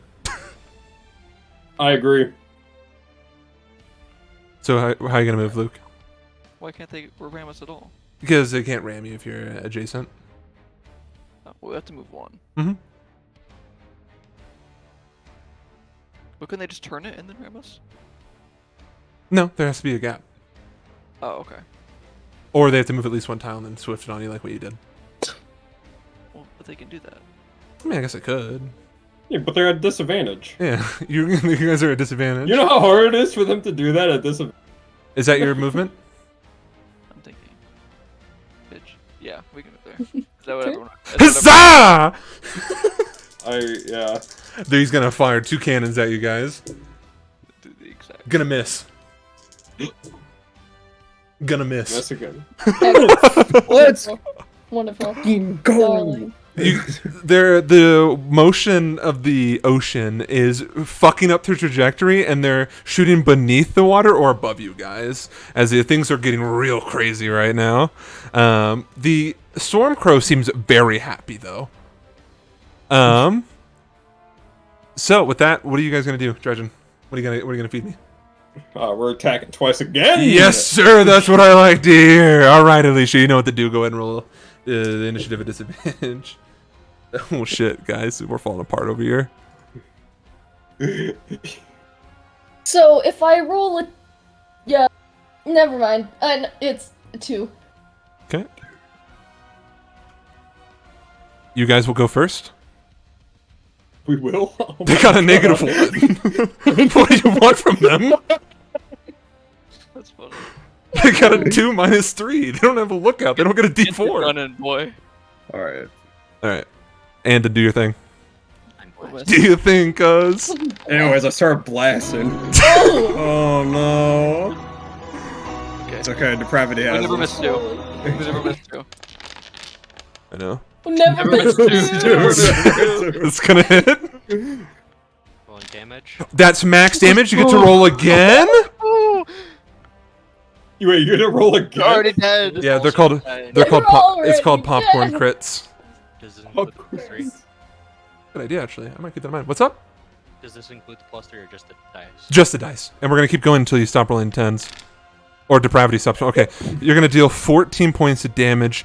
I agree. So how are you gonna move, Luke? Why can't they ram us at all? Because they can't ram you if you're adjacent. Oh, we have to move one. Mm-hmm. But couldn't they just turn it and then ram us? No, there has to be a gap. Oh, okay. Or they have to move at least one tile and then swift it on you like what you did. Well, but they can do that. I mean, I guess I could. Yeah, but they're at disadvantage. Yeah, you guys are at disadvantage. You know how hard it is for them to do that at disadvantage? Is that your movement? I'm thinking. Bitch. Yeah, we can move there. Is that what everyone? is that Huzzah! Yeah. He's gonna fire 2 cannons at you guys. everyone- do the exact. Gonna miss. Gonna miss. That's again. Let's wonderful. Go! Darling. The motion of the ocean is fucking up their trajectory, and they're shooting beneath the water or above you guys, as the things are getting real crazy right now. The Storm Crow seems very happy though. So with that, what are you guys gonna do, Dredgen? What are you gonna feed me? We're attacking twice again. Yes, sir. That's what I like to hear. All right, Alicia, you know what to do. Go ahead and roll the initiative at disadvantage. Oh shit, guys, we're falling apart over here. So if I roll a, yeah, never mind. It's 2. Okay. You guys will go first. We will. Oh They my got a God. -1. What do you want from them? That's funny. They got a 2 -3. They don't have a lookout. They don't get a Get the D4. gun in, boy. All right. All right, and to do your thing. I'm What glad. was- Do your thing, cuz. Anyways, I start blasting. Oh! Oh no. Okay. It's okay. Depravity We has never it. missed 2. We never missed 2. I know. Never Never missed missed 2. It's gonna hit. Rolling damage. That's max damage. You get to roll again. Wait, you're gonna roll You're again? already dead. Yeah, they're Also called dead. they're called You're it's called already popcorn dead. crits. Does this include the plus 3? Good idea, actually. I might keep that in mind. What's up? Does this include the plus 3 or just the dice? Just the dice, and we're gonna keep going until you stop rolling tens, or depravity stops. Okay, you're gonna deal 14 points of damage.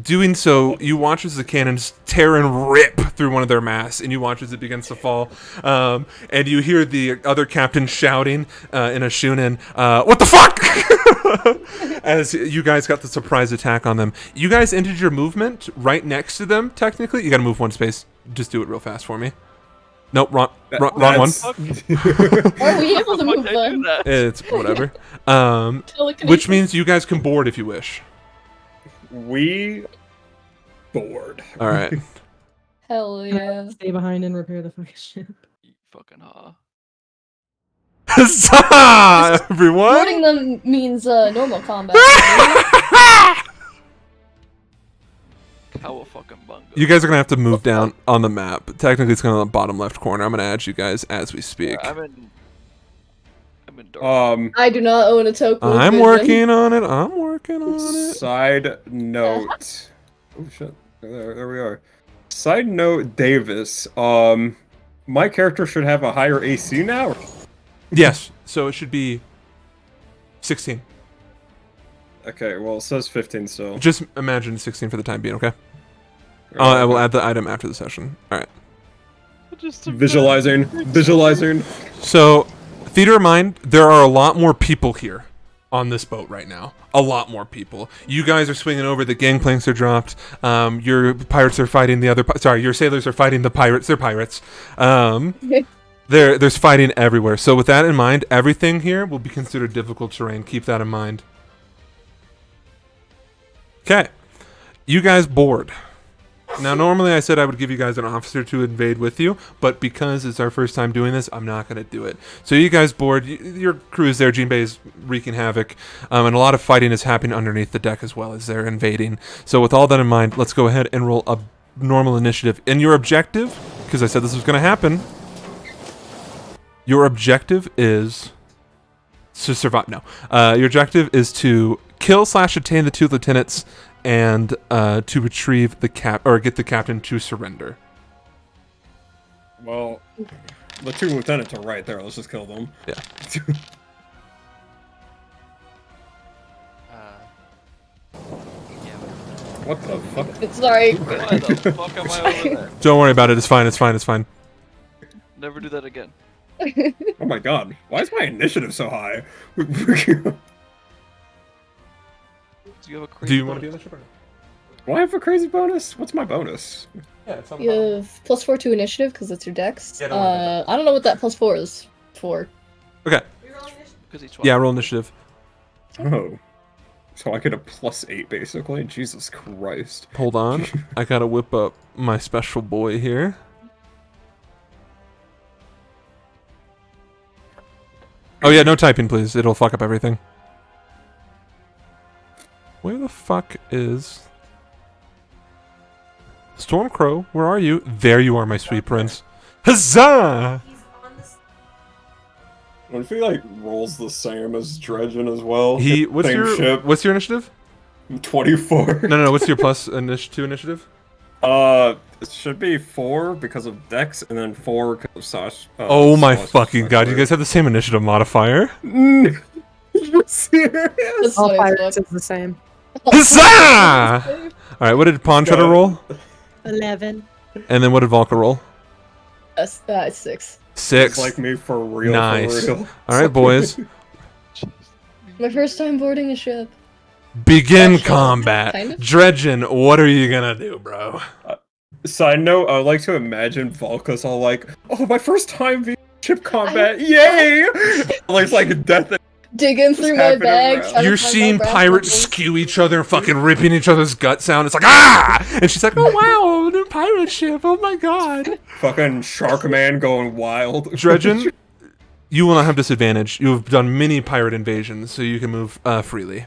Doing so, you watch as the cannons tear and rip through one of their masts, and you watch as it begins to fall. And you hear the other captain shouting in a Shunin, "What the fuck!" As you guys got the surprise attack on them. You guys ended your movement right next to them. Technically, you got to move one space. Just do it real fast for me. Nope, wrong one. Are we able to move Why'd I do them? that? It's whatever. Telekinesis. Which means you guys can board if you wish. We bored. All right. Hell yeah. Stay behind and repair the fucking ship. You fucking Huzzah, everyone! Boarding them means normal combat. Cowabunga. You guys are gonna have to move down on the map. Technically, it's gonna be the bottom left corner. I'm gonna add you guys as we speak. I'm in dark. I do not own a token. I'm working on it. I'm working on it. Side note. Oh shit. There we are. Side note, Davis. My character should have a higher AC now. Yes. So it should be 16. Okay, well it says 15 still. Just imagine 16 for the time being. Okay. I will add the item after the session. All right. Visualizing. So, theater of mind. There are a lot more people here on this boat right now. A lot more people. You guys are swinging over. The gangplanks are dropped. Your pirates are fighting the other. Your sailors are fighting the pirates. They're pirates. There's fighting everywhere. So with that in mind, everything here will be considered difficult terrain. Keep that in mind. Okay. You guys board. Now, normally I said I would give you guys an officer to invade with you, but because it's our first time doing this, I'm not going to do it. So you guys board. Your crew is there. Jinbei is wreaking havoc, and a lot of fighting is happening underneath the deck as well as they're invading. So with all that in mind, let's go ahead and roll a normal initiative. And your objective, because I said this was going to happen, your objective is to survive. No. Your objective is to kill/attain the 2 lieutenants and to retrieve the get the captain to surrender. Well, the 2 lieutenants are right there. Let's just kill them. Yeah. What the fuck? Sorry. Why the fuck am I over there? Don't worry about it. It's fine. It's fine. It's fine. Never do that again. Oh my god. Why is my initiative so high? Do you have a crazy Do you want to be on the ship or not? Do I have a crazy bonus? What's my bonus? Yeah, it's on the You bottom. have +4 to initiative because it's your dex. Yeah, don't worry about I don't know what that +4 is for. Okay. Because each Yeah, roll initiative. Oh. So I get a +8 basically? Jesus Christ. Hold on. I gotta whip up my special boy here. Oh yeah, no typing please. It'll fuck up everything. Where the fuck is... Stormcrow, where are you? There you are, my sweet prince. Huzzah! What if he like rolls the same as Dredgen as well? What's Same your ship. what's your initiative? 24. No, what's your plus initiative? It should be 4 because of Dex, and then 4 because of Sash. Oh my fucking god, you guys have the same initiative modifier? You're serious? That's All what I pirates thought. is the same. Huzzah! Alright, what did Pawn try to roll? 11. And then what did Volka roll? That's 6. 6. It's like me for real. Nice. For real. Alright, boys. My first time boarding a ship. Begin Actually, combat. kind of. Dredgen, what are you gonna do, bro? Side note, I would like to imagine Volka's all like, "Oh, my first time being ship combat, yay!" Like it's like death. Digging through my happening bag. around. trying to You're find my seeing brass pirates knuckles. skew each other and fucking ripping each other's guts out. It's like, ah! And she's like, oh wow, new pirate ship. Oh my god. Fucking Sharkman going wild. Dredgen, you will not have disadvantage. You have done many pirate invasions, so you can move freely.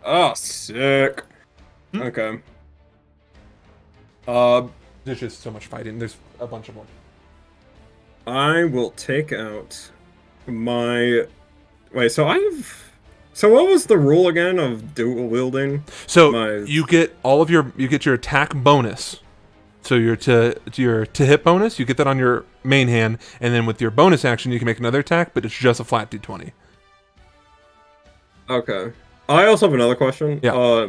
Oh, sick. Okay. There's just so much fighting. There's a bunch of more. I will take out my. Wait, so So what was the rule again of dual wielding? So you get your attack bonus. So your to hit bonus, you get that on your main hand, and then with your bonus action, you can make another attack, but it's just a flat d20. Okay. I also have another question. Yeah.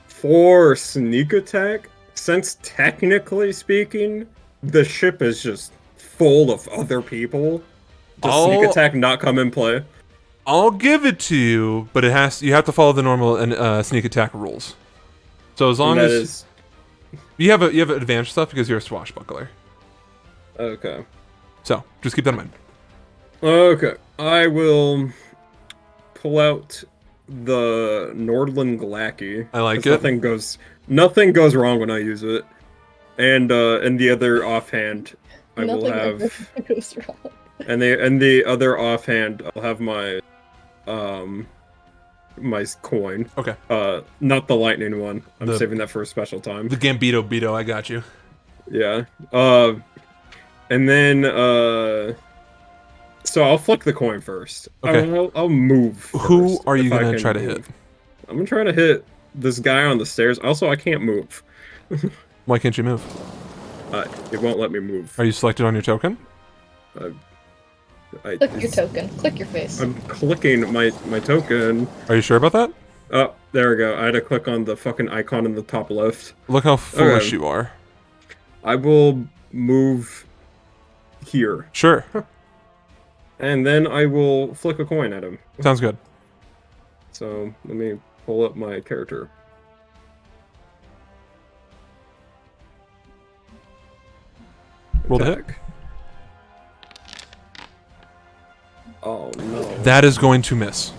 For sneak attack, since technically speaking, the ship is just full of other people, does sneak attack not come in play? I'll give it to you, but you have to follow the normal sneak attack rules. So as long as you have advanced stuff because you're a swashbuckler. Okay. So just keep that in mind. Okay. I will pull out the Nordland Glacky. I like it. Nothing goes wrong when I use it. And in the other offhand, I will have. Nothing goes wrong. And the other offhand, I'll have my my coin. Okay. Not the lightning one. I'm saving that for a special time. The Gambito Beto, I got you. Yeah. And then so I'll flick the coin first. Okay. I'll move first. Who are you gonna try to hit? I'm gonna try to hit this guy on the stairs. Also, I can't move. Why can't you move? It won't let me move. Are you selected on your token? Click your token. Click your face. I'm clicking my token. Are you sure about that? Oh, there we go. I had to click on the fucking icon in the top left. Look how foolish you are. I will move here. Sure. And then I will flick a coin at him. Sounds good. So let me pull up my character. Roll the hit. Oh no. That is going to miss.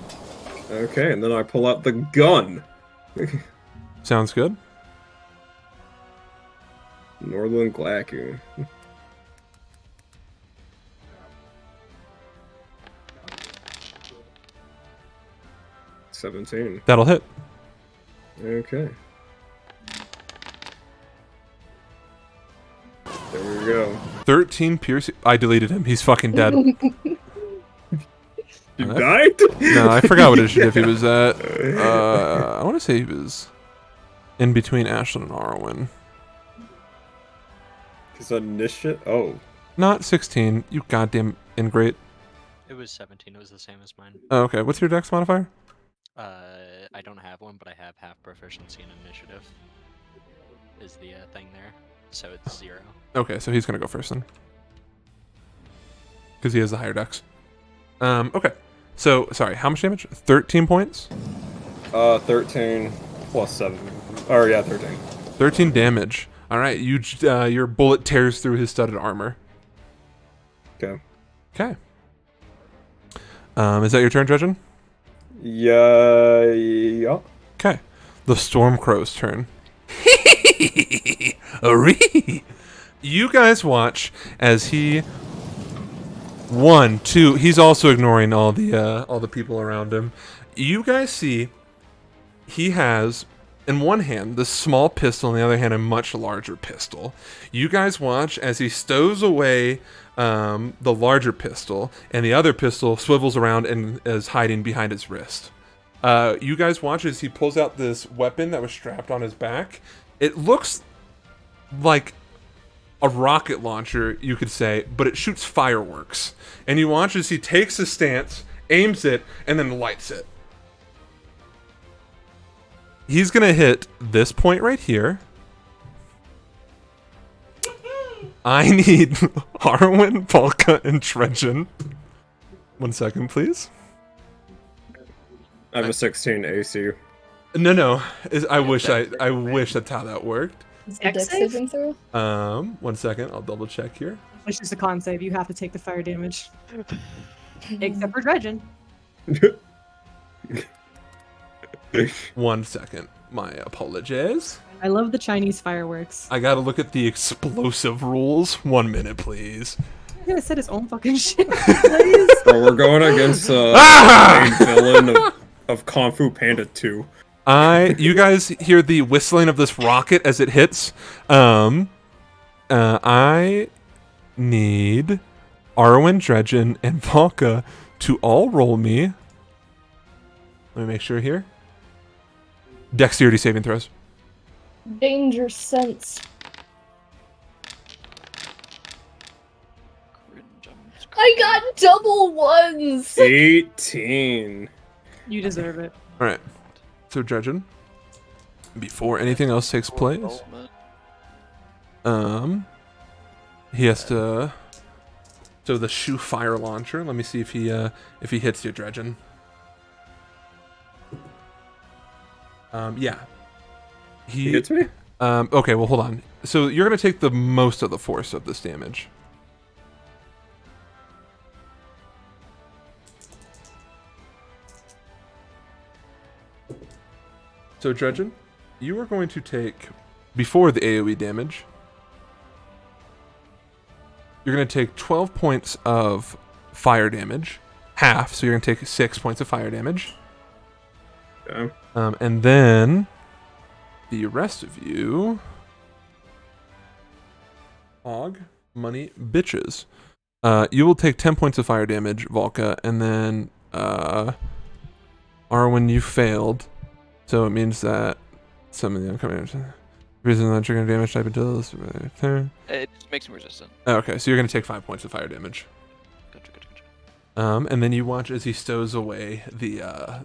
Okay, and then I pull out the gun. Sounds good. Northern Glacky. $17. That'll hit. Okay. There we go. 13 piercing. I deleted him. He's fucking dead. You died? No, I forgot what initiative he was at. I want to say he was in between Ashland and Arwen. His initiative? Oh. Not 16. You goddamn ingrate. It was 17. It was the same as mine. Oh, okay. What's your dex modifier? I don't have one, but I have half proficiency in initiative. Is the thing there. So it's 0. Okay, so he's going to go first then. Because he has the higher dex. Okay. So, sorry, how much damage? 13 points? 13 plus 7. Or, yeah, 13. 13 damage. All right, your bullet tears through his studded armor. Okay. Okay. Is that your turn, Dredgen? Yeah. Okay. The Stormcrow's turn. You guys watch as he... 1, 2. He's also ignoring all the people around him. You guys see he has in one hand this small pistol, in the other hand a much larger pistol. You guys watch as he stows away the larger pistol, and the other pistol swivels around and is hiding behind his wrist. You guys watch as he pulls out this weapon that was strapped on his back. It looks like a rocket launcher, you could say, but it shoots fireworks. And you watch as he takes his stance, aims it, and then lights it. He's gonna hit this point right here. I need Harwin, Polka, and Dredgen. 1 second, please. I have a 16 AC. No. I wish that's how that worked. Dex saving throw? 1 second, I'll double check here. Which is a con save. You have to take the fire damage. Except for Dredgen. 1 second. My apologies. I love the Chinese fireworks. I gotta look at the explosive rules. 1 minute, please. He's gonna set his own fucking shit. Please. So we're going against the main villain of Kung Fu Panda 2. You guys hear the whistling of this rocket as it hits. I need Arwen, Dredgen, and Valka to all roll me. Let me make sure here. Dexterity saving throws. Danger sense. I got double ones! 18. You deserve it. All right. So Dredgen, before anything else takes place, he has to. So the shoe fire launcher. Let me see if he hits you, Dredgen. Yeah. He hits me? Okay, well hold on. So you're gonna take the most of the force of this damage. So Dredgen, you are going to take, before the AoE damage, you're going to take 12 points of fire damage, half, so you're going to take 6 points of fire damage. Okay. And then the rest of you, Hog, money, bitches. You will take 10 points of fire damage, Valka, and then Arwen, you failed. So it means that some of the incoming reason that you're going to damage type until this turn. It just makes me resistant. Okay, so you're going to take 5 points of fire damage. Gotcha. And then you watch as he stows away the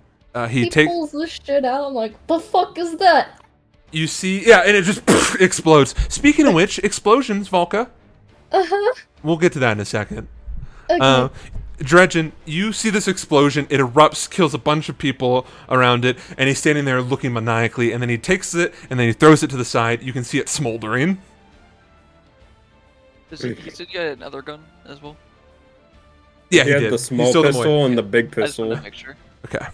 He pulls this shit out. I'm like, the fuck is that? You see, yeah, and it just explodes. Speaking of which, explosions, Valka. Uh-huh. We'll get to that in a second. Okay. Dredgen, you see this explosion. It erupts, kills a bunch of people around it, and he's standing there looking maniacally. And then he takes it and then he throws it to the side. You can see it smoldering. He said you had another gun as well? Yeah, He had did. the He small stole them away. pistol and the big I just wanted pistol. to make sure. Okay.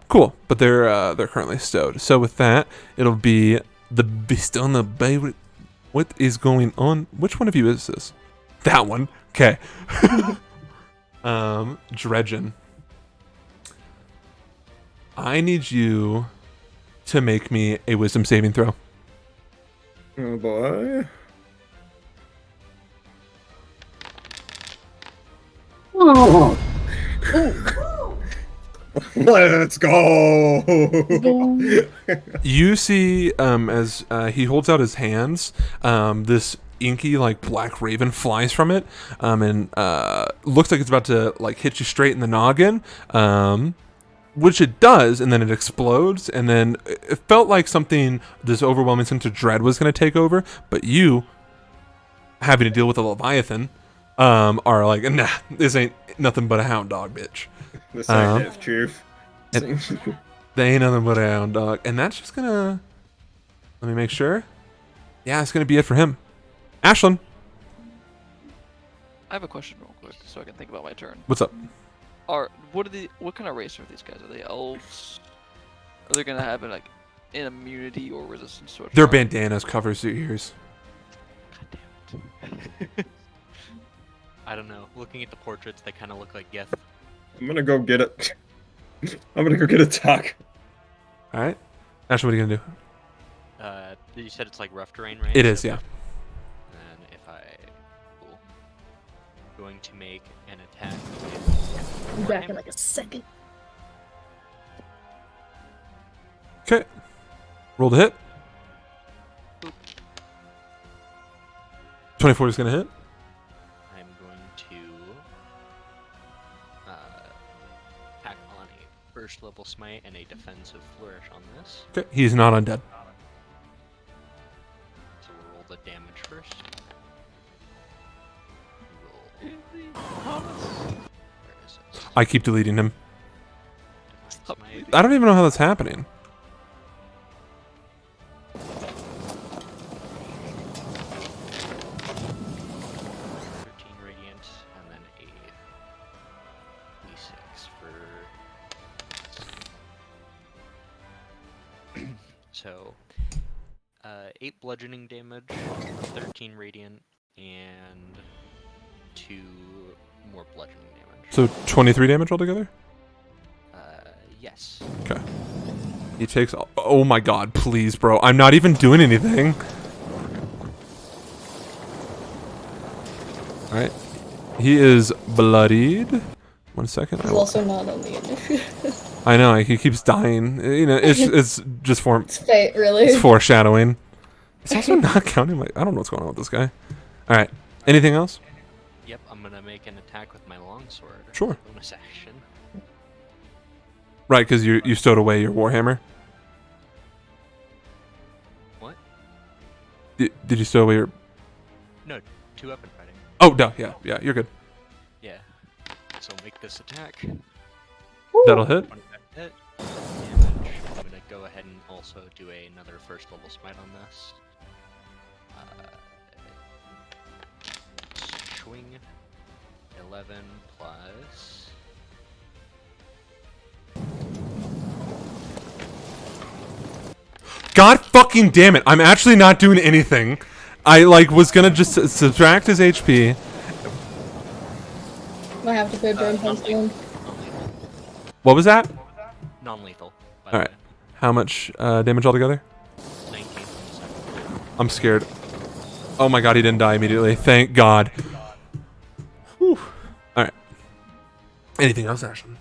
Cool. But they're currently stowed. So with that, it'll be the beast on the bay. What is going on? Which one of you is this? That one. Okay. Dredgen. I need you to make me a wisdom saving throw. Oh boy. Let's go. You see, as he holds out his hands, this inky like black raven flies from it, and looks like it's about to like hit you straight in the noggin, which it does, and then it explodes, and then it felt like something, this overwhelming sense of dread was going to take over, but you, having to deal with a leviathan, are like, nah, this ain't nothing but a hound dog, bitch. This ain't it, Chief. They ain't nothing but a hound dog. And that's just gonna... Let me make sure. Yeah, it's gonna be it for him. Ashlyn, I have a question real quick, so I can think about my turn. what's up? What kind of race are these guys? Are they elves? Are they gonna have like an immunity or resistance to a Their charm? bandanas covers their ears. God damn it. I don't know. Looking at the portraits, they kind of look like Geth. I'm gonna go get it. I'm gonna go get a tack. Alright. Ashlyn, what are you gonna do? You said it's like rough terrain, right? It is, yeah. And if cool. Going to make an attack with Be back in Warhammer. like a second. Okay. Roll the hit. 24 is gonna hit. I'm going to attack on a first level smite and a defensive flourish on this. Okay. He's not undead. So we'll roll the damage first. Roll. Where is it? I keep deleting him. Defensive smite. I don't even know how that's happening. 13 radiant, and then a d6 for. So, 8 bludgeoning damage, 13 radiant, and 2 more bludgeoning damage. So 23 damage altogether? Yes. Okay. He takes... Oh my god, please, bro. I'm not even doing anything. All right. He is bloodied. 1 second. He's also not on the initiative. I know. He keeps dying. You know, it's just for It's fate, really. it's foreshadowing. It's also not counting. Like, I don't know what's going on with this guy. All right. Anything else? Yep, I'm gonna make an attack with my longsword. Sure. Bonus action. Right, because you stowed away your warhammer. What? Did you stow away your? No, 2-weapon fighting. Oh no, yeah, you're good. Yeah. So make this attack. That'll hit. 25 hit. Damage. I'm gonna go ahead and also do another first level smite on this. Swing. 11 plus. God fucking damn it! I'm actually not doing anything. I was gonna just subtract his HP. I have to pay burn pencil. What was that? Non-lethal. All right. How much damage altogether? 19 from the second. I'm scared. Oh my god, he didn't die immediately. Thank God. Whew. All right. Anything else, Ashlyn?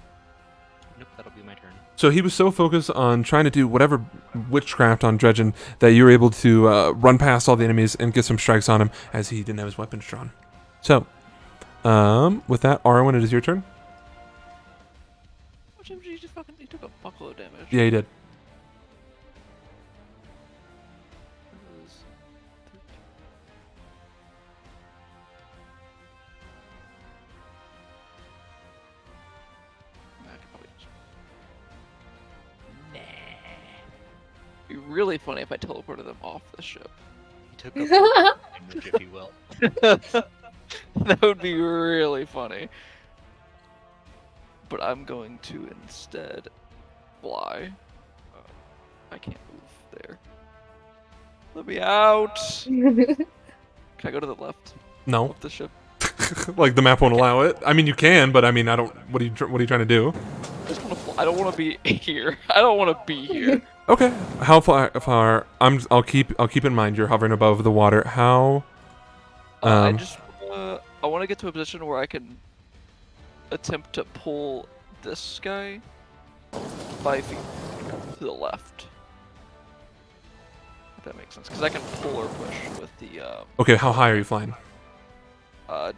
Nope, that'll be my turn. So he was so focused on trying to do whatever witchcraft on Dredgen that you were able to run past all the enemies and get some strikes on him as he didn't have his weapons drawn. So, with that, Arwen, it is your turn. Which MG just fucking he took a buckload of damage. Yeah, he did. That was 13. I could probably just... Nah. It'd be really funny if I teleported them off the ship. He took a damage, if you will. That would be really funny. But I'm going to instead fly. I can't move there. Let me out! Can I go to the left No. of the ship? Like the map won't allow it. I mean, you can, but I mean, I don't. What are you trying to do? I just want to fly. I don't want to be here. I don't want to be here. Okay. How far? I'll keep in mind you're hovering above the water. How? I want to get to a position where I can attempt to pull this guy 5 feet to the left. If that makes sense, because I can pull or push with the Okay. How high are you flying?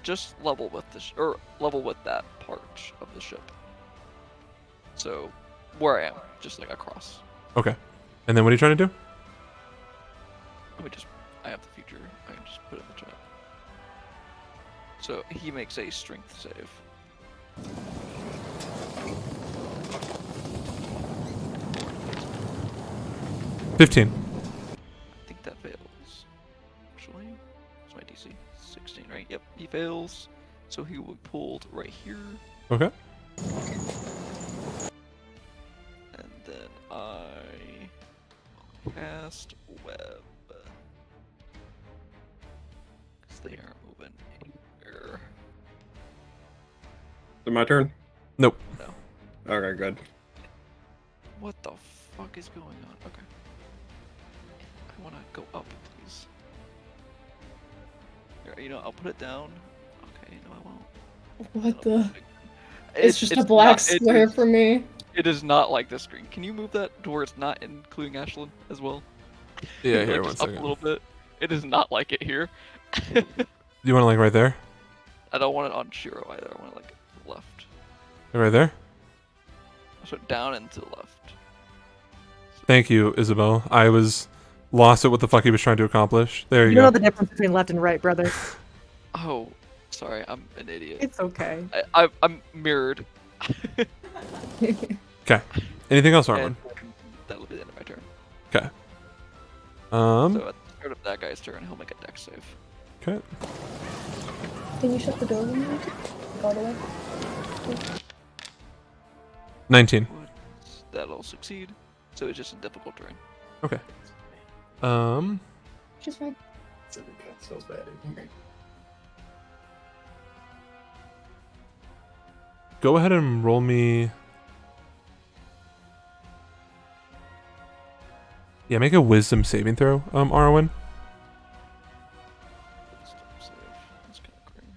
just level with the or level with that part of the ship. So where I am, just like across. Okay. And then what are you trying to do? I have the feature. I can just put it in the chat. So he makes a strength save. 15. I think that fails. Actually, it's my DC 16, right? Yep, he fails. So he will be pulled right here, Okay. and then I cast web. Because they aren't moving anywhere. Is it my turn? Nope. Okay, good. What the fuck is going on? Okay. I want to go up, please. Here, you know, I'll put it down. Okay, no, I won't. What the? It's It's just a black square for me. It is not like this screen. Can you move that to where it's not including Ashlyn as well? Yeah. Like, Here, one just up a second. little bit. It is not like it here. You want it right there? I don't want it on Shiro either. I want it like left. Right there. So down and to the left. Thank you, Isabel. I was lost at what the fuck he was trying to accomplish. There you You go. know the difference between left and right, brother. Oh, sorry, I'm an idiot. It's okay. I'm mirrored. Okay. Anything else, Arwen? And that'll be the end of my turn. Okay. So at the start of that guy's turn, he'll make a dex save. Okay. Can you shut the door when you all the way? 19. That'll succeed. So it's just a difficult terrain. Okay. Just fine. Go ahead and roll me. Yeah, make a wisdom saving throw, Arwen. Wisdom save. That's kind of crazy.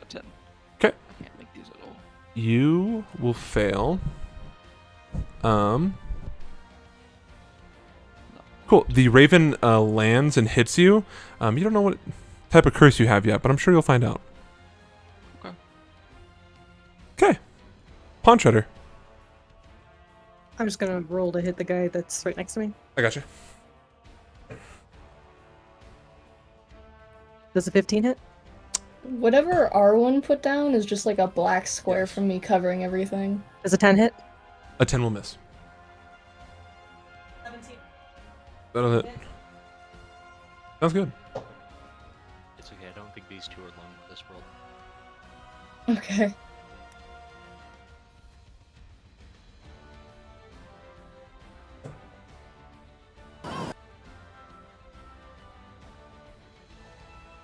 10. 'Kay. I can't make these at all. You will fail. Cool. The raven lands and hits you. You don't know what type of curse you have yet, but I'm sure you'll find out. Okay. Okay. Pawn Shredder. I'm just gonna roll to hit the guy that's right next to me. I got you. Does a 15 hit? Whatever R1 put down is just like a black square from me covering everything. Does a 10 hit? A 10 will miss. 17. That'll hit. Sounds good. It's okay. I don't think these two are alone in this world. Okay.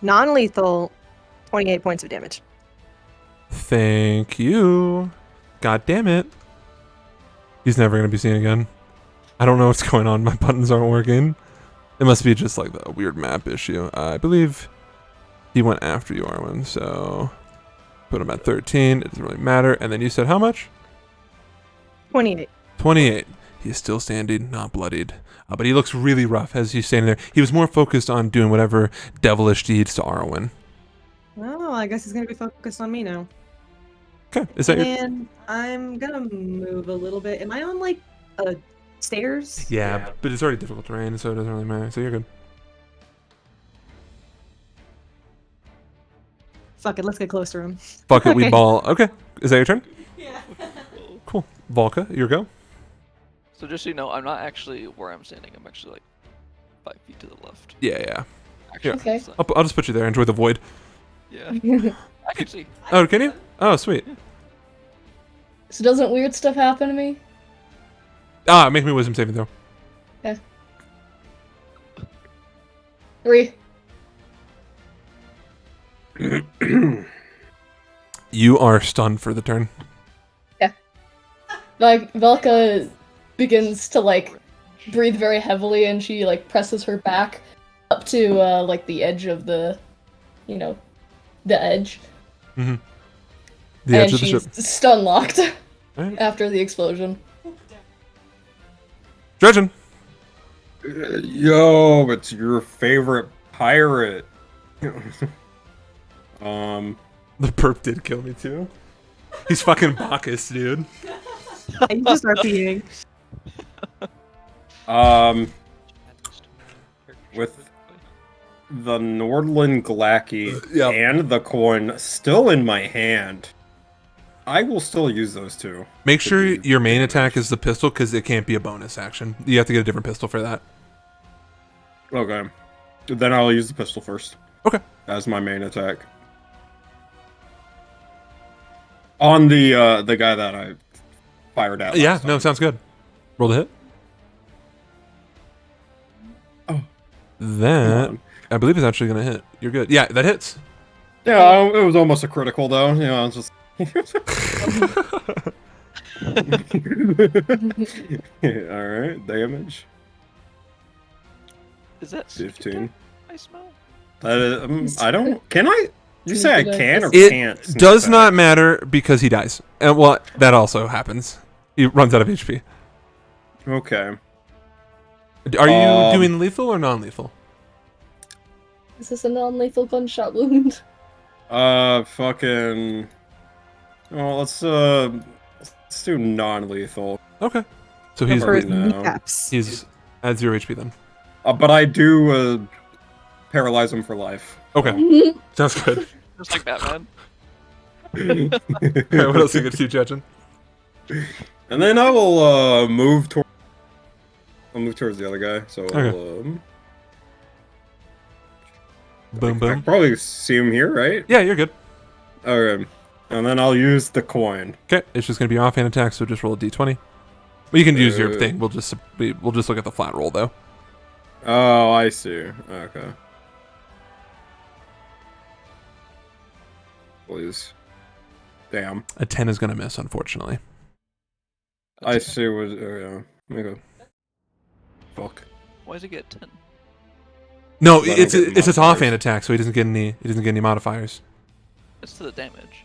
Non-lethal, 28 points of damage. Thank you. God damn it. He's never going to be seen again. I don't know what's going on. My buttons aren't working. It must be just like a weird map issue. I believe he went after you, Arwen, so put him at 13. It doesn't really matter. And then you said how much? 28. 28. He is still standing, not bloodied. But he looks really rough as he's standing there. He was more focused on doing whatever devilish deeds to Arwen. Oh, I guess he's gonna be focused on me now. Okay. Is that your... And I'm gonna move a little bit. Am I on like stairs? Yeah, but it's already difficult terrain, so it doesn't really matter. So you're good. Fuck it, let's get close to him. Fuck it, we Okay. ball. Okay. Is that your turn? Yeah. Cool. Volka, your go. So just so you know, I'm not actually where I'm standing. I'm actually like 5 feet to the left. Yeah. Actually, Okay. so- I'll just put you there. Enjoy the void. yeah. I can see. Oh, can you? Oh, sweet. So doesn't weird stuff happen to me? Make me a wisdom saving throw. 3. You are stunned for the turn. Like, Velka begins to, like, breathe very heavily, and she, like, presses her back up to, like, the edge of the, you know, the edge. Mm-hmm. The edge And of the she's ship. stun locked Alright. after the explosion. Dredgen. Yo, it's your favorite pirate. The perp did kill me too. He's fucking Bacchus, dude. You just RPing. With the Nordland Glacky Yep. and the coin still in my hand, I will still use those two. Make to sure do your main damage. attack is the pistol because it can't be a bonus action. You have to get a different pistol for that. Okay. Then I'll use the pistol first. Okay. As my main attack. On the guy that I fired at. Yeah, last no, time. sounds good. Roll the hit. Oh. That, Come on. I believe, is actually going to hit. You're good. Yeah, that hits. Yeah, it was almost a critical though. You know, it's just. All right, damage Is that 15. I smell? That is, I don't. Can I? You say I can or It can't? sneak does back? not matter because he dies. And well, that also happens. He runs out of HP. Okay. Are you doing lethal or non-lethal? Is this a non-lethal gunshot wound? Fucking. Oh, let's do non-lethal. Okay. So he's For his No. kneecaps. he's at 0 HP then. But I do paralyze him for life. Okay. Sounds good. Just like Batman. Alright, what else you get to, Judging? And then I will move toward. I'll move towards the other guy. So Okay. I'll, Boom, I boom. can probably see him here, right? Yeah, you're good. Okay. And then I'll use the coin. Okay, it's just gonna be offhand attack, so just roll a d20. Well, you can use your Uh, thing. We'll just look at the flat roll though. Oh, I see. Okay. Please. Damn. A 10 is gonna miss, unfortunately. I see what. Oh, yeah. Let me go. Fuck. Why does it get 10? No, So I don't it's get its modifiers. offhand attack, so he doesn't get any modifiers. It's to the damage.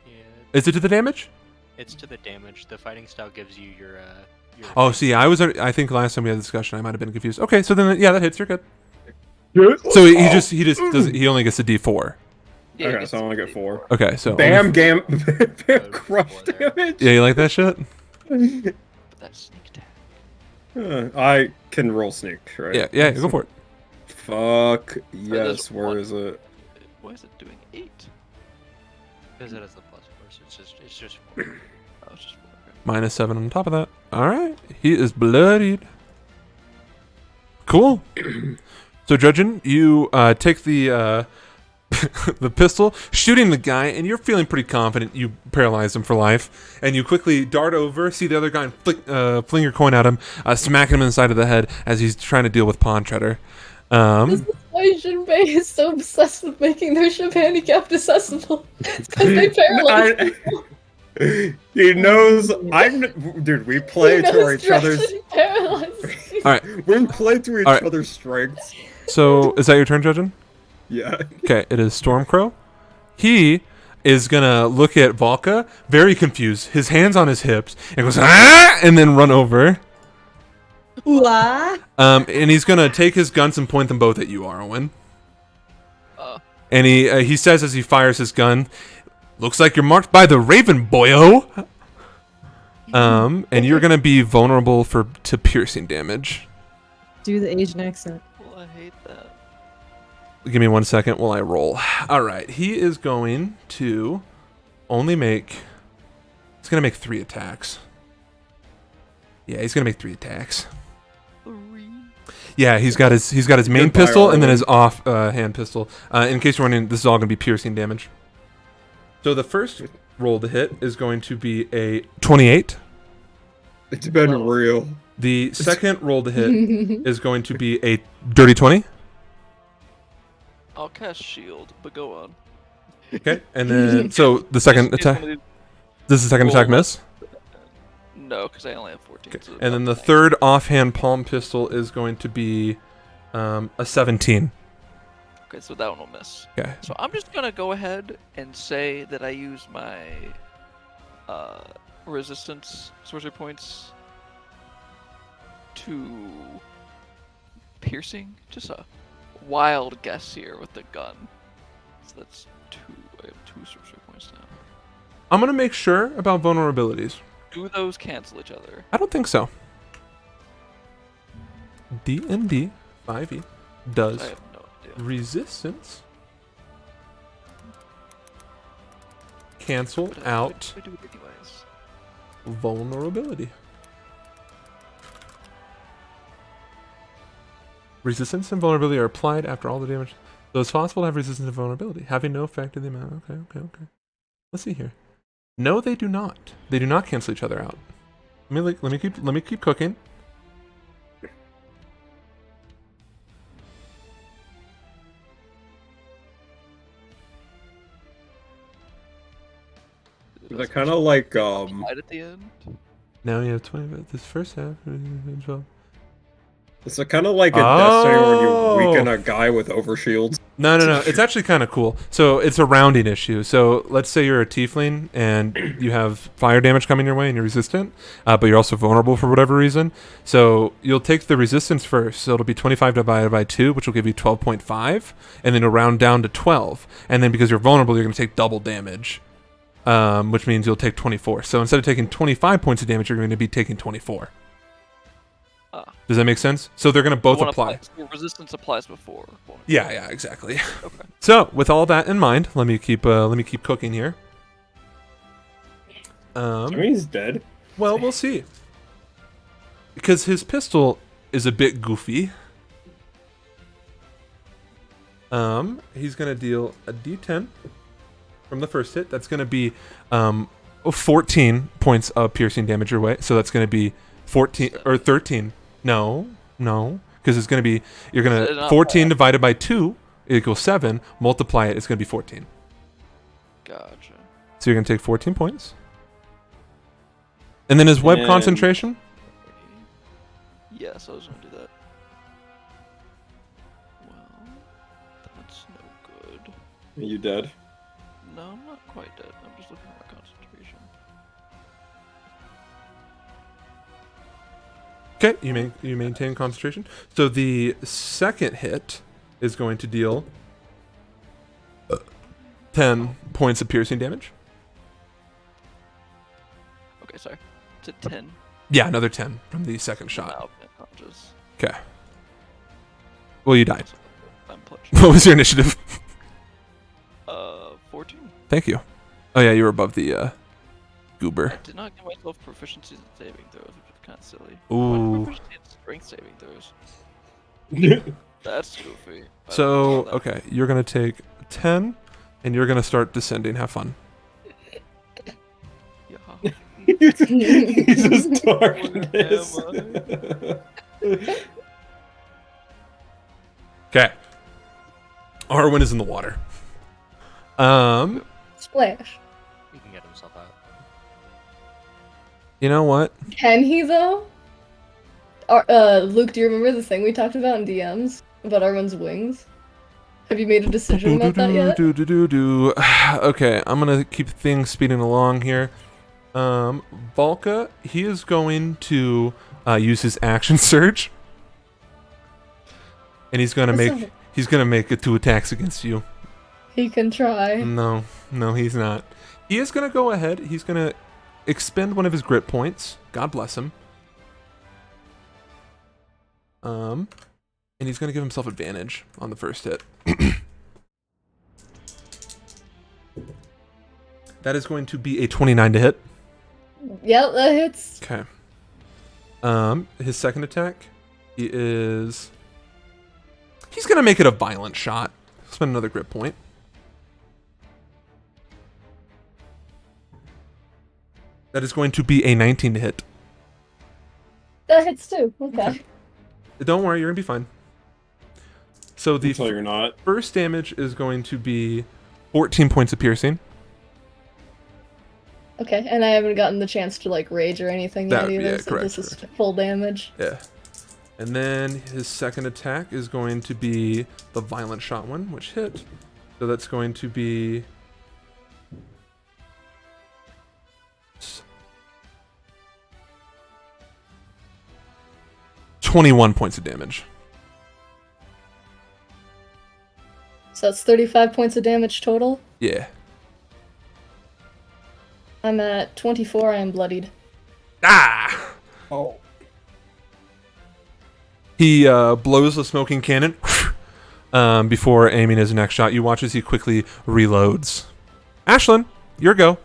Yeah, Is it to the damage? it's to the damage. The fighting style gives you your Oh, see, I think last time we had a discussion, I might have been confused. Okay, so then yeah, that hits. You're good. Let's So he go. just doesn't. He only gets a D4. Yeah, it Okay, gets so I to only the get 4. D4. Okay, so Bam, only- gam, bam, Code crush for there. damage. Yeah, you like that shit? But that's sneak attack. I can roll sneak, right? Yeah, go for it. Fuck there's yes. Where one. is it? Why is it doing 8? Because it has the plus force. It's just 4. Oh, it's just 4. Okay. -7 on top of that. All right, he is bloodied. Cool. So, Judgin, you take the the pistol, shooting the guy, and you're feeling pretty confident you paralyze him for life. And you quickly dart over, see the other guy, and fling your coin at him, smacking him in the side of the head as he's trying to deal with Pawn Treader. This is why Jinbei is so obsessed with making their ship handicapped accessible. It's because they paralyze people. He knows. Dude. We play He to knows each other's. direction paralyzes. All right. We play to each All right. other's strengths. So, is that your turn, Judgin? Yeah. Okay, it is Stormcrow. He is gonna look at Valka, very confused, his hands on his hips, and goes and then run over. Ooh-ah. And he's gonna take his guns and point them both at you, Arwen. Uh, And he says as he fires his gun, "Looks like you're marked by the Raven, boyo." And you're gonna be vulnerable to piercing damage. Do the Asian accent. well, I hate that. Give me 1 second while I roll. All right, he is going to only make. He's gonna make 3 attacks. Yeah, he's gonna make 3 attacks. 3. Yeah, he's got his main Goodbye, pistol and then Arwen. his off hand pistol. In case you're wondering, this is all gonna be piercing damage. So the first roll to hit is going to be a 28. It's been Well. real. The second roll to hit is going to be a dirty 20. I'll cast shield, but go on. Okay, and then so the second It's attack. one of This is the second Roll attack that. miss. No, because I only have 14. Okay. So And then the thanks. third offhand palm pistol is going to be a 17. Okay, so that one will miss. Okay. So I'm just gonna go ahead and say that I use my resistance sorcery points to piercing. Just a wild guess here with the gun. So that's 2. I have 2 sorcery points now. I'm gonna make sure about vulnerabilities. Do those cancel each other? I don't think so. D&D 5e I does have no idea. resistance cancel But out I do it anyways. vulnerability. Resistance and vulnerability are applied after all the damage. So it's possible to have resistance and vulnerability, having no effect in the amount. Okay. Let's see here. No, they do not. They do not cancel each other out. Let me keep cooking. They're kind of like Applied at the end. Now you have 20. But this first half, 12. It's kind of like a Destiny when Oh. you weaken a guy with overshields. No. It's actually kind of cool. So it's a rounding issue. So let's say you're a tiefling and you have fire damage coming your way and you're resistant, but you're also vulnerable for whatever reason. So you'll take the resistance first. So it'll be 25 divided by 2, which will give you 12.5, and then you'll round down to 12. And then because you're vulnerable, you're going to take double damage, which means you'll take 24. So instead of taking 25 points of damage, you're going to be taking 24. Does that make sense? So they're going to both One apply. So resistance applies before. Yeah, exactly. Okay. So, with all that in mind, let me keep cooking here. I mean, he's dead. Well, we'll see. Because his pistol is a bit goofy. He's gonna deal a D10 from the first hit. That's gonna be 14 points of piercing damage your way. So that's gonna be 14 or 13. No, because it's gonna be you're Is it gonna not 14 bad? divided by 2 equals 7. Multiply it, it's gonna be 14. Gotcha. So you're gonna take 14 points. And then his web And- concentration. Yes, I was gonna do that. Well, that's no good. Are you dead? No, I'm not quite dead. I'm just looking at my concentration. Okay, you maintain concentration. So the second hit is going to deal 10 points of piercing damage. Okay, sorry. To 10. Yeah, another 10 from the second shot. Now I'm unconscious. Okay. Well, you died. I'm clutched. What was your initiative? 14. Thank you. Oh yeah, you were above the goober. I did not give myself proficiencies in saving throws, which is kind of silly. Ooh. Proficiency in strength saving throws. That's goofy. I So, don't know that. okay, you're going to take 10, and you're going to start descending. Have fun. Yeah. He's just darkness. Okay. Arwen is in the water. Splash. He can get himself out. You know what? Can he though? Luke, do you remember the thing we talked about in DMs about Arwen's wings? Have you made a decision about that yet? Okay, I'm gonna keep things speeding along here. Volka, he is going to use his action surge, and he's gonna make 2 attacks against you. He can try. No, he's not. He is gonna go ahead. He's gonna expend one of his grit points. God bless him. And he's gonna give himself advantage on the first hit. That is going to be a 29 to hit. Yep, that hits. Okay. His second attack he's gonna make it a violent shot. Spend another grit point. That is going to be a 19 to hit. That hits too. Okay. Don't worry, you're gonna be fine. So the Until you're not. first damage is going to be 14 points of piercing. Okay, and I haven't gotten the chance to like rage or anything yet either, so correct, this is full damage. Yeah. And then his second attack is going to be the violent shot one, which hit. So that's going to be 21 points of damage. So that's 35 points of damage total. Yeah. I'm at 24, I am bloodied. Ah! Oh. He blows the smoking cannon before aiming his next shot. You watch as he quickly reloads. Ashlyn, your go.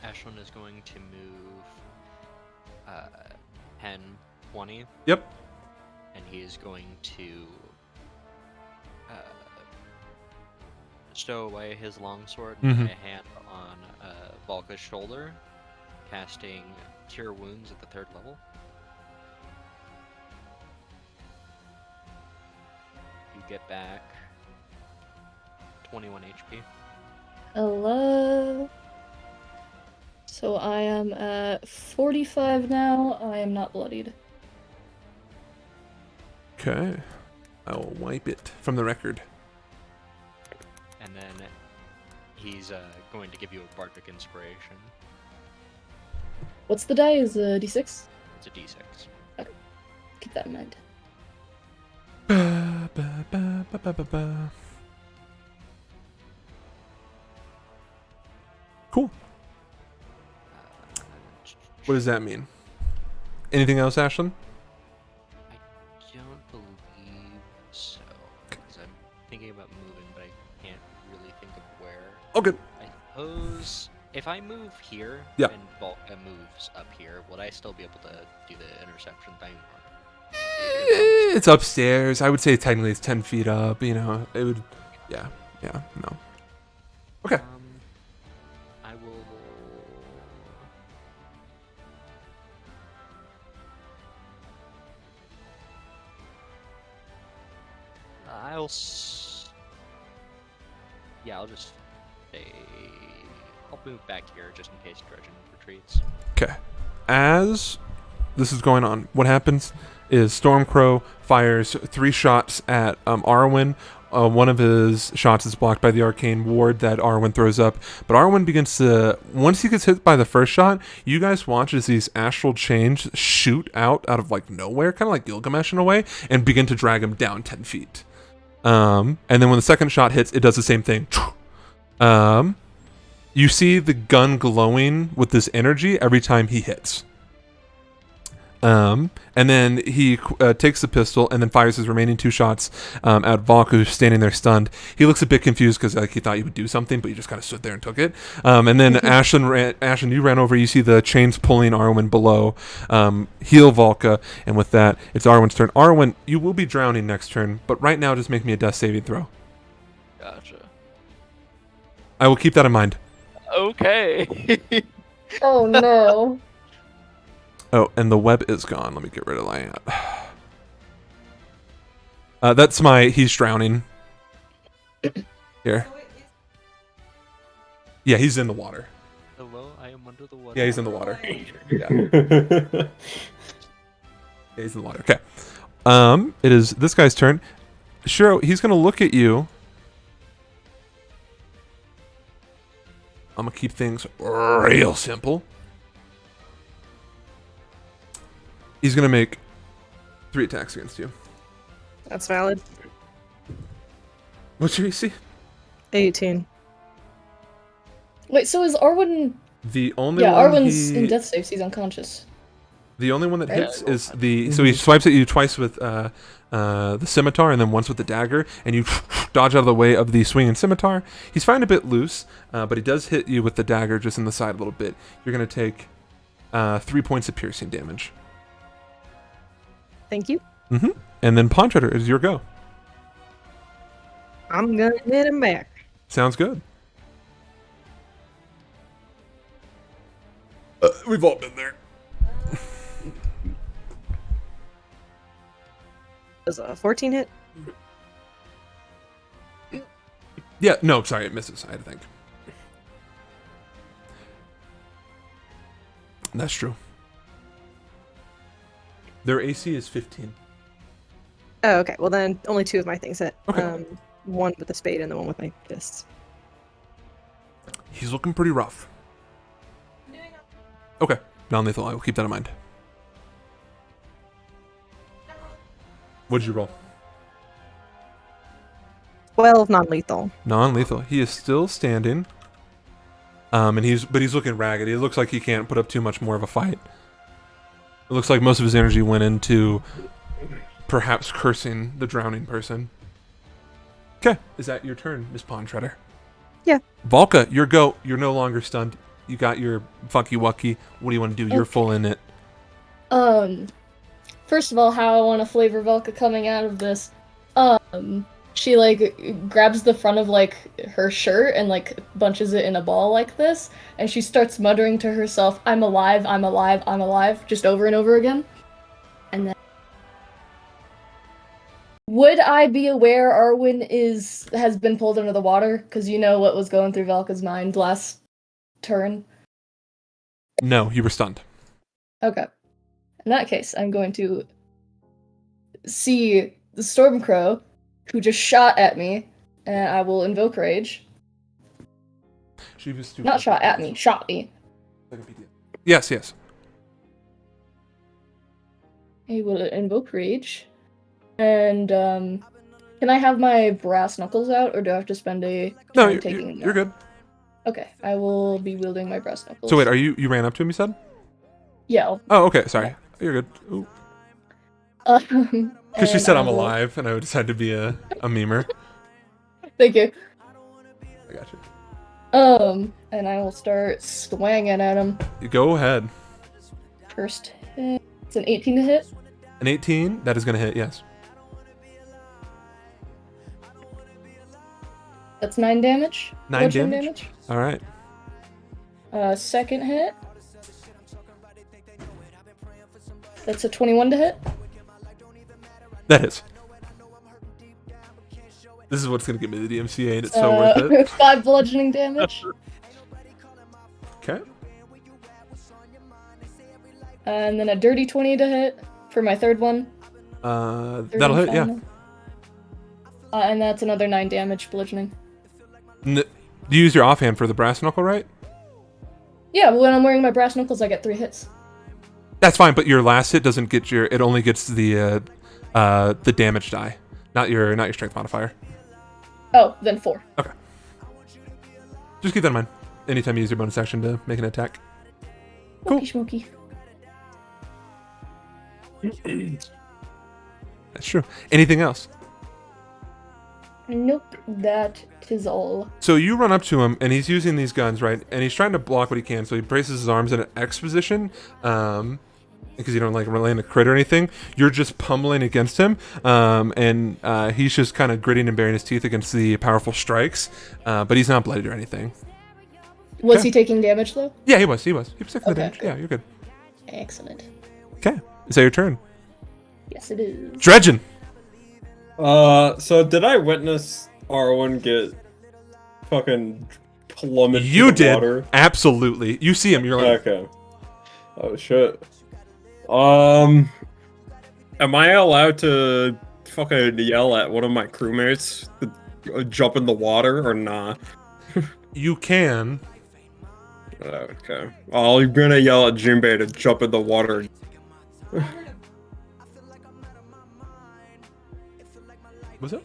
Ashlyn is going to move 10, 20. Yep. And he is going to stow away his longsword and lay a hand on Volka's shoulder, casting Cure Wounds at the 3rd level. You get back 21 HP. Hello. So I am at 45 now. I am not bloodied. Okay. I will wipe it from the record. And then he's going to give you a Bardic Inspiration. What's the die? Is a d6? It's a d6. Keep that in mind. Ba, ba, ba, ba, ba, ba, ba. Cool. What does that mean? Anything else, Ashlyn? I don't believe so. Because I'm thinking about moving, but I can't really think of where. Okay. I suppose if I move here Yeah. and Volka moves up here, would I still be able to do the interception thing? It's upstairs. I would say technically it's 10 feet up. You know, it would. Yeah. No. Okay. I will. Yeah, I'll just say. I'll move back here just in case Dredgen retreats. Okay. As this is going on, what happens is Stormcrow fires 3 shots at Arwen. one of his shots is blocked by the arcane ward that Arwen throws up. But Arwen begins to, once he gets hit by the first shot, you guys watch as these astral chains shoot out of like nowhere, kind of like Gilgamesh in a way, and begin to drag him down 10 feet. And then when the second shot hits, it does the same thing. You see the gun glowing with this energy every time he hits. And then he takes the pistol and then fires his remaining 2 shots at Valka, who's standing there stunned. He looks a bit confused because like he thought you would do something, but you just kind of stood there and took it. And then Ashlyn, you ran over. You see the chains pulling Arwen below. Heal Valka, and with that, it's Arwen's turn. Arwen, you will be drowning next turn, but right now, just make me a death saving throw. Gotcha. I will keep that in mind. Okay. Oh no. Oh, and the web is gone. Let me get rid of that. That's he's drowning. Here. Yeah, he's in the water. Hello, I am under the water. Yeah, he's in the water. Yeah, he's in the water. Okay. It is this guy's turn. Shiro, he's going to look at you. I'm going to keep things real simple. He's going to make 3 attacks against you. That's valid. What's your AC? 18. Wait, so is Arwen? The only Yeah, one Arwen's in death saves. He's unconscious. The only one that Right. hits is the... So he swipes at you twice with the scimitar and then once with the dagger, and you dodge out of the way of the swinging scimitar. He's fine a bit loose, but he does hit you with the dagger just in the side a little bit. You're going to take 3 points of piercing damage. Thank you. Mm-hmm. And then Pawn Trader is your go. I'm gonna hit him back. Sounds good. We've all been there. Does a 14 hit? Yeah, no, sorry, it misses, I had to think. That's true. Their AC is 15. Oh, okay. Well, then only 2 of my things hit. Okay. One with the spade and the one with my fists. He's looking pretty rough. Okay, non-lethal, I will keep that in mind. What'd you roll? 12 non-lethal. Non-lethal. He is still standing. And he's looking ragged. He looks like he can't put up too much more of a fight. It looks like most of his energy went into perhaps cursing the drowning person. Okay, is that your turn, Miss Pawn Shredder? Yeah. Valka, your go. You're no longer stunned. You got your fucky wucky. What do you want to do? You're Okay. full in it. First of all, how I want to flavor Velka coming out of this. She like grabs the front of like her shirt and like bunches it in a ball like this, and she starts muttering to herself, "I'm alive, I'm alive, I'm alive," just over and over again. And then, would I be aware Arwen has been pulled under the water? Because you know what was going through Velka's mind last turn. No, you were stunned. Okay. In that case, I'm going to see the Stormcrow, who just shot at me, and I will invoke Rage. She was stupid. Not shot at me, shot me. Yes, yes. I will invoke Rage. And, can I have my brass knuckles out, or do I have to spend a No, time you're taking them you're out? good. Okay, I will be wielding my brass knuckles. So wait, you ran up to him, you said? Yeah. Oh, okay, sorry. You're good. Ooh. Because she said I'm alive, and I decided to be a memer. Thank you. I got you. And I will start swanging at him. Go ahead. First hit. It's an 18 to hit. An 18, that is going to hit, yes. That's 9 damage. 9 bludgeoning damage? All right. Second hit. That's a 21 to hit. That is. This is what's going to get me the DMCA, and it's so worth it. 5 bludgeoning damage. Okay. And then a dirty 20 to hit for my third one. That'll hit, yeah. And that's another 9 damage bludgeoning. You use your offhand for the brass knuckle, right? Yeah, when I'm wearing my brass knuckles, I get 3 hits. That's fine, but your last hit doesn't get your. It only gets the damage die, not your strength modifier. Oh, then 4. Okay. Just keep that in mind. Anytime you use your bonus action to make an attack. Cool. Smoky. That's true. Anything else? Nope, that is all. So you run up to him, and he's using these guns, right? And he's trying to block what he can. So he braces his arms in an X position, because you don't like land a crit or anything. You're just pummeling against him, and he's just kind of gritting and baring his teeth against the powerful strikes. But he's not bloodied or anything. Was Okay. he taking damage though? Yeah, he was. He was taking the Okay, damage. cool. Yeah, you're good. Excellent. Okay, is that your turn? Yes, it is. Dredgen. So did I witness Arwen get fucking plummeted You to the did. water? Absolutely. You see him. You're like, Okay. Oh shit. Am I allowed to fucking yell at one of my crewmates to jump in the water or not? you can. Okay. Oh, you're gonna yell at Jinbei to jump in the water. What's up?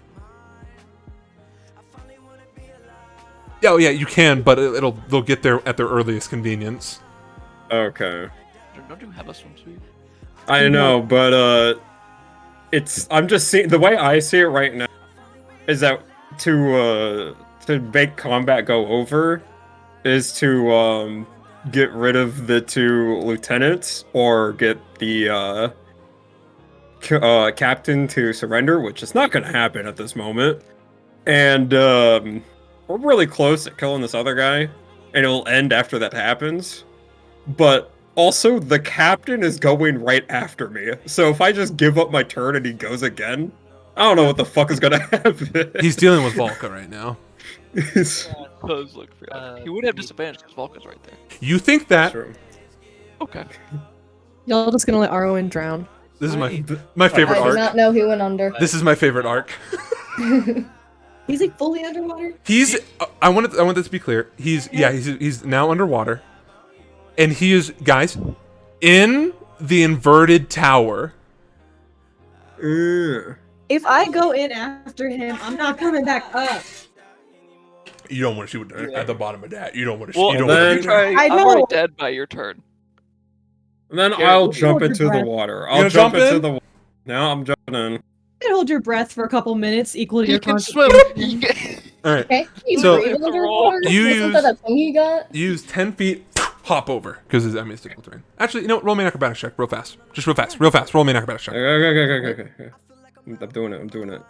Yeah, oh yeah, you can, but they'll get there at their earliest convenience. Okay. Don't you have a swimsuit? I know, but I'm just seeing the way I see it right now is that to make combat go over is to get rid of the 2 lieutenants or get the captain to surrender, which is not going to happen at this moment. And we're really close at killing this other guy, and it'll end after that happens. But also, the captain is going right after me. So if I just give up my turn and he goes again, I don't know what the fuck is gonna happen. He's dealing with Volca right now. Cause look, he would have disadvantage because Vulcan's right there. You think that? True. Okay. Y'all just gonna let Arwen drown. This is my favorite I did arc. not know he went under. This is my favorite arc. He's like fully underwater. He's. I want this to be clear. He's now underwater, and he is, guys, in the inverted tower. If I go in after him, I'm not coming back up. You don't want to shoot at the bottom of that. You don't want to. Well, You don't then- want to. I I'm know. already dead by your turn. And then Garrett, I'll hold jump your into the breath. water. gonna I'll jump jump into in? the water. Now I'm jumping in. You can hold your breath for a couple minutes, equal to You your can concentration. swim. All right. Okay, he's So- breathing underwater. You Isn't use- that a thing he got? Use 10 feet. Hop over because it's difficult terrain. Actually, you know what? Roll me an acrobatics check, real fast. Just real fast. Roll me an acrobatics check. Okay. I'm doing it.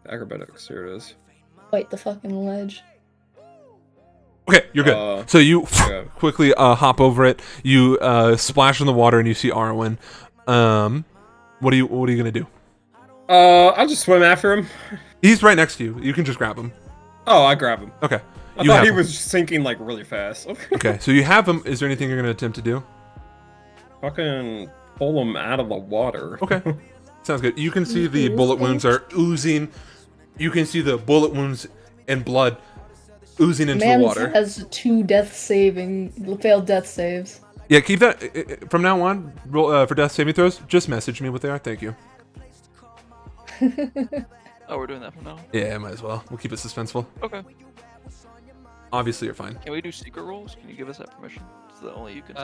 Acrobatics. Here it is. Wait, the fucking ledge. Okay, you're good. So you okay. quickly hop over it. You splash in the water and you see Arwen. What are you gonna do? I'll just swim after him. He's right next to you. You can just grab him. Oh, I grab him. Okay. I You thought have he him. was sinking like really fast. Okay, so you have him. Is there anything you're gonna attempt to do? Fucking pull him out of the water. Okay. Sounds good. You can see the bullet wounds are oozing. You can see the bullet wounds and blood oozing into Man the water. has 2 failed death saves. Yeah, keep that from now on. Roll for death saving throws. Just message me what they are. Thank you. Oh, we're doing that from now. Yeah, might as well. We'll keep it suspenseful. Okay. Obviously, you're fine. Can we do secret rolls? Can you give us that permission? It's the only you can do.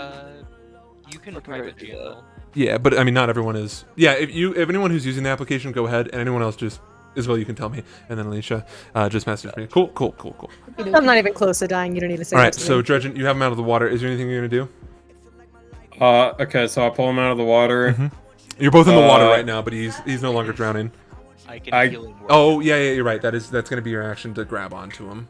You can Or can I private do that? jail. Yeah, but I mean, not everyone is. Yeah, if anyone who's using the application, go ahead, and anyone else just Isabel, you can tell me, and then Alicia, just message me. Cool. I'm not even close to dying. You don't need to say All that right, to so me. Dredgen, you have him out of the water. Is there anything you're gonna do? Okay, so I pull him out of the water. Mhm. You're both in the water Uh, right now, but he's no longer drowning. I can I- healing word. Oh yeah, you're right. That's gonna be your action to grab onto him.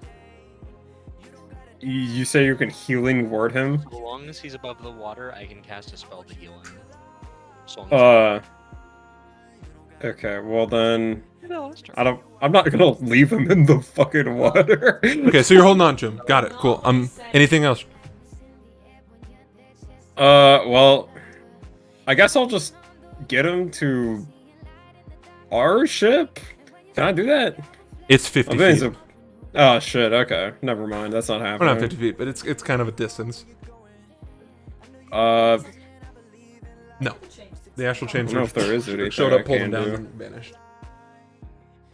You say you can healing word him? As long as he's above the water, I can cast a spell to heal him. So long as Okay, well then No, that's true. I'm not gonna leave him in the fucking water. Okay, so you're holding on to him. Got it. Cool. Anything else? Well, I guess I'll just get him to our ship. Can I do that? It's 50 I think feet. it's oh shit. Okay, never mind. That's not Or happening. not 50 feet, but it's kind of a distance. Uh, No. The astral I chains don't know if there is anything showed up, I pulled him can down, do. and vanished.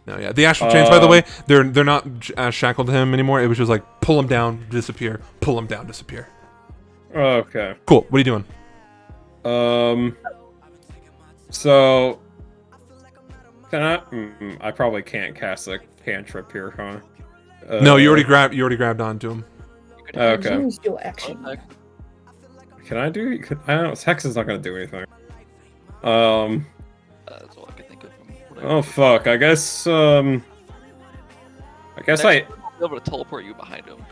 No, yeah. The astral chains, by the way, they're not shackled to him anymore. It was just like pull him down, disappear, pull him down, disappear. Okay. Cool. What are you doing? So can I? I probably can't cast a cantrip here, huh? No, you already grabbed onto him. You could Okay. Use your action. Can I do? I don't know. Hex is not gonna do anything. That's all I can think of. From what Oh fuck. I guess. I guess I'll be able to teleport you behind him.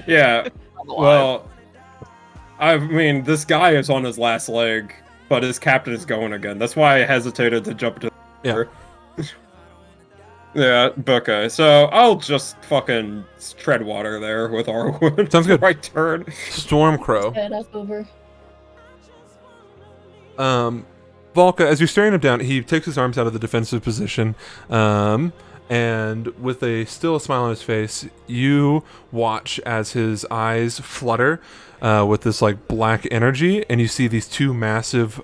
Yeah. I'm alive. Well, I mean, this guy is on his last leg, but his captain is going again. That's why I hesitated to jump into the Yeah. water. Yeah, okay. So I'll just fucking tread water there with Arwen. Sounds good. Right turn. Stormcrow. Head up over. Volka, as you're staring him down, he takes his arms out of the defensive position, and with a still smile on his face, you watch as his eyes flutter with this like black energy, and you see these two massive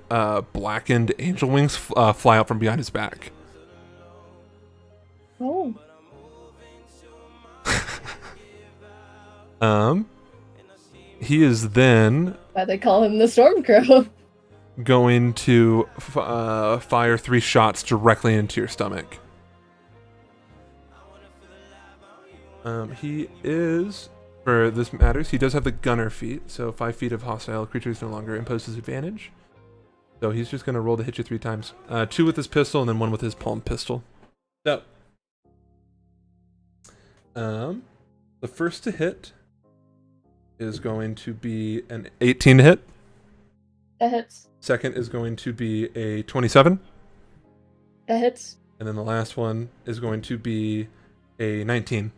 blackened angel wings fly out from behind his back. Oh. He is then Why they call him the Stormcrow. going to fire 3 shots directly into your stomach. He is, for this matters, he does have the gunner feat, so 5 feet of hostile creatures no longer imposes advantage. So he's just going to roll to hit you 3 times. 2 with his pistol and then 1 with his palm pistol. So, the first to hit is going to be an 18 to hit. That hits. Second is going to be a 27. That hits. And then the last one is going to be a 19.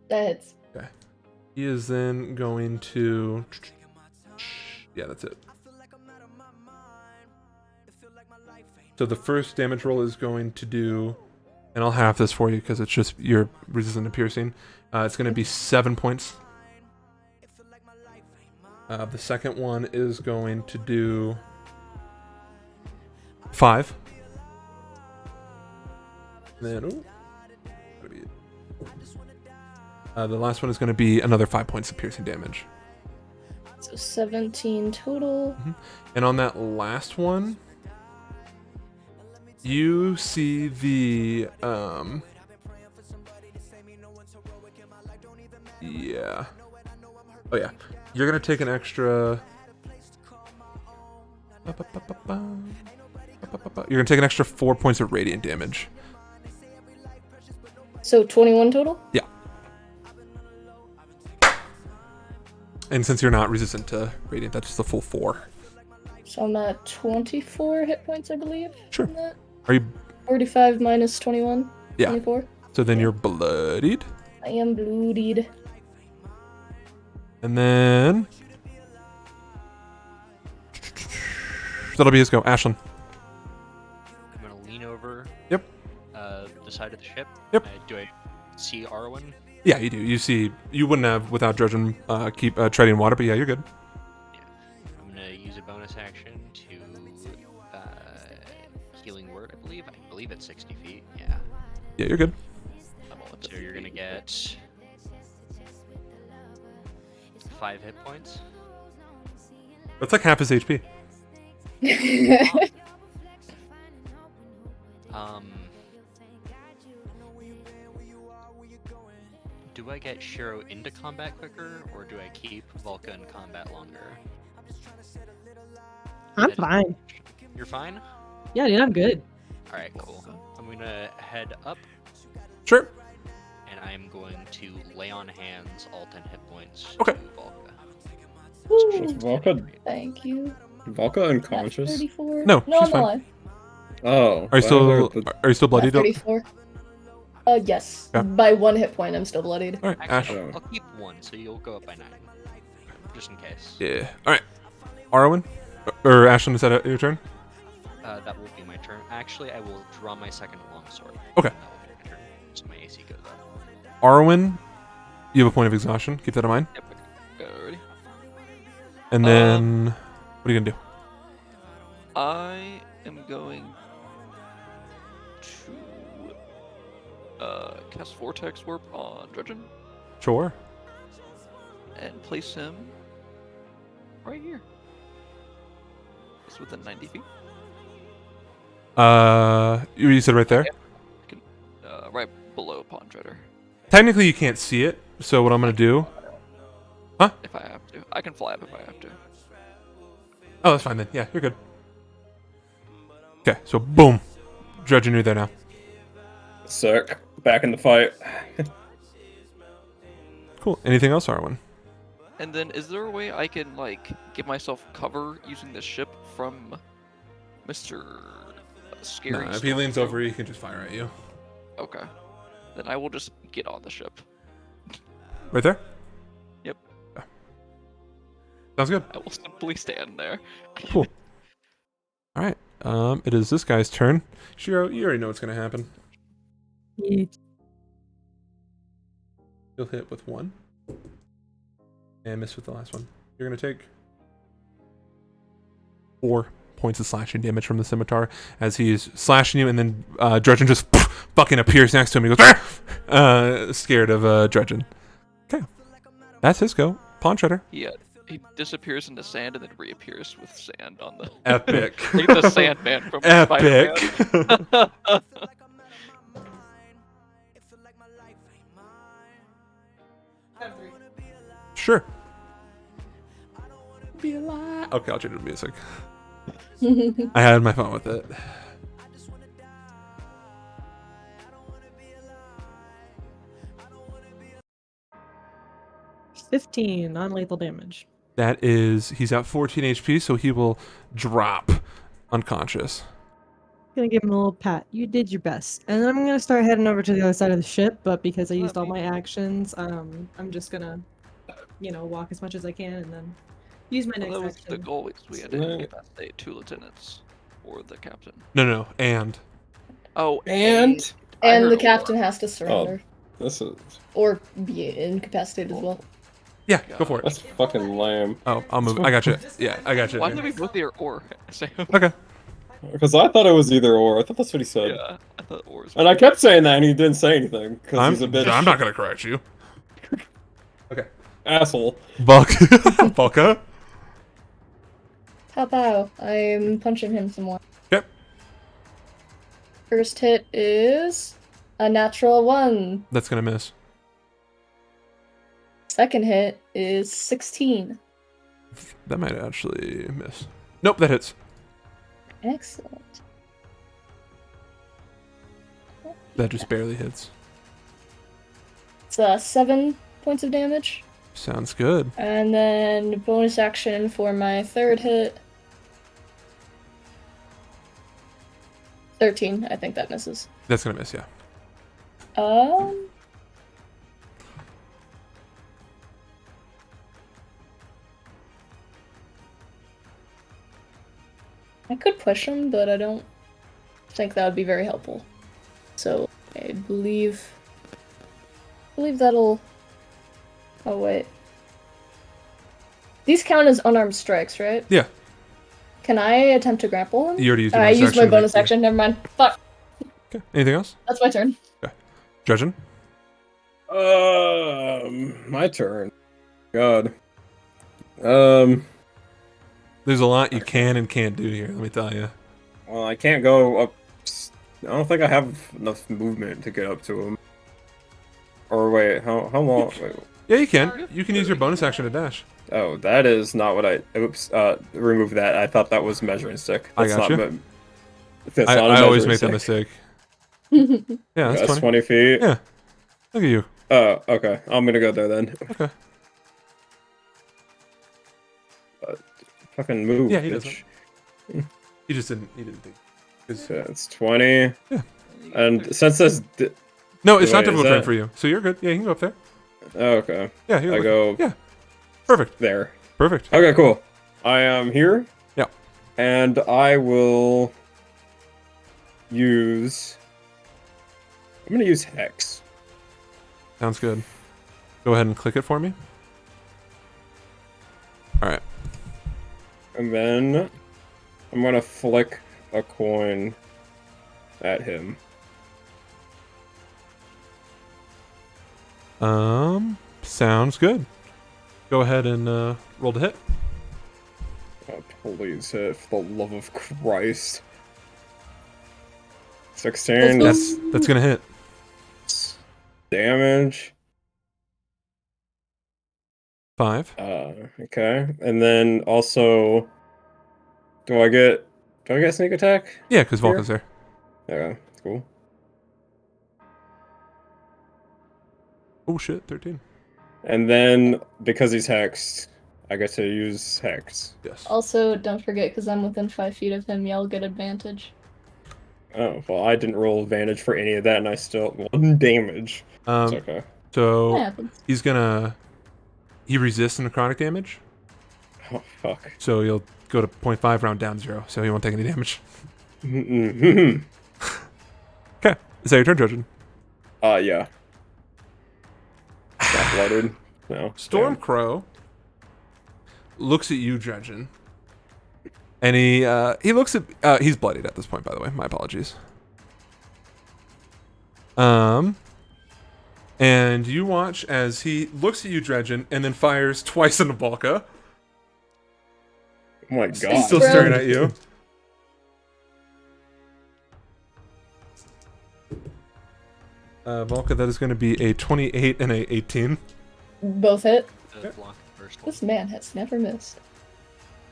That hits. Okay. He is then going to... Yeah, that's it. So the first damage roll is going to do... And I'll half this for you because it's just you're resistant to piercing. It's going to be 7 points. The second one is going to do 5. Then, ooh, that'll be it. The last one is going to be another 5 points of piercing damage. So 17 total. And on that last one, you see the yeah. Oh yeah. You're gonna take an extra. You're gonna take an extra 4 points of radiant damage. So 21 total? Yeah. And since you're not resistant to radiant, that's the full 4. So I'm at 24 hit points, I believe. Sure. from that. Are you? 45 minus 21. Yeah. 24. So then you're bloodied, I am bloodied. and then that'll be his go. Ashlyn. I'm gonna lean over. Yep. The side of the ship. Yep. Do I see Arwen? Yeah, you do. You see, you wouldn't have without Dredgen keep treading water, but yeah, you're good. I'm gonna use a bonus action to healing word. I believe it's 60 feet. Yeah. Yeah, you're good. So you're gonna get 5 hit points. That's like half his HP. Do I get Shiro into combat quicker, or do I keep Volka in combat longer? I'm fine. You're fine? Yeah, dude, I'm good. Alright, cool. I'm gonna head up, Sure. and I'm going to lay on hands all 10 hit points Okay. to Volka. Woo. Is Volka, Thank you. Volka That's unconscious? 34. No, no, she's I'm fine. alive. Oh. Are you still bloodied? At 34. Yes. Yeah. By 1 hit point, I'm still bloodied. All right, Ash. Actually, I'll keep 1, so you'll go up by 9. Just in case. Yeah. All right. Arwen, or Ashlyn, is that your turn? That will be my turn. Actually, I will draw my second longsword. Okay. That will be my turn. So my AC goes up. Arwen, you have a point of exhaustion. Keep that in mind. Yep, I got it already. And then, what are you gonna do? I am going to cast Vortex Warp on Dredgen Sure. and place him right here. It's within 90 feet. You said right there. Right below Pond Treader. Technically, you can't see it. So what I'm gonna do? If I have to. I can fly up if I have to. Oh, that's fine then. Yeah, you're good. Okay, so boom, Dredgen, you're there now. Sick. Back in the fight. Cool. Anything else, Arwen? And then, is there a way I can, like, give myself cover using the ship from Mr. Scary? No, if he leans over, he can just fire at you. Okay. Then I will just get on the ship. Right there. Yep. Yeah. Sounds good. I will simply stand there. Cool. All right. It is this guy's turn. Shiro, you already know what's gonna happen. Yeet. You'll hit with 1 and miss with the last one. You're gonna take 4 points of slashing damage from the scimitar as he's slashing you, and then Dredgen just fucking appears next to him. He goes, scared of Dredgen. Okay, that's his go. Pawn Treader. He disappears into sand and then reappears with sand on the. Epic. Like the Sandman from Epic. Spider-Man. Have 3. Sure. Be alive. Okay, I'll change it to music. I had my fun with it. $15 non-lethal damage. That is, he's at 14 HP, so he will drop unconscious. Gonna give him a little pat. You did your best. And then I'm gonna start heading over to the other side of the ship, but because I used all my actions, I'm just gonna, walk as much as I can and then use my Well, next that was the action. goal, because we had to incapacitate 2 lieutenants or the captain. No, and. Oh, And I And heard the a captain war. has to surrender. this is Or be incapacitated as well. Yeah, go for it. that's fucking lame. Oh, I'll move. I got you. Yeah, I got you. Why did we both hear or? Sam? Okay. Because I thought it was either or. I thought that's what he said. Yeah, I thought or was. And I kept saying that, and he didn't say anything because I'm he's a bitch. not gonna correct you. Okay. Asshole. Bulk. Bulka. Pow pow. I'm punching him some more. Yep. First hit is a natural 1. That's gonna miss. Second hit is 16. That might actually miss. Nope, that hits. Excellent. That just barely hits. It's 7 points of damage. Sounds good. And then bonus action for my third hit. 13. I think that misses. That's gonna miss, yeah. I could push him, but I don't think that would be very helpful. So I believe that'll. Oh wait. These count as unarmed strikes, right? Yeah. Can I attempt to grapple him? You already used your I bonus used my action. bonus Yeah. action. Never mind. Fuck. Okay. Anything else? That's my turn. Dredgen? My turn. God. There's a lot you can and can't do here, let me tell you. Well, I can't go up. I don't think I have enough movement to get up to him. Or wait, how long? Wait. Yeah, you can. You can use your bonus action to dash. Oh, that is not what I. Oops. Remove that. I thought that was measuring stick. I That's gotcha. not. That's I not a always measuring make that stick. mistake. Yeah, that's That's 20 funny. feet. Yeah. Look at you. Oh, okay. I'm gonna go there then. Okay. Fucking move. Yeah, he bitch. He just didn't. He didn't think. 'Cause- So it's 20. Yeah. And since this. No, it's not Wait, is difficult terrain that- for you, so you're good. Yeah, you can go up there. Okay. Yeah, you're I go Yeah. Perfect. there. Perfect. Okay, cool. I am here. Yeah. And I will use I'm gonna use Hex. Sounds good. Go ahead and click it for me. All right. And then I'm gonna flick a coin at him. Sounds good. Go ahead and roll to hit. Oh, please hit, for the love of Christ. 16 That's gonna hit. damage. 5. Okay. And then also, do I get sneak attack? Yeah, because Here? Volka's there. Yeah, cool. Oh shit, 13. And then because he's hexed, I get to use hex. Yes. Also, don't forget, because I'm within 5 feet of him, y'all get advantage. Oh, well, I didn't roll advantage for any of that, and I still 1 damage. It's okay. So That happens. he resists necrotic damage, Oh, fuck. so he'll go to 0.5 round down 0, so he won't take any damage. Mm-hmm. Okay, is that your turn, Trojan? Yeah. Not blooded. No. Stormcrow looks at you, Dredgen, and he looks at he's bloodied at this point, by the way. My apologies. And you watch as he looks at you, Dredgen, and then fires twice into Volka. Oh my god. He's still staring at you. Volka, that is going to be a 28 and a 18. Both hit. The block the first one This man has never missed.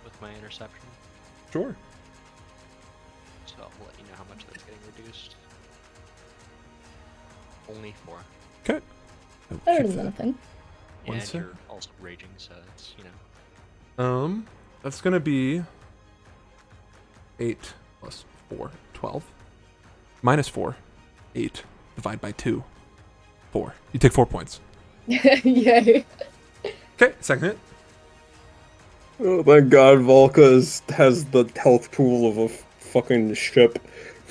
with my interception. Sure. So I'll let you know how much that's getting reduced. Only 4. Okay. Better than nothing. One And sec. you're also raging, so it's, you know. That's going to be 8 plus 4, 12. Minus 4, 8. Divide by 2, 4. You take 4 points. Yay. Okay, second hit. Oh, thank god Volka has the health pool of a fucking ship.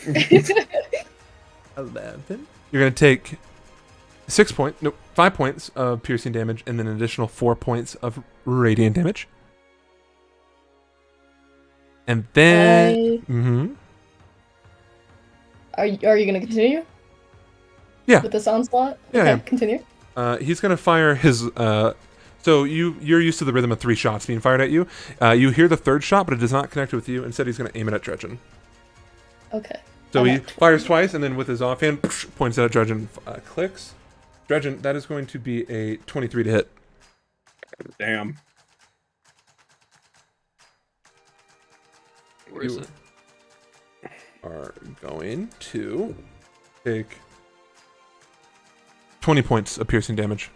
11. You're going to take 5 points of piercing damage and then an additional 4 points of radiant damage. And then... Are you gonna continue? Yeah. With this onslaught? Yeah, Okay, yeah. continue. He's going to fire his... So you're used to the rhythm of 3 shots being fired at you. You hear the 3rd shot, but it does not connect with you. Instead, he's going to aim it at Dredgen. Okay. So I'm he at 20. fires twice, and then with his offhand, points it at Dredgen, clicks. Dredgen, that is going to be a 23 to hit. Damn. Where is You it? are going to take 20 points of piercing damage.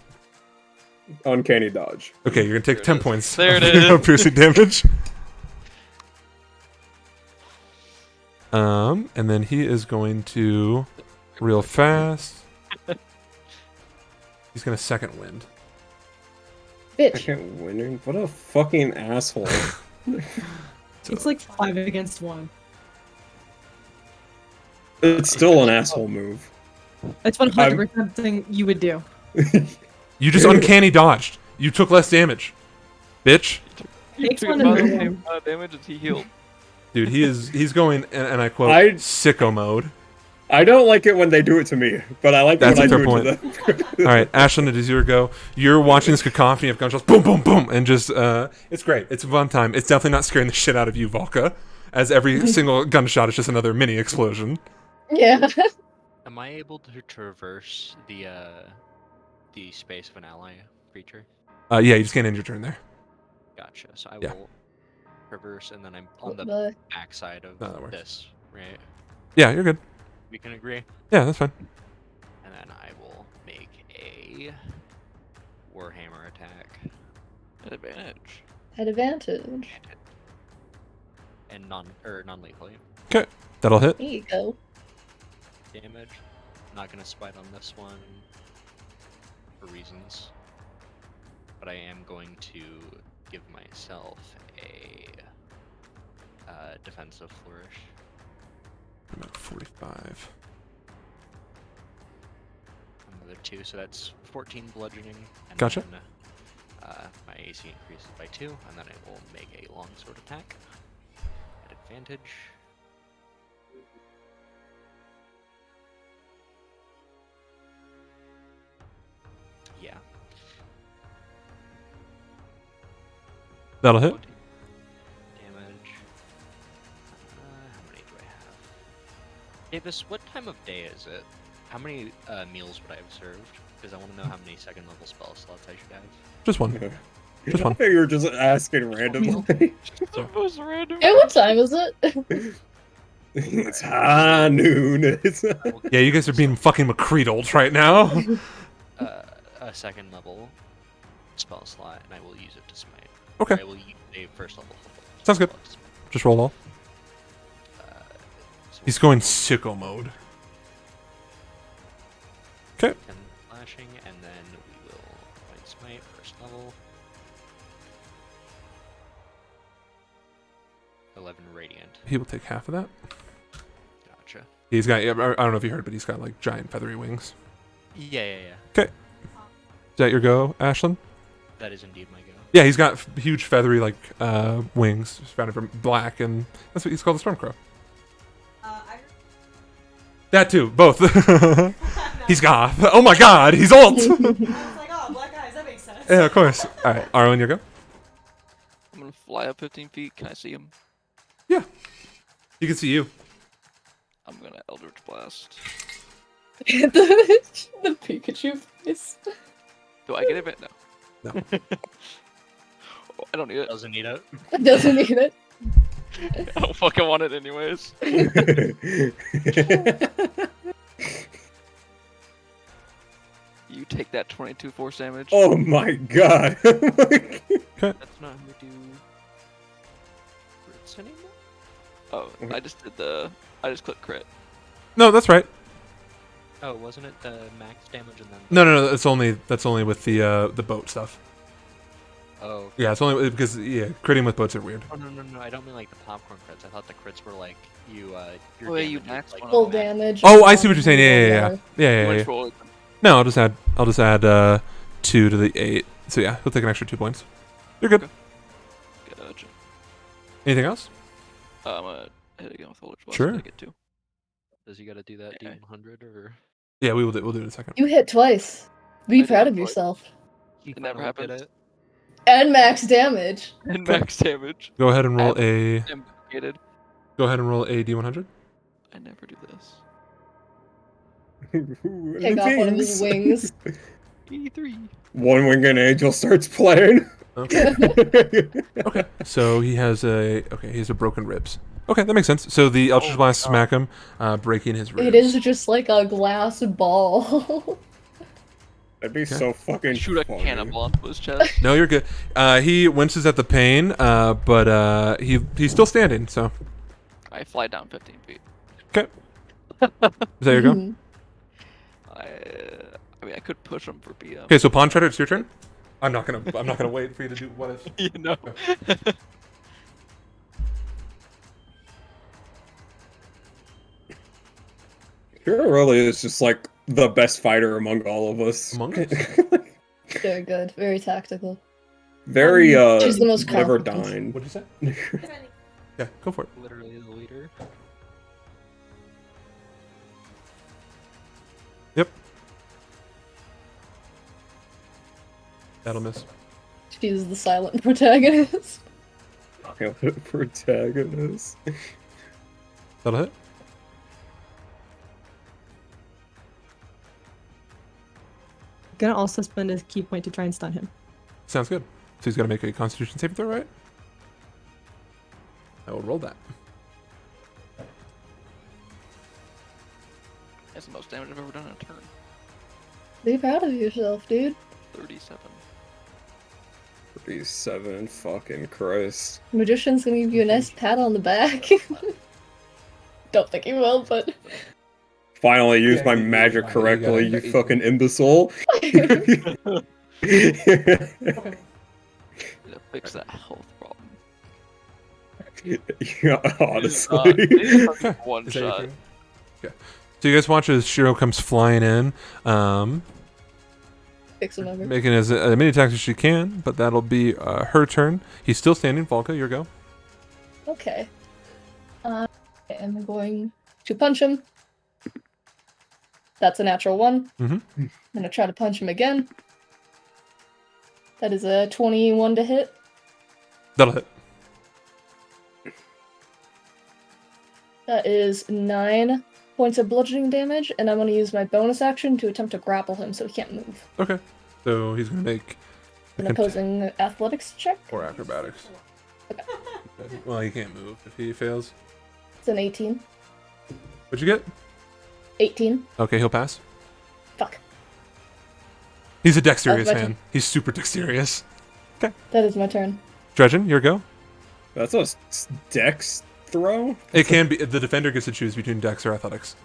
Uncanny dodge. Okay, you're going to take There 10 it is. points There of, it is. of piercing damage. And then he is going to, real fast, he's going to second wind. Bitch. Second winning? What a fucking asshole. It's like 5 against 1. It's still an asshole move. It's 100% something you would do. You just uncanny dodged. You took less damage. Bitch. Takes Took one about in the the same amount of damage as he healed. Dude, he's going, and I quote, sicko mode. I don't like it when they do it to me, but I like it That's when a I fair do it to them. All right, Ashlyn, it is your go. You're watching this cacophony of gunshots, boom, boom, boom, and just, it's great. It's a fun time. It's definitely not scaring the shit out of you, Volka, as every single gunshot is just another mini explosion. Yeah. Am I able to traverse the space of an ally creature? Yeah, you just can't end your turn there. Gotcha. So I Yeah. will traverse, and then I'm on the The- backside of No, that works. this, right? Yeah, you're good. We can agree. Yeah, that's fine. And then I will make a Warhammer attack At advantage. At advantage. and non-lethally Okay, that'll hit. There you go. damage. I'm not gonna spite on this one for reasons, but I am going to give myself a defensive flourish. I'm at 45. 2, so that's 14 bludgeoning. And Gotcha. Then, my AC increases by 2, and then I will make a longsword attack at advantage. Yeah. That'll hit. 14 damage. How many do I have? Davis, what time of day is it? How many meals would I have served? Because I want to know how many second level spell slots I should have. Just one. Just I one. think you were just asking randomly. The most random. Hey, what time is it? It's high noon. It's Yeah, you guys are being fucking McCreedled right now. A second level spell slot, and I will use it to smite. Okay. I will use a first level. Sounds good. spell to smite. Just roll all. So He's we'll going roll sicko mode. Okay. 10 slashing, and then we will point smite first level. 11 radiant. He will take half of that. Gotcha. He's got, I don't know if you heard, but he's got like giant feathery wings. Yeah. Is that your go, Ashlyn? That is indeed my go. Yeah, he's got huge feathery like wings, surrounded from black, and that's what he's called, the storm crow. I That too, both. He's goth. Oh my god, he's alt. was like, oh, black eyes, that makes sense. Yeah, of course. All right, Arlen, your go. I'm gonna fly up 15 feet. Can I see him? Yeah, he can see you. I'm gonna Eldritch Blast. the Pikachu face. Do I get it? No. No. Oh, I don't need it. Doesn't need it. Doesn't need it. I don't fucking want it anyways. You take that 22 force damage. oh my god. That's not how we do crits anymore. Oh, I just did I just clicked crit. No, that's right. Oh, wasn't it the max damage and then? No. That's only with the boat stuff. Oh. Yeah, it's only because critting with boats are weird. Oh no! I don't mean like the popcorn crits. I thought the crits were like you. Your Oh, yeah, you damage is, max like, one Full of them. damage. Oh, I see what you're saying. Yeah. You Yeah. just roll it. No, I'll just add 2 to the 8. So yeah, he'll take an extra 2 points. You're good. Okay. Gotcha. Anything else? I'm gonna hit again with Eldritch Blast. Sure. I get 2. Does he got to do that Okay. D100 or? Yeah, we'll do it in a second. You hit twice. Be I did proud of twice. yourself. He It never finally did happened. it. And max damage. And max damage. Go ahead and roll a Implicated. D100. I never do this. Take off one of his wings. E3. One winged angel starts playing. Okay. Okay. So he has a broken ribs. Okay, that makes sense. So the Eldritch Blast smack him, breaking his ribs. It is just like a glass ball. That'd be so fucking Shoot a funny. cannonball into his chest. No, you're good. He winces at the pain, but he's still standing. So I fly down 15 feet. okay. Is that your go? Mhm. I mean, I could push him for BM. Okay, so Pawn Treader, it's your turn. I'm not gonna wait for you to do what if. You know. Hero really is just like the best fighter among all of us. Among us? Very good. Very tactical. Very She's the most never competent. dying. What'd you say? Depending. Yeah, go for it. Literally the leader. Yep. That'll miss. She's the silent protagonist. Protagonist. That'll hit. Gonna also spend a key point to try and stun him. Sounds good. So he's got to make a Constitution saving throw, right? I will roll that. That's the most damage I've ever done in a turn. Be proud of yourself, dude. 37. 37, fucking Christ. Magician's gonna give you a nice pat on the back. Don't think he will, but Finally used my you did magic fine. correctly, You got you it. fucking imbecile. To fix that health problem. Yeah, honestly. One Is that your shot. turn? Okay. So you guys watch as Shiro comes flying in. Fix him over. Making as many attacks as she can, but that'll be her turn. He's still standing. Volka, your go. Okay. I am going to punch him. That's a natural 1. Mhm. I'm gonna try to punch him again. That is a 21 to hit. That'll hit. That is 9 points of bludgeoning damage, and I'm gonna use my bonus action to attempt to grapple him so he can't move. Okay. So he's gonna make An opposing athletics check. or acrobatics. Okay. Well, he can't move if he fails. It's an 18. What'd you get? 18. Okay, he'll pass. Fuck. He's a dexterous That's my man. He's super dexterous. That is my turn. Dredgen, your go. That's a dex throw? It can be. The defender gets to choose between dex or athletics.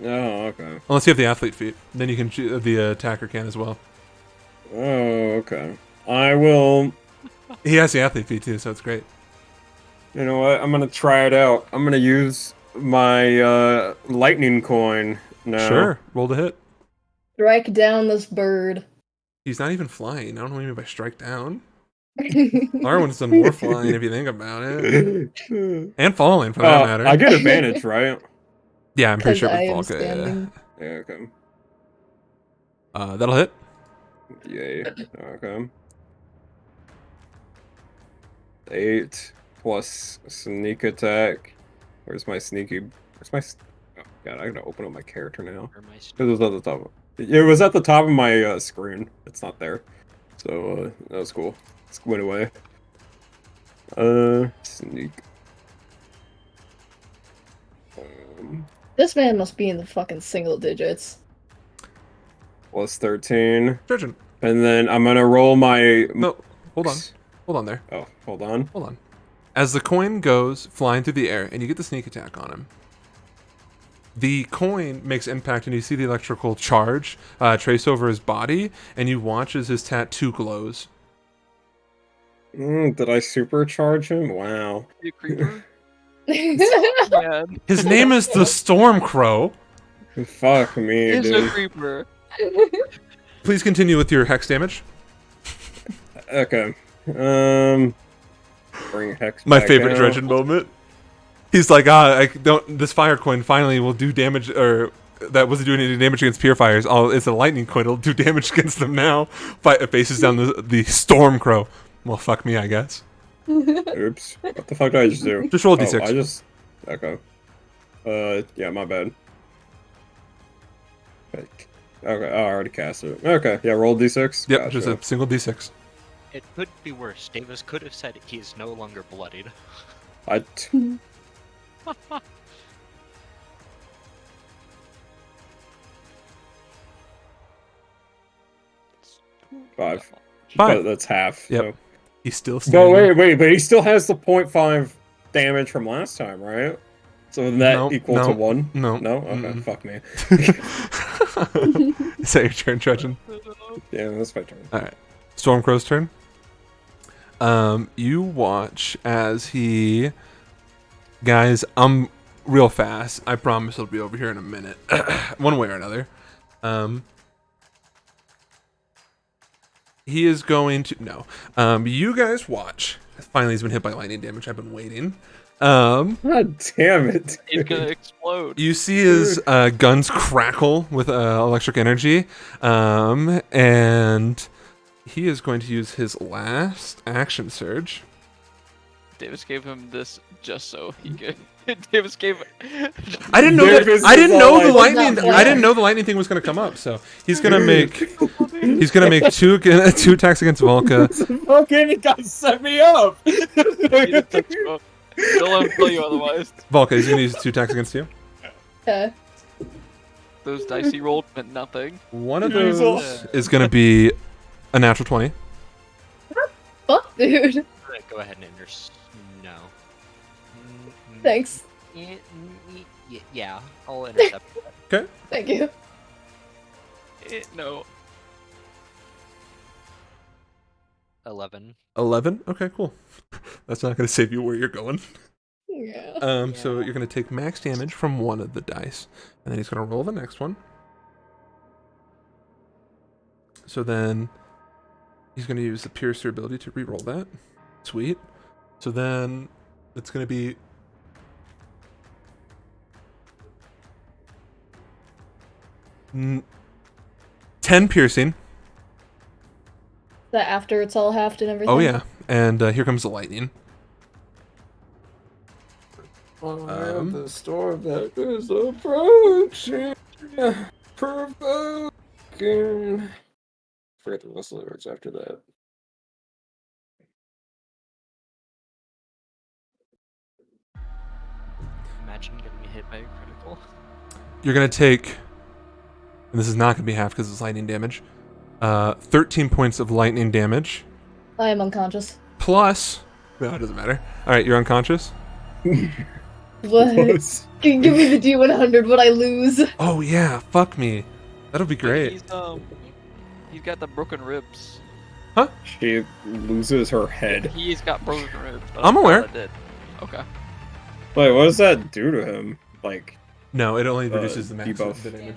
Oh, okay. Unless you have the athlete feat. Then you can the attacker can as well. Oh, okay. I will... He has the athlete feat too, so it's great. You know what? I'm gonna try it out. I'm gonna use my lightning coin now. Sure. Roll to hit. Strike down this bird. He's not even flying. I don't know what you mean by strike down. Larwin's done more flying if you think about it. And falling, for that matter. I get advantage, right? Yeah, I'm pretty sure I with am Volka, yeah. standing. Yeah, okay. That'll hit. Yay. Okay. 8 plus sneak attack. Where's my sneaky... Where's my... Oh, God, I gotta open up my character now. Or my It was at the top. It was at the top of my screen. It's not there. So, that was cool. It went away. Sneak. This man must be in the fucking single digits. Plus 13. Dredgen. And then I'm gonna roll my... No, hold on. Hold on there. Oh, hold on. Hold on. As the coin goes flying through the air, and you get the sneak attack on him, the coin makes impact, and you see the electrical charge trace over his body, and you watch as his tattoo glows. Did I supercharge him? Wow. You creeper? Man, His name is the Storm Crow. Fuck me, he's a dude. creeper. Please continue with your hex damage. Okay. Bring Hex My back favorite out. Dredgen moment. He's like, I don't. This fire coin finally will do damage, or that wasn't doing any damage against purifiers. Oh, it's a lightning coin. It'll do damage against them now. It faces down the Storm Crow. Well, fuck me, I guess. Oops. What the fuck did I just do? Just roll a Oh, d6. I just... Okay. Yeah, my bad. Okay, I already cast it. Okay, yeah, roll d6. Yep, Gotcha. just a single d6. It could be worse. Davis could have said he is no longer bloodied. Five. Five. That's half. Yep. So. He's still No, standing. but he still has the 0.5 damage from last time, right? So that Nope, equal to nope, 1? no, No? Okay, mm-mm. fuck me. Is that your turn, Dredgen? Yeah, that's my turn. Alright. Stormcrow's turn. You watch as he... Guys, I'm real fast. I promise it'll be over here in a minute. One way or another. He is going to... No. You guys watch. Finally, he's been hit by lightning damage. I've been waiting. God damn it. He's gonna explode. You see his guns crackle with electric energy. And he is going to use his last action surge. Davis gave him this just so he could. Davis gave. I didn't know Davis that. I didn't is know all the like- lightning. I didn't know the lightning thing was going to come up. So he's going to make. He's going to make two attacks against Volka. Fucking you guys set me up! Don't let him kill you otherwise. Volka, he's going to use 2 attacks against you. Okay. Those dice he rolled meant nothing. One of Jesus. those is going to be a natural 20. Fuck, dude. Go ahead and no. Thanks. Yeah, I'll intercept. Okay. Thank you. No. 11. 11. Okay, cool. That's not going to save you where you're going. Yeah. So you're going to take max damage from one of the dice, and then he's going to roll the next one. So then he's going to use the Piercer ability to reroll that. Sweet. So then it's going to be 10 piercing. That after it's all halved and everything. Oh yeah, and here comes the lightning. The storm that is approaching, provoking. Forget the rest of the lyrics after that. Imagine getting hit by a critical. You're going to take, and this is not going to be half because it's lightning damage, 13 points of lightning damage. I am unconscious. Plus, no, it doesn't matter. All right, you're unconscious. What? Give me the D100 when I lose. Oh yeah, fuck me. That'll be great. He's got the broken ribs. She loses her head. He's got broken ribs. But I'm aware. I did. Okay. Wait, what does that do to him? Like, No, it only reduces the max debuff. the damage.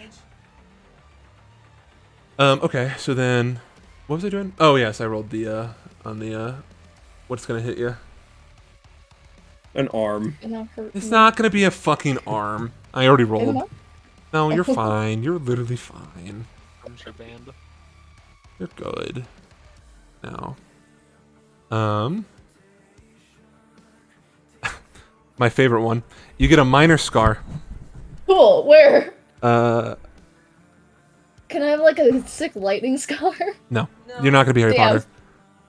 Damage. Okay, so then, what was I doing? Oh yes, I rolled the on the what's gonna hit you? an arm. And that hurt It's me. not gonna be a fucking arm. I already Am rolled. I? No, you're fine. You're literally fine. Arms are banned. You're good. Now, my favorite one. You get a minor scar. Cool. Where? Uh, Can I have like a sick lightning scar? no, you're not gonna be Harry Damn. Potter.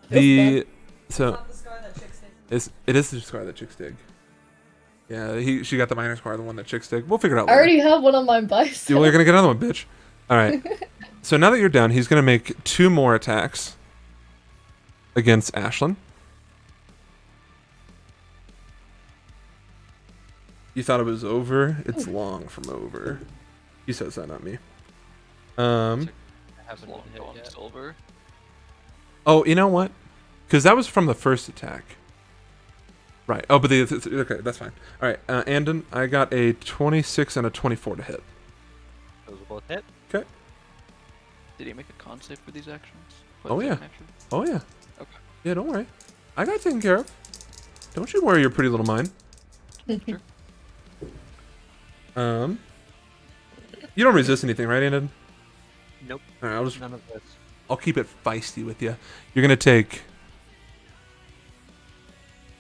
The so Not the scar that chicks dig. it is the scar that chicks dig. Yeah, she got the minor scar, the one that chicks dig. We'll figure it out I later. already have one on my bicep. You're gonna get another one, bitch. All right. So now that you're down, he's gonna make 2 more attacks against Ashlyn. You thought it was over? It's long from over. He says that, not me. I haven't Long been hit gone yet. silver. Oh, you know what? Because that was from the first attack. Right. Oh, but okay, that's fine. All right, Andon, I got a 26 and a 24 to hit. Those will both hit. Okay. Did he make a con save for these actions? Oh, yeah. Action? Oh yeah. Okay. Yeah, don't worry. I got it taken care of. Don't you worry your pretty little mind. Sure. You don't resist anything, right, Andon? Nope. All right, None of this. I'll keep it feisty with you. You're gonna take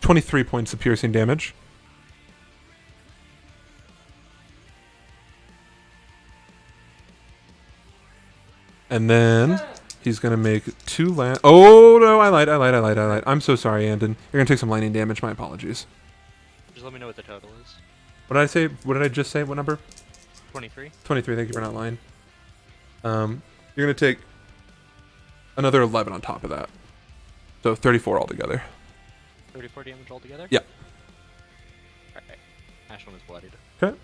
23 points of piercing damage. And then he's gonna make 2 land. Oh no, I lied. I'm so sorry, Andon. You're gonna take some lightning damage. My apologies. Just let me know what the total is. What did I say? What did I just say? What number? 23. 23. Thank you for not lying. You're gonna take another 11 on top of that, so 34 altogether. 34 damage altogether? Yeah. Alright. Ashlyn is bloodied. Okay.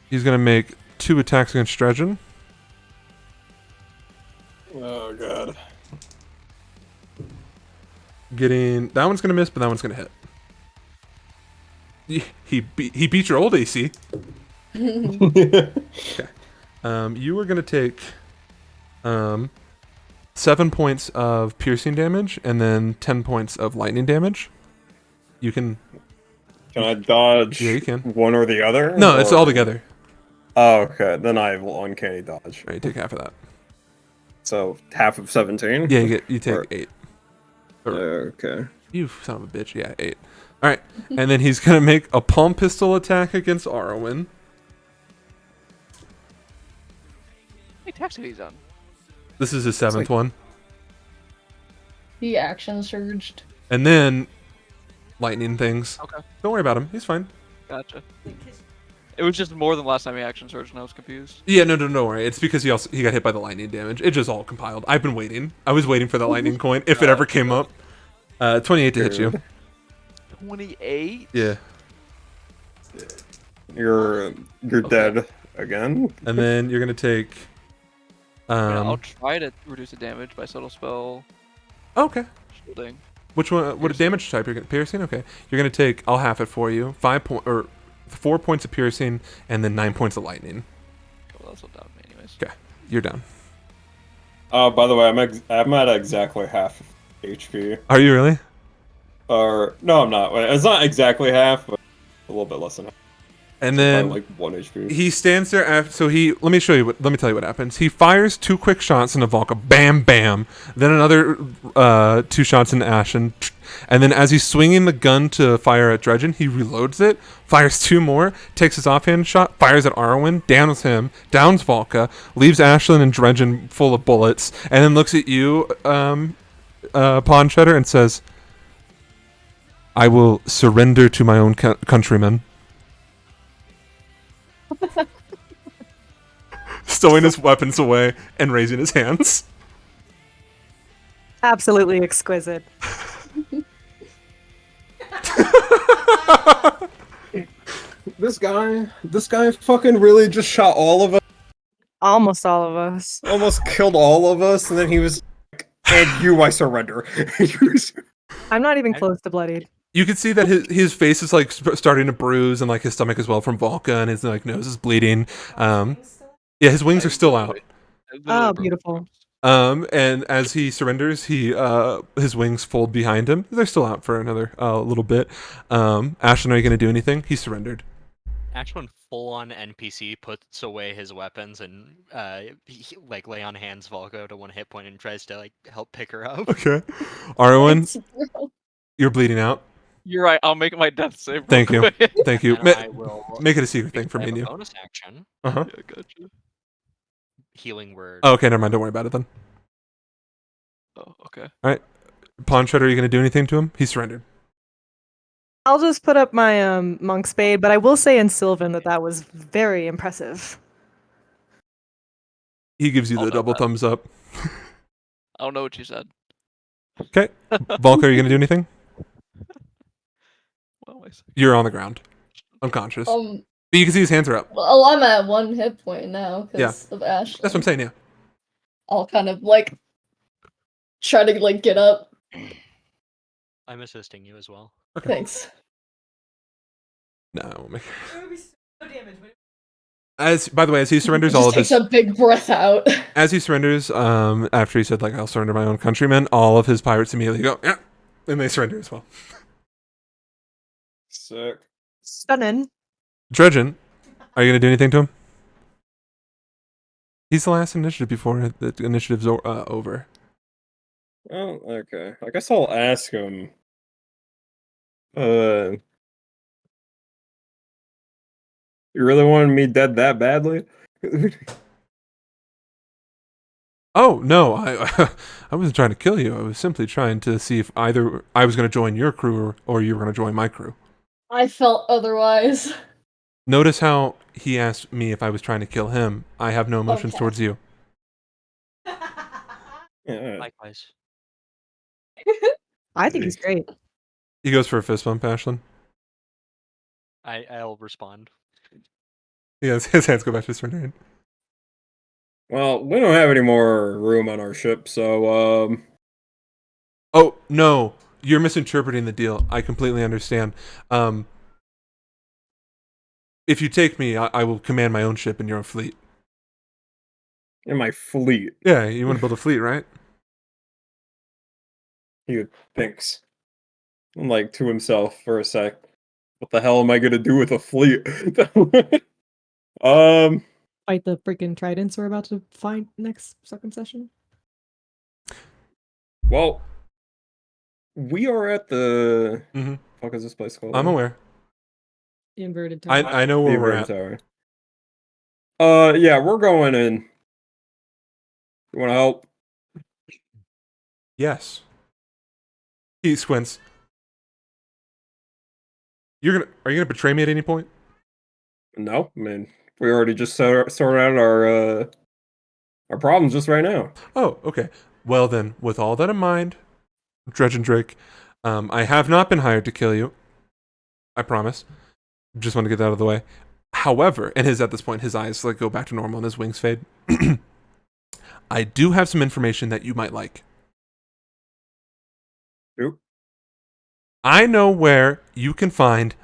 He's gonna make 2 attacks against Stredgen. Oh god. Getting that one's gonna miss, but that one's gonna hit. He beat your old AC. Okay. You are gonna take 7 points of piercing damage and then 10 points of lightning damage. You can. Can I dodge Yeah, you can. one or the other? No, it's Or- all together. Oh, okay. Then I will uncanny dodge. All right, you take half of that. So half of 17? Yeah, you take Or- 8. Okay. You son of a bitch. Yeah, 8. All right, and then he's gonna make a palm pistol attack against Arwen. How many attacks have he done? This is his 7th one, He action surged. and then lightning things. Okay. Don't worry about him. He's fine. Gotcha. It was just more than last time he action surged, and I was confused. Yeah, no, don't worry. It's because he got hit by the lightning damage. It just all compiled. I've been waiting. I was waiting for the lightning coin if it ever came up. 28 to hit you. 28? Yeah, You're dead again? and then you're gonna take. I'll try to reduce the damage by subtle spell Okay. shielding. Which one? What damage type you're gonna piercing? Okay, you're gonna take. I'll half it for you. 4 points of piercing and then 9 points of lightning. Okay, well, that's what down me anyways. Okay, you're down. By the way, I'm at exactly half HP. Are you really? Or no, I'm not. Wait, it's not exactly half, but a little bit less than half. And So then probably like 1 HP. he stands there after. So let me tell you what happens. He fires 2 quick shots into Volka. Bam, bam. Then another 2 shots into Ashen. And then as he's swinging the gun to fire at Dredgen, he reloads it, fires 2 more, takes his offhand shot, fires at Arwen, downs him, downs Volka, leaves Ashlyn and Dredgen full of bullets, and then looks at you, Pawn Shredder, and says, "I will surrender to my own countrymen." Stowing his weapons away and raising his hands. Absolutely exquisite. This guy fucking really just shot all of us, Almost all of us. almost killed all of us, and then he was like, and you, I surrender. I'm not even close to bloodied. You can see that his face is like starting to bruise, and like his stomach as well from Volca, and his like nose is bleeding. Yeah, his wings are still out. Oh, beautiful. And as he surrenders, his wings fold behind him. They're still out for another little bit. Ashlyn, are you going to do anything? He surrendered. Actually, full-on NPC puts away his weapons and like lay on hands Volko to 1 hit point and tries to like help pick her up. Okay. Arwen, Thanks, bro. you're bleeding out. You're right. I'll make my death save. Thank real you. quick. Thank you. And I will Make it a secret thing because for I me have and a you. bonus action. Uh-huh. Yeah, gotcha. Healing word. Oh, okay, never mind. Don't worry about it then. Oh, okay. Pawn Shredder, are you going to do anything to him? He surrendered. I'll just put up my monk spade, but I will say in Sylvan that was very impressive. He gives you I'll the note double that. thumbs up. I don't know what you said. Okay. Volker, are you going to do anything? What am I saying? You're on the ground. Unconscious. But you can see his hands are up. Well, I'm at 1 hit point now because of Ashley. That's what I'm saying, yeah. I'll kind of like try to like get up. I'm assisting you as well. Okay. Thanks. No, I won't make It would be so damage, but By the way, as he surrenders all Just of his takes a big breath out. as he surrenders, after he said like I'll surrender my own countrymen, all of his pirates immediately go, yeah, and they surrender as well. Sick. Stunning. Dredgen, are you gonna do anything to him? He's the last initiative before the initiative's over. Oh, okay. I guess I'll ask him. You really wanted me dead that badly? Oh no, I I wasn't trying to kill you. I was simply trying to see if either I was gonna join your crew or you were gonna join my crew. I felt otherwise. Notice how he asked me if I was trying to kill him. I have no emotions Okay. towards you. Yeah. Likewise. I think he's great. He goes for a fist bump, Ashlyn. I'll respond. Yes, his hands go back to surrendering. Well, we don't have any more room on our ship, so Oh no, you're misinterpreting the deal. I completely understand. If you take me, I will command my own ship in your own fleet. in my fleet, Yeah, you want to build a fleet, right? he thinks, like to himself for a sec. What the hell am I gonna do with a fleet? Fight the freaking tridents we're about to find next second session. Well, we are at the. Mm-hmm. Fuck is this place called? I'm aware. The inverted tower. I know The where we're Inverted at. Tower. Yeah, we're going in. You want to help? Yes. He squints. Are you gonna betray me at any point? No, I mean we already just sorted out our problems just right now. Oh, okay. Well then, with all that in mind, Dredge and Drake, I have not been hired to kill you. I promise. Just want to get that out of the way. However, and at this point, his eyes like go back to normal and his wings fade. I do have some information that you might like. Oop. I know where you can find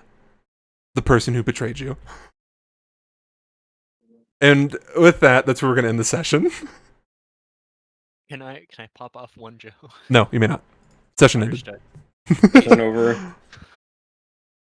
the person who betrayed you. And with that, that's where we're going to end the session. Can I pop off one Joe? No, you may not. Session ended. Understood. Turn over.